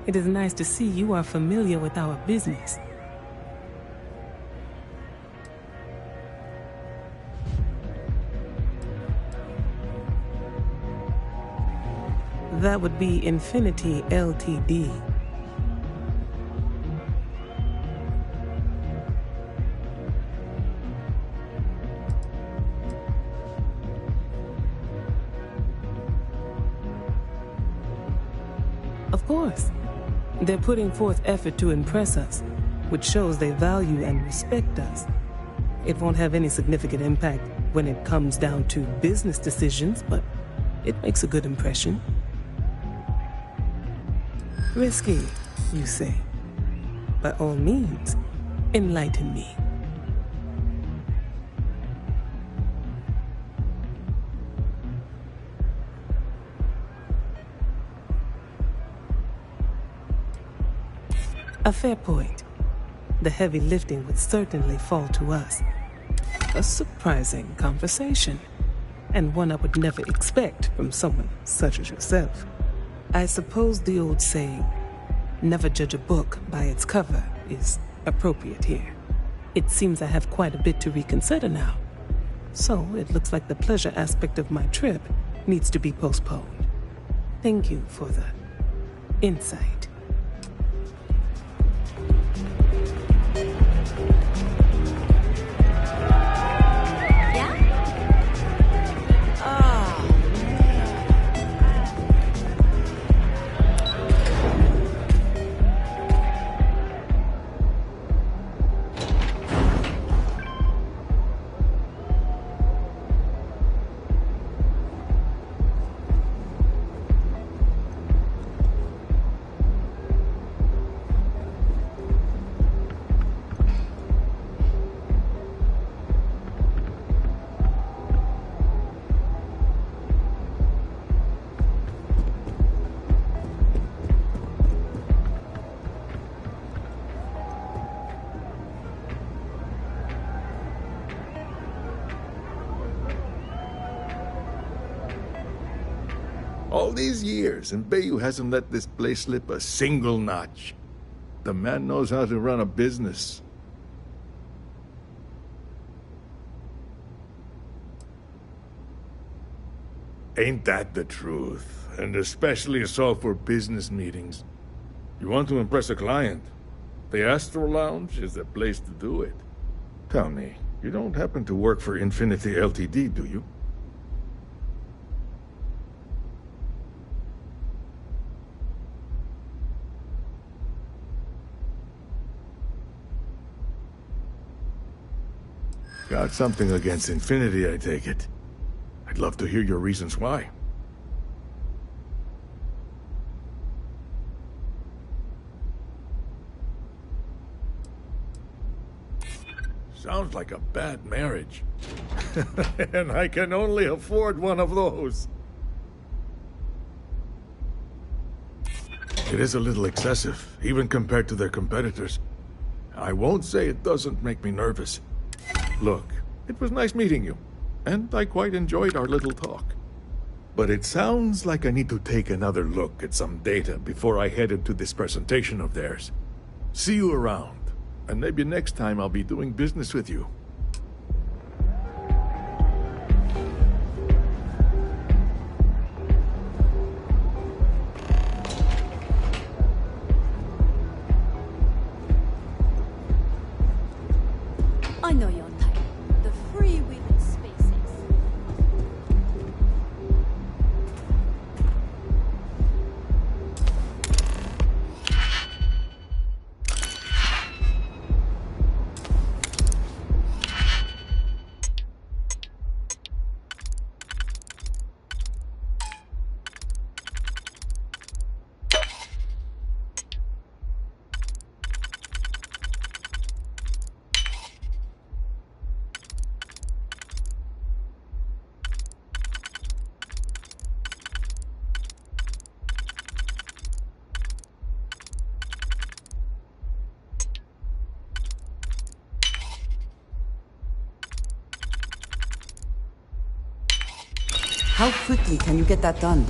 It is nice to see you are familiar with our business. That would be Infinity Ltd. Of course. They're putting forth effort to impress us, which shows they value and respect us. It won't have any significant impact when it comes down to business decisions, but it makes a good impression. Risky, you say? By all means, enlighten me. A fair point. The heavy lifting would certainly fall to us. A surprising conversation, and one I would never expect from someone such as yourself. I suppose the old saying, never judge a book by its cover, is appropriate here. It seems I have quite a bit to reconsider now. So it looks like the pleasure aspect of my trip needs to be postponed. Thank you for the insight. All these years, and Bayou hasn't let this place slip a single notch. The man knows how to run a business. Ain't that the truth? And especially so for business meetings. You want to impress a client? The Astro Lounge is the place to do it. Tell me, you don't happen to work for Infinity Ltd, do you? Got something against Infinity, I take it. I'd love to hear your reasons why. Sounds like a bad marriage. And I can only afford one of those. It is a little excessive, even compared to their competitors. I won't say it doesn't make me nervous. Look, it was nice meeting you, and I quite enjoyed our little talk. But it sounds like I need to take another look at some data before I head into this presentation of theirs. See you around, and maybe next time I'll be doing business with you. I know your type. The free-wheeling spaces. How quickly can you get that done?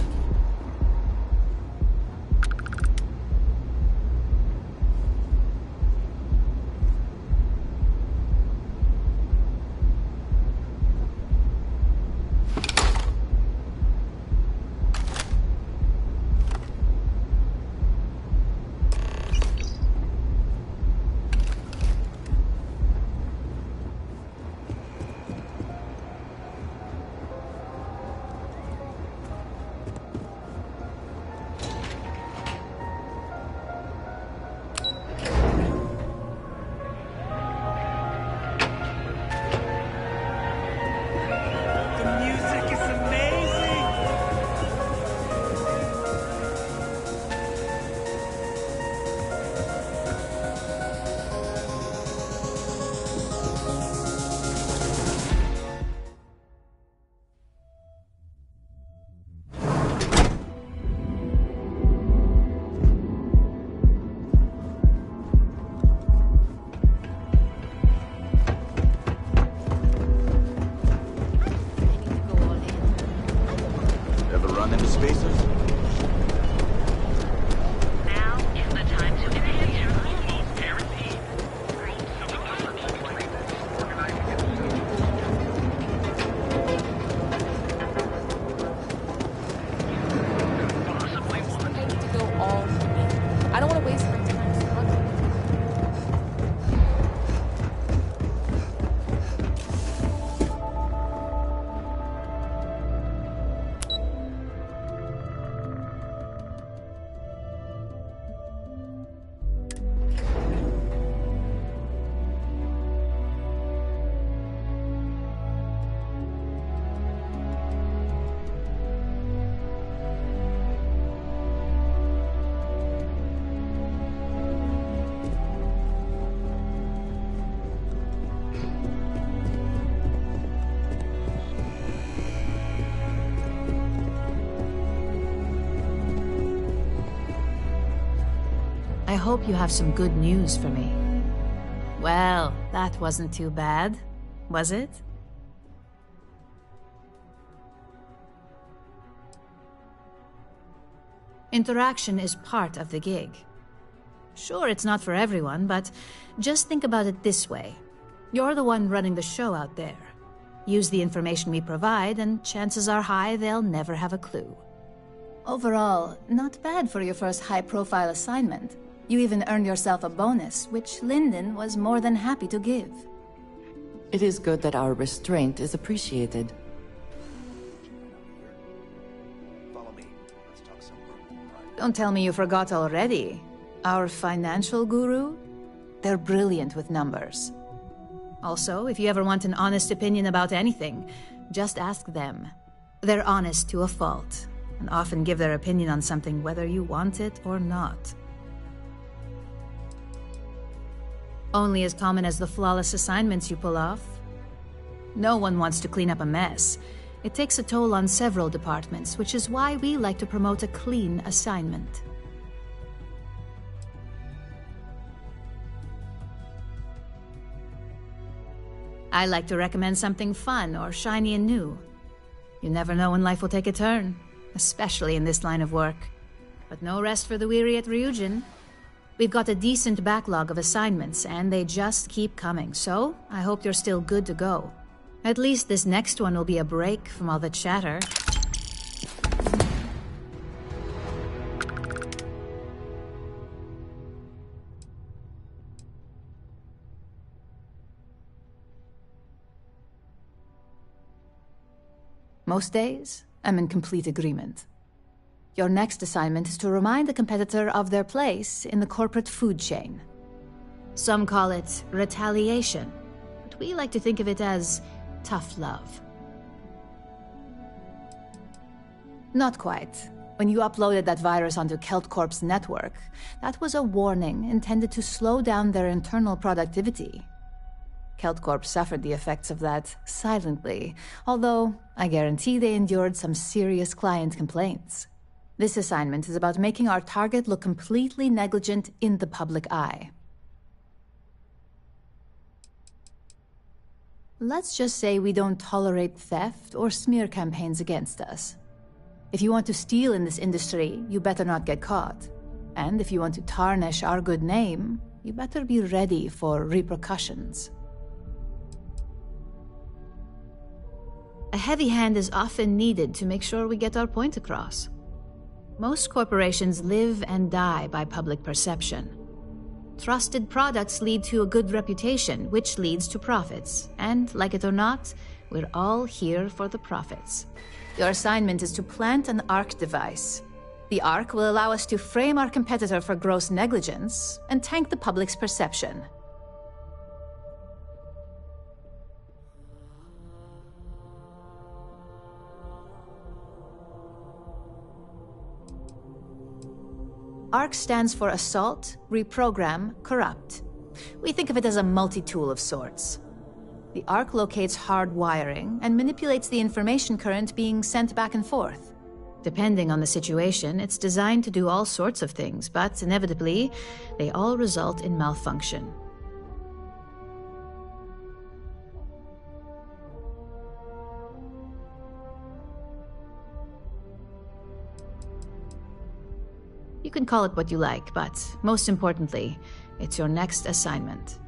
I hope you have some good news for me. Well, that wasn't too bad, was it? Interaction is part of the gig. Sure, it's not for everyone, but just think about it this way. You're the one running the show out there. Use the information we provide, and chances are high they'll never have a clue. Overall, not bad for your first high-profile assignment. You even earned yourself a bonus, which Lyndon was more than happy to give. It is good that our restraint is appreciated. Don't tell me you forgot already. Our financial guru? They're brilliant with numbers. Also, if you ever want an honest opinion about anything, just ask them. They're honest to a fault, and often give their opinion on something whether you want it or not. Only as common as the flawless assignments you pull off. No one wants to clean up a mess. It takes a toll on several departments, which is why we like to promote a clean assignment. I like to recommend something fun or shiny and new. You never know when life will take a turn, especially in this line of work. But no rest for the weary at Ryujin. We've got a decent backlog of assignments, and they just keep coming, so I hope you're still good to go. At least this next one will be a break from all the chatter. Most days, I'm in complete agreement. Your next assignment is to remind the competitor of their place in the corporate food chain. Some call it retaliation, but we like to think of it as tough love. Not quite. When you uploaded that virus onto KeltCorp's network, that was a warning intended to slow down their internal productivity. KeltCorp suffered the effects of that silently, although I guarantee they endured some serious client complaints. This assignment is about making our target look completely negligent in the public eye. Let's just say we don't tolerate theft or smear campaigns against us. If you want to steal in this industry, you better not get caught. And if you want to tarnish our good name, you better be ready for repercussions. A heavy hand is often needed to make sure we get our point across. Most corporations live and die by public perception. Trusted products lead to a good reputation, which leads to profits. And, like it or not, we're all here for the profits. Your assignment is to plant an ARC device. The ARC will allow us to frame our competitor for gross negligence and tank the public's perception. ARC stands for Assault, Reprogram, Corrupt. We think of it as a multi-tool of sorts. The ARC locates hard wiring and manipulates the information current being sent back and forth. Depending on the situation, it's designed to do all sorts of things, but inevitably, they all result in malfunction. You can call it what you like, but most importantly, it's your next assignment.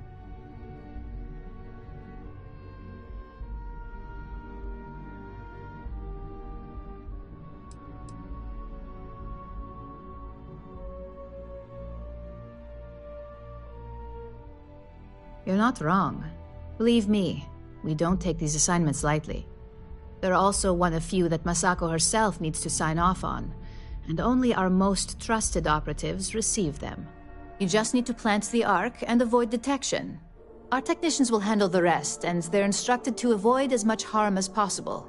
You're not wrong. Believe me, we don't take these assignments lightly. They're also one of few that Masako herself needs to sign off on, and only our most trusted operatives receive them. You just need to plant the ARC and avoid detection. Our technicians will handle the rest, and they're instructed to avoid as much harm as possible.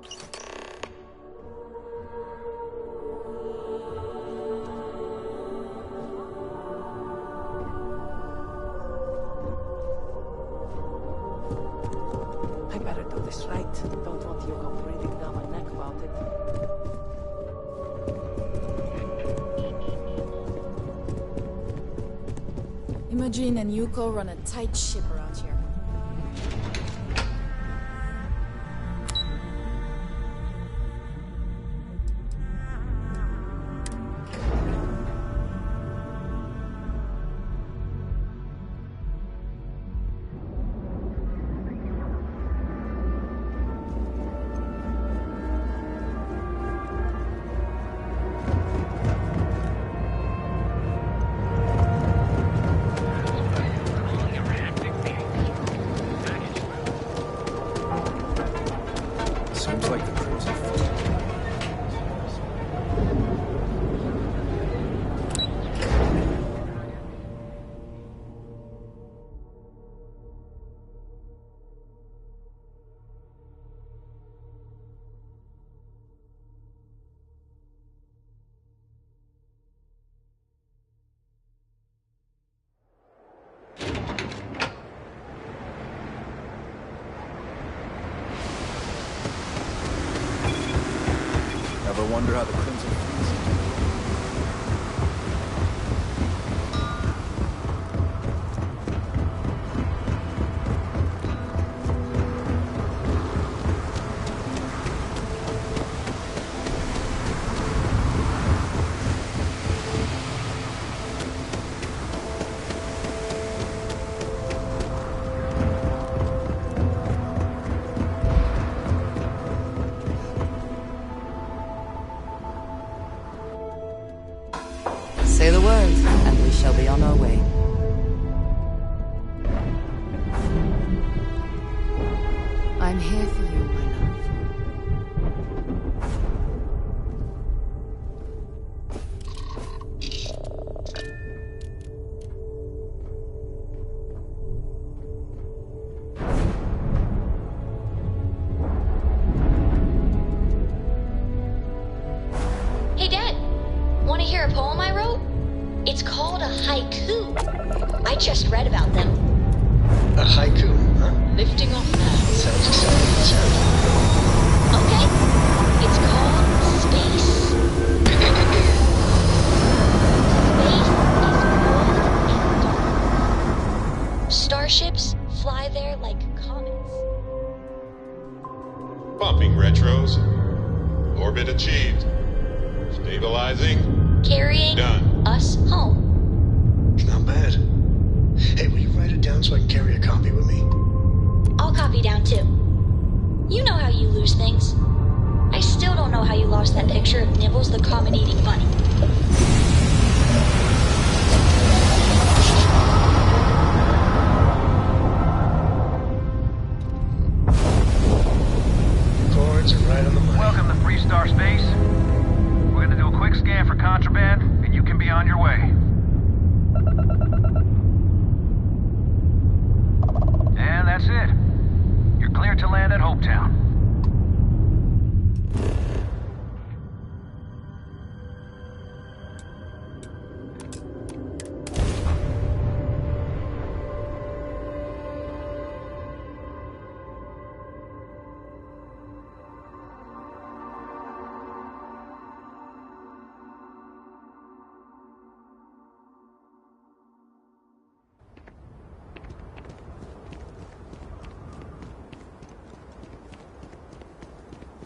I better do this right. Don't want Yoko breathing down my neck about it. Imogen and Yuko run a tight ship around here. wonder how the Crimson Fleet's doing. Say the words, and we shall be on our way. I'm here for you, my love. Hey, Dad. Want to hear a poem I wrote? It's called a haiku. I just read about them. A haiku, huh? Lifting off now. Sounds exciting. Let's hear it. Okay. It's called Space. Space is cold and dark. Starships fly there like comets. Bumping retros. Orbit achieved. Stabilizing. Carrying Done. us home. It's not bad. Hey, will you write it down so I can carry a copy with me? I'll copy down too. You know how you lose things. I still don't know how you lost that picture of Nibbles the comet-eating bunny. Chords are right on the money. Welcome to Freestar Space. We're gonna do a quick scan for contraband, and you can be on your way. And that's it. You're cleared to land at Hopetown.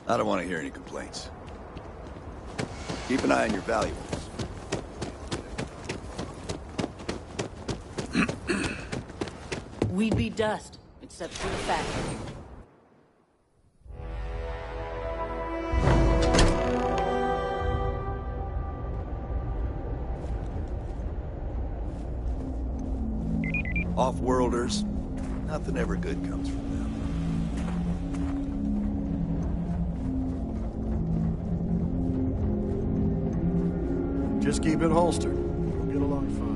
I don't want to hear any complaints. Keep an eye on your valuables. We'd be dust, except for the factory. Off-worlders, nothing ever good comes from them. Just keep it holstered. We'll get along fine.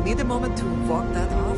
Need a moment to walk that off?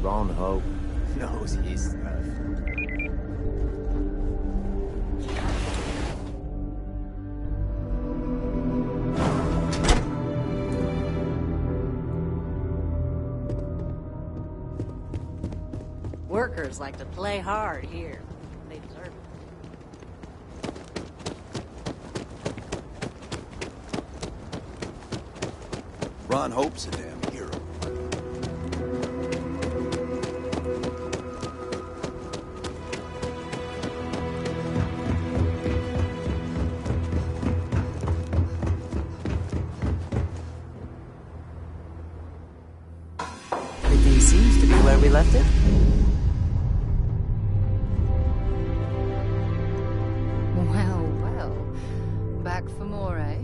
Ron Hope knows his stuff. Workers like to play hard here. They deserve it. Ron Hope's a damn hero. Everything seems to be where we left it. Well, well. Back for more, eh?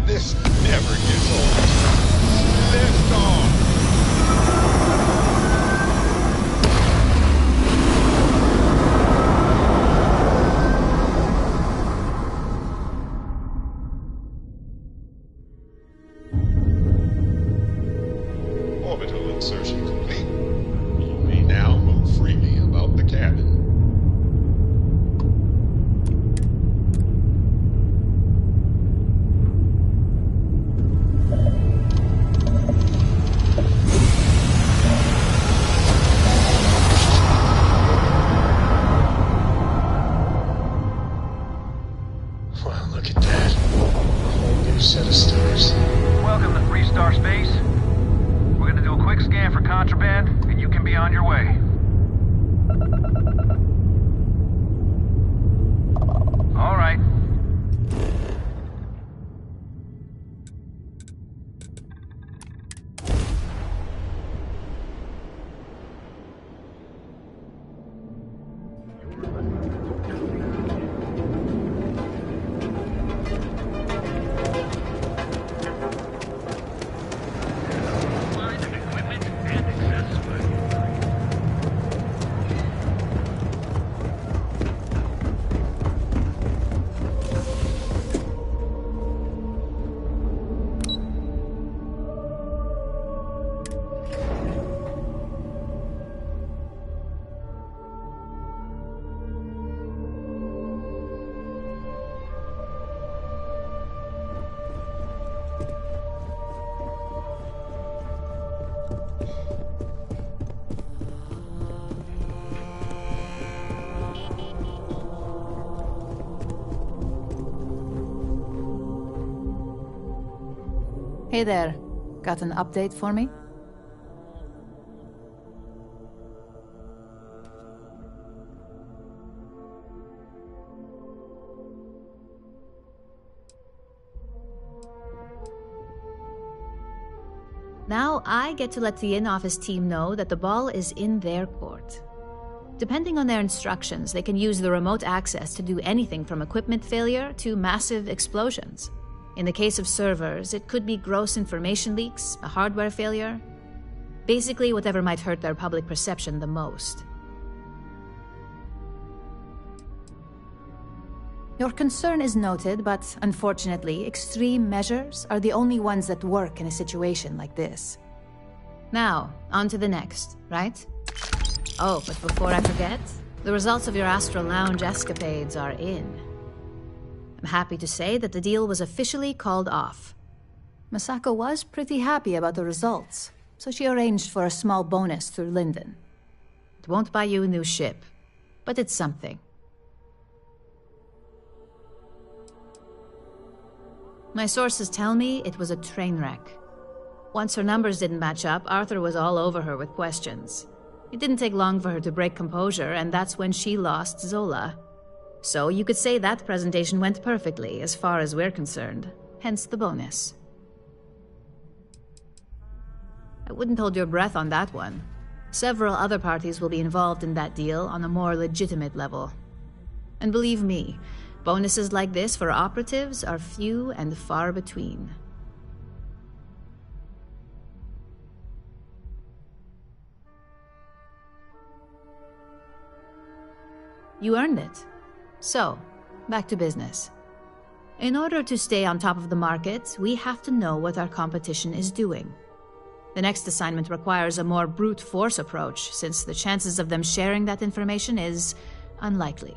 This never gets old. Lift off. Orbital insertion complete. You may now move freely about the cabin. Wow, look at that. A whole new set of stars. Welcome to Three-Star Space. We're gonna do a quick scan for contraband, and you can be on your way. All right. Hey there. Got an update for me? Now I get to let the in-office team know that the ball is in their court. Depending on their instructions, they can use the remote access to do anything from equipment failure to massive explosions. In the case of servers, it could be gross information leaks, a hardware failure. Basically, whatever might hurt their public perception the most. Your concern is noted, but unfortunately, extreme measures are the only ones that work in a situation like this. Now, on to the next, right? Oh, but before I forget, the results of your Astral Lounge escapades are in. I'm happy to say that the deal was officially called off. Masako was pretty happy about the results, so she arranged for a small bonus through Linden. It won't buy you a new ship, but it's something. My sources tell me it was a train wreck. Once her numbers didn't match up, Arthur was all over her with questions. It didn't take long for her to break composure, and that's when she lost Zola. So you could say that presentation went perfectly, as far as we're concerned. Hence the bonus. I wouldn't hold your breath on that one. Several other parties will be involved in that deal on a more legitimate level. And believe me, bonuses like this for operatives are few and far between. You earned it. So, back to business. In order to stay on top of the market, we have to know what our competition is doing. The next assignment requires a more brute force approach, since the chances of them sharing that information is unlikely.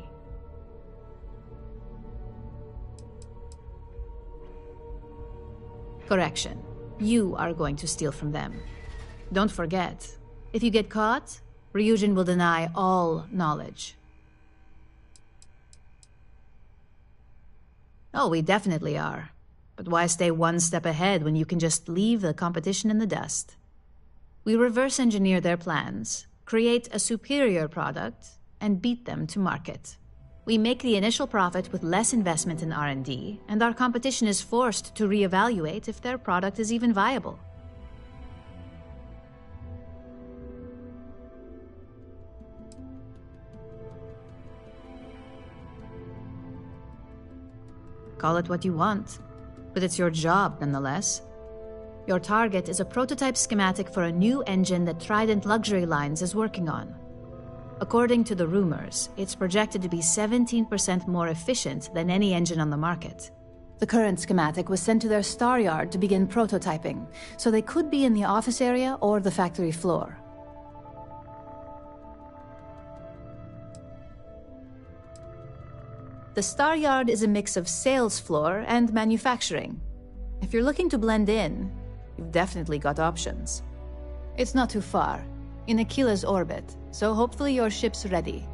Correction. You are going to steal from them. Don't forget, if you get caught, Ryujin will deny all knowledge. Oh, we definitely are. But why stay one step ahead when you can just leave the competition in the dust? We reverse engineer their plans, create a superior product, and beat them to market. We make the initial profit with less investment in R&D, and our competition is forced to reevaluate if their product is even viable. Call it what you want, but it's your job nonetheless. Your target is a prototype schematic for a new engine that Trident Luxury Lines is working on. According to the rumors, it's projected to be 17% more efficient than any engine on the market. The current schematic was sent to their star yard to begin prototyping, so they could be in the office area or the factory floor. The Star Yard is a mix of sales floor and manufacturing. If you're looking to blend in, you've definitely got options. It's not too far, in Aquila's orbit, so hopefully your ship's ready.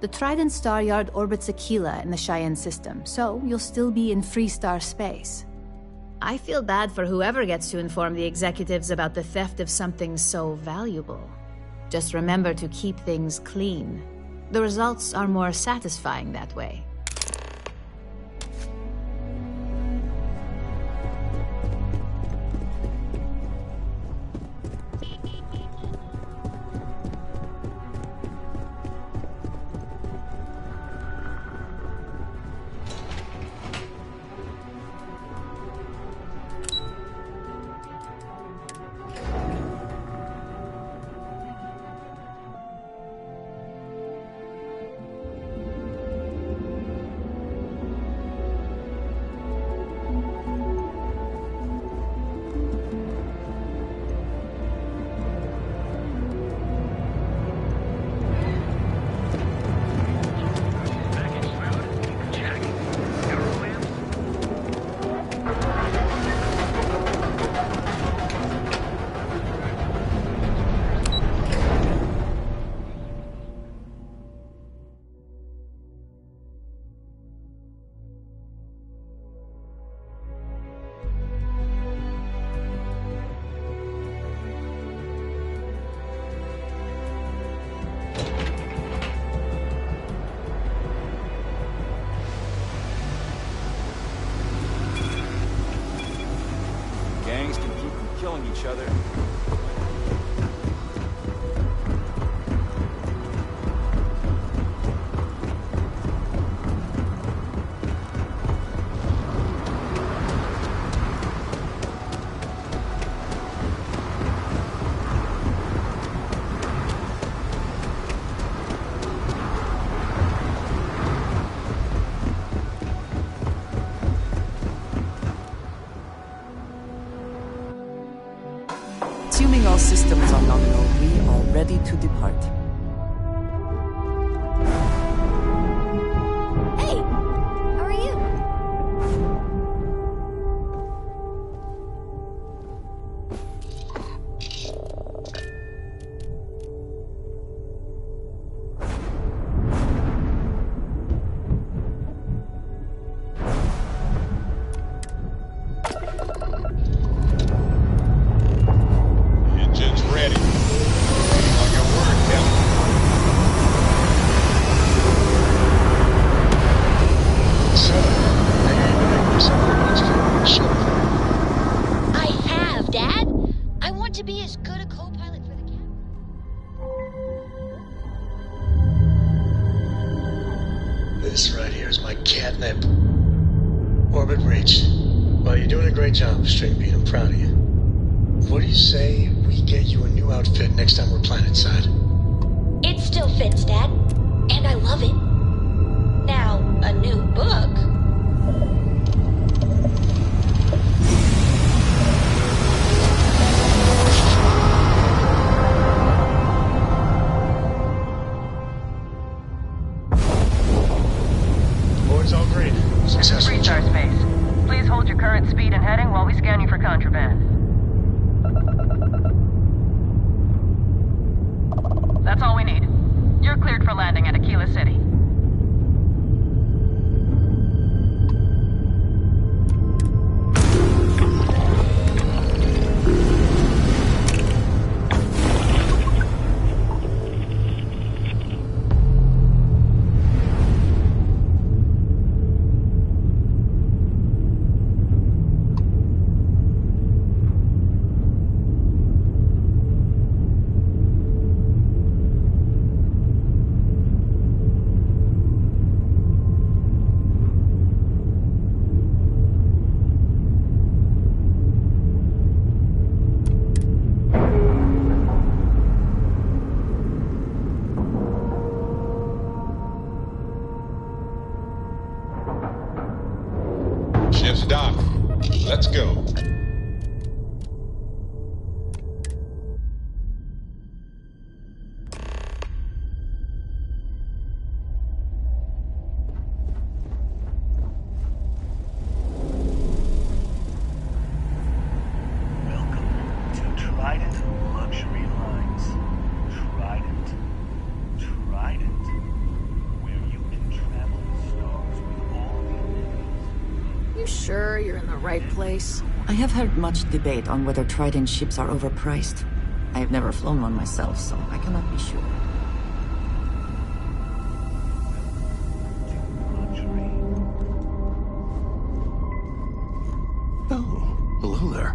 The Trident Star Yard orbits Aquila in the Cheyenne system, so you'll still be in free star space. I feel bad for whoever gets to inform the executives about the theft of something so valuable. Just remember to keep things clean. The results are more satisfying that way. Gangs can keep from killing each other. Assuming all systems are nominal, we are ready to depart. Hey! How are you? Engine's ready. On your word, Captain. So, I hear you make yourself a much favorite chauffeur. I have, Dad. I want to be as good a co-pilot for the captain. This right here is my catnip. Orbit reached. Well, you're doing a great job, String Bean. I'm proud of you. What do you say we get you a new outfit next time we're planetside? It's still fits, Dad. And I love it. Now, a new book. Boys, all green. Successful. Freestar space. Please hold your current speed and heading while we scan you for contraband. That's all we need. You're cleared for landing at Aquila City. Ship's docked. Let's go. Welcome to Trident Luxury Lines. Trident. Trident. Where you can travel the stars with all the amenities. You sure you're in the right place? I have heard much debate on whether Trident ships are overpriced. I have never flown one myself, so I cannot be sure. Oh, hello there.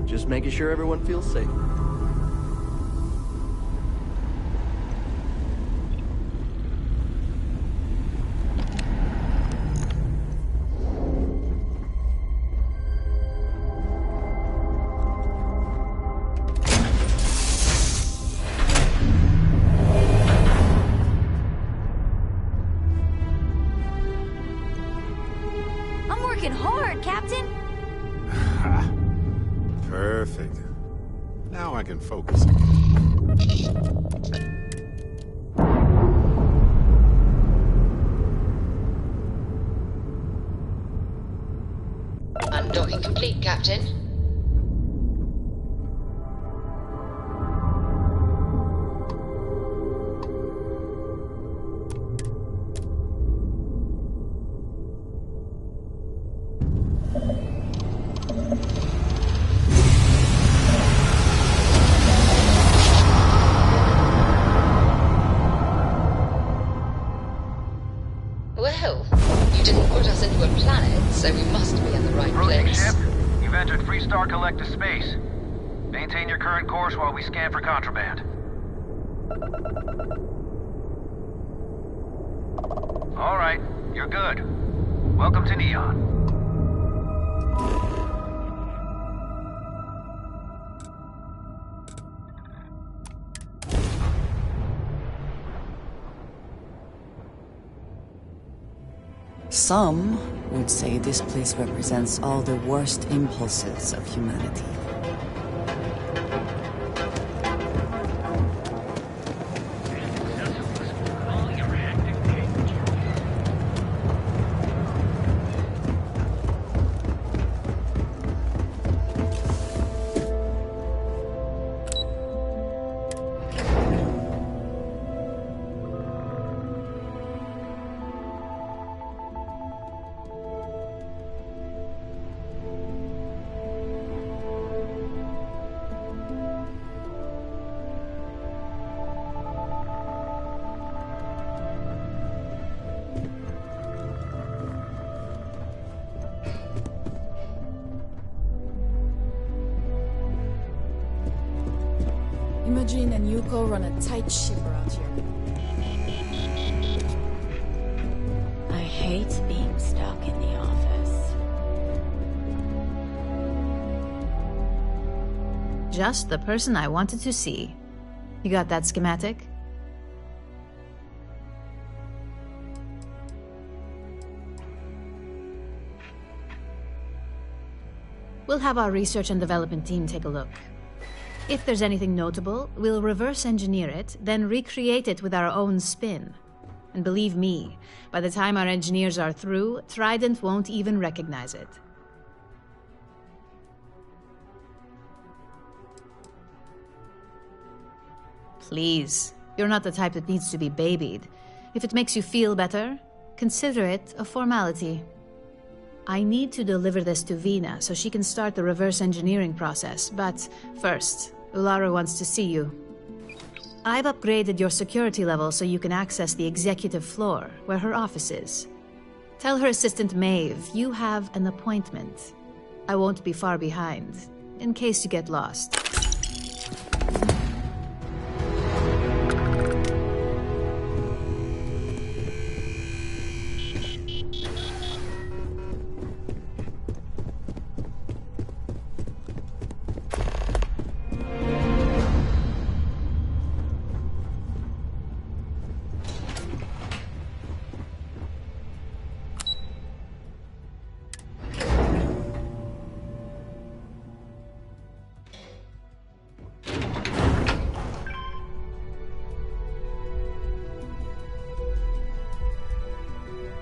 Just making sure everyone feels safe. I'm working hard, Captain. Perfect. Now I can focus. Undocking complete, Captain. select a space. Maintain your current course while we scan for contraband. All right, you're good. Welcome to Neon. Some would say this place represents all the worst impulses of humanity. Imogen and Yuko run a tight ship around here. I hate being stuck in the office. Just the person I wanted to see. You got that schematic? We'll have our research and development team take a look. If there's anything notable, we'll reverse engineer it, then recreate it with our own spin. And believe me, by the time our engineers are through, Trident won't even recognize it. Please, you're not the type that needs to be babied. If it makes you feel better, consider it a formality. I need to deliver this to Vina so she can start the reverse engineering process, but first, Ulara wants to see you. I've upgraded your security level so you can access the executive floor, where her office is. Tell her assistant Maeve you have an appointment. I won't be far behind, in case you get lost.